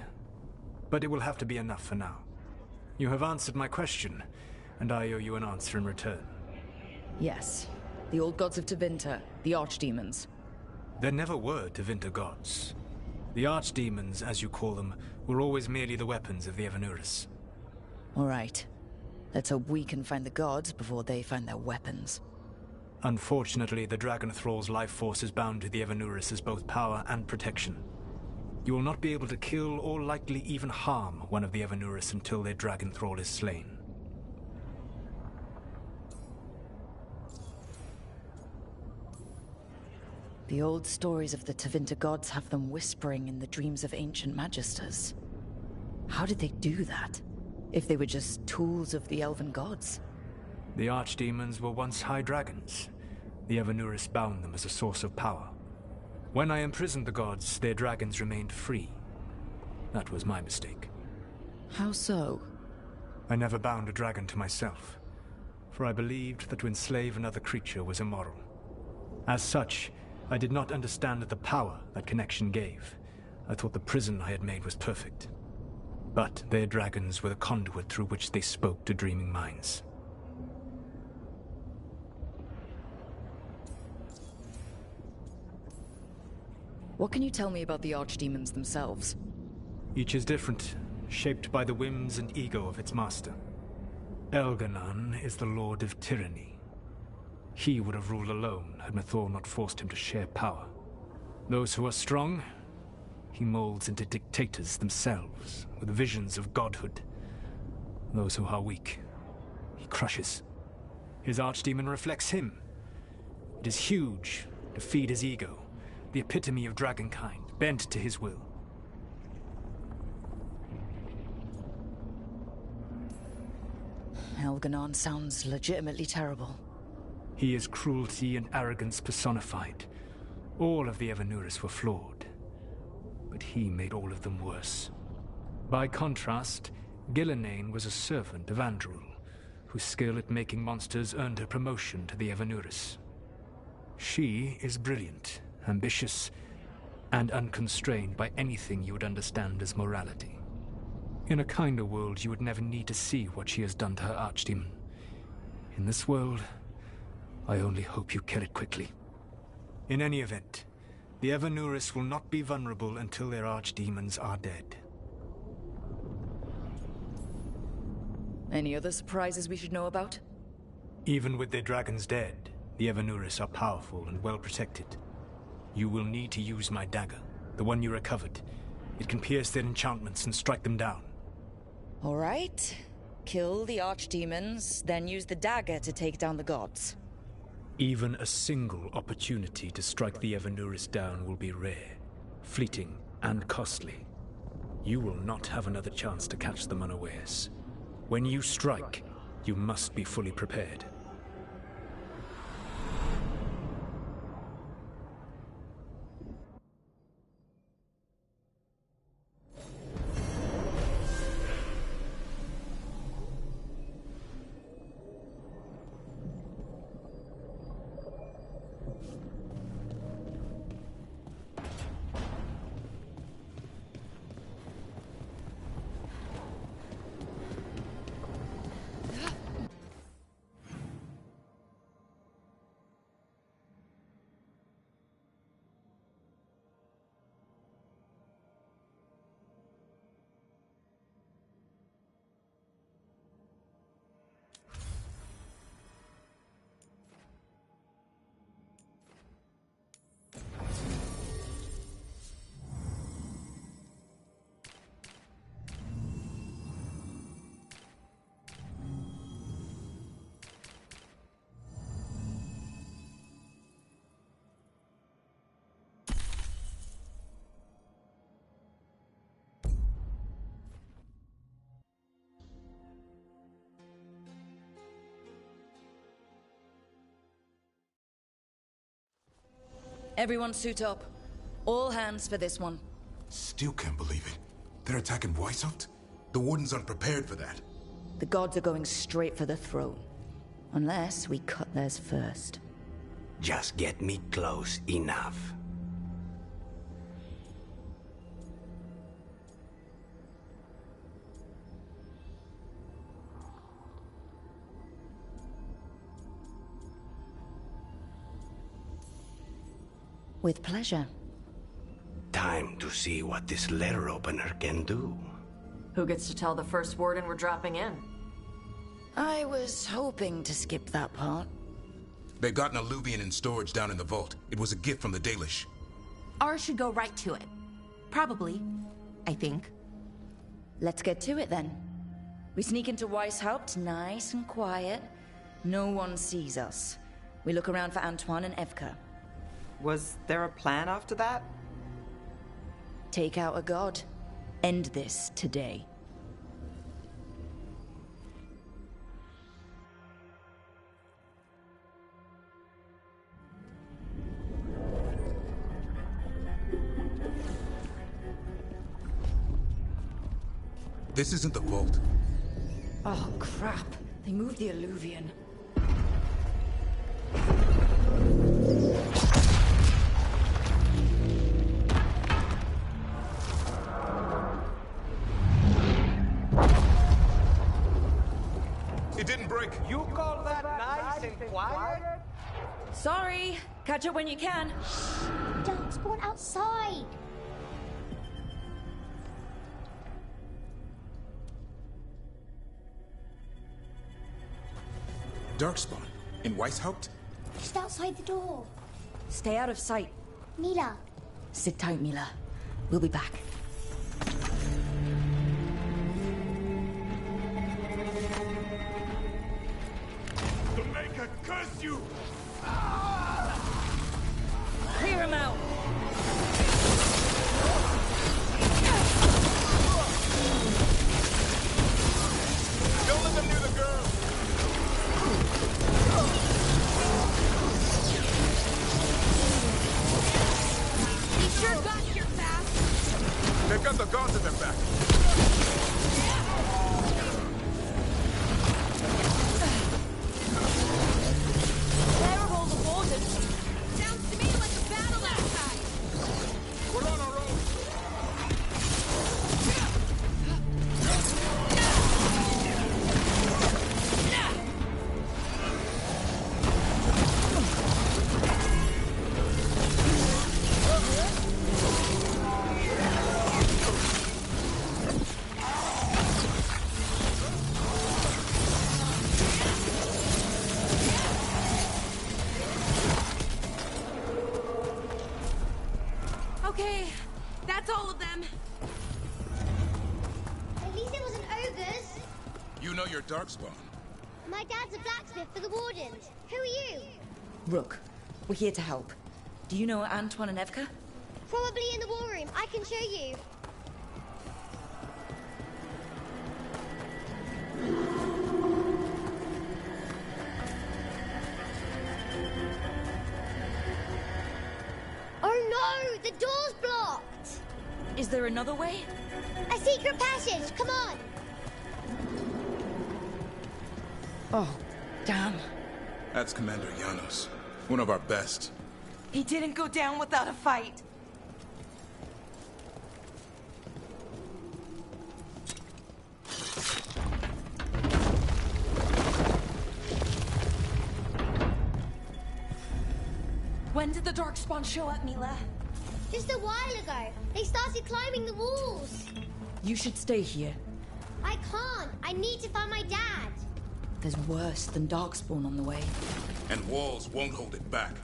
but it will have to be enough for now. You have answered my question, and I owe you an answer in return. Yes. The old gods of Tevinter, the archdemons. There never were Tevinter gods. The archdemons, as you call them, were always merely the weapons of the Evanuris. All right. Let's hope we can find the gods before they find their weapons. Unfortunately, the Dragon Thrall's life force is bound to the Evanuris as both power and protection. You will not be able to kill or likely even harm one of the Evanuris until their Dragon Thrall is slain. The old stories of the Tevinter gods have them whispering in the dreams of ancient magisters. How did they do that? If they were just tools of the elven gods? The archdemons were once high dragons. The Evanuris bound them as a source of power. When I imprisoned the gods, their dragons remained free. That was my mistake. How so? I never bound a dragon to myself, for I believed that to enslave another creature was immoral. As such, I did not understand the power that connection gave. I thought the prison I had made was perfect. But their dragons were the conduit through which they spoke to dreaming minds. What can you tell me about the archdemons themselves? Each is different, shaped by the whims and ego of its master. Elganon is the Lord of Tyranny. He would have ruled alone had Mathor not forced him to share power. Those who are strong, he molds into dictators themselves, with visions of godhood. Those who are weak, he crushes. His archdemon reflects him. It is huge, to feed his ego, the epitome of dragonkind, bent to his will. Elganon sounds legitimately terrible. He is cruelty and arrogance personified. All of the Evanuris were flawed, but he made all of them worse. By contrast, Gillenane was a servant of Andrul, whose skill at making monsters earned her promotion to the Evanuris. She is brilliant, ambitious, and unconstrained by anything you would understand as morality. In a kinder world, you would never need to see what she has done to her archdemon. In this world, I only hope you kill it quickly. In any event, the Evanuris will not be vulnerable until their archdemons are dead. Any other surprises we should know about? Even with their dragons dead, the Evanuris are powerful and well protected. You will need to use my dagger, the one you recovered. It can pierce their enchantments and strike them down. All right. Kill the archdemons, then use the dagger to take down the gods. Even a single opportunity to strike the Evanuris down will be rare, fleeting, and costly. You will not have another chance to catch them unawares. When you strike, you must be fully prepared. Everyone suit up. All hands for this one. Still can't believe it. They're attacking Weishaupt? The Wardens aren't prepared for that. The gods are going straight for the throne. Unless we cut theirs first. Just get me close enough. With pleasure. Time to see what this letter opener can do. Who gets to tell the first warden we're dropping in? I was hoping to skip that part. They've got an alluvian in storage down in the vault. It was a gift from the Dalish. Ours should go right to it. Probably. I think. Let's get to it then. We sneak into Weishaupt, nice and quiet. No one sees us. We look around for Antoine and Evka. Was there a plan after that? Take out a god. End this today. This isn't the vault. Oh, crap. They moved the alluvian. Catch up when you can. Darkspawn outside. Darkspawn? In Weishaupt? Just outside the door. Stay out of sight. Mila. Sit tight, Mila. We'll be back. The Maker curse you! Clear him out! Don't let them near the girl! He sure got here fast. They've got the gods at their back. Where are all the wardens? Sounds to me like a battle outside. We're on our own. Okay, that's all of them. At least it wasn't ogres. You know your Darkspawn. My dad's a blacksmith for the Wardens. Who are you? Rook, we're here to help. Do you know Antoine and Evka? Probably in the war room. I can show you. Oh no! The door's blocked! Is there another way? A secret passage! Come on! Oh, damn. That's Commander Janos. One of our best. He didn't go down without a fight. When did the Darkspawn show up, Mila? Just a while ago. They started climbing the walls. You should stay here. I can't. I need to find my dad. There's worse than Darkspawn on the way. And walls won't hold it back.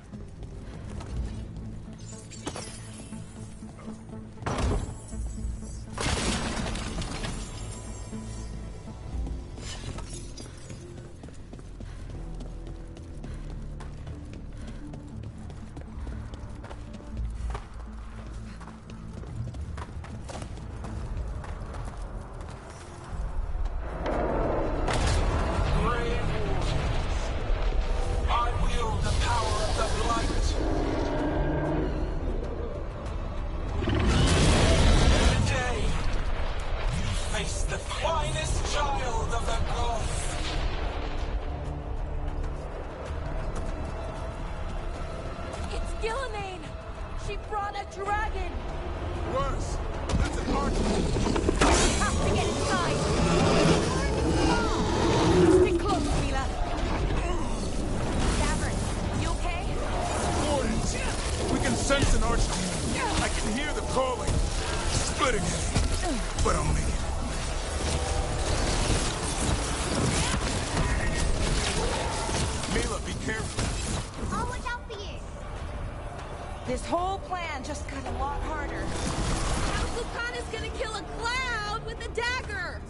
This whole plan just got a lot harder. How Lucana's gonna kill a cloud with a dagger?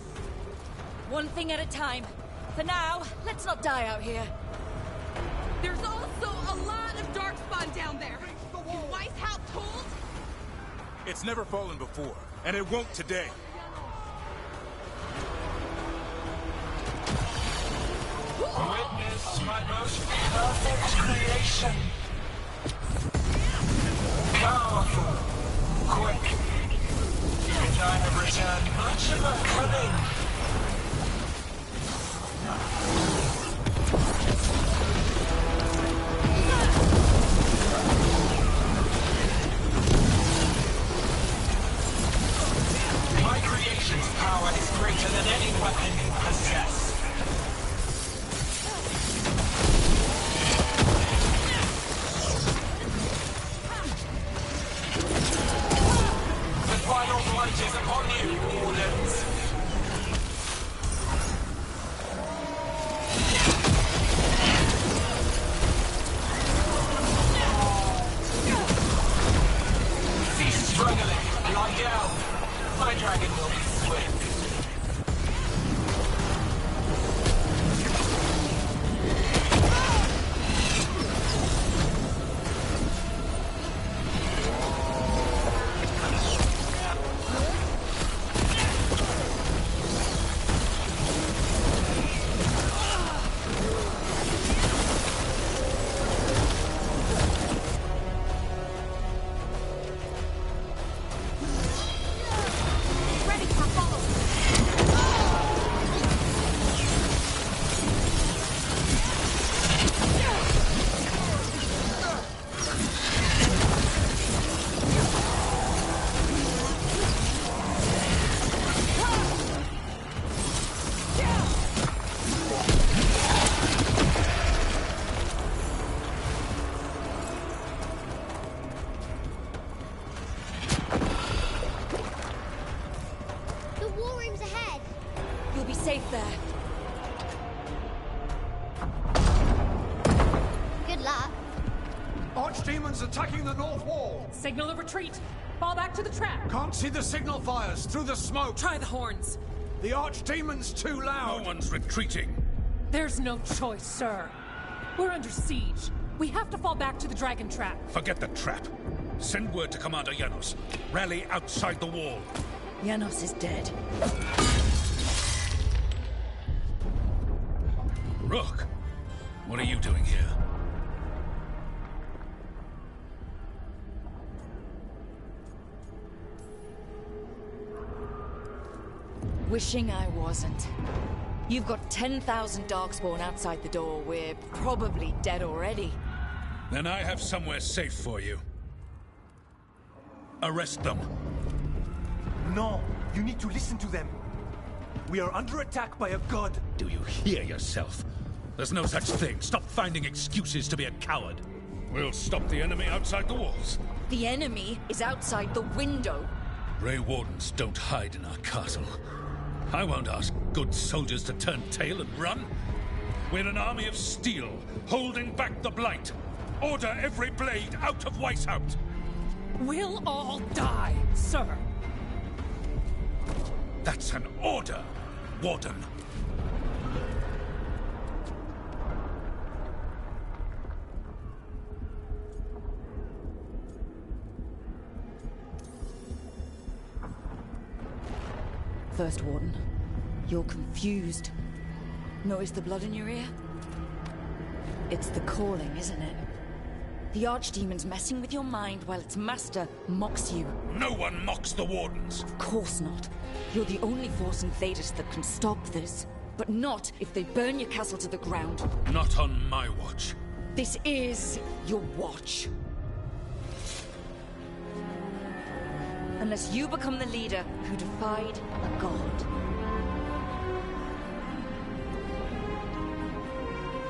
One thing at a time. For now, let's not die out here. There's also a lot of Darkspawn down there. Is Weishaupt told? It's never fallen before, and it won't today. Witness my most perfect creation. Powerful, quick, and I have returned much of my cunning. My creation's power is greater than any weapon you possess. Night is upon you, Wardens. Cease struggling. Lie down. My dragon will be swift. safe there. Good luck. Archdemons attacking the north wall! Signal a retreat! Fall back to the trap! Can't see the signal fires through the smoke! Try the horns! The Archdemon's too loud! No one's retreating! There's no choice, sir. We're under siege. We have to fall back to the dragon trap. Forget the trap. Send word to Commander Janos. Rally outside the wall. Janos is dead. Rook, what are you doing here? Wishing I wasn't. You've got 10,000 Darkspawn outside the door. We're probably dead already. Then I have somewhere safe for you. Arrest them. No, you need to listen to them. We are under attack by a god. Do you hear yourself? There's no such thing. Stop finding excuses to be a coward. We'll stop the enemy outside the walls. The enemy is outside the window. Grey Wardens don't hide in our castle. I won't ask good soldiers to turn tail and run. We're an army of steel, holding back the blight. Order every blade out of Weishaupt. We'll all die, sir. That's an order, Warden. First Warden, you're confused. Notice the blood in your ear? It's the calling, isn't it? The Archdemon's messing with your mind while its master mocks you. No one mocks the Wardens. Of course not. You're the only force in Thedas that can stop this. But not if they burn your castle to the ground. Not on my watch. This is your watch. Unless you become the leader who defied a god.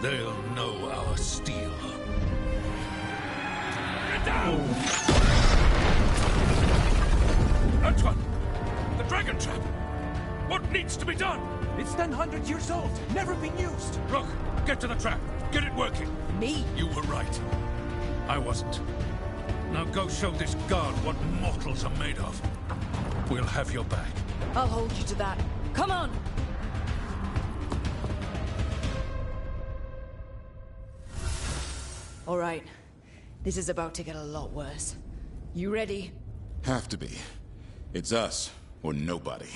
They'll know our steel. Get down! Antoine! The dragon trap! What needs to be done? It's 100 years old, never been used. Rook, get to the trap. Get it working. Me? You were right. I wasn't. Now go show this guard what mortals are made of. We'll have your back. I'll hold you to that. Come on! All right. This is about to get a lot worse. You ready? Have to be. It's us, or nobody.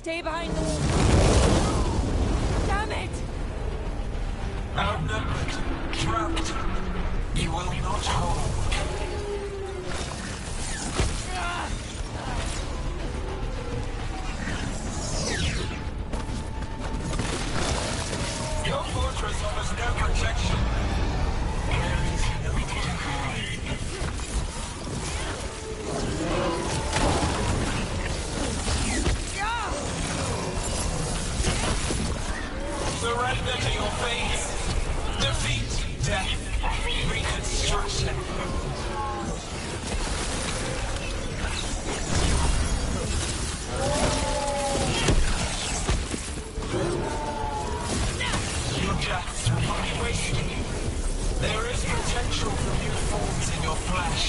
Stay behind the wall. Damn it! Outnumbered, trapped. You will not hold. Your fortress offers no protection. There is nowhere to hide. Surrender to your fate. Defeat, death, reconstruction. Your deaths will not be wasted. There is potential for new forms in your flesh.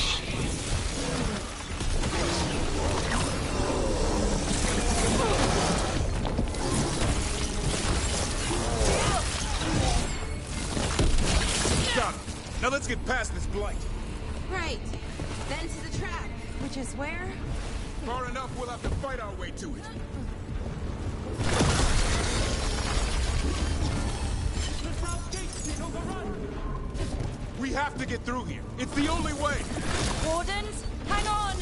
Got it. Now let's get past this blight. Right. Then to the trap. Which is where? Far enough, we'll have to fight our way to it. We have to get through here. It's the only way. Wardens, hang on!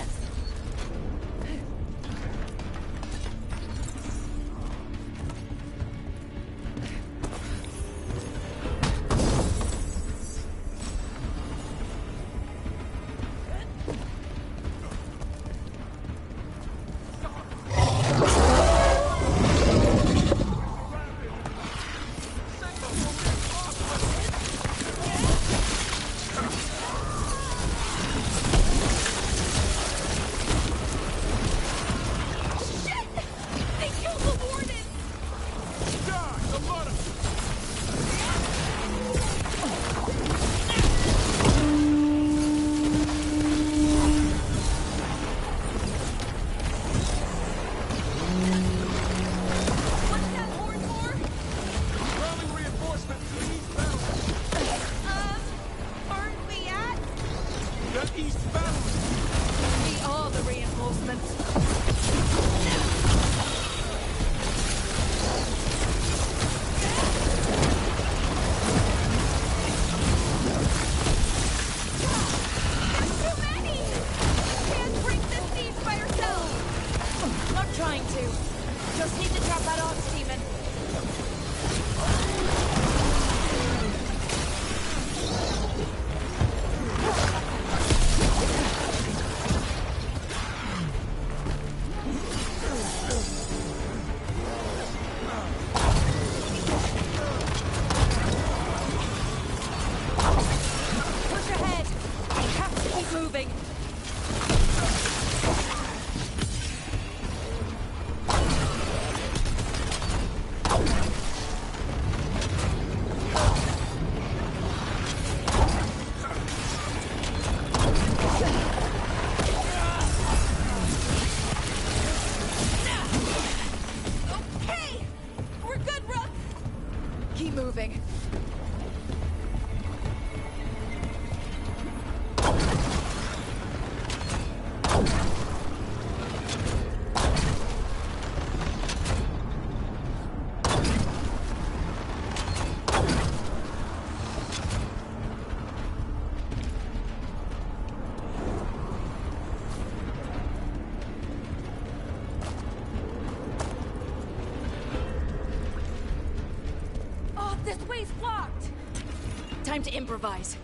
Time to improvise.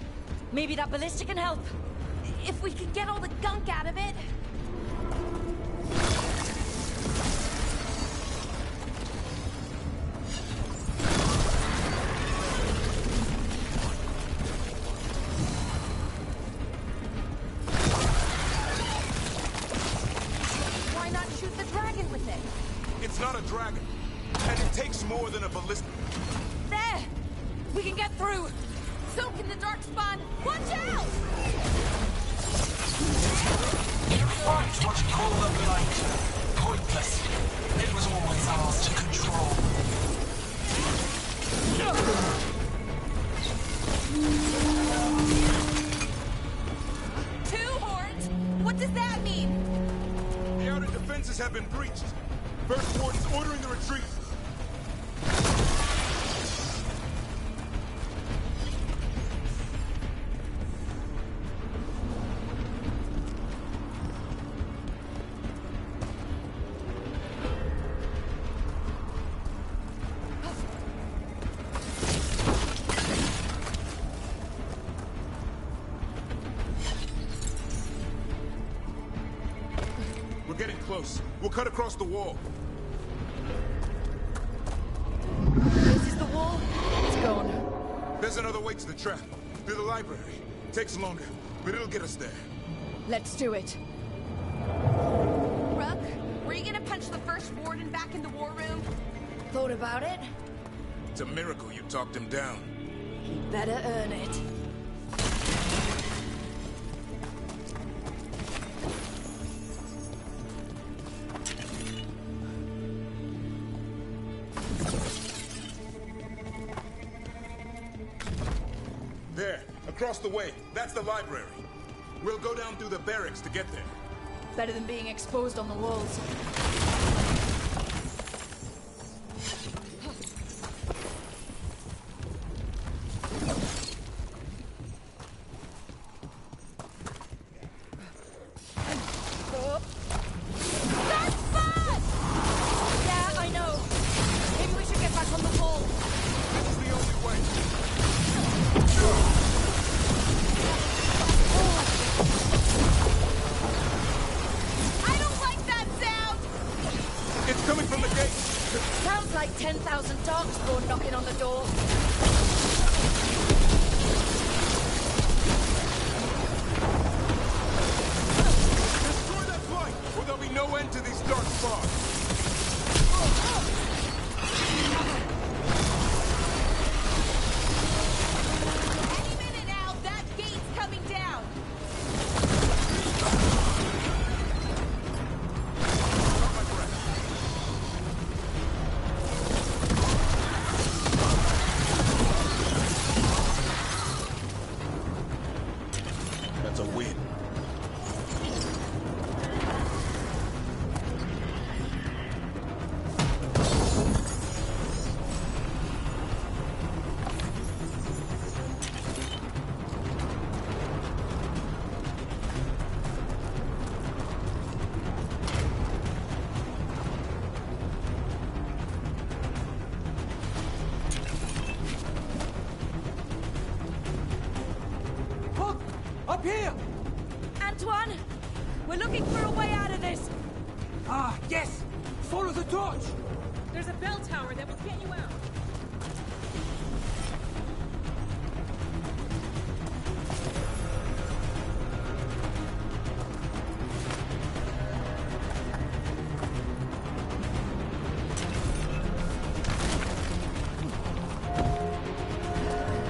Maybe that ballista can help. If we can get all the gunk out of it. Why not shoot the dragon with it? It's not a dragon. And it takes more than a ballista. There! We can get through! So can the dark spawn! Watch out! You fight what you call the blight. Pointless. It was always ours to control. Two horns? What does that mean? The outer defenses have been breached. First Warden's ordering the retreat. We're getting close. We'll cut across the wall. This is the wall. It's gone. There's another way to the trap. Through the library. Takes longer, but it'll get us there. Let's do it. Ruck, were you gonna punch the first warden back in the war room? Thought about it. It's a miracle you talked him down. He better earn it. There, across the way. That's the library. We'll go down through the barracks to get there. Better than being exposed on the walls. Yeah, I know. Maybe we should get back on the wall. This is the only way. I don't like that sound! It's coming from the gate. Sounds like 10,000 darkspawn knocking on the door. Destroy that light, or there'll be no end to these dark spots. Any minute now, that gate's coming down. That's a win. Look! Up here! Antoine! We're looking for a way out of this! Ah, yes! Follow the torch! There's a bell tower that will get you out.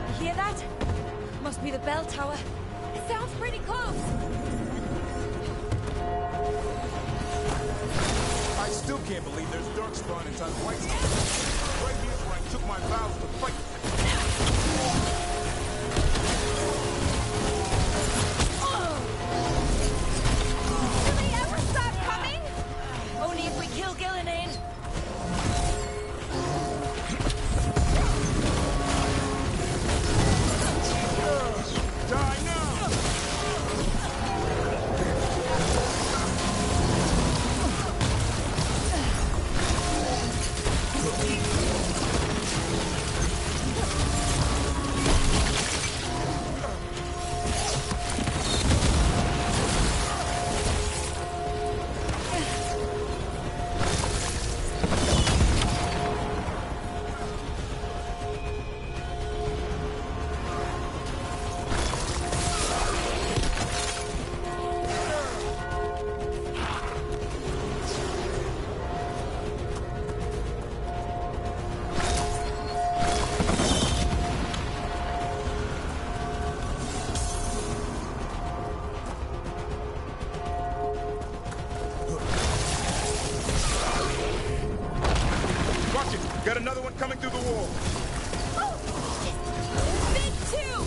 You hear that? Must be the bell tower. It sounds pretty close. I still can't believe there's darkspawn inside Whitestone. Right here's where I took my vows to fight. Will they ever stop coming? Only if we kill Gillenane. Die now! Watch it! Got another one coming through the wall. Big two!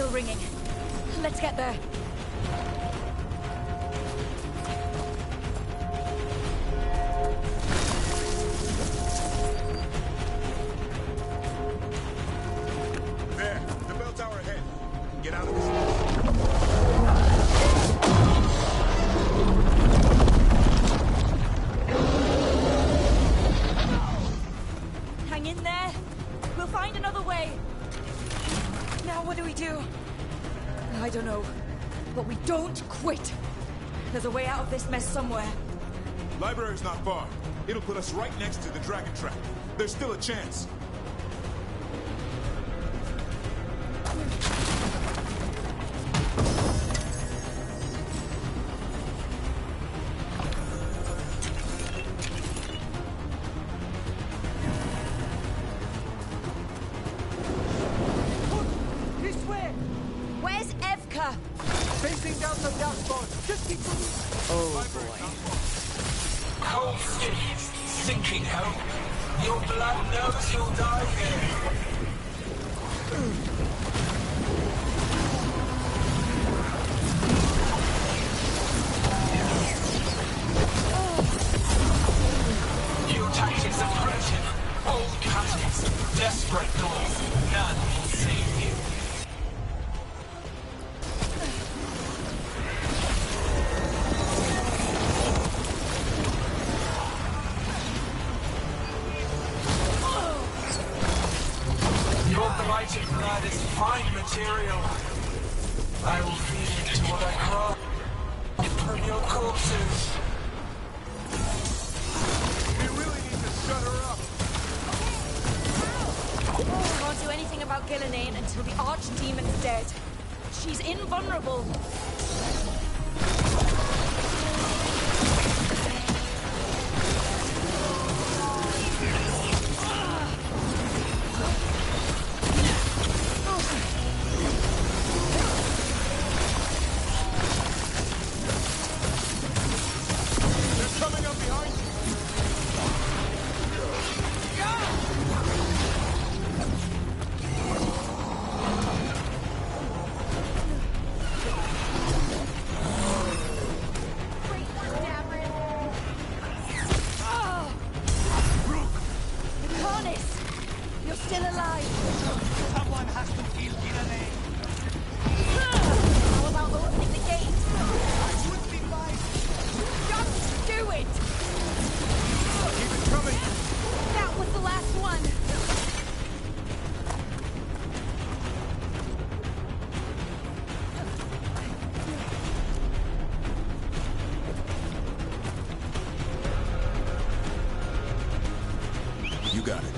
bell ringing. Let's get there. There, the bell tower ahead. Get out of this. Hang in there. We'll find another way. Now what do we do? I don't know. But we don't quit. There's a way out of this mess somewhere. Library's not far. It'll put us right next to the dragon trap. There's still a chance. This way! Where's Evka? Facing down the dashboard. Just keep moving. Oh boy. Cold skin, sinking hell. Your blood knows you'll die here. Your tactics are primitive. Old caskets, desperate doors. None will save you. Your blighted blood is fine material. I will feed it to what I craft from your corpses. We really need to shut her up. We can't do anything about Gillenane until the archdemon's dead. She's invulnerable. They're coming up behind you. Cornis! You're still alive! Someone has to kill Gillenane. How about opening the gate? I would be fine. Just do it! Keep it coming. That was the last one! You got it.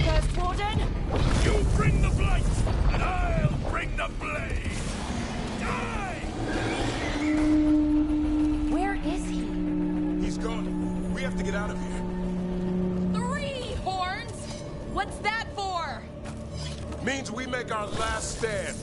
First Warden? You bring the blight, and I'll bring the blade. Die! Where is he? He's gone. We have to get out of here. 3 horns? What's that for? Means we make our last stand.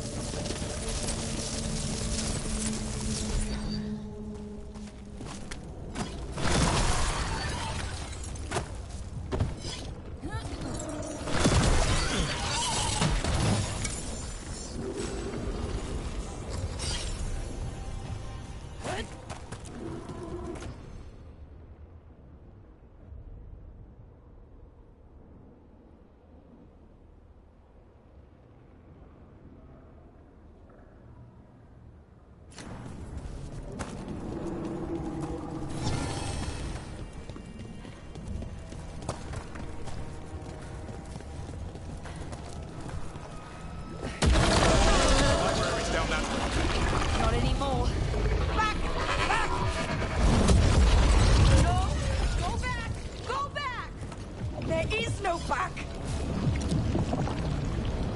no back!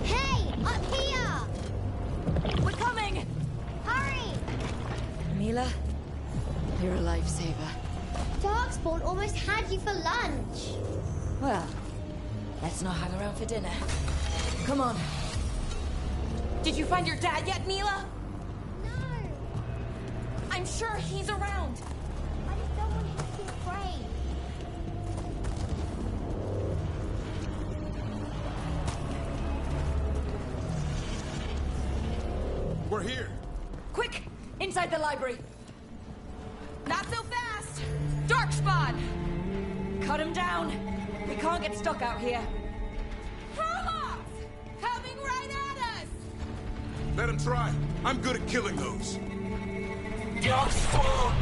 Hey! Up here! We're coming! Hurry! Mila, you're a lifesaver. Darkspawn almost had you for lunch. Well, let's not hang around for dinner. Come on. Did you find your dad yet, Mila? No. I'm sure he's around. I just don't want him to be afraid. We're here. Quick! Inside the library! Not so fast! Darkspawn! Cut him down! We can't get stuck out here. Furlongs! Coming right at us! Let him try. I'm good at killing those. Darkspawn!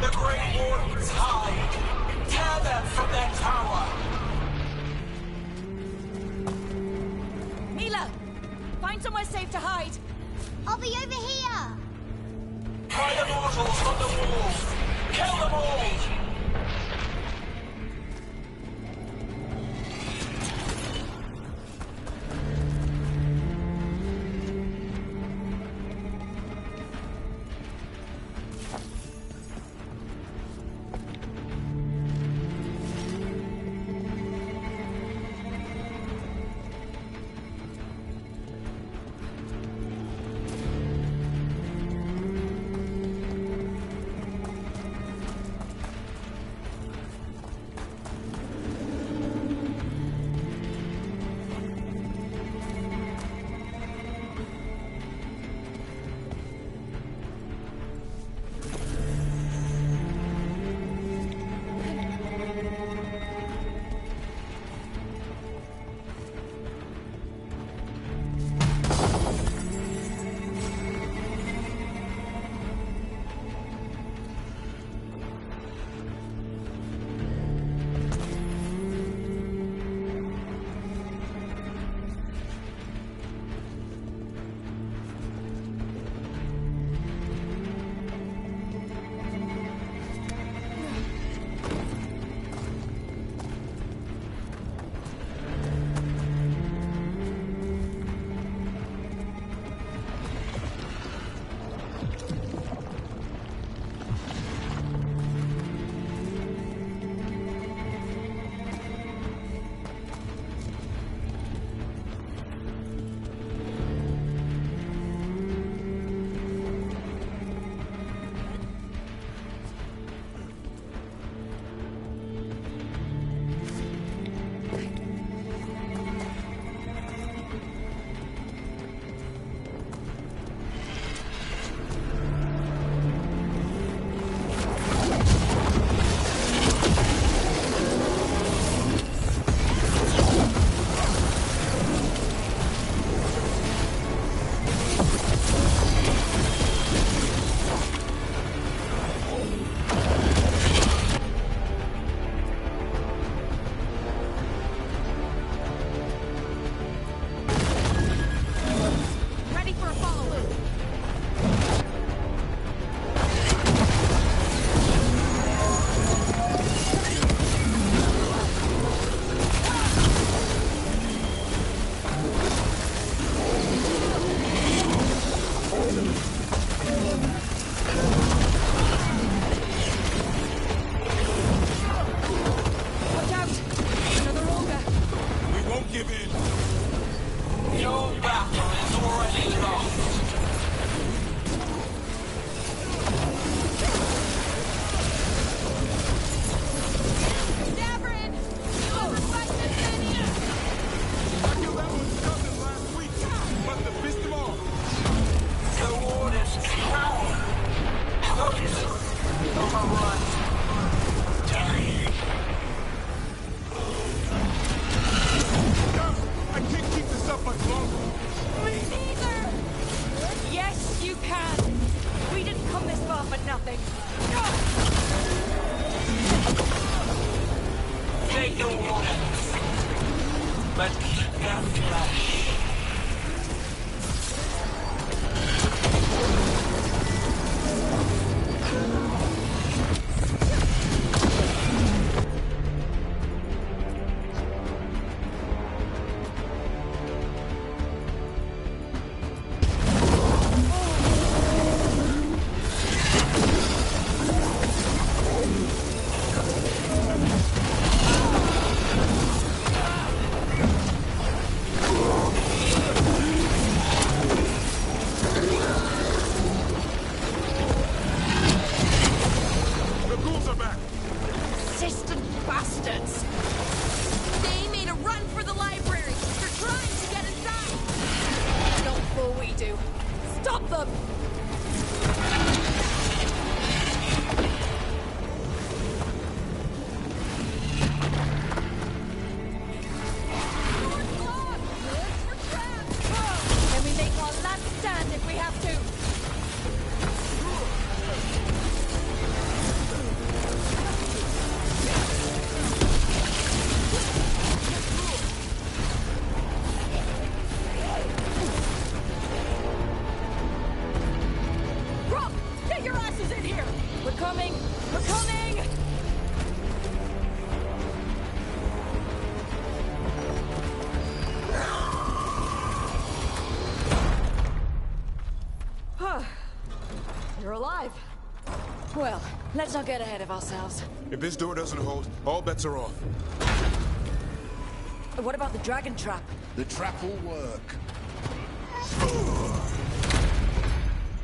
The Grey Wardens hide! Tear them from their tower! Mila! Find somewhere safe to hide! I'll be over here! Try the mortals on the walls! Kill them all! bastards! They made a run for the library. They're trying to get inside. Not before we do. Stop them! Can we make our last stand if we have to? Rob, get your asses in here! We're coming! We're coming! You're alive. Well, let's not get ahead of ourselves. If this door doesn't hold, all bets are off. What about the dragon trap? The trap will work.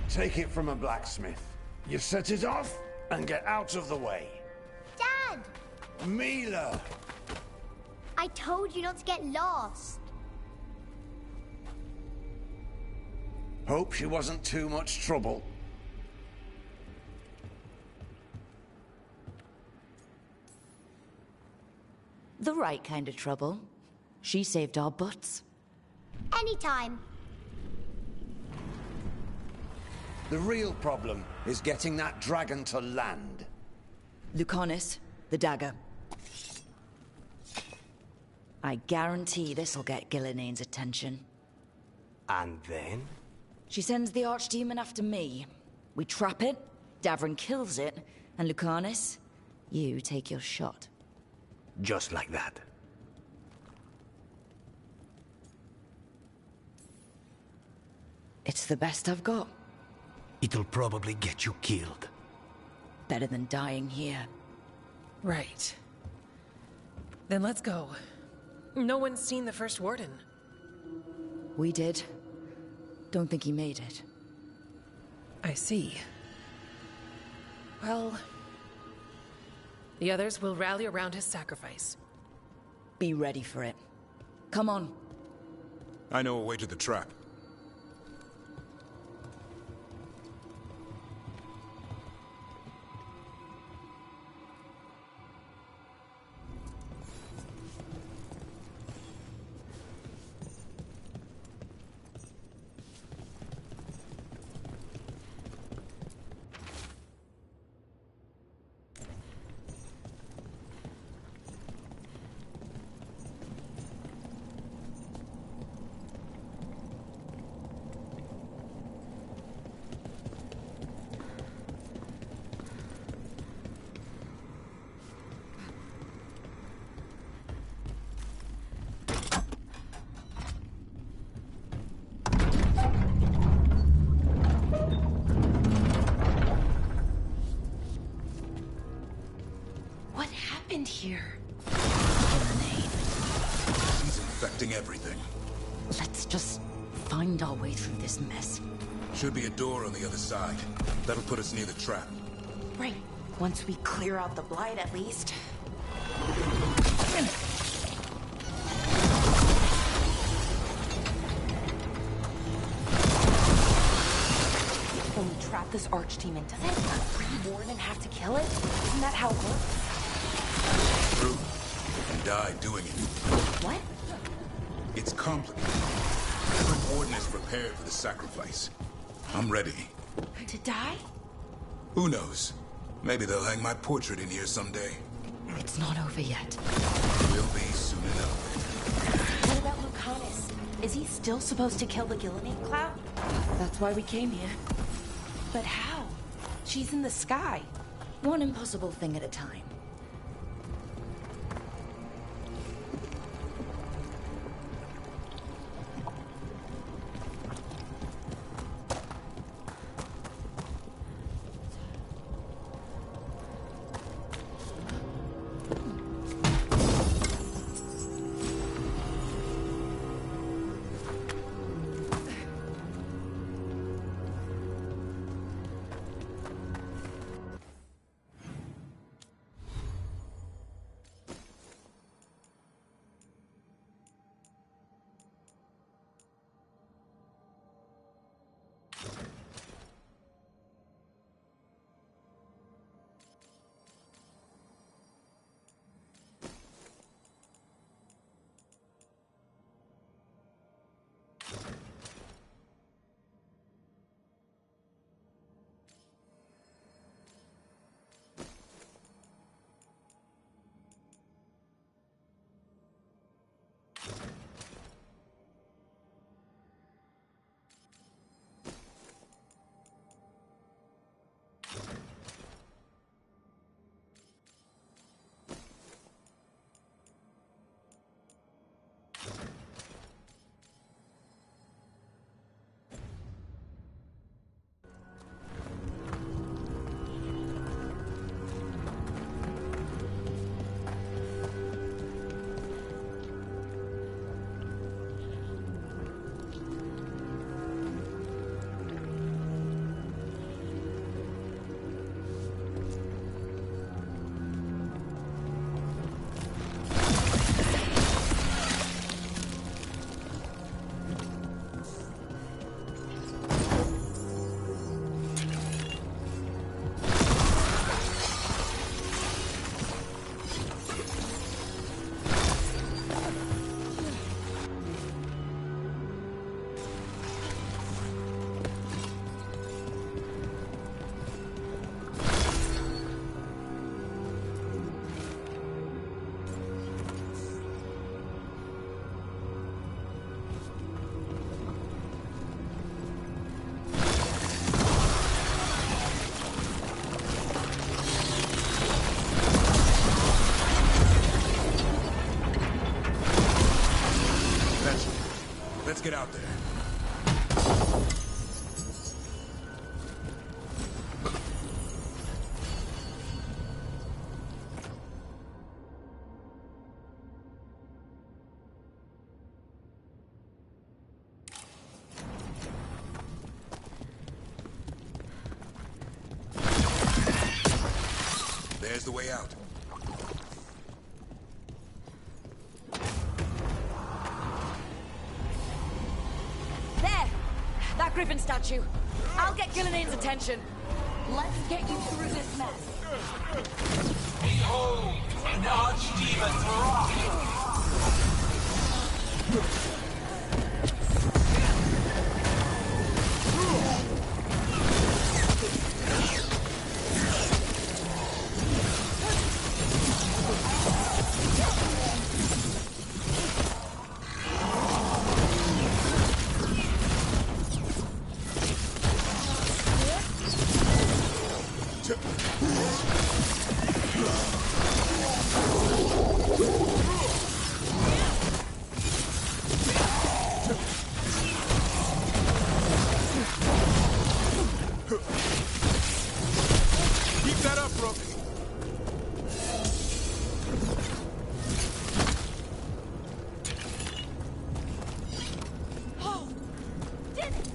Take it from a blacksmith. You set it off and get out of the way. Dad! Mila! I told you not to get lost. Hope she wasn't too much trouble. The right kind of trouble. She saved our butts. Anytime. The real problem is getting that dragon to land. Lucanis, the dagger. I guarantee this'll get Gillinea's attention. And then? She sends the archdemon after me. We trap it, Davrin kills it, and Lucanis, you take your shot. Just like that. It's the best I've got. It'll probably get you killed. Better than dying here. Right. Then let's go. No one's seen the first warden. We did. Don't think he made it. I see. Well, the others will rally around his sacrifice. Be ready for it. Come on. I know a way to the trap. Here. He's infecting everything. Let's just find our way through this mess. Should be a door on the other side. That'll put us near the trap. Right. Once we clear out the blight, at least. When we trap this archdemon, doesn't the warden have to kill it? Isn't that how it works? True. And die doing it. What? It's complicated. The warden is prepared for the sacrifice. I'm ready. To die? Who knows? Maybe they'll hang my portrait in here someday. It's not over yet. Will be soon enough. What about Lucanis? Is he still supposed to kill the Gillinean cloud? That's why we came here. But how? She's in the sky. One impossible thing at a time. get out there. There's the way out. There! That griffin statue. I'll get Gillian's attention. Let's get you through this mess. Behold, an archdemon rock! Keep that up, Brooke. Oh! Did it!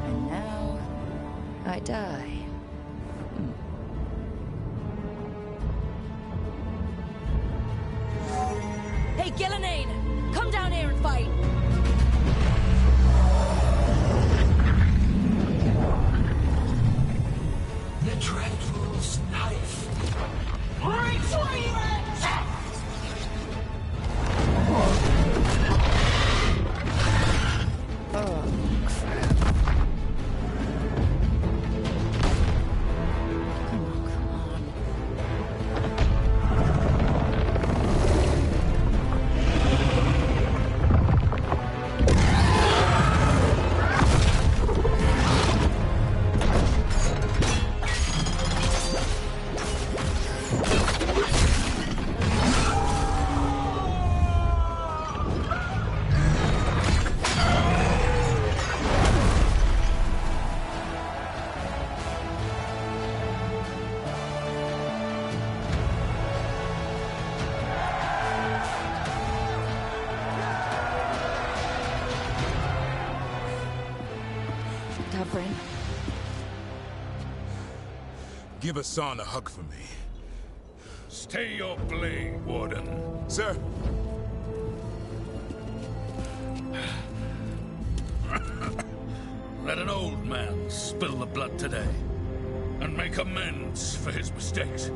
And now I die. Hey, Gillian! Come down here and fight! The Dreadful's knife. Retreat! Oh, crap. Come on. Tavrin. Give Hassan a hug for me. Stay your blade, Warden. Sir. Let an old man spill the blood today, and make amends for his mistakes.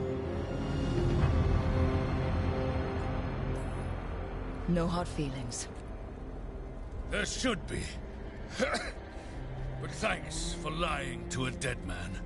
No hard feelings. There should be. But thanks for lying to a dead man.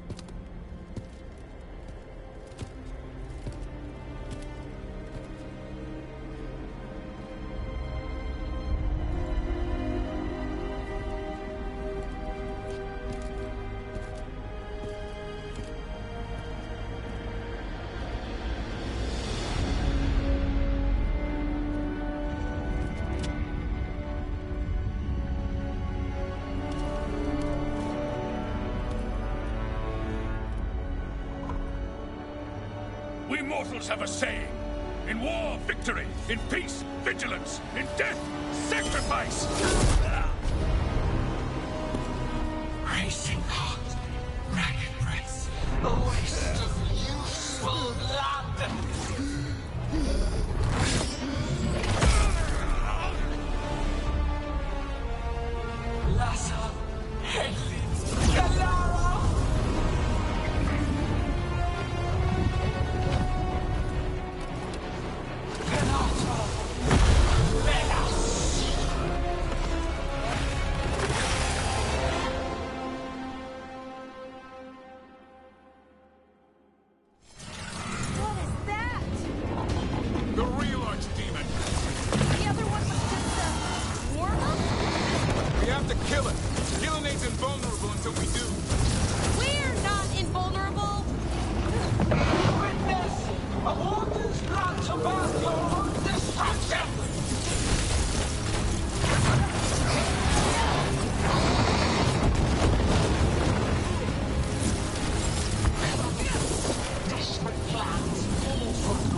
We mortals have a saying. In war, victory. In peace, vigilance. In death, sacrifice. Racing heart, ragged breath, a waste of useful blood. Lassa, Hedlitz, Galara. What is that? about your destruction! Desperate plans fall from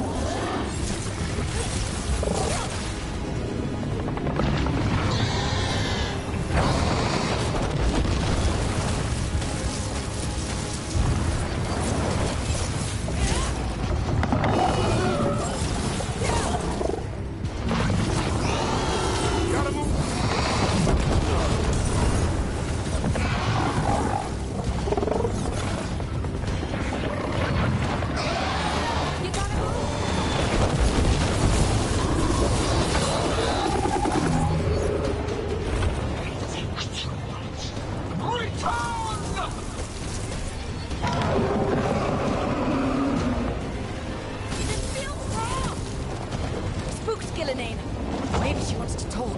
Maybe she wants to talk.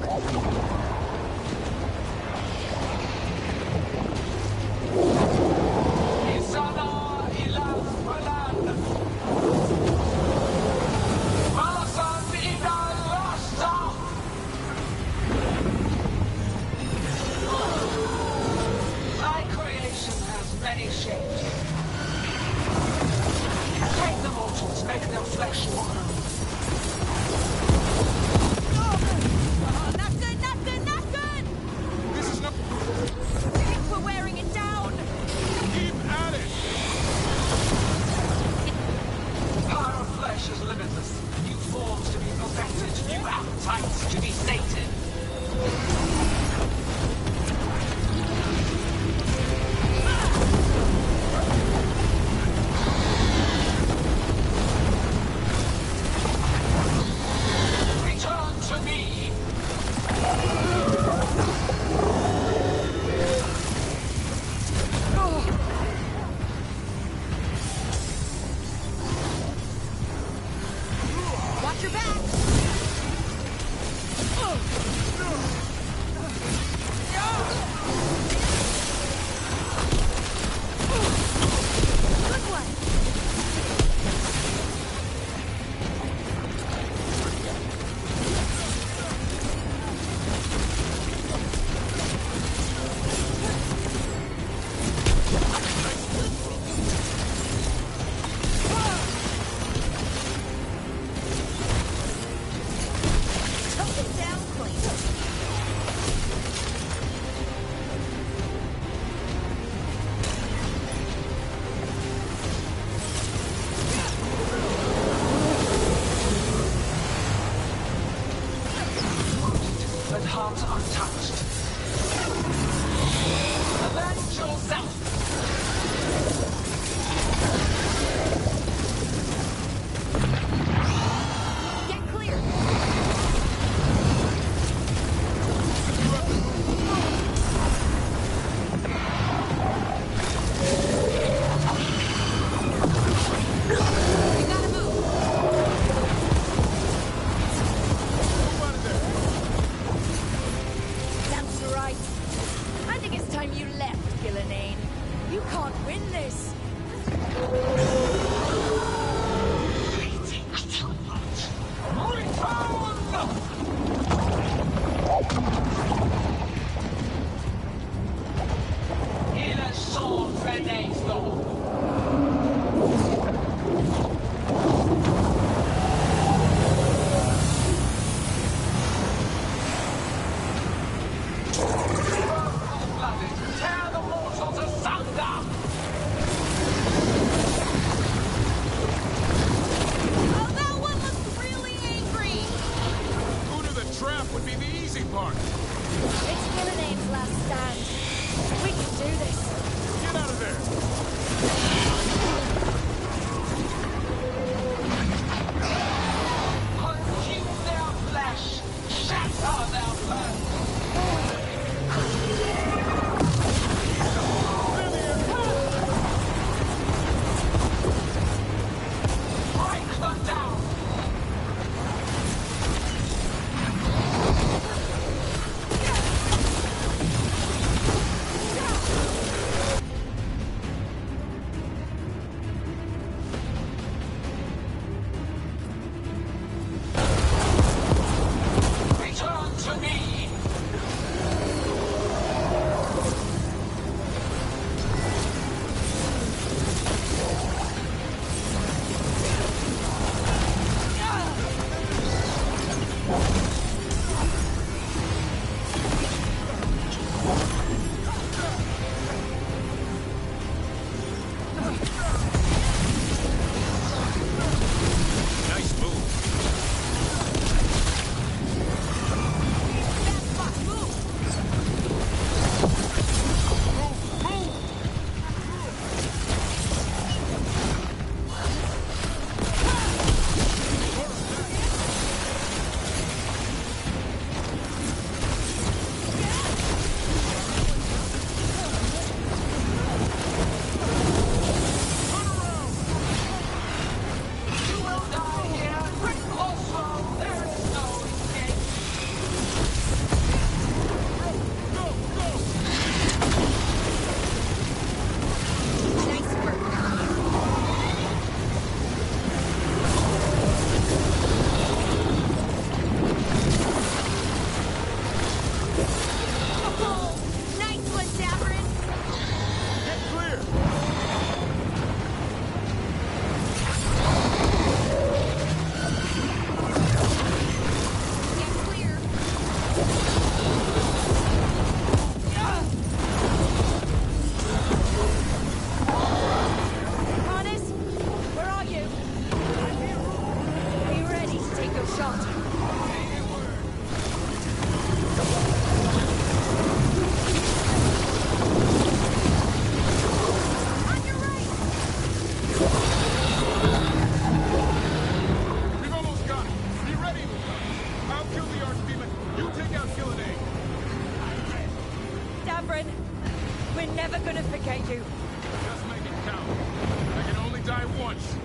My creation has many shapes. Take the mortals, make them flesh one. Is limitless. New forms to be perfected, new appetites to be sated. Return to me. Watch your back! Good one! shot! We've almost got it. Be ready, Luca. I'll kill the Archdemon. You take out Gillenay. Davrin, we're never gonna forget you. Just make it count. I can only die once.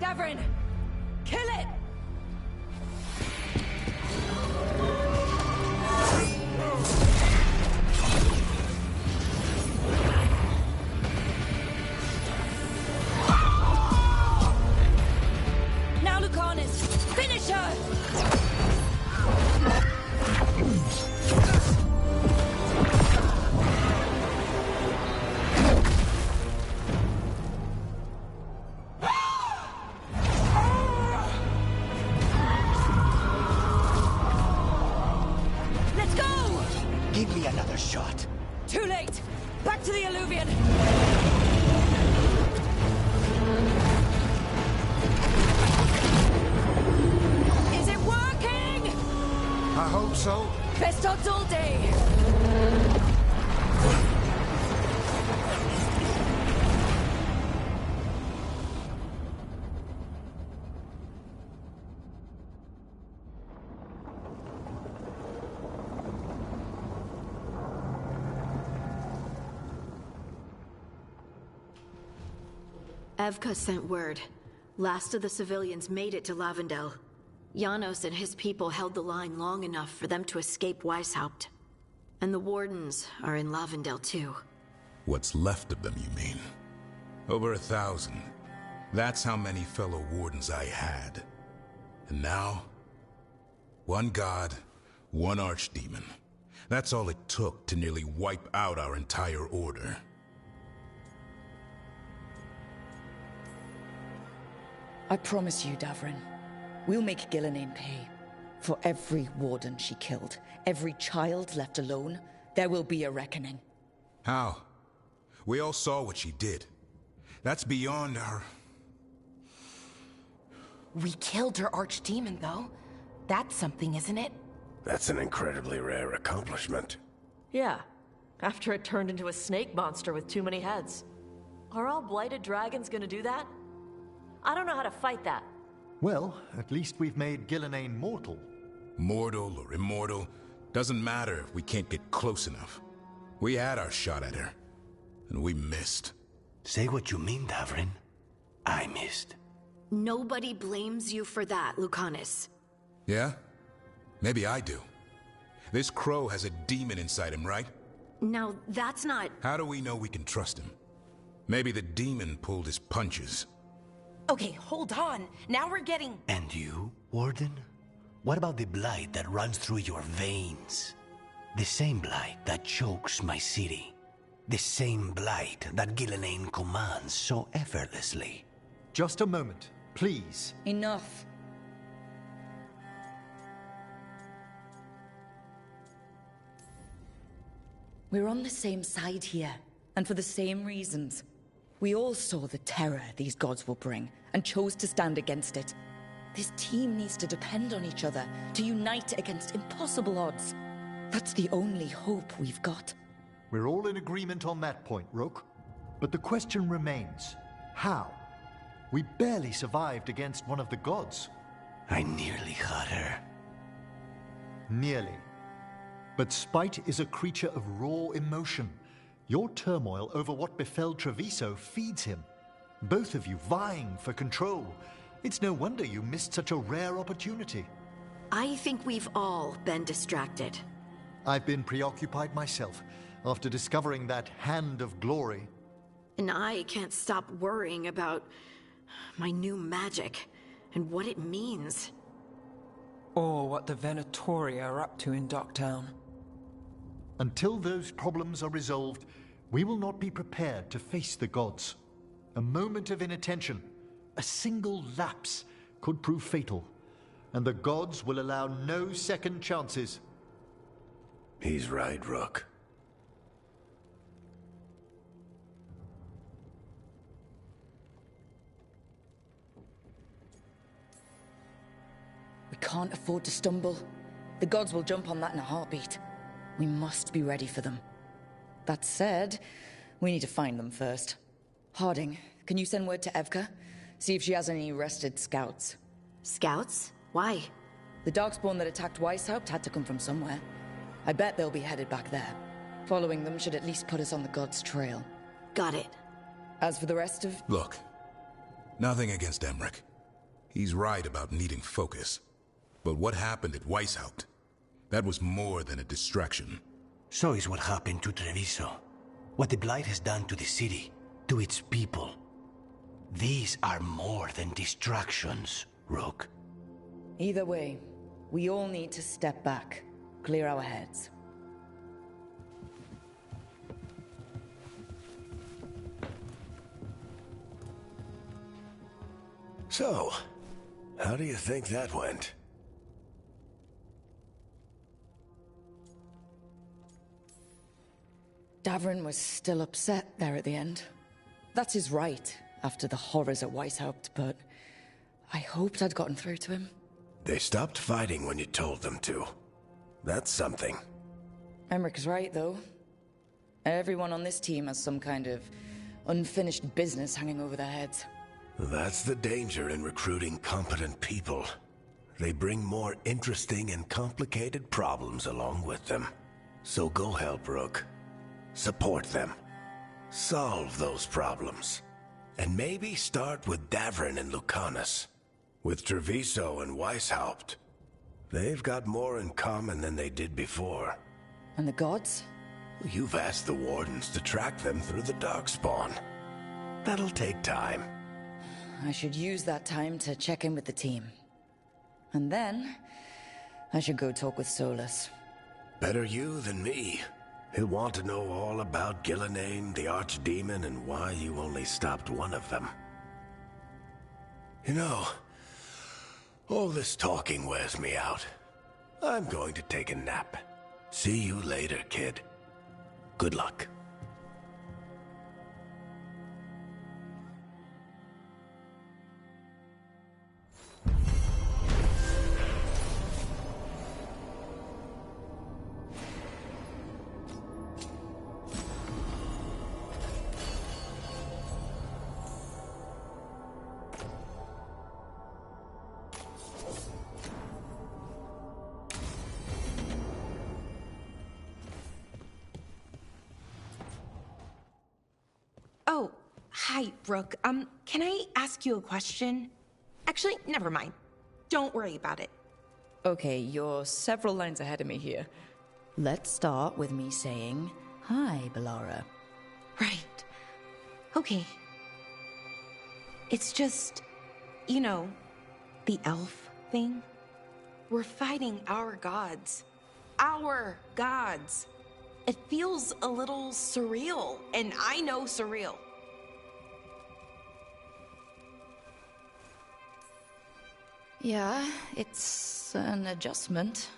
Davrin, kill it! Now, Lucanus, finish her! Let's go! Give me another shot. Too late! Back to the Alluvion! Is it working? I hope so. Best odds all day! Evka sent word. Last of the civilians made it to Lavendel. Janos and his people held the line long enough for them to escape Weishaupt. And the Wardens are in Lavendel too. What's left of them, you mean? Over 1,000. That's how many fellow Wardens I had. And now, one god, one Archdemon. That's all it took to nearly wipe out our entire order. I promise you, Davrin, we'll make Gillenay pay. For every warden she killed, every child left alone, there will be a reckoning. How? We all saw what she did. That's beyond our... We killed her archdemon, though. That's something, isn't it? That's an incredibly rare accomplishment. Yeah, after it turned into a snake monster with too many heads. Are all blighted dragons gonna do that? I don't know how to fight that. Well, at least we've made Gillenay mortal. Mortal or immortal, doesn't matter if we can't get close enough. We had our shot at her, and we missed. Say what you mean, Davrin. I missed. Nobody blames you for that, Lucanus. Yeah? Maybe I do. This crow has a demon inside him, right? Now, that's not... How do we know we can trust him? Maybe the demon pulled his punches. Okay, hold on. Now we're getting... And you, Warden? What about the blight that runs through your veins? The same blight that chokes my city. The same blight that Gillenay commands so effortlessly. Just a moment, please. Enough. We're on the same side here, and for the same reasons. We all saw the terror these gods will bring, and chose to stand against it. This team needs to depend on each other, to unite against impossible odds. That's the only hope we've got. We're all in agreement on that point, Rook. But the question remains, how? We barely survived against one of the gods. I nearly had her. Nearly. But spite is a creature of raw emotion. Your turmoil over what befell Treviso feeds him. Both of you vying for control. It's no wonder you missed such a rare opportunity. I think we've all been distracted. I've been preoccupied myself after discovering that hand of glory. And I can't stop worrying about my new magic and what it means. Or what the Venatori are up to in Docktown. Until those problems are resolved, we will not be prepared to face the gods. A moment of inattention, a single lapse, could prove fatal, and the gods will allow no second chances. He's right, Rook. can't afford to stumble. The gods will jump on that in a heartbeat. We must be ready for them. That said, we need to find them first. Harding, can you send word to Evka? See if she has any rested scouts. Scouts? Why? The Darkspawn that attacked Weishaupt had to come from somewhere. I bet they'll be headed back there. Following them should at least put us on the gods' trail. Got it. As for the rest of... Look, nothing against Emmerich. He's right about needing focus. But what happened at Weishaupt? That was more than a distraction. So is what happened to Treviso. What the Blight has done to the city, to its people. These are more than distractions, Rook. Either way, we all need to step back, clear our heads. So, how do you think that went? Davrin was still upset there at the end. That's his right, after the horrors at Weishaupt, but I hoped I'd gotten through to him. They stopped fighting when you told them to. That's something. Emmerich's right, though. Everyone on this team has some kind of unfinished business hanging over their heads. That's the danger in recruiting competent people. They bring more interesting and complicated problems along with them. So go help Rook. Support them. Solve those problems. And maybe start with Davrin and Lucanus. With Treviso and Weishaupt. They've got more in common than they did before. And the gods? You've asked the Wardens to track them through the Darkspawn. That'll take time. I should use that time to check in with the team. And then, I should go talk with Solus. Better you than me. He'll want to know all about Gillenane, the Archdemon, and why you only stopped one of them. You know, all this talking wears me out. I'm going to take a nap. See you later, kid. Good luck. Oh, hi, Rook. Can I ask you a question? Actually, never mind. Don't worry about it. Okay, you're several lines ahead of me here. Let's start with me saying, hi, Bellara. Right. Okay. It's just, you know, the elf thing. We're fighting our gods. Our gods. It feels a little surreal, and I know surreal. Yeah, it's an adjustment.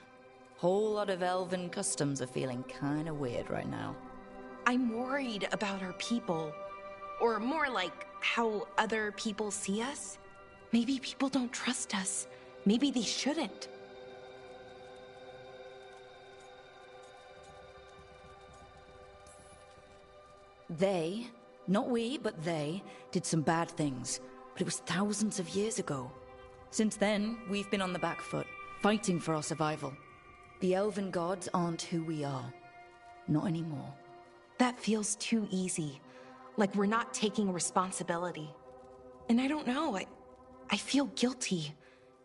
Whole lot of elven customs are feeling kinda weird right now. I'm worried about our people. Or more like how other people see us. Maybe people don't trust us. Maybe they shouldn't. They, not we, but they, did some bad things. But it was thousands of years ago. Since then, we've been on the back foot, fighting for our survival. The elven gods aren't who we are. Not anymore. That feels too easy. Like we're not taking responsibility. And I don't know, I feel guilty.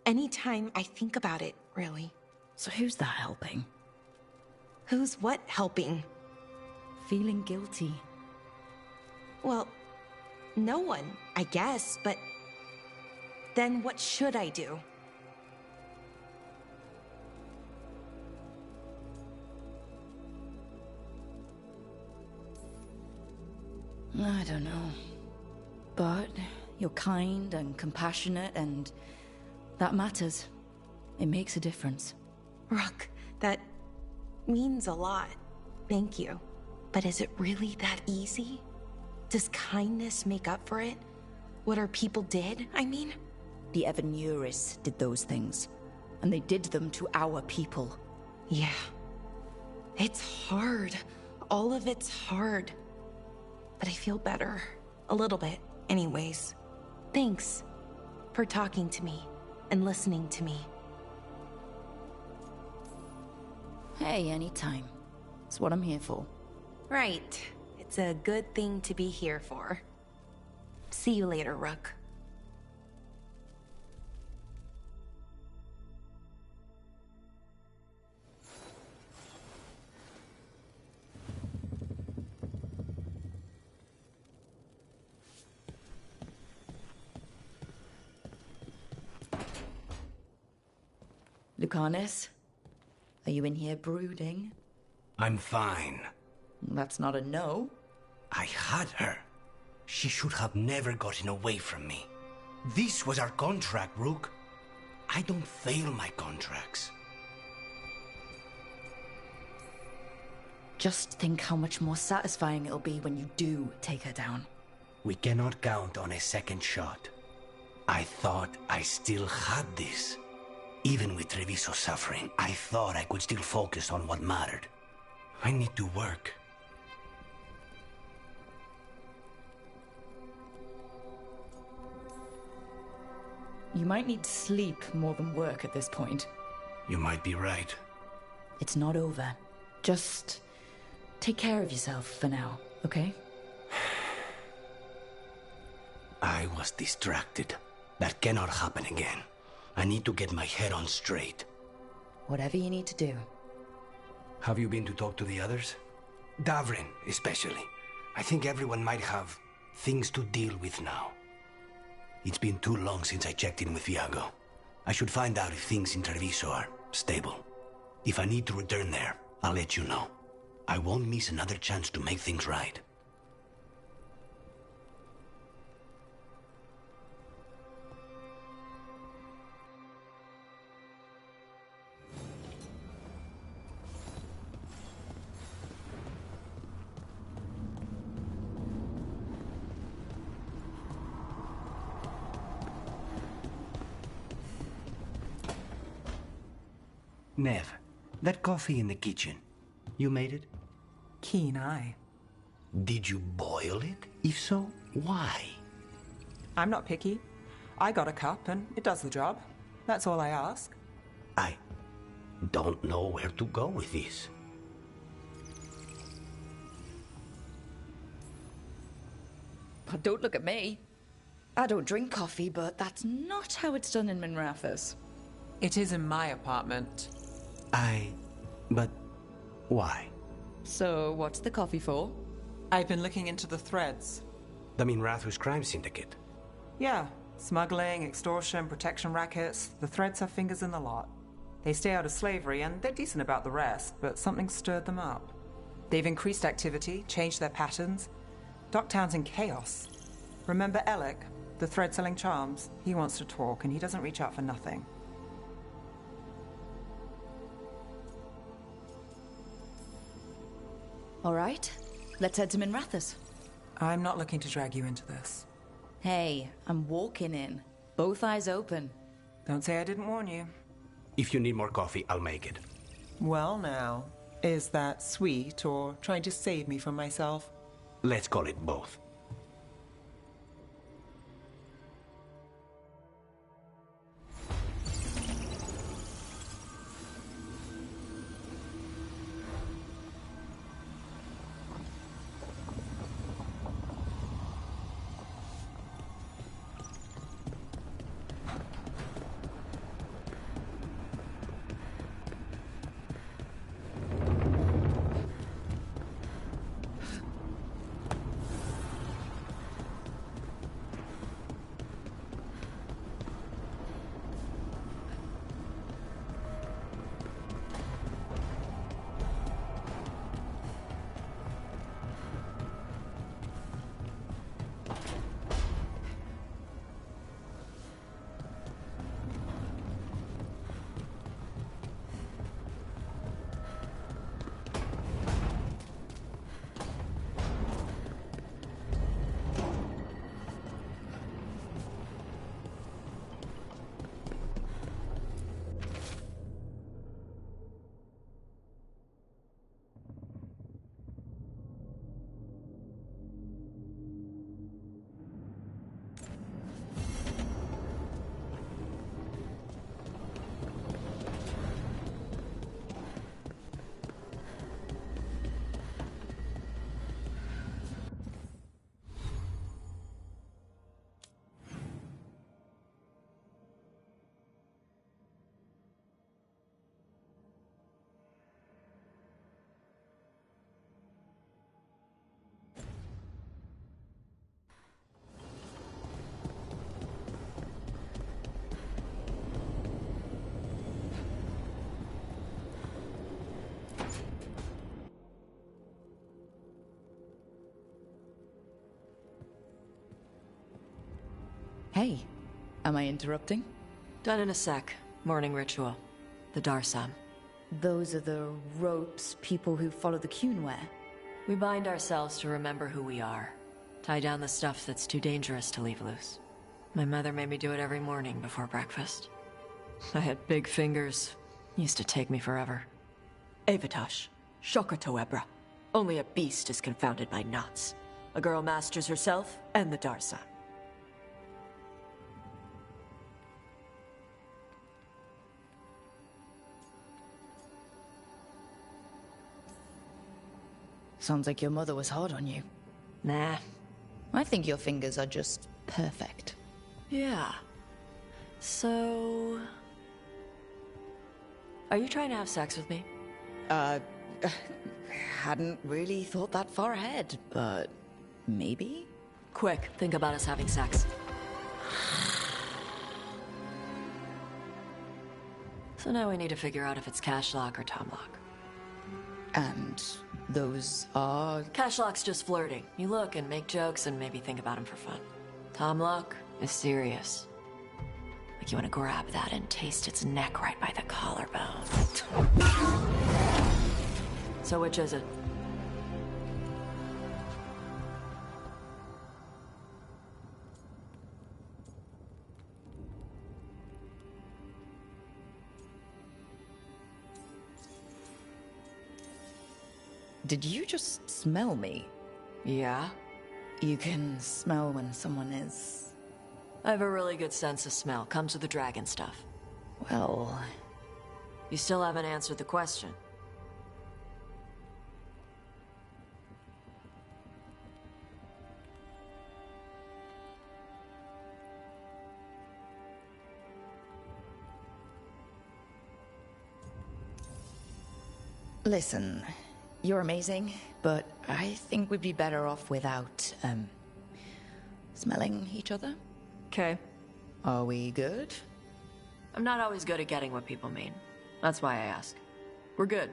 Anytime I think about it, really. So who's that helping? Who's what helping? Feeling guilty. Well, no one, I guess, but then what should I do? I don't know. But you're kind and compassionate, and that matters. It makes a difference. Rook, that means a lot. Thank you. But is it really that easy? Does kindness make up for it? What our people did, I mean? The Evanuris did those things. and they did them to our people. Yeah. It's hard. All of it's hard. But I feel better. A little bit, anyways. Thanks for talking to me and listening to me. Hey, anytime. It's what I'm here for. Right. It's a good thing to be here for. See you later, Rook. Lucanus, are you in here brooding? I'm fine. That's not a no. I had her. She should have never gotten away from me. This was our contract, Rook. I don't fail my contracts. Just think how much more satisfying it'll be when you do take her down. We cannot count on a second shot. I thought I still had this. Even with Treviso suffering, I thought I could still focus on what mattered. I need to work. You might need sleep more than work at this point. You might be right. It's not over. Just take care of yourself for now, okay? I was distracted. That cannot happen again. I need to get my head on straight. Whatever you need to do. Have you been to talk to the others? Davrin, especially. I think everyone might have things to deal with now. It's been too long since I checked in with Viago. I should find out if things in Treviso are stable. If I need to return there, I'll let you know. I won't miss another chance to make things right. Nev, that coffee in the kitchen, you made it? Keen eye. Did you boil it? If so, why? I'm not picky. I got a cup and it does the job. That's all I ask. I don't know where to go with this. But don't look at me. I don't drink coffee, but that's not how it's done in Minrathous. It is in my apartment. But why? So, what's the coffee for? I've been looking into the threads. The Minrathous crime syndicate? Yeah. Smuggling, extortion, protection rackets. The threads have fingers in the lot. They stay out of slavery and they're decent about the rest, but something stirred them up. They've increased activity, changed their patterns. Docktown's in chaos. Remember Alec, the thread-selling charms? He wants to talk and he doesn't reach out for nothing. All right, let's head to Minrathous. I'm not looking to drag you into this. Hey, I'm walking in. Both eyes open. Don't say I didn't warn you. If you need more coffee, I'll make it. Well now, is that sweet or trying to save me from myself? Let's call it both. Hey, am I interrupting? Done in a sec. Morning ritual. The Darsam. Those are the ropes people who follow the Qun wear. We bind ourselves to remember who we are. Tie down the stuff that's too dangerous to leave loose. My mother made me do it every morning before breakfast. I had big fingers. Used to take me forever. Avatash. Shokratoebra. Only a beast is confounded by knots. A girl masters herself and the Darsam. Sounds like your mother was hard on you. Nah. I think your fingers are just perfect. Yeah. So... Are you trying to have sex with me? Hadn't really thought that far ahead, but maybe? Quick, think about us having sex. So now we need to figure out if it's Cashlock or Tomlock. And those are... Cashlock's just flirting. You look and make jokes and maybe think about him for fun. Tomlock is serious. Like you want to grab that and taste its neck right by the collarbone. So which is it? Did you just smell me? Yeah? You can smell when someone is... I have a really good sense of smell. Comes with the dragon stuff. Well... You still haven't answered the question. Listen, you're amazing, but I think we'd be better off without, smelling each other. Okay. Are we good? I'm not always good at getting what people mean. That's why I ask. We're good.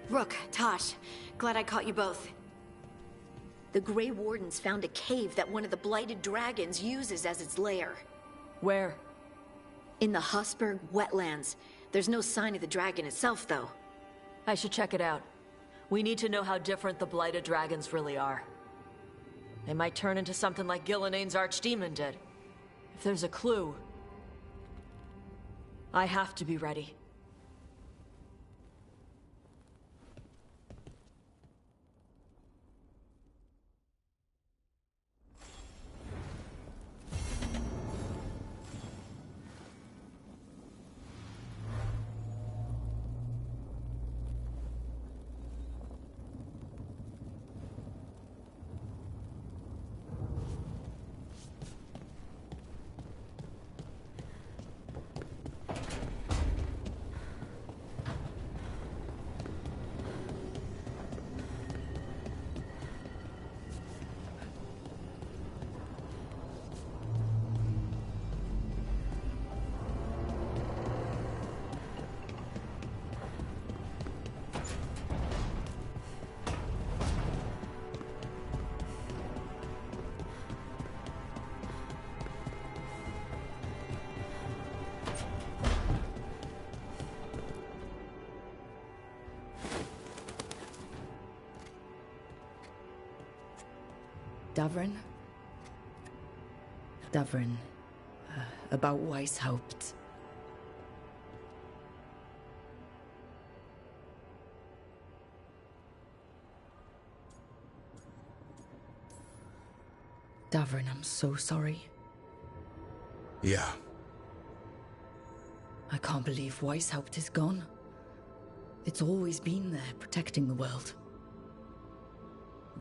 Rook, Tosh, glad I caught you both. The Grey Wardens found a cave that one of the Blighted Dragons uses as its lair. Where? In the Hussberg wetlands. There's no sign of the dragon itself, though. I should check it out. We need to know how different the Blighted Dragons really are. They might turn into something like Gillenane's archdemon did. If there's a clue, I have to be ready. Davrin? Davrin. About Weishaupt. Davrin, I'm so sorry. Yeah. I can't believe Weishaupt is gone. It's always been there, protecting the world.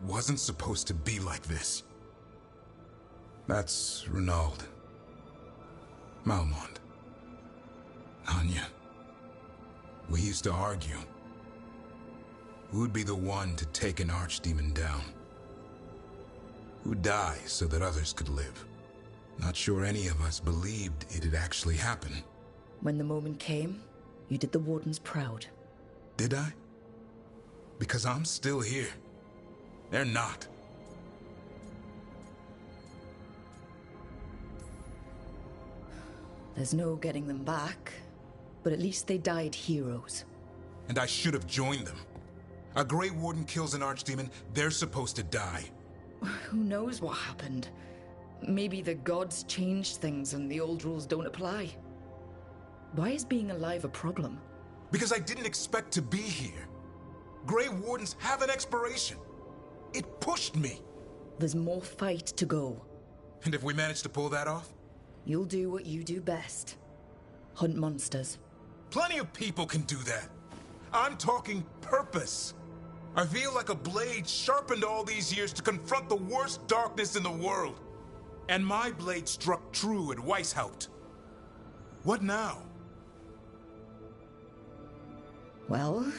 Wasn't supposed to be like this. That's Renaud. Malmont. Anya. We used to argue. Who'd be the one to take an archdemon down? Who'd die so that others could live? Not sure any of us believed it'd actually happen. When the moment came, you did the Wardens proud. Did I? Because I'm still here. They're not. There's no getting them back, but at least they died heroes. And I should have joined them. A Grey Warden kills an Archdemon, they're supposed to die. Who knows what happened? Maybe the gods changed things and the old rules don't apply. Why is being alive a problem? Because I didn't expect to be here. Grey Wardens have an expiration. It pushed me. There's more fight to go. And if we manage to pull that off? You'll do what you do best. Hunt monsters. Plenty of people can do that. I'm talking purpose. I feel like a blade sharpened all these years to confront the worst darkness in the world. And my blade struck true at Weishaupt. What now? Well,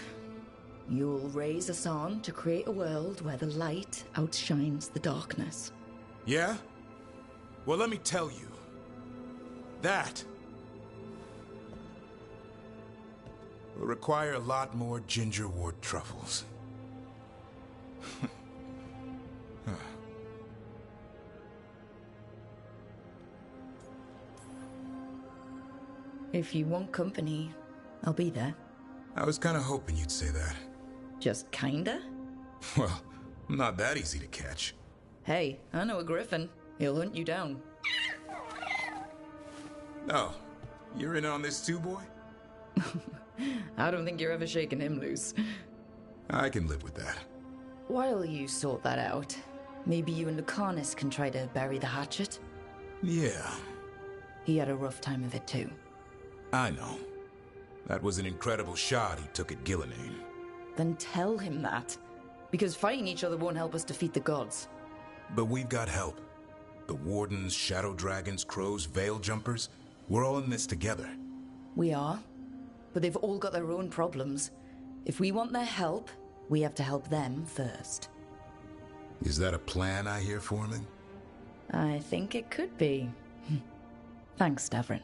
you'll raise us on to create a world where the light outshines the darkness. Yeah? Well, let me tell you. That will require a lot more gingerwort truffles. If you want company, I'll be there. I was kind of hoping you'd say that. Just kinda? Well, I'm not that easy to catch. Hey, I know a griffin. He'll hunt you down. Oh, you're in on this too, boy? I don't think you're ever shaking him loose. I can live with that. While you sort that out, maybe you and Lucanus can try to bury the hatchet? Yeah. He had a rough time of it too. I know. That was an incredible shot he took at Gillenane. Then tell him that. Because fighting each other won't help us defeat the gods. But we've got help. The Wardens, Shadow Dragons, Crows, Veil Jumpers. We're all in this together. We are. But they've all got their own problems. If we want their help, we have to help them first. Is that a plan I hear, Foreman? I think it could be. Thanks, Stavrin.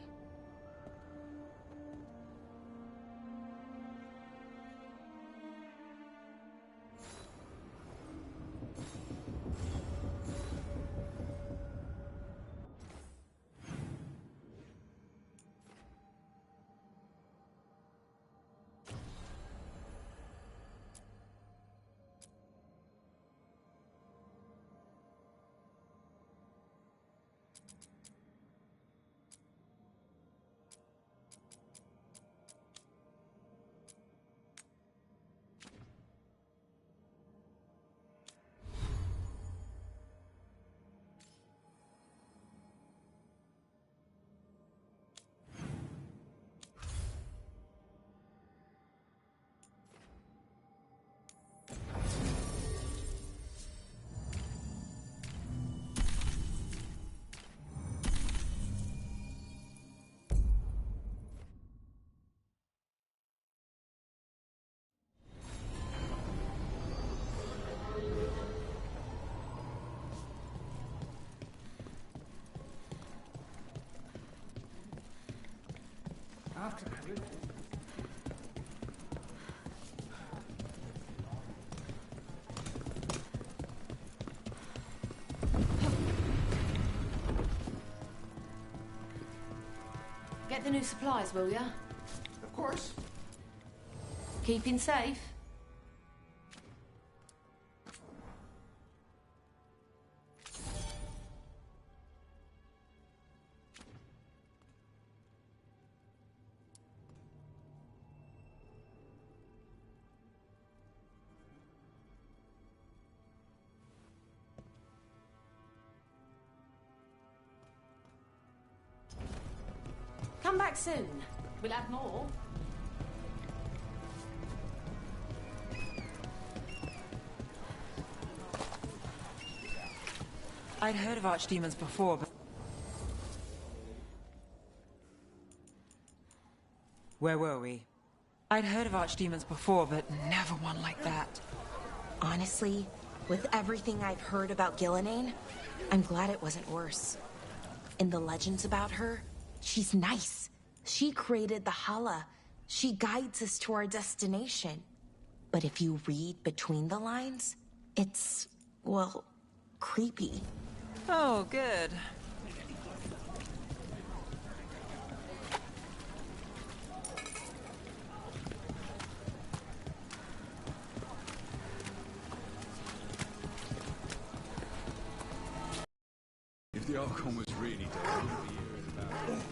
Get the new supplies, will ya? Of course. Keeping safe? Come back soon. We'll have more. I'd heard of archdemons before, but... Where were we? I'd heard of archdemons before, but never one like that. Honestly, with everything I've heard about Gillenane, I'm glad it wasn't worse. In the legends about her, she's nice. She created the Hala. She guides us to our destination. But if you read between the lines, it's, well, creepy. Oh, good. The Archon was really dead. We'll be hearing about it.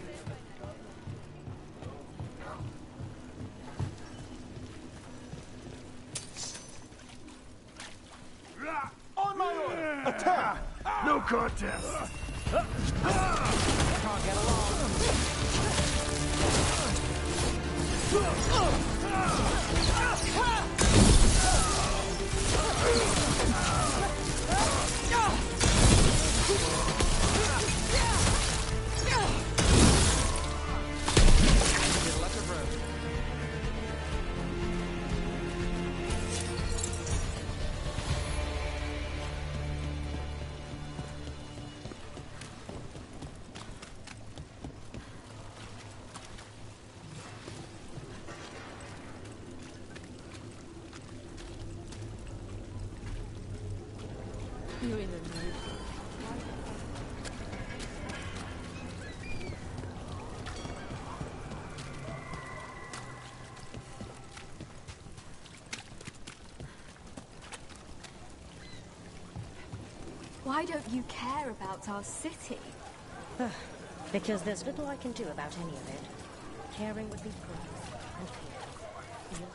On my order! Attack! No contest! Can't get You're in the mood. Why don't you care about our city? Because there's little I can do about any of it. Caring would be pride and fear.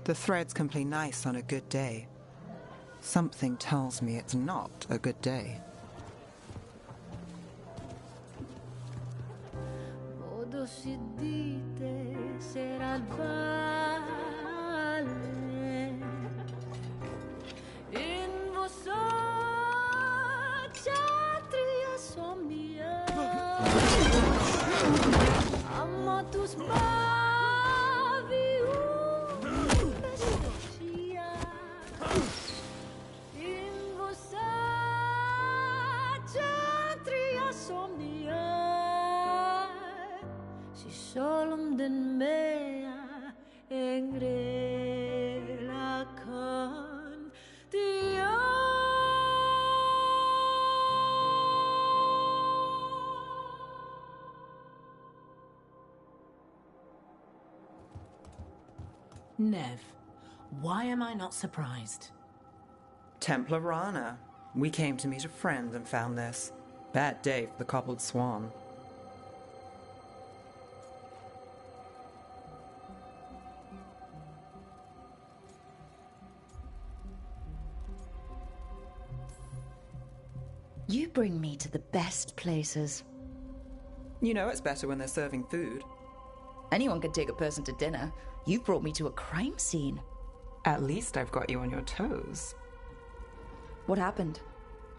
The threads can play nice on a good day. Something tells me it's not a good day. Modo si dite sarà il vale in vostra chatria somnia amatus Solom den mea engre la con Dio. Nev, why am I not surprised? Templar Rana. We came to meet a friend and found this. Bad day for the cobbled swan. You bring me to the best places. You know it's better when they're serving food. Anyone could take a person to dinner. You brought me to a crime scene. At least I've got you on your toes. What happened?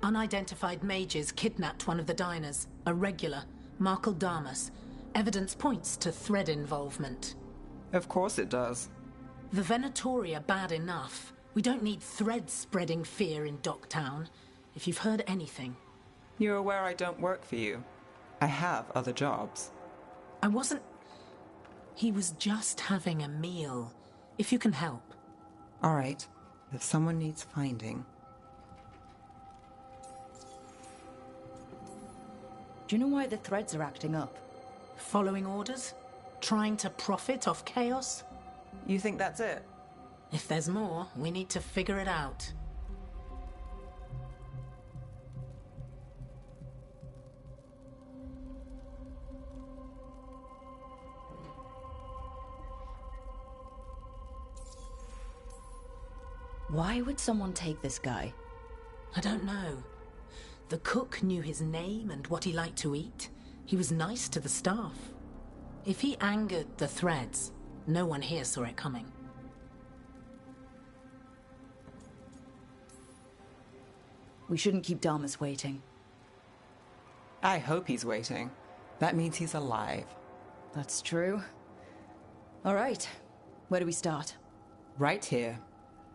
Unidentified mages kidnapped one of the diners, a regular, Markle Damas. Evidence points to thread involvement. Of course it does. The Venatori are bad enough. We don't need threads spreading fear in Docktown. If you've heard anything... You're aware I don't work for you. I have other jobs. I wasn't... He was just having a meal. If you can help. All right. If someone needs finding... Do you know why the threads are acting up? Following orders? Trying to profit off chaos? You think that's it? If there's more, we need to figure it out. Why would someone take this guy? I don't know. The cook knew his name and what he liked to eat. He was nice to the staff. If he angered the threads, no one here saw it coming. We shouldn't keep Damas waiting. I hope he's waiting. That means he's alive. That's true. All right. Where do we start? Right here.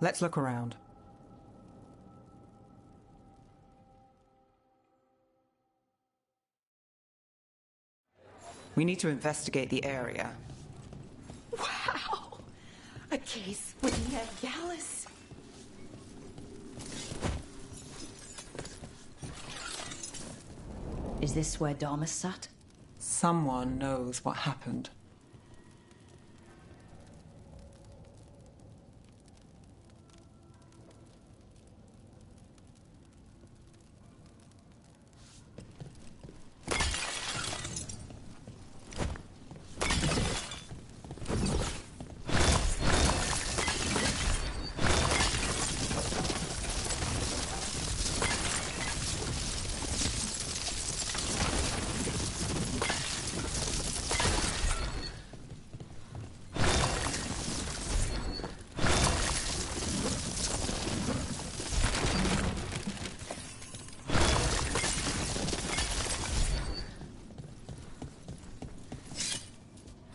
Let's look around. We need to investigate the area. Wow! A case with Ned Gallus. Is this where Damas sat? Someone knows what happened.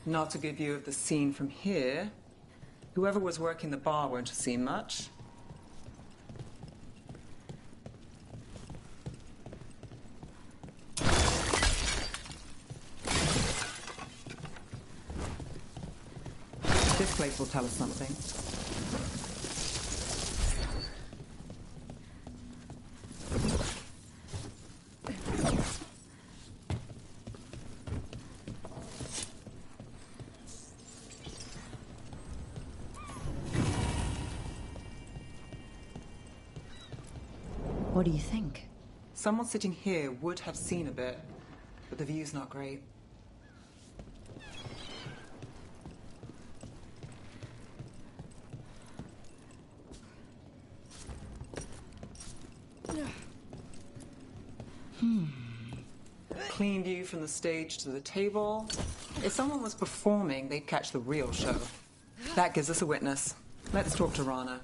Not a good view of the scene from here. Whoever was working the bar won't have seen much. This place will tell us something. What do you think? Someone sitting here would have seen a bit, but the view's not great. Clean view from the stage to the table. If someone was performing, they'd catch the real show. That gives us a witness. Let's talk to Rana.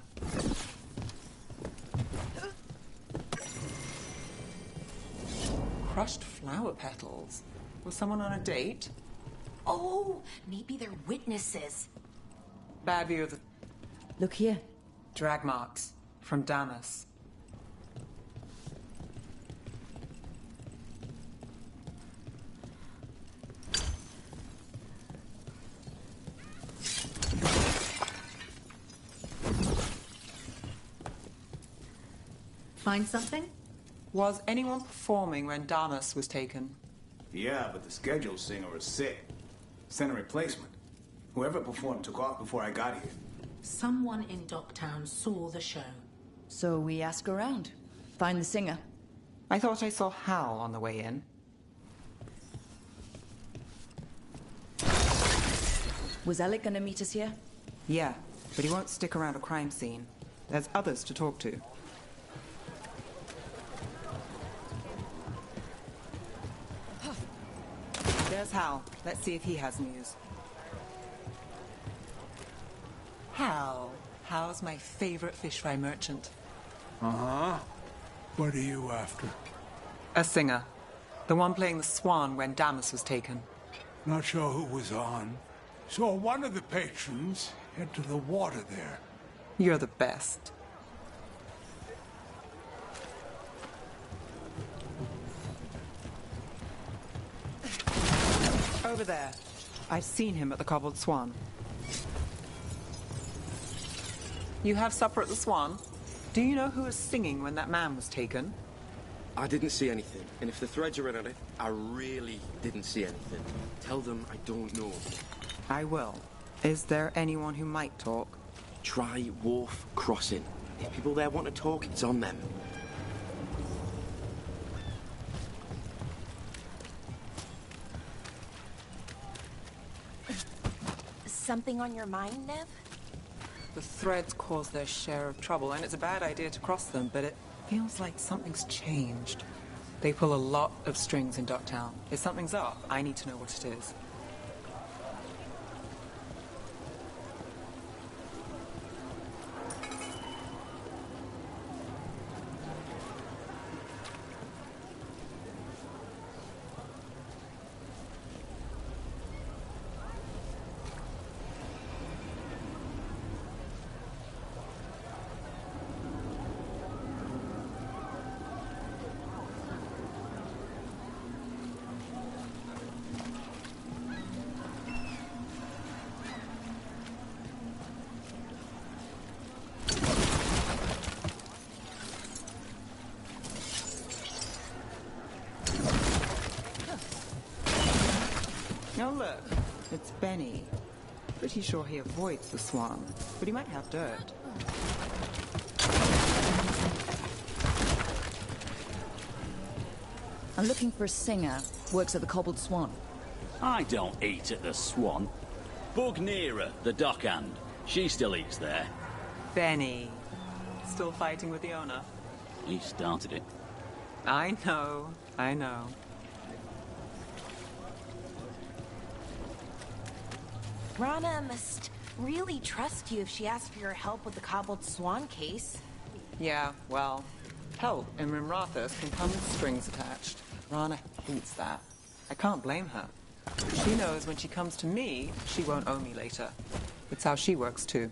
Crushed flower petals. Was someone on a date? Oh, maybe they're witnesses. Bad view of the... Look here. Drag marks from Damas. Find something? Was anyone performing when Damas was taken? Yeah, but the scheduled singer was sick. Sent a replacement. Whoever performed took off before I got here. Someone in Docktown saw the show. So we ask around. Find the singer. I thought I saw Hal on the way in. Was Alec gonna meet us here? Yeah, but he won't stick around a crime scene. There's others to talk to. There's Hal. Let's see if he has news. Hal. Hal's my favorite fish fry merchant. Uh-huh. What are you after? A singer. The one playing the swan when Damas was taken. Not sure who was on. Saw one of the patrons head to the water there. You're the best. Over there. I've seen him at the Cobbled Swan. You have supper at the Swan? Do you know who was singing when that man was taken? I didn't see anything, and if the threads are in on it, I really didn't see anything. Tell them I don't know. I will. Is there anyone who might talk? Try Wharf Crossing. If people there want to talk, it's on them. Something on your mind, Nev? The threads cause their share of trouble, and it's a bad idea to cross them, but it feels like something's changed. They pull a lot of strings in Docktown. If something's up, I need to know what it is. Look, it's Benny. Pretty sure he avoids the swan, but he might have dirt. I'm looking for a singer. Works at the Cobbled Swan. I don't eat at the Swan. Bug Nearer, the dockhand. She still eats there. Benny. Still fighting with the owner? He started it. I know. Rana must really trust you if she asks for your help with the Cobbled Swan case. Yeah, well, help in Rimrathus can come with strings attached. Rana hates that. I can't blame her. She knows when she comes to me, she won't owe me later. It's how she works, too.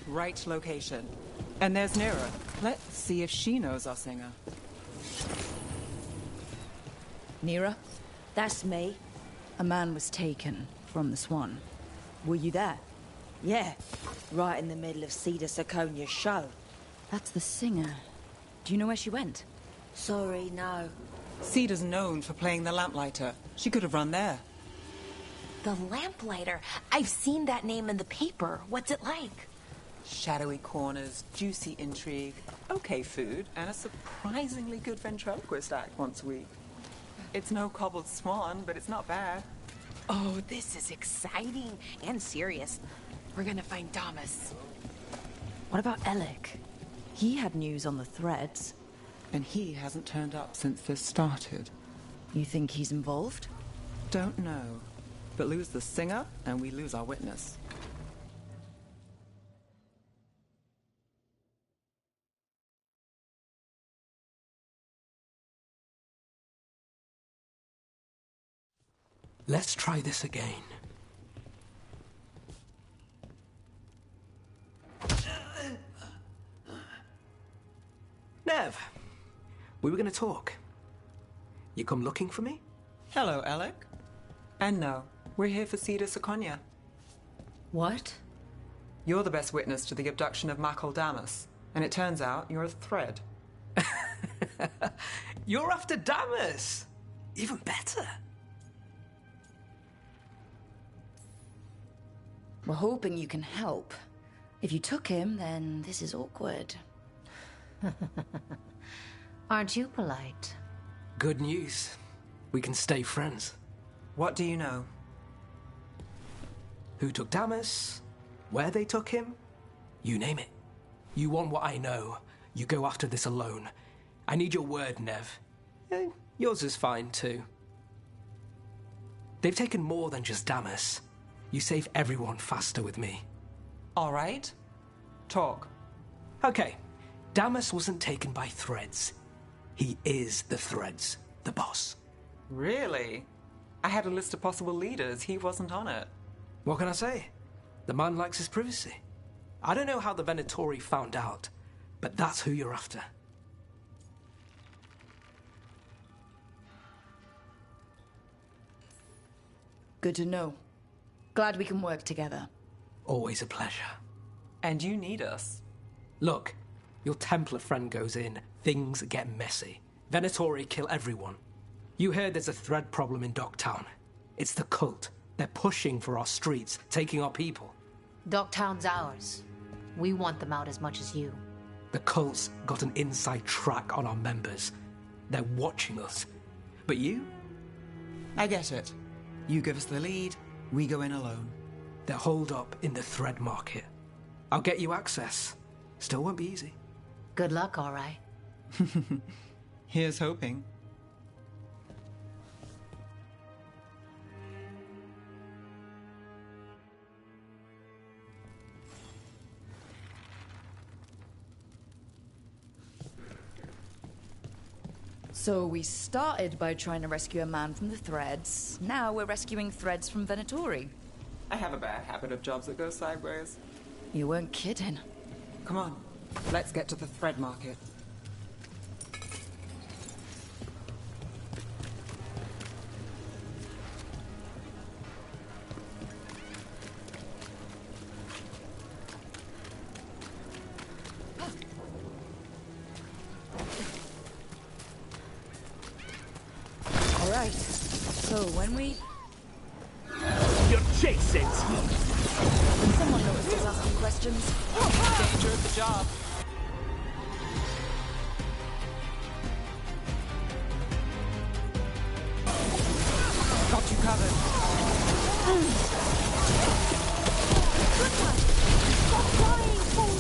Right location. And there's Nira. Let's see if she knows our singer. Nira? That's me. A man was taken from the Swan. Were you there? Yeah, right in the middle of Cedar Siconia's show. That's the singer. Do you know where she went? Sorry, no. Cedar's known for playing the lamplighter. She could have run there. The Lamplighter. I've seen that name in the paper. What's it like? Shadowy corners, juicy intrigue, okay food, and a surprisingly good ventriloquist act once a week. It's no Cobbled Swan, but it's not bad. Oh, this is exciting and serious. We're gonna find Damas. What about Alec? He had news on the threads. And he hasn't turned up since this started. You think he's involved? Don't know. But lose the singer, and we lose our witness. Let's try this again. Nev, we were going to talk. You come looking for me? Hello, Alec. And no, we're here for Cedar Siconia. What? You're the best witness to the abduction of Makal Damas, and it turns out you're a thread. You're after Damas! Even better. We're hoping you can help. If you took him, then this is awkward. Aren't you polite? Good news. We can stay friends. What do you know? Who took Damas? Where they took him? You name it. You want what I know. You go after this alone. I need your word, Nev. Yours is fine, too. They've taken more than just Damas. You save everyone faster with me. All right. Talk. Okay. Damas wasn't taken by threads. He is the threads, the boss. Really? I had a list of possible leaders. He wasn't on it. What can I say? The man likes his privacy. I don't know how the Venatori found out, but that's who you're after. Good to know. Glad we can work together. Always a pleasure. And you need us. Look, your Templar friend goes in, things get messy. Venatori kill everyone. You heard there's a thread problem in Docktown. It's the cult. They're pushing for our streets, taking our people. Docktown's ours. We want them out as much as you. The cult's got an inside track on our members. They're watching us. But you? I get it. You give us the lead, we go in alone. They're holed up in the thread market. I'll get you access. Still won't be easy. Good luck, all right. Here's hoping. So we started by trying to rescue a man from the threads. Now we're rescuing threads from Venatori. I have a bad habit of jobs that go sideways. You weren't kidding. Come on, let's get to the thread market. So, when we... Your chase ends here. Someone noticed us asking questions. Danger of the job. Got you covered. Stop flying, fool!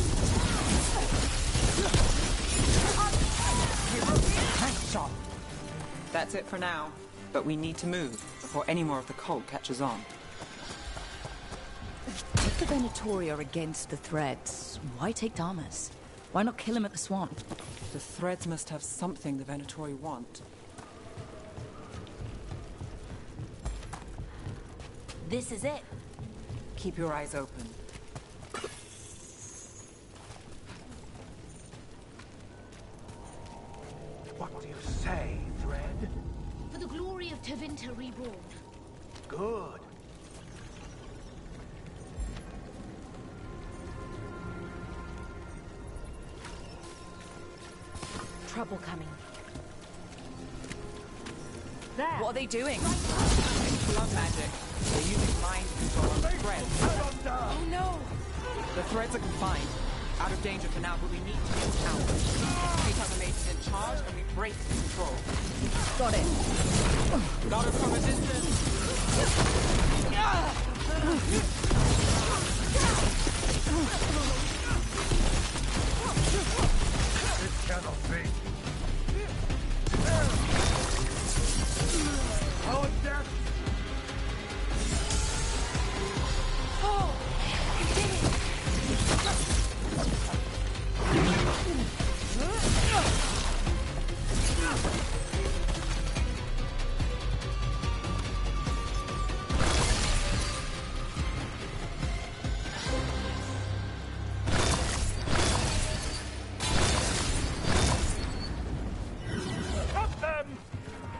Nice shot. That's it for now. But we need to move before any more of the cult catches on. If the Venatori are against the Threads, why take Damas? Why not kill him at the swamp? The Threads must have something the Venatori want. This is it. Keep your eyes open. What do you say, Thread? For the glory of Tevinter reborn. Good. Trouble coming. There. What are they doing? It's blood magic. They're using mind control on the Threads. Oh no! The Threads are confined. Out of danger for now, but we need to get out. Take out the mages in charge and we break control. Got it. Got us from a distance. This cannot be. Our death! Oh! You did it!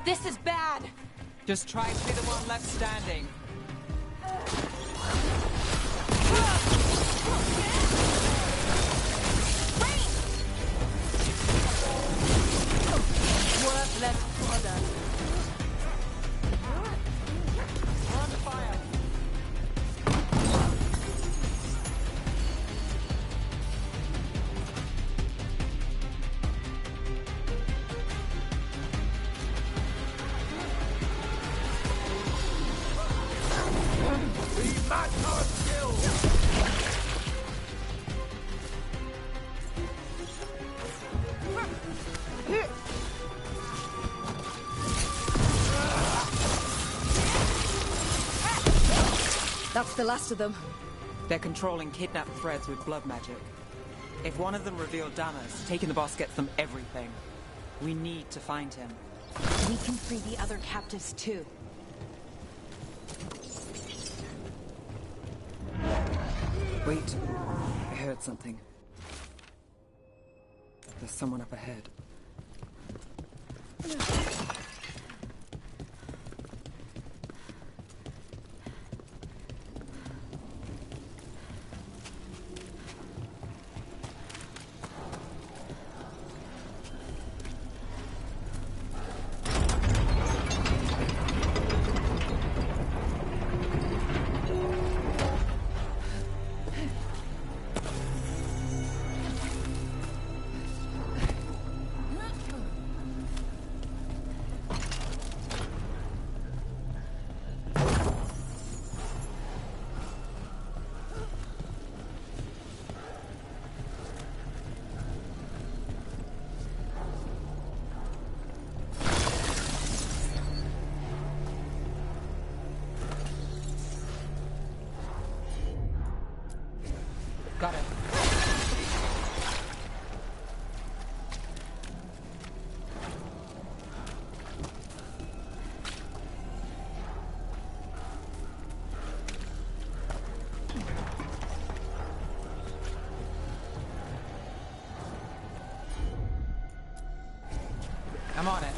This is bad! Just try to be the one left standing. Worth left further. On fire. We match our skills! That's the last of them. They're controlling kidnapped Threads with blood magic. If one of them revealed Damas, taking the boss gets them everything. We need to find him. We can free the other captives too. Wait. I heard something. There's someone up ahead. Got it. I'm on it.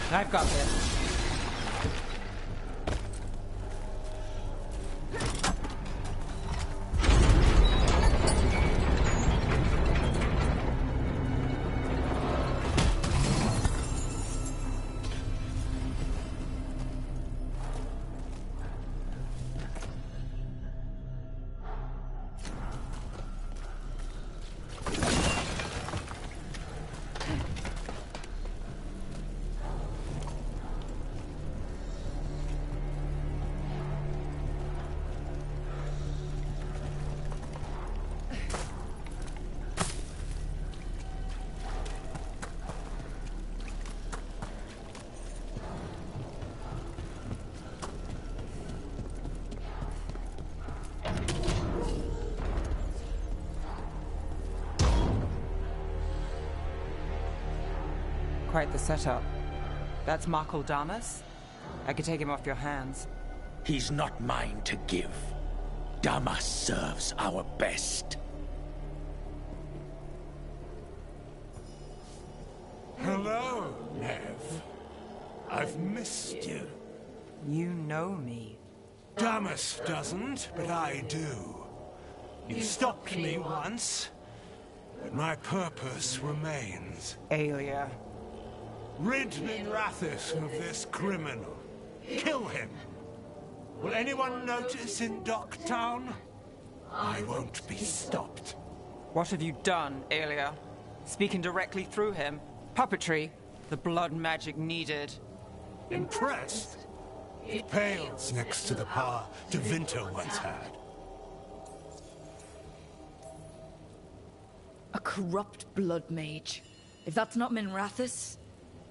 I've got this. Quite the setup. That's Markle Damas? I could take him off your hands. He's not mine to give. Damas serves our best. Hello, Nev. I've missed you. You know me. Damas doesn't, but I do. You stopped me once, but my purpose remains. Aelia. Rid Minrathous of this criminal. Kill him. Will anyone notice in Docktown? I won't be stopped. What have you done, Aelia? Speaking directly through him? Puppetry? The blood magic needed. Impressed? It pales next to the power Tevinter once had. A corrupt blood mage. If that's not Minrathous,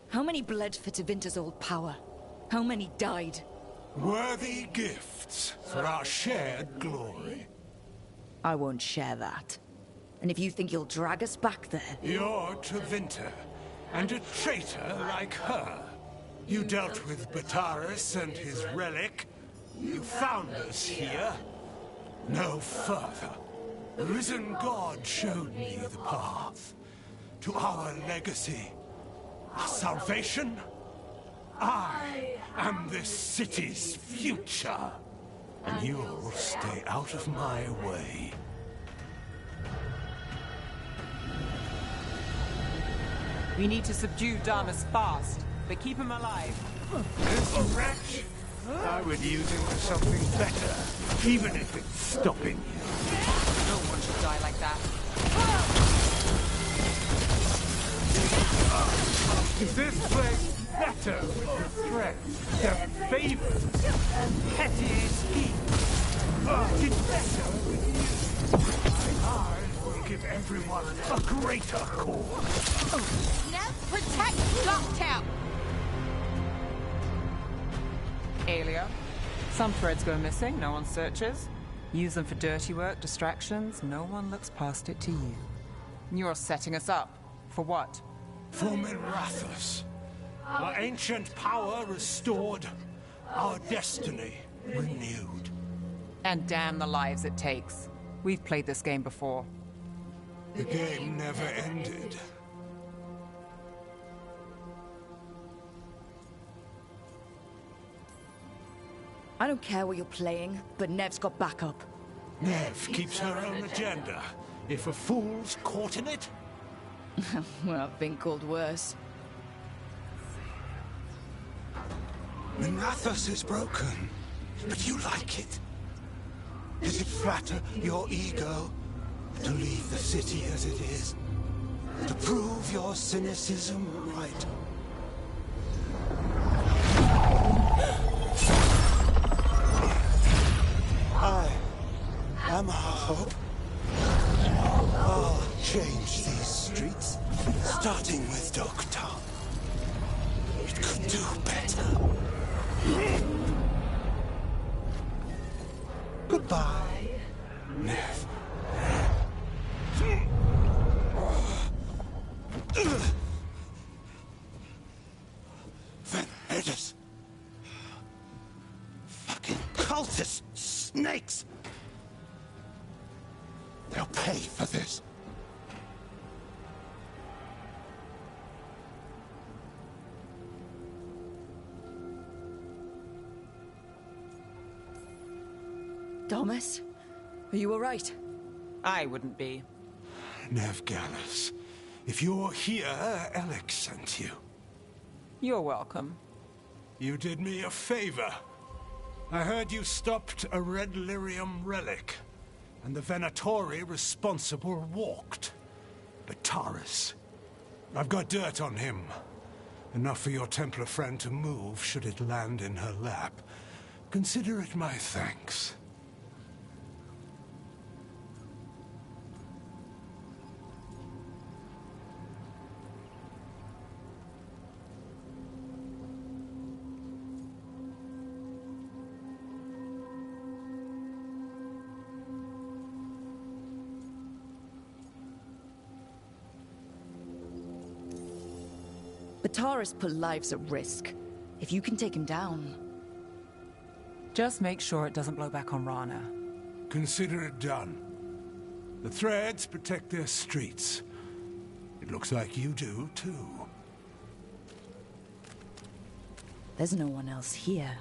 how many bled for Tevinter's old power? How many died? Worthy gifts for our shared glory. I won't share that. And if you think you'll drag us back there... You're Tevinter, and a traitor like her. You dealt with Bataris and his relic. You found us here. No further. The risen God showed me the path to our legacy. Our salvation? I am this city's future. And you'll stay out of my way. We need to subdue Damas fast, but keep him alive. This wretch? I would use him for something better, even if it's stopping you. No one should die like that. Is this place better with the threats, their favors, and petty schemes? It's better with you. I will give everyone a greater cause. Now protect Locktown! Aelia. Some threads go missing, no one searches. Use them for dirty work, distractions, no one looks past it to you. You're setting us up. For what? For Minrathous. Our ancient power restored, our destiny renewed. And damn the lives it takes. We've played this game before. The game never ended. I don't care what you're playing, but Nev's got backup. Nev keeps her own agenda. If a fool's caught in it... Well, I've been called worse. Minrathous is broken, but you like it. Does it flatter your ego to leave the city as it is? To prove your cynicism right? I am our hope. I'll change these streets, starting with Docktown. It could do better. Goodbye, Nev. Vendettas. Fucking cultist snakes. They'll pay for this. Thomas? Are you alright? I wouldn't be. Nevgalis, if you're here, Alex sent you. You're welcome. You did me a favor. I heard you stopped a red lyrium relic, and the Venatori responsible walked. Bataris. I've got dirt on him. Enough for your Templar friend to move should it land in her lap. Consider it my thanks. Bataris put lives at risk. If you can take him down... Just make sure it doesn't blow back on Rana. Consider it done. The Threads protect their streets. It looks like you do, too. There's no one else here.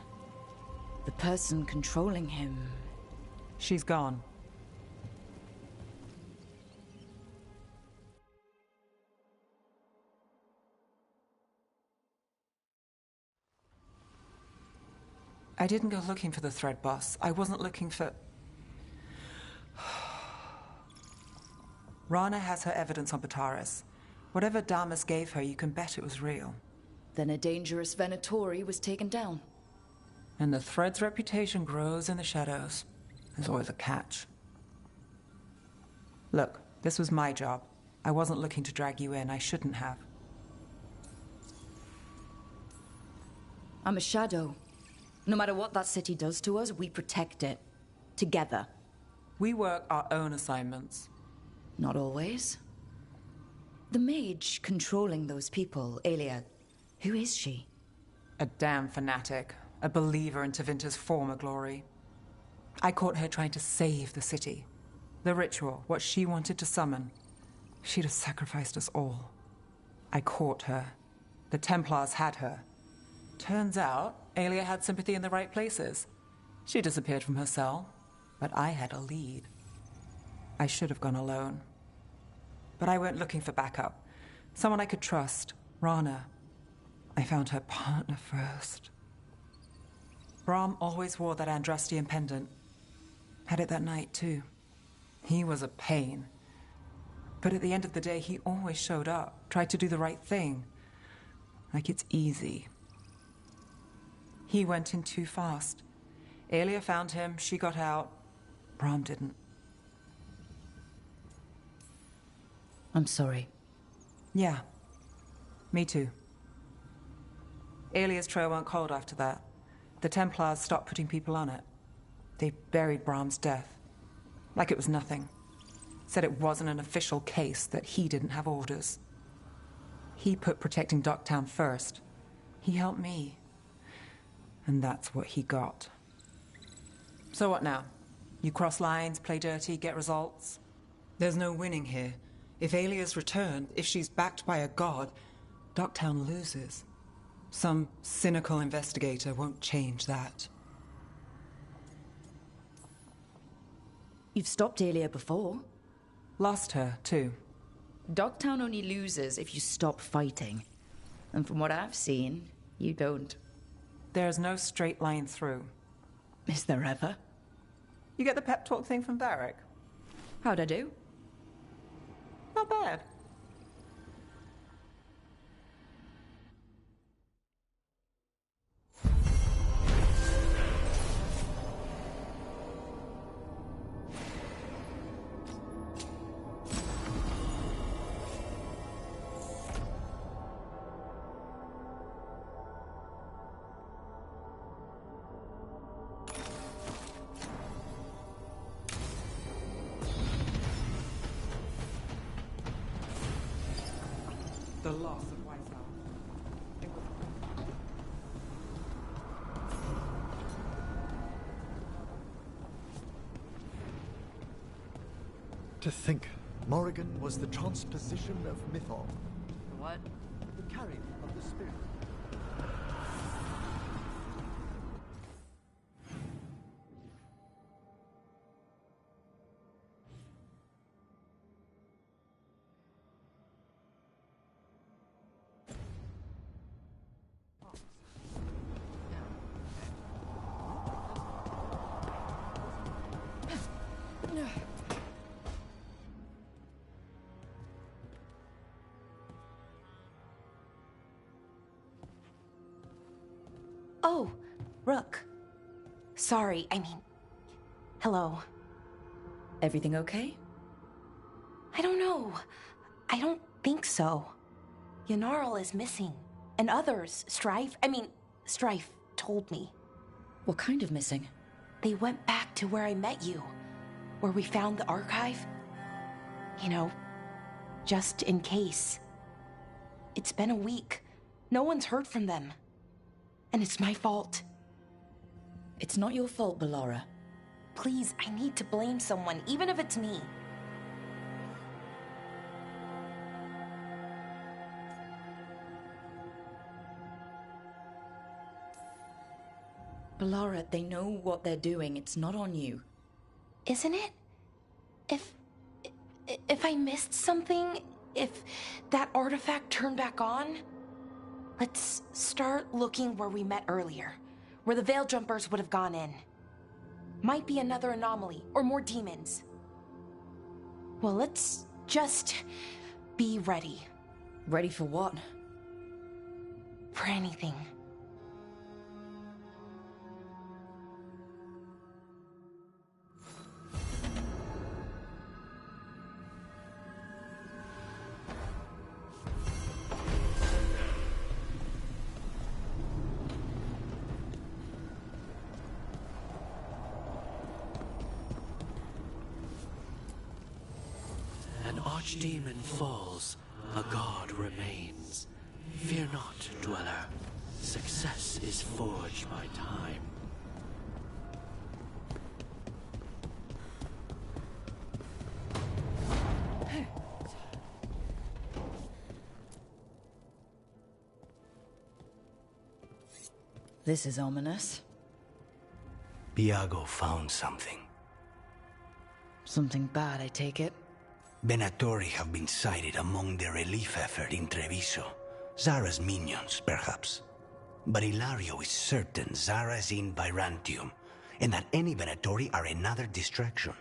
The person controlling him... She's gone. I didn't go looking for the Thread boss. I wasn't looking for... Rana has her evidence on Bataris. Whatever Damas gave her, you can bet it was real. Then a dangerous Venatori was taken down. And the Thread's reputation grows in the shadows. There's always a catch. Look, this was my job. I wasn't looking to drag you in. I shouldn't have. I'm a shadow. No matter what that city does to us, we protect it. Together. We work our own assignments. Not always. The mage controlling those people, Aelia, who is she? A damn fanatic. A believer in Tevinter's former glory. I caught her trying to save the city. The ritual, what she wanted to summon. She'd have sacrificed us all. I caught her. The Templars had her. Turns out, Aelia had sympathy in the right places. She disappeared from her cell, but I had a lead. I should have gone alone. But I went looking for backup. Someone I could trust. Rana. I found her partner first. Brahm always wore that Andrastian pendant. Had it that night, too. He was a pain. But at the end of the day, he always showed up, tried to do the right thing. Like it's easy. He went in too fast. Aelia found him, she got out. Brahm didn't. I'm sorry. Yeah. Me too. Aelia's trail went cold after that. The Templars stopped putting people on it. They buried Brahm's death. Like it was nothing. Said it wasn't an official case, that he didn't have orders. He put protecting Docktown first. He helped me. And that's what he got. So what now? You cross lines, play dirty, get results? There's no winning here. If Aelia's returned, if she's backed by a god, Docktown loses. Some cynical investigator won't change that. You've stopped Aelia before. Lost her, too. Docktown only loses if you stop fighting. And from what I've seen, you don't. There's no straight line through. Is there ever? You get the pep talk thing from Varric? How'd I do? Not bad. The loss of Whitehall. To think, Morrigan was the transposition of Mython. What? The carrier of the spirit. Oh, Rook. Sorry, I mean... Hello. Everything okay? I don't know. I don't think so. Yanarl is missing. And others, Strife told me. What kind of missing? They went back to where I met you. Where we found the archive. You know, just in case. It's been a week. No one's heard from them. And it's my fault. It's not your fault, Bellara. Please, I need to blame someone, even if it's me. Bellara, they know what they're doing. It's not on you. Isn't it? If I missed something, if that artifact turned back on, let's start looking where we met earlier, where the Veil Jumpers would have gone in. Might be another anomaly, or more demons. Well, let's just be ready. Ready for what? For anything. An archdemon falls, a god remains. Fear not, dweller. Success is forged by time. This is ominous. Biago found something. Something bad, I take it. Venatori have been sighted among the relief effort in Treviso. Zara's minions, perhaps. But Ilario is certain Zara is in Byrantium, and that any Venatori are another distraction.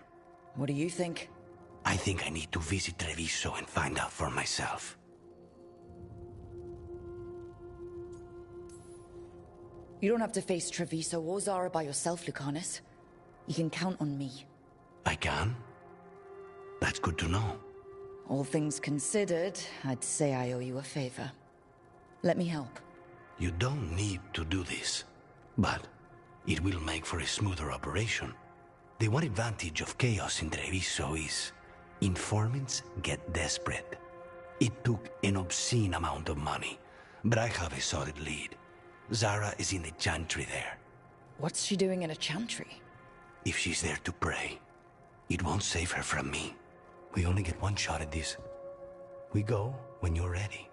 What do you think? I think I need to visit Treviso and find out for myself. You don't have to face Treviso or Zara by yourself, Lucanus. You can count on me. I can? That's good to know. All things considered, I'd say I owe you a favor. Let me help. You don't need to do this, but it will make for a smoother operation. The one advantage of chaos in Treviso is informants get desperate. It took an obscene amount of money, but I have a solid lead. Zara is in the chantry there. What's she doing in a chantry? If she's there to pray, it won't save her from me. We only get one shot at this. We go when you're ready.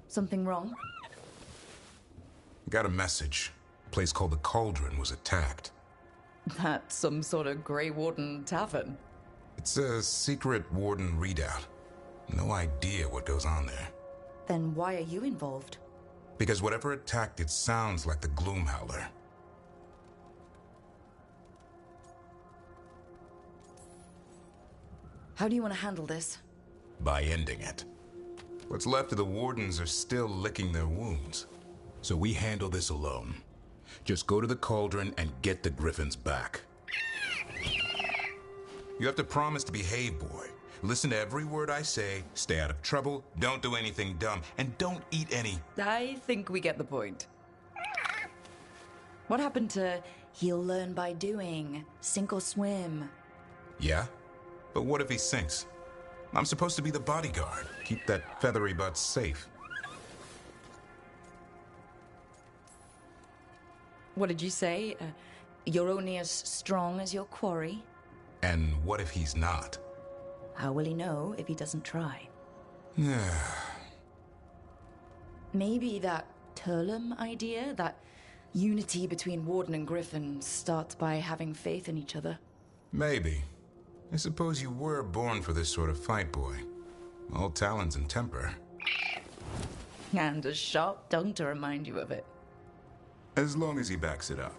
Something wrong? Got a message. A place called the Cauldron was attacked. That's some sort of Grey Warden tavern. It's a secret Warden readout. No idea what goes on there. Then why are you involved? Because whatever attacked it sounds like the Gloomhowler. How do you want to handle this? By ending it. What's left of the Wardens are still licking their wounds. So we handle this alone. Just go to the Cauldron and get the Griffins back. You have to promise to behave, boy. Listen to every word I say, stay out of trouble, don't do anything dumb, and don't eat any... I think we get the point. What happened to he'll learn by doing, sink or swim? Yeah? But what if he sinks? I'm supposed to be the bodyguard. Keep that feathery butt safe. What did you say? You're only as strong as your quarry? And what if he's not? How will he know if he doesn't try? Yeah. Maybe that Turlum idea, that Unity between Warden and Griffin starts by having faith in each other. Maybe. I suppose you were born for this sort of fight, boy. All talons and temper. And a sharp tongue to remind you of it. As long as he backs it up.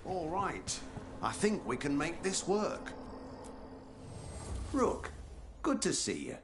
All right. I think we can make this work. Rook, good to see you.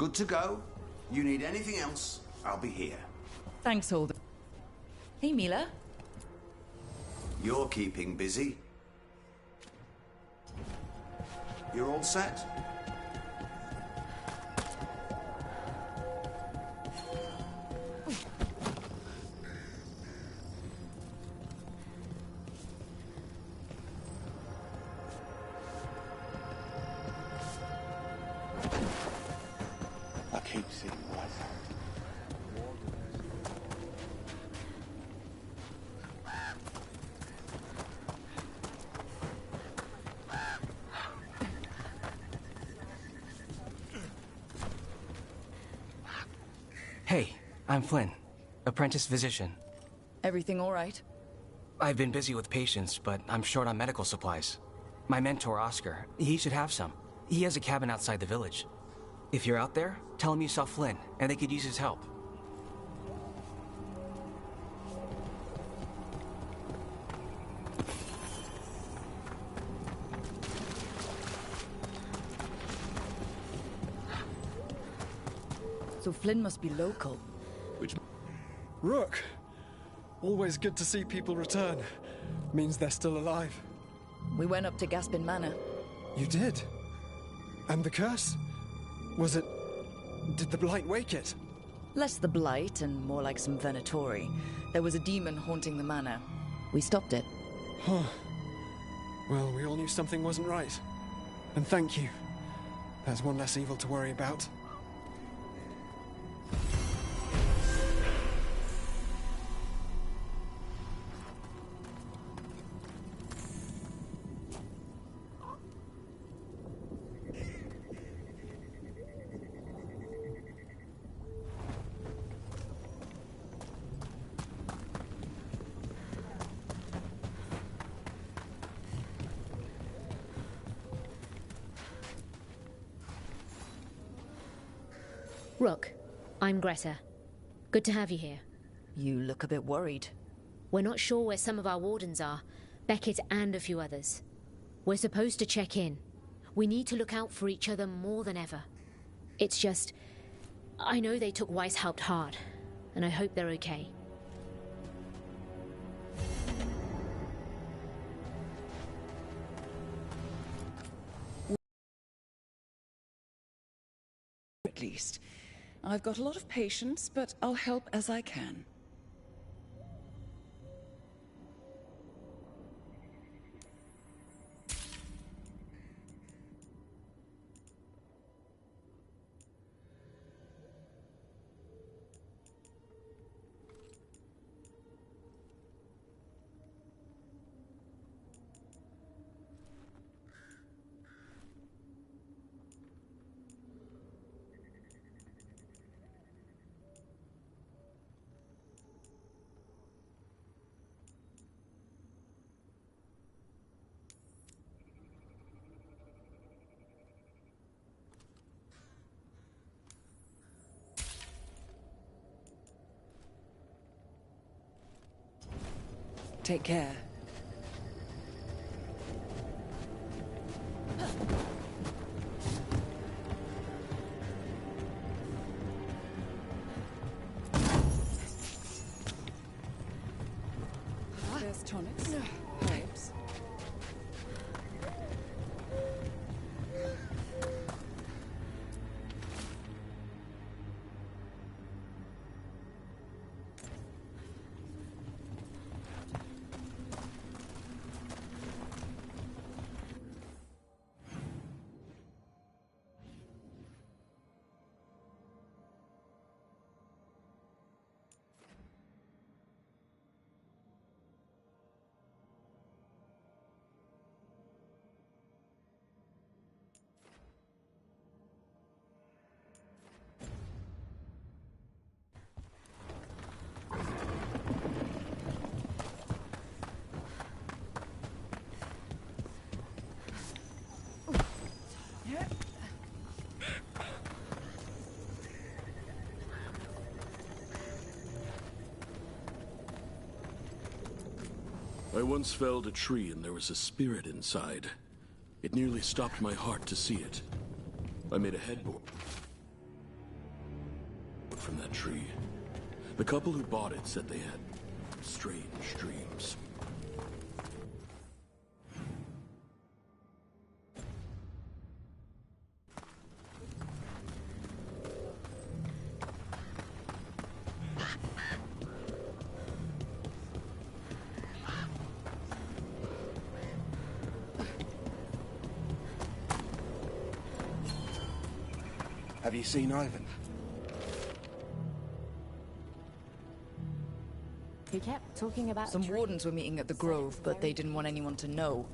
good to go. You need anything else, I'll be here. Thanks, Holden. Hey, Mila. You're keeping busy. You're all set? I keep seeing light. Hey, I'm Flynn, apprentice physician. Everything all right? I've been busy with patients, but I'm short on medical supplies. My mentor, Oscar, he should have some. He has a cabin outside the village. If you're out there, tell him you saw Flynn, and they could use his help. So Flynn must be local. Which... Rook! Always good to see people return. Means they're still alive. We went up to Gaspin Manor. You did? And the curse? Was it... Did the blight wake it? Less the blight and more like some Venatori. There was a demon haunting the manor. We stopped it. Huh. Well, we all knew something wasn't right. And thank you. There's one less evil to worry about. Rook, I'm Greta. Good to have you here. You look a bit worried. We're not sure where some of our wardens are. Beckett and a few others. We're supposed to check in. We need to look out for each other more than ever. It's just... I know they took Weishaupt hard, and I hope they're okay. At least. I've got a lot of patience, but I'll help as I can. Take care. There's tonics, herbs. I once felled a tree and there was a spirit inside. It nearly stopped my heart to see it. I made a headboard. from that tree. The couple who bought it said they had strange dreams. Have you seen Ivan? He kept talking about Some wardens were meeting at the Grove, but they didn't want anyone to know.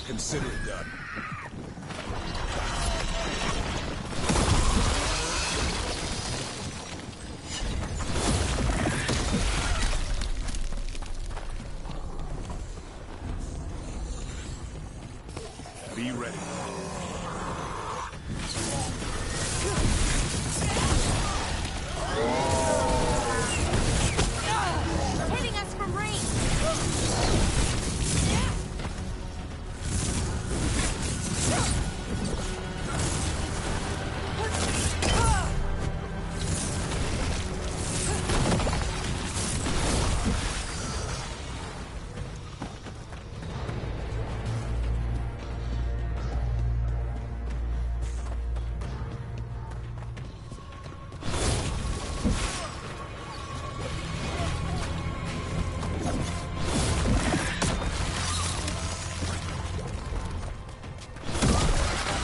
Consider it done. Be ready. Hitting us from range!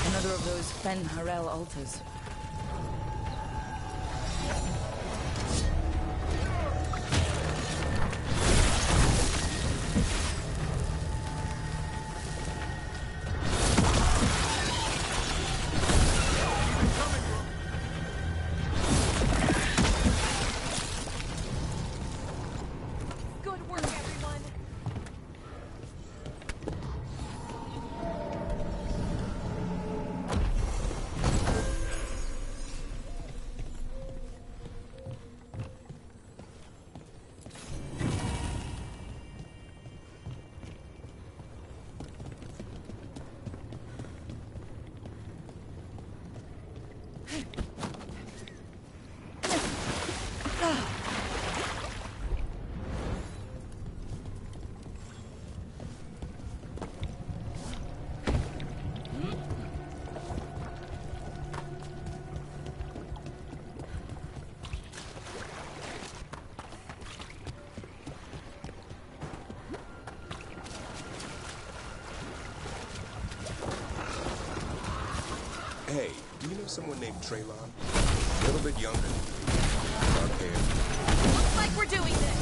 Another of those Fen Harel altars. Good work, everyone! Hey, do you know someone named Traylon? A little bit younger. Dark hair. Looks like we're doing this!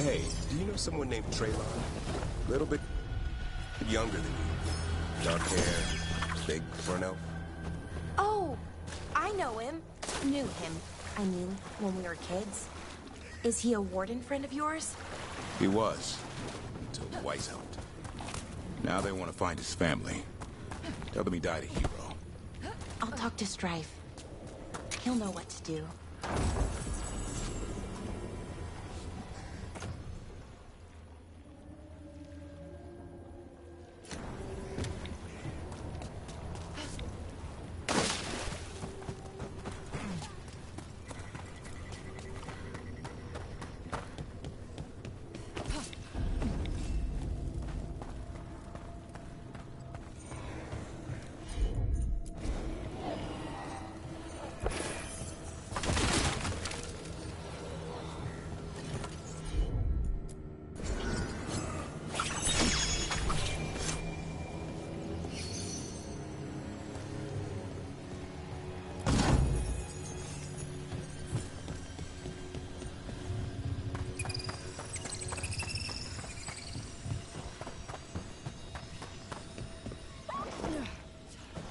Hey, do you know someone named Traylon? Little bit younger than you. Dark hair, big for an elf. Oh, I know him. Knew him. I mean, when we were kids. Is he a warden friend of yours? He was, until Weiss helped. Now they want to find his family. Tell them he died a hero. I'll talk to Strife. He'll know what to do.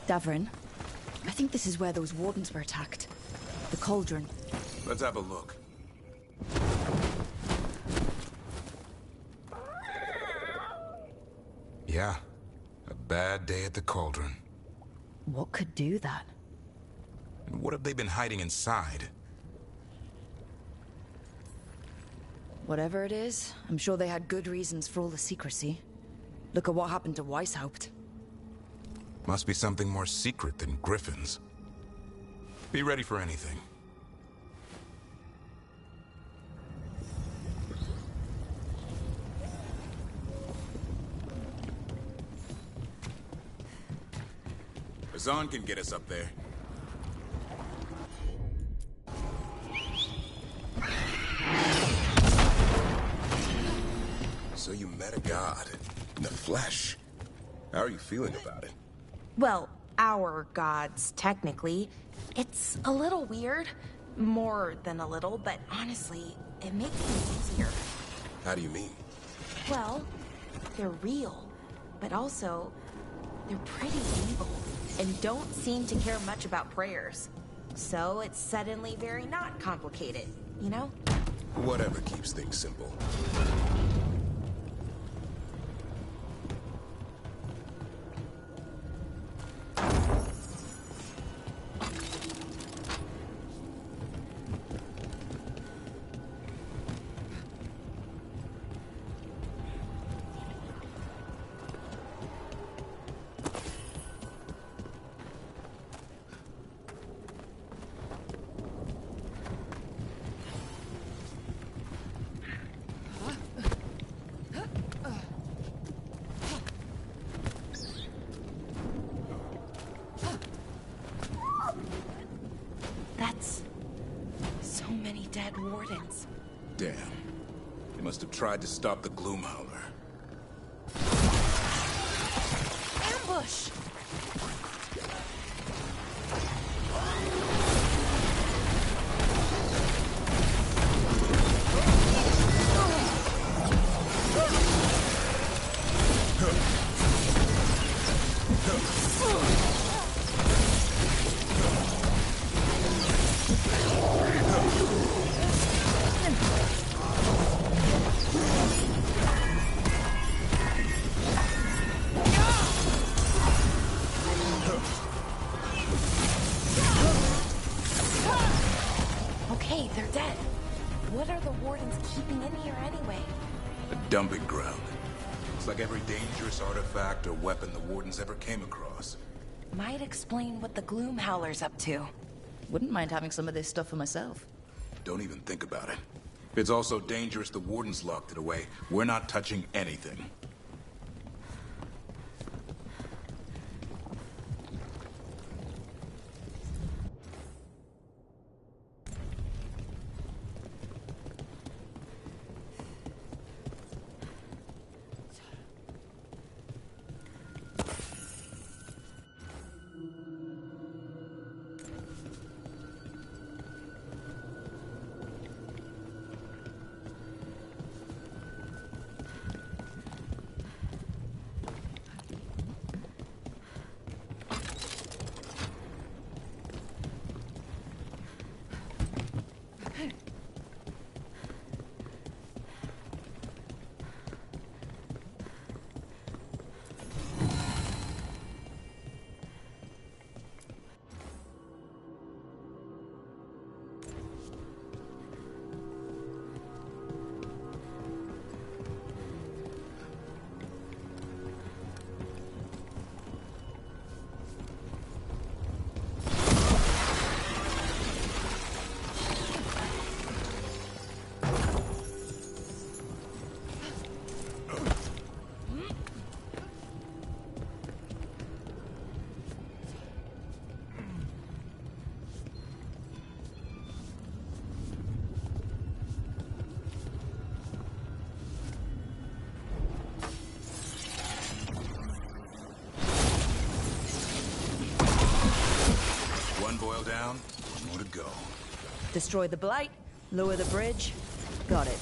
Davrin, I think this is where those wardens were attacked. The cauldron. Let's have a look. Yeah, a bad day at the cauldron. What could do that? And what have they been hiding inside? Whatever it is, I'm sure they had good reasons for all the secrecy. Look at what happened to Weishaupt. Must be something more secret than griffins. Be ready for anything. Razan can get us up there. So you met a god in the flesh. How are you feeling about it? Well, our gods, technically. It's a little weird. More than a little, but honestly, it makes things easier. How do you mean? Well, they're real, but also, they're pretty evil, and don't seem to care much about prayers. So it's suddenly very not complicated, you know? Whatever keeps things simple. That's so many dead wardens. Damn. They must have tried to stop the Gloomhowler. Ambush! Okay, they're dead. What are the wardens keeping in here anyway? A dumping ground. It's like every dangerous artifact or weapon the Wardens ever came across. Might explain what the Gloomhowler's up to. Wouldn't mind having some of this stuff for myself. Don't even think about it. If it's also dangerous, the Wardens locked it away. We're not touching anything. Destroy the Blight, lower the bridge. Got it.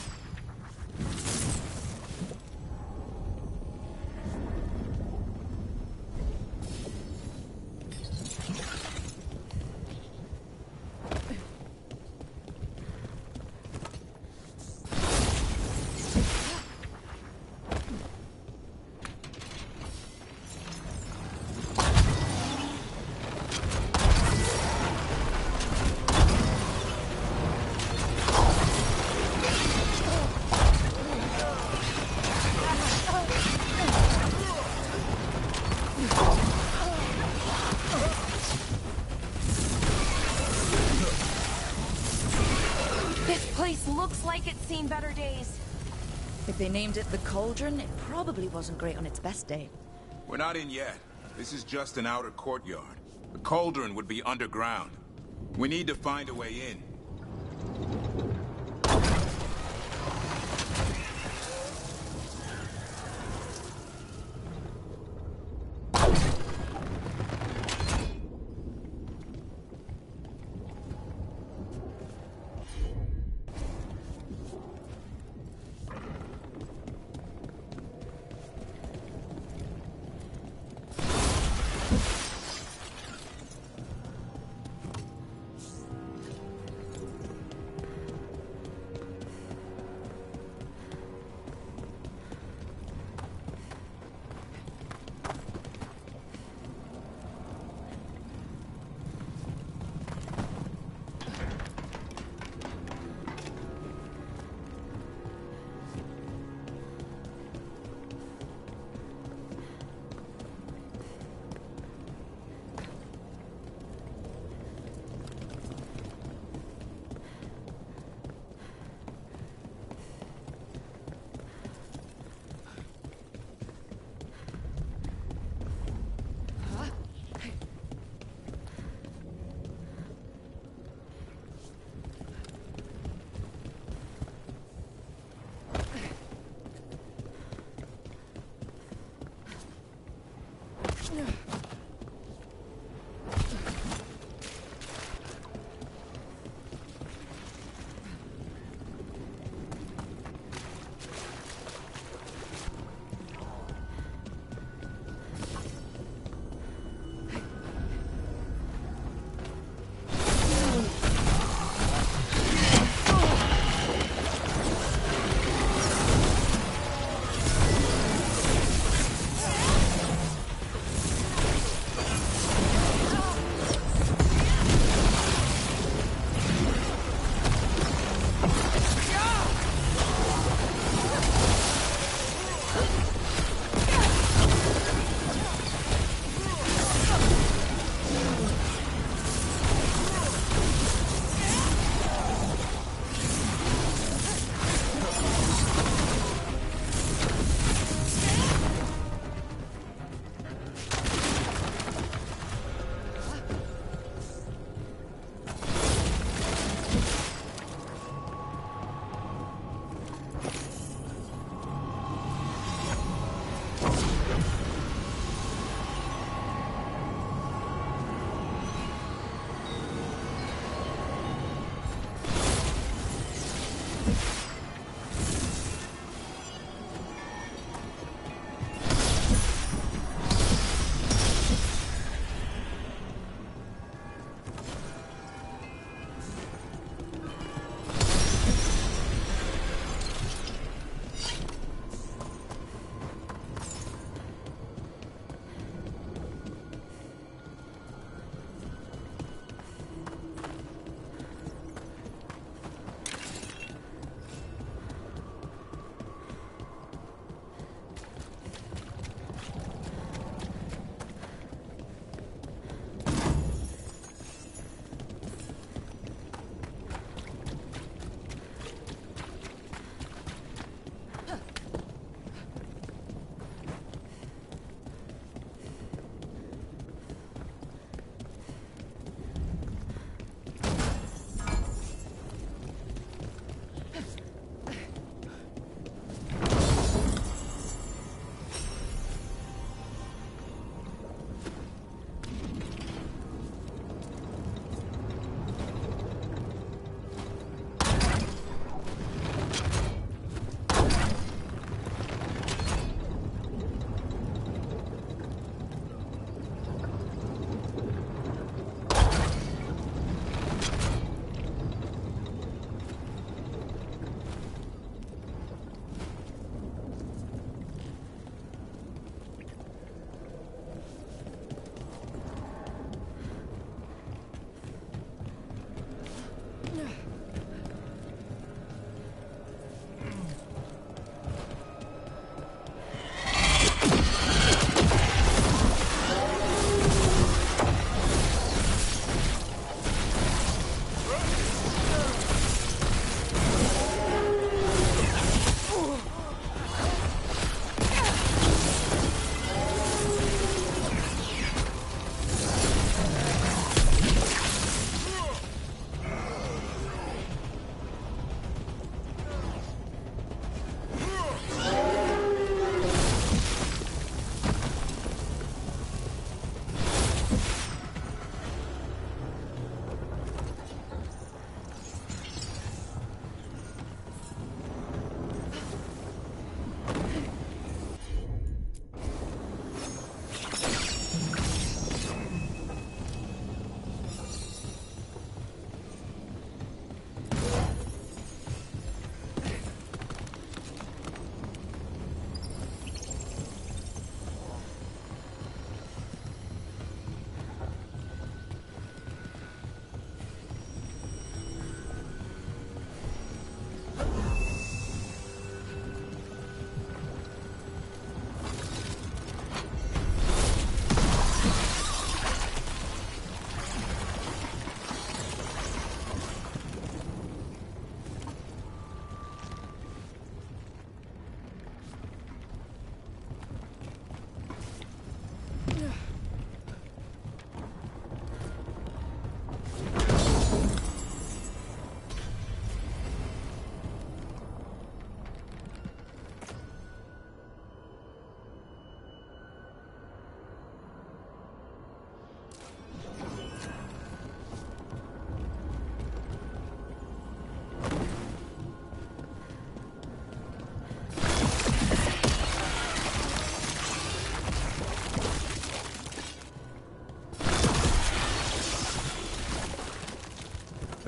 Looks like it's seen better days. If they named it the Cauldron, it probably wasn't great on its best day. We're not in yet. This is just an outer courtyard. The Cauldron would be underground. We need to find a way in.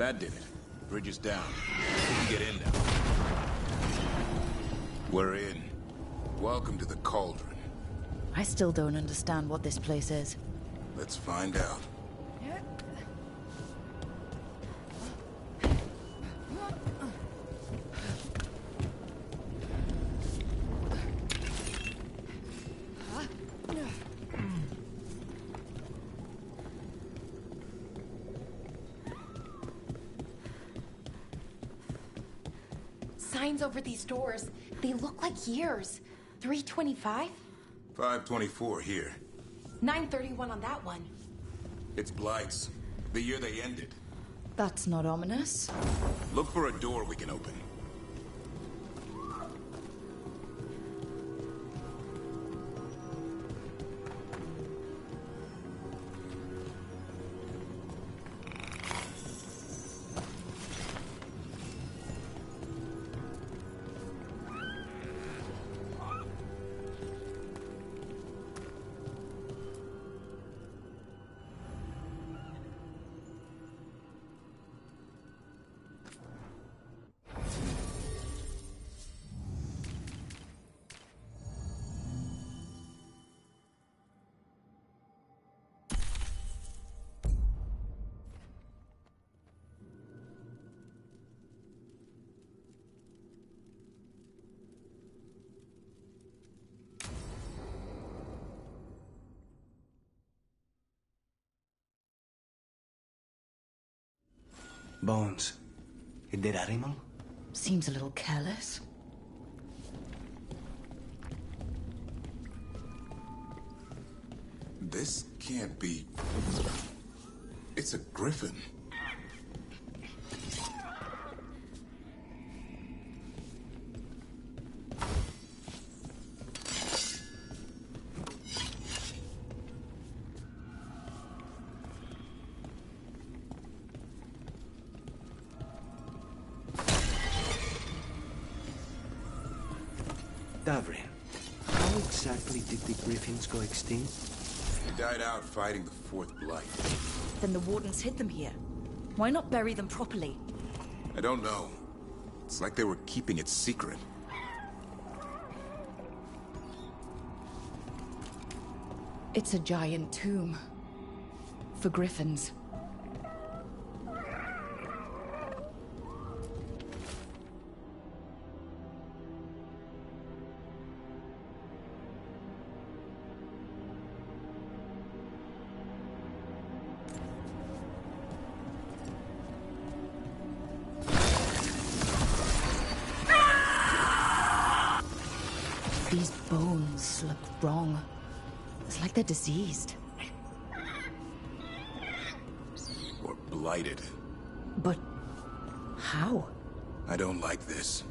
That did it. Bridge is down. We can get in now. We're in. Welcome to the Cauldron. I still don't understand what this place is. Let's find out. Signs over these doors. They look like years. 325? 524 here. 931 on that one. It's Blight's. The year they ended. That's not ominous. Look for a door we can open. Bones. A dead animal? Seems a little careless. This can't be... It's a griffin. Davrin, how exactly did the griffins go extinct? They died out fighting the Fourth Blight. Then the Wardens hid them here. Why not bury them properly? I don't know. It's like they were keeping it secret. It's a giant tomb. For griffins. These bones look wrong. It's like they're diseased. Or blighted. But how? I don't like this.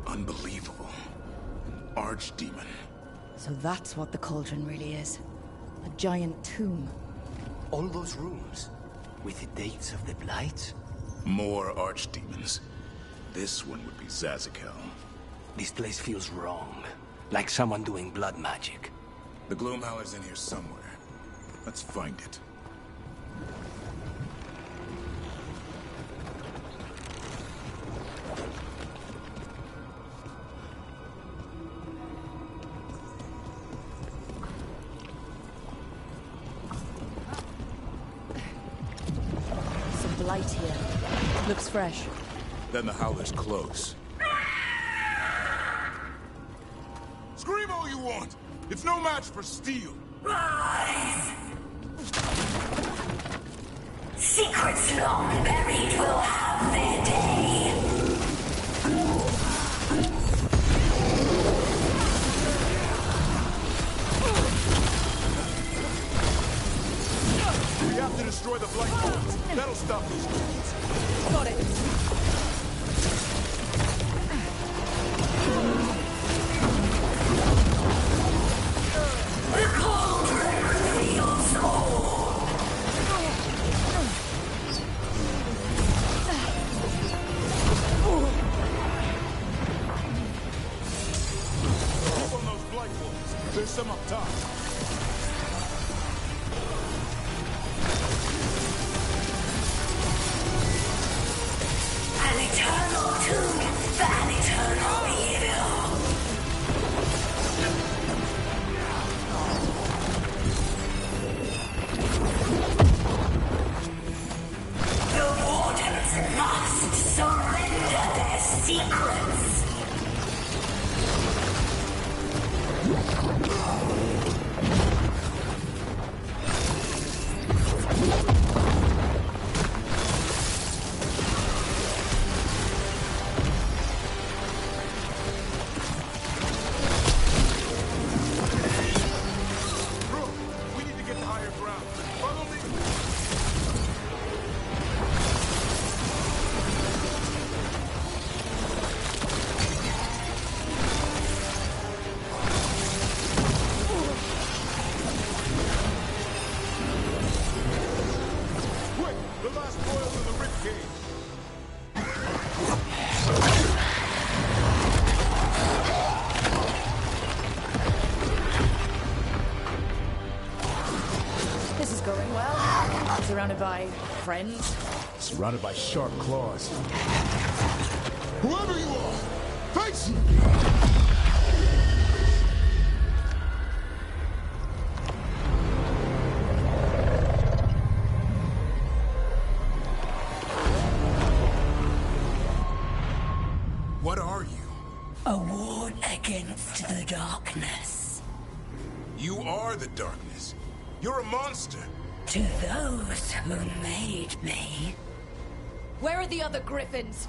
Unbelievable. An archdemon. So that's what the cauldron really is. A giant tomb. All those rooms, with the dates of the blights? More archdemons. This one would be Zazakel. This place feels wrong. Like someone doing blood magic. The Gloomhowler's in here somewhere. Let's find it. Light here. Looks fresh. Then the Howler's close. Scream all you want! It's no match for steel! Rise! Secrets long buried will have their day. We have to destroy the Blight Bones. That'll stop these guards. Got it. There's some up top. An eternal tomb for an eternal evil. The Wardens must surrender their secrets. We need to get to higher ground. Follow me. Quick! The last boil's in the ribcage. This is going well. Surrounded by friends. Surrounded by sharp claws. Whoever you are, face me! What are you? A ward against the darkness. You are the darkness. You're a monster. To those who made me, Where are the other griffins?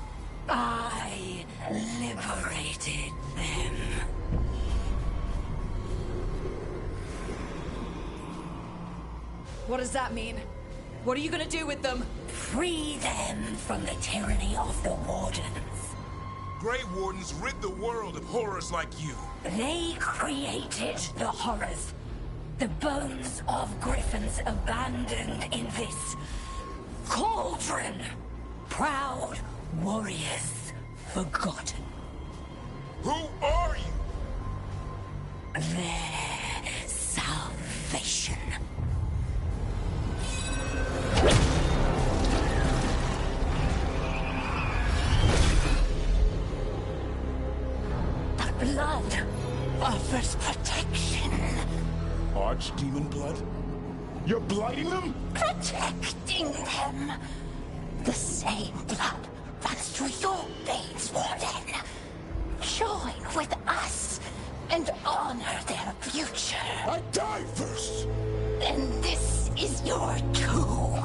I liberated them. What does that mean? What are you gonna do with them? Free them from the tyranny of the Wardens. Grey Wardens rid the world of horrors like you. They created the horrors. The bones of griffins abandoned in this cauldron. Proud warriors forgotten. Who are you? Their salvation. The blood offers protection. Archdemon blood? You're blighting them? Protecting them. The same blood runs through your veins, Warden. Join with us and honor their future. I die first! Then this is your tomb.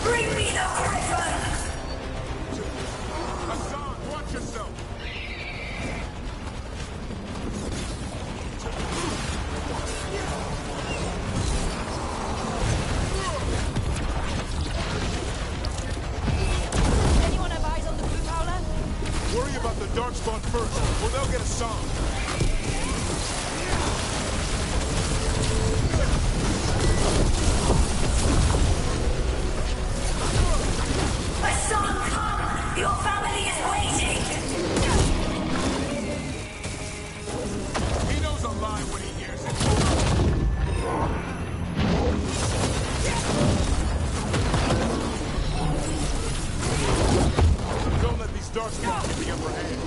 Bring me the griffin! Hassan, watch yourself! Anyone have eyes on the blue howler? Worry about the Darkspawn first, or they'll get a song. Hassan, come! Your family is waiting! He knows a lie when he hears it. Don't let these Darkspawn get the upper hand.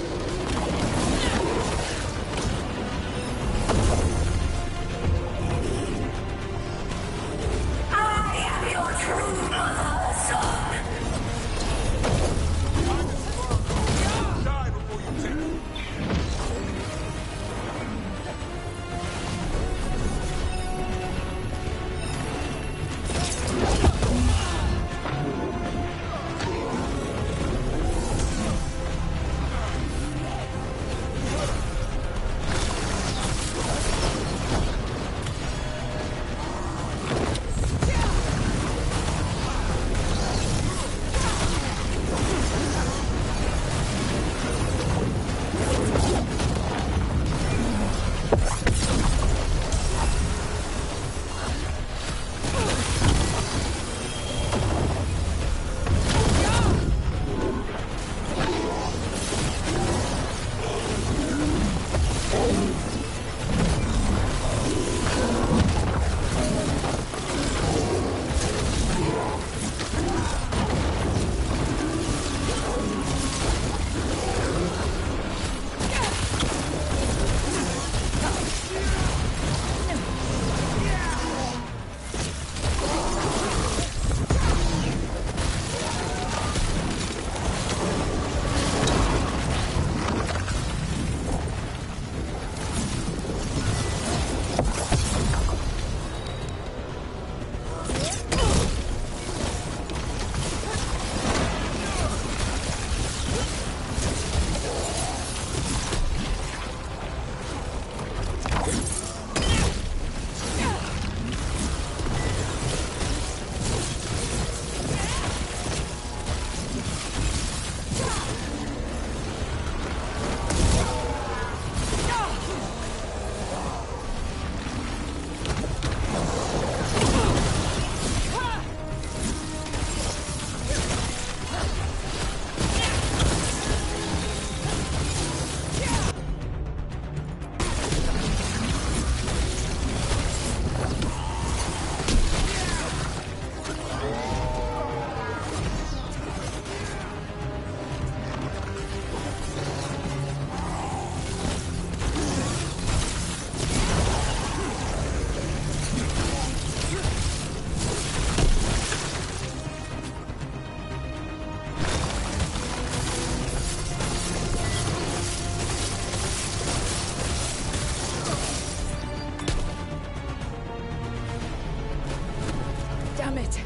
Damn it!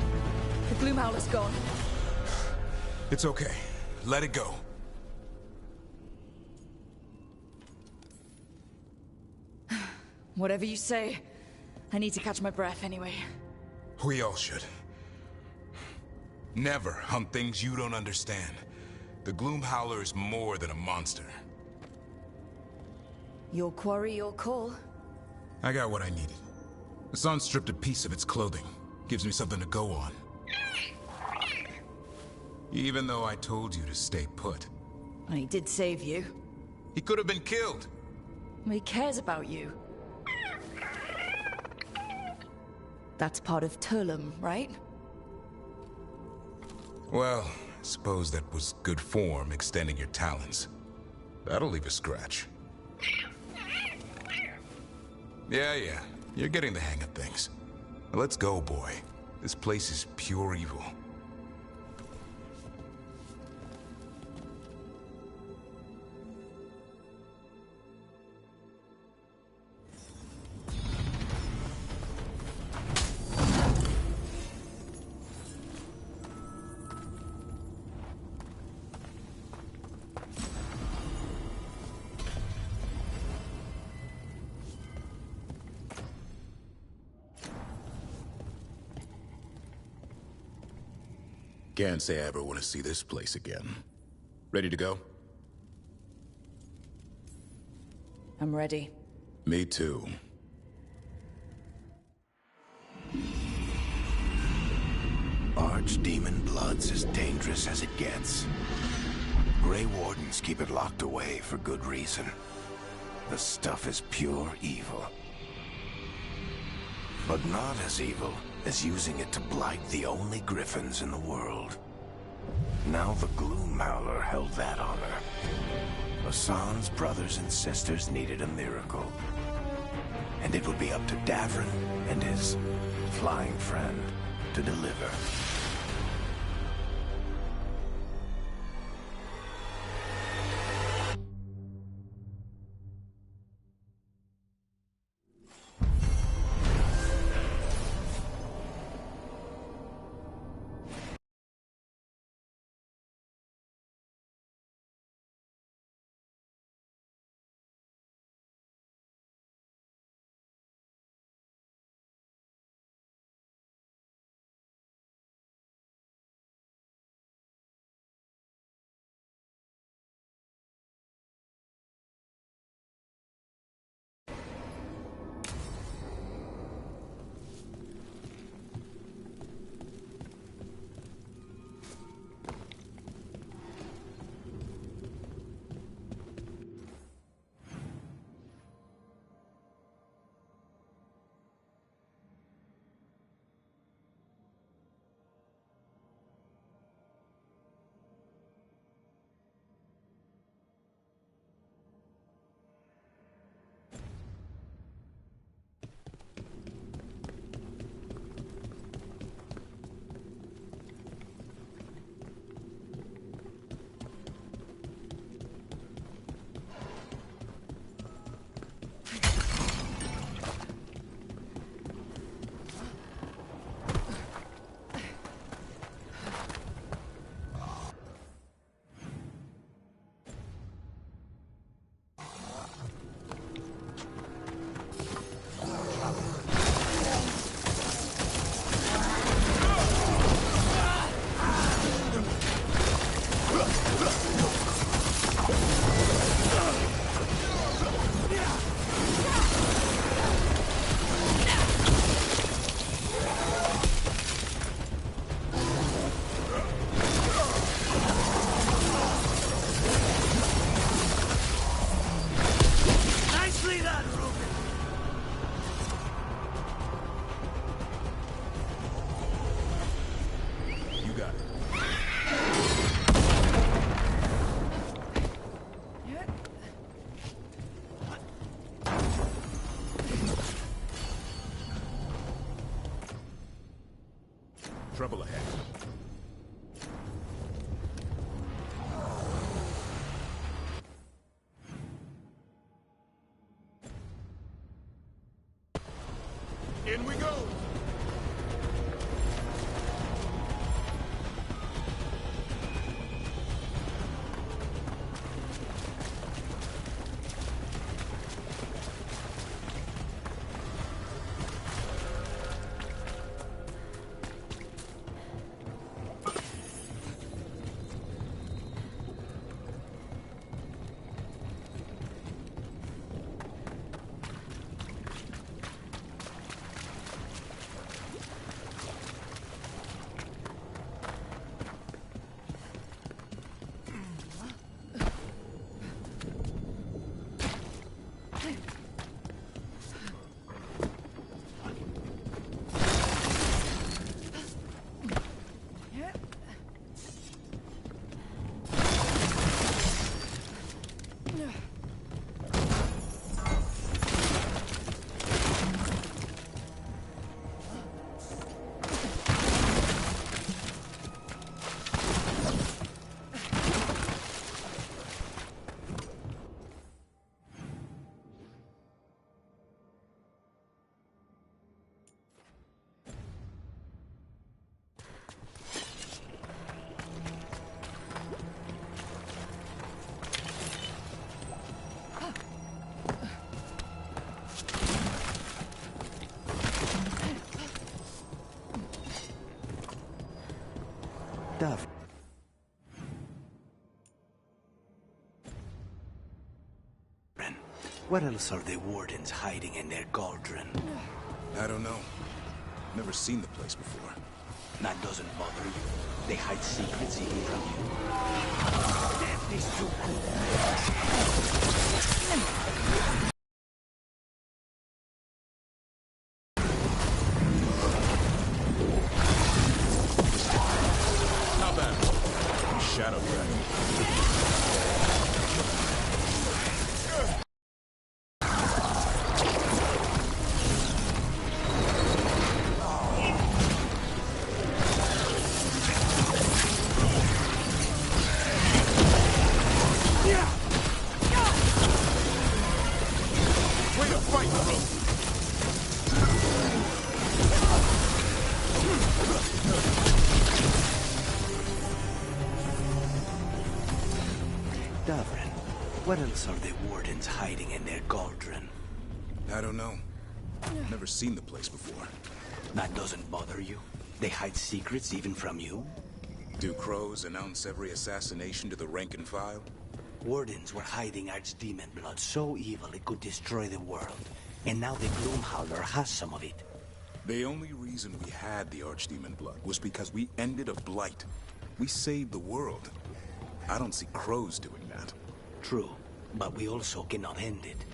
The Gloomhowler's gone. It's okay. Let it go. Whatever you say. I need to catch my breath anyway. We all should. Never hunt things you don't understand. The Gloomhowler is more than a monster. Your quarry, your call. I got what I needed. The sun stripped a piece of its clothing. Gives me something to go on. Even though I told you to stay put. I did save you. He could have been killed. He cares about you. That's part of Turlum, right? Well, I suppose that was good form, extending your talons. That'll leave a scratch. Yeah. You're getting the hang of things. Now let's go, boy. This place is pure evil. Can't say I ever want to see this place again. Ready to go? I'm ready. Me too. Archdemon blood's as dangerous as it gets. Grey Wardens keep it locked away for good reason. The stuff is pure evil. But not as evil as using it to blight the only griffins in the world. Now the Gloomhowler held that honor. Hassan's brothers and sisters needed a miracle. And it would be up to Davrin and his flying friend to deliver. Trouble ahead. In we go! Dove. What else are the Wardens hiding in their cauldron? I don't know. Never seen the place before. That doesn't bother you. They hide secrets even from you. Death is too cool. Not bad. Shadow Dragon. What else are the Wardens hiding in their cauldron? I don't know. Never seen the place before. That doesn't bother you? They hide secrets even from you? Do crows announce every assassination to the rank and file? Wardens were hiding archdemon blood so evil it could destroy the world. And now the Gloomhowler has some of it. The only reason we had the archdemon blood was because we ended a blight. We saved the world. I don't see crows doing that. True, but we also cannot end it.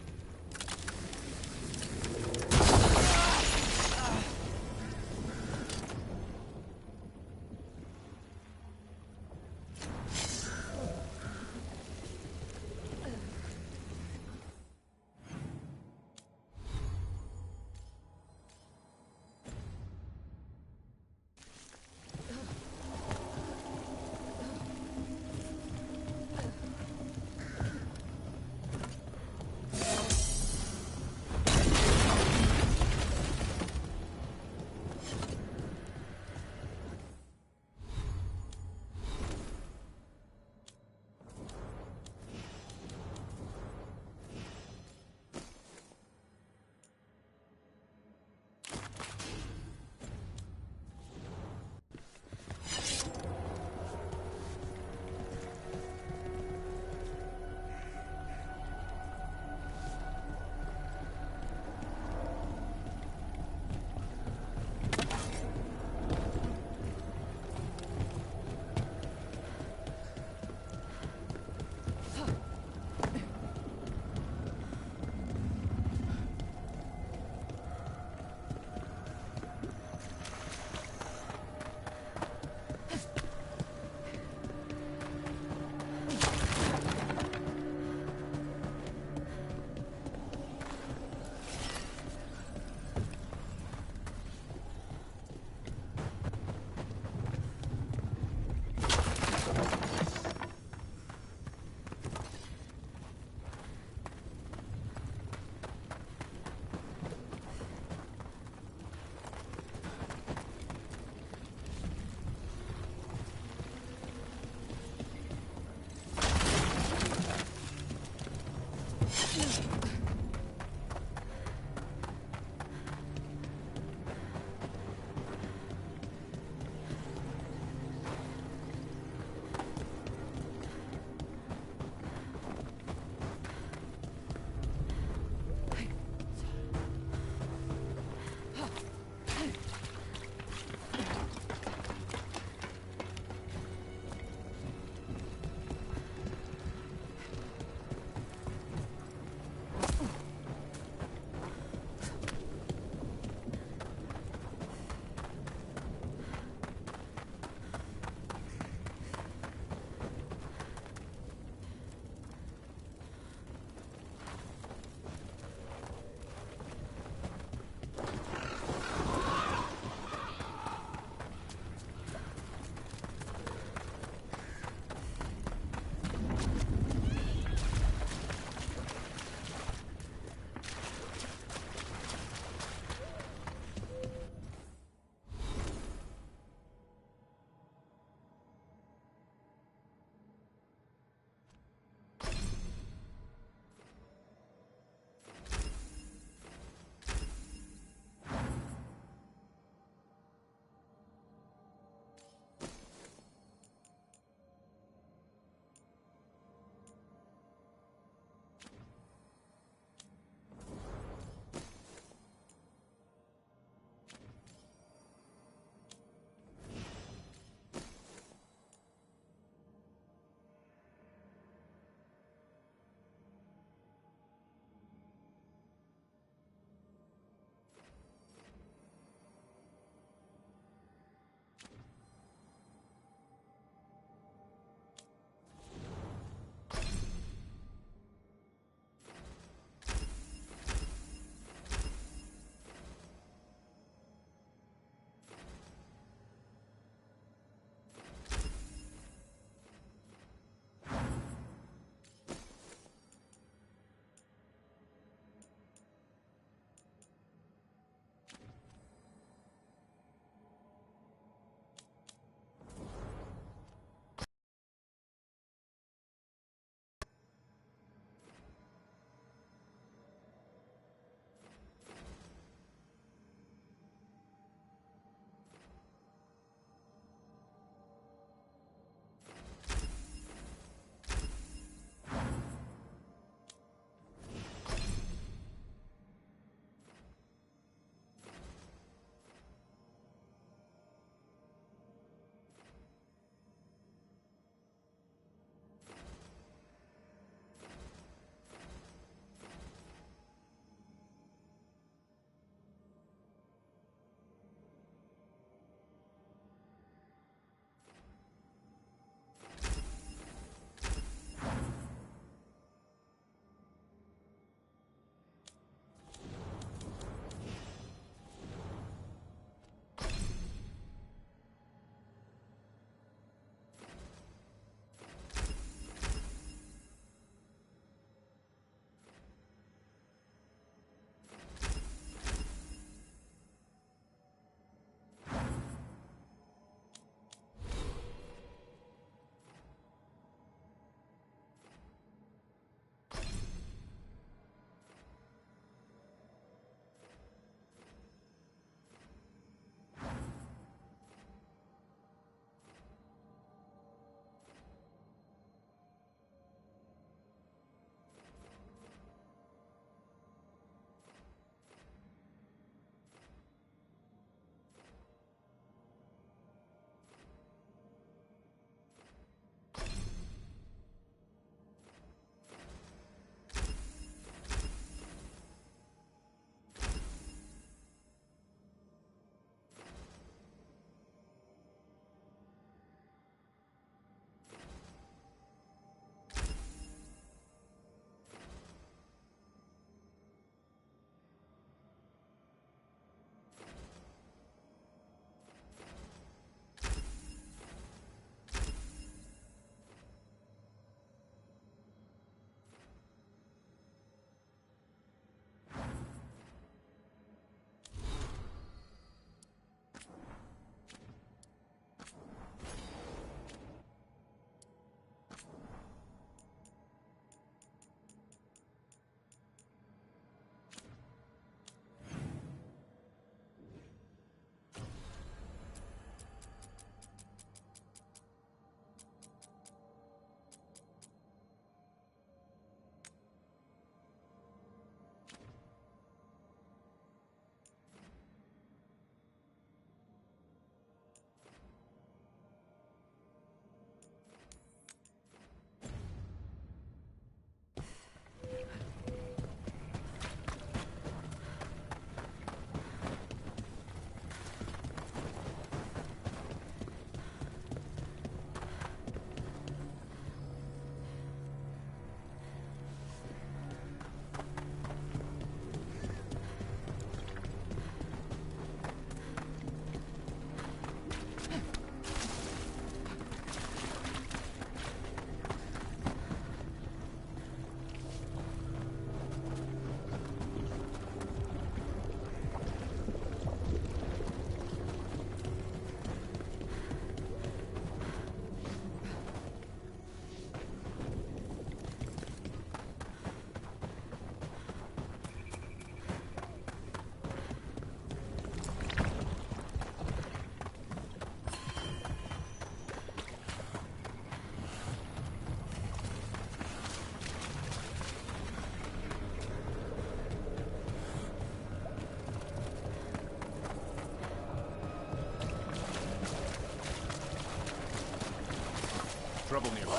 trouble nearby.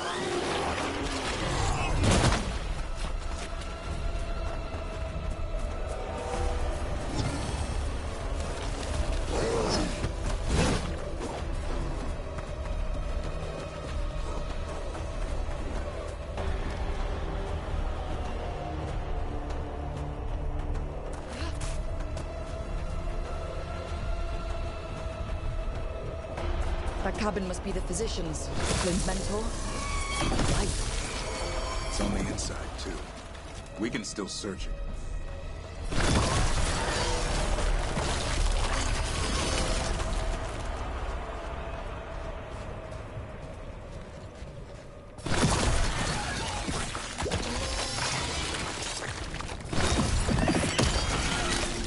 That cabin must be the physician's. Flynn's mentor. Right. It's on the inside, too. We can still search it.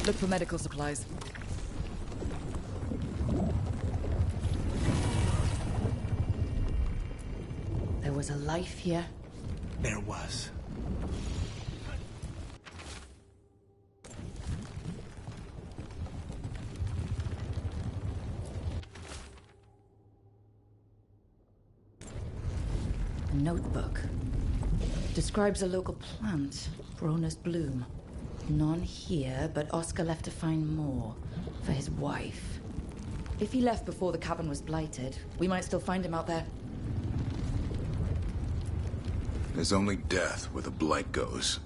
Look for medical supplies. There was a life here. There was. A notebook. Describes a local plant, Broner's bloom. None here, but Oscar left to find more. For his wife. If he left before the cabin was blighted, we might still find him out there. There's only death where the blight goes.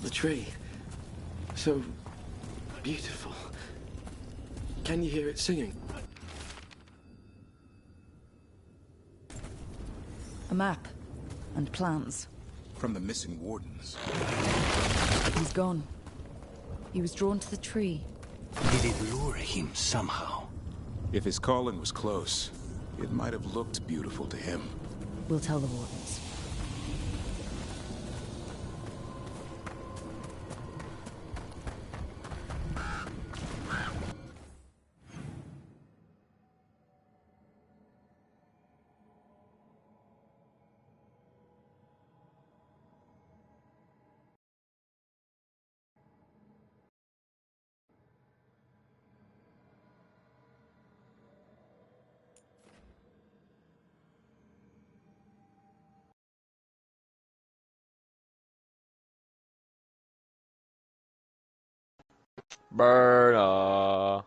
The tree. So beautiful. Can you hear it singing? A map. And plans. From the missing wardens. He's gone. He was drawn to the tree. Did it lure him somehow? If his calling was close, it might have looked beautiful to him. We'll tell the wardens. Berta.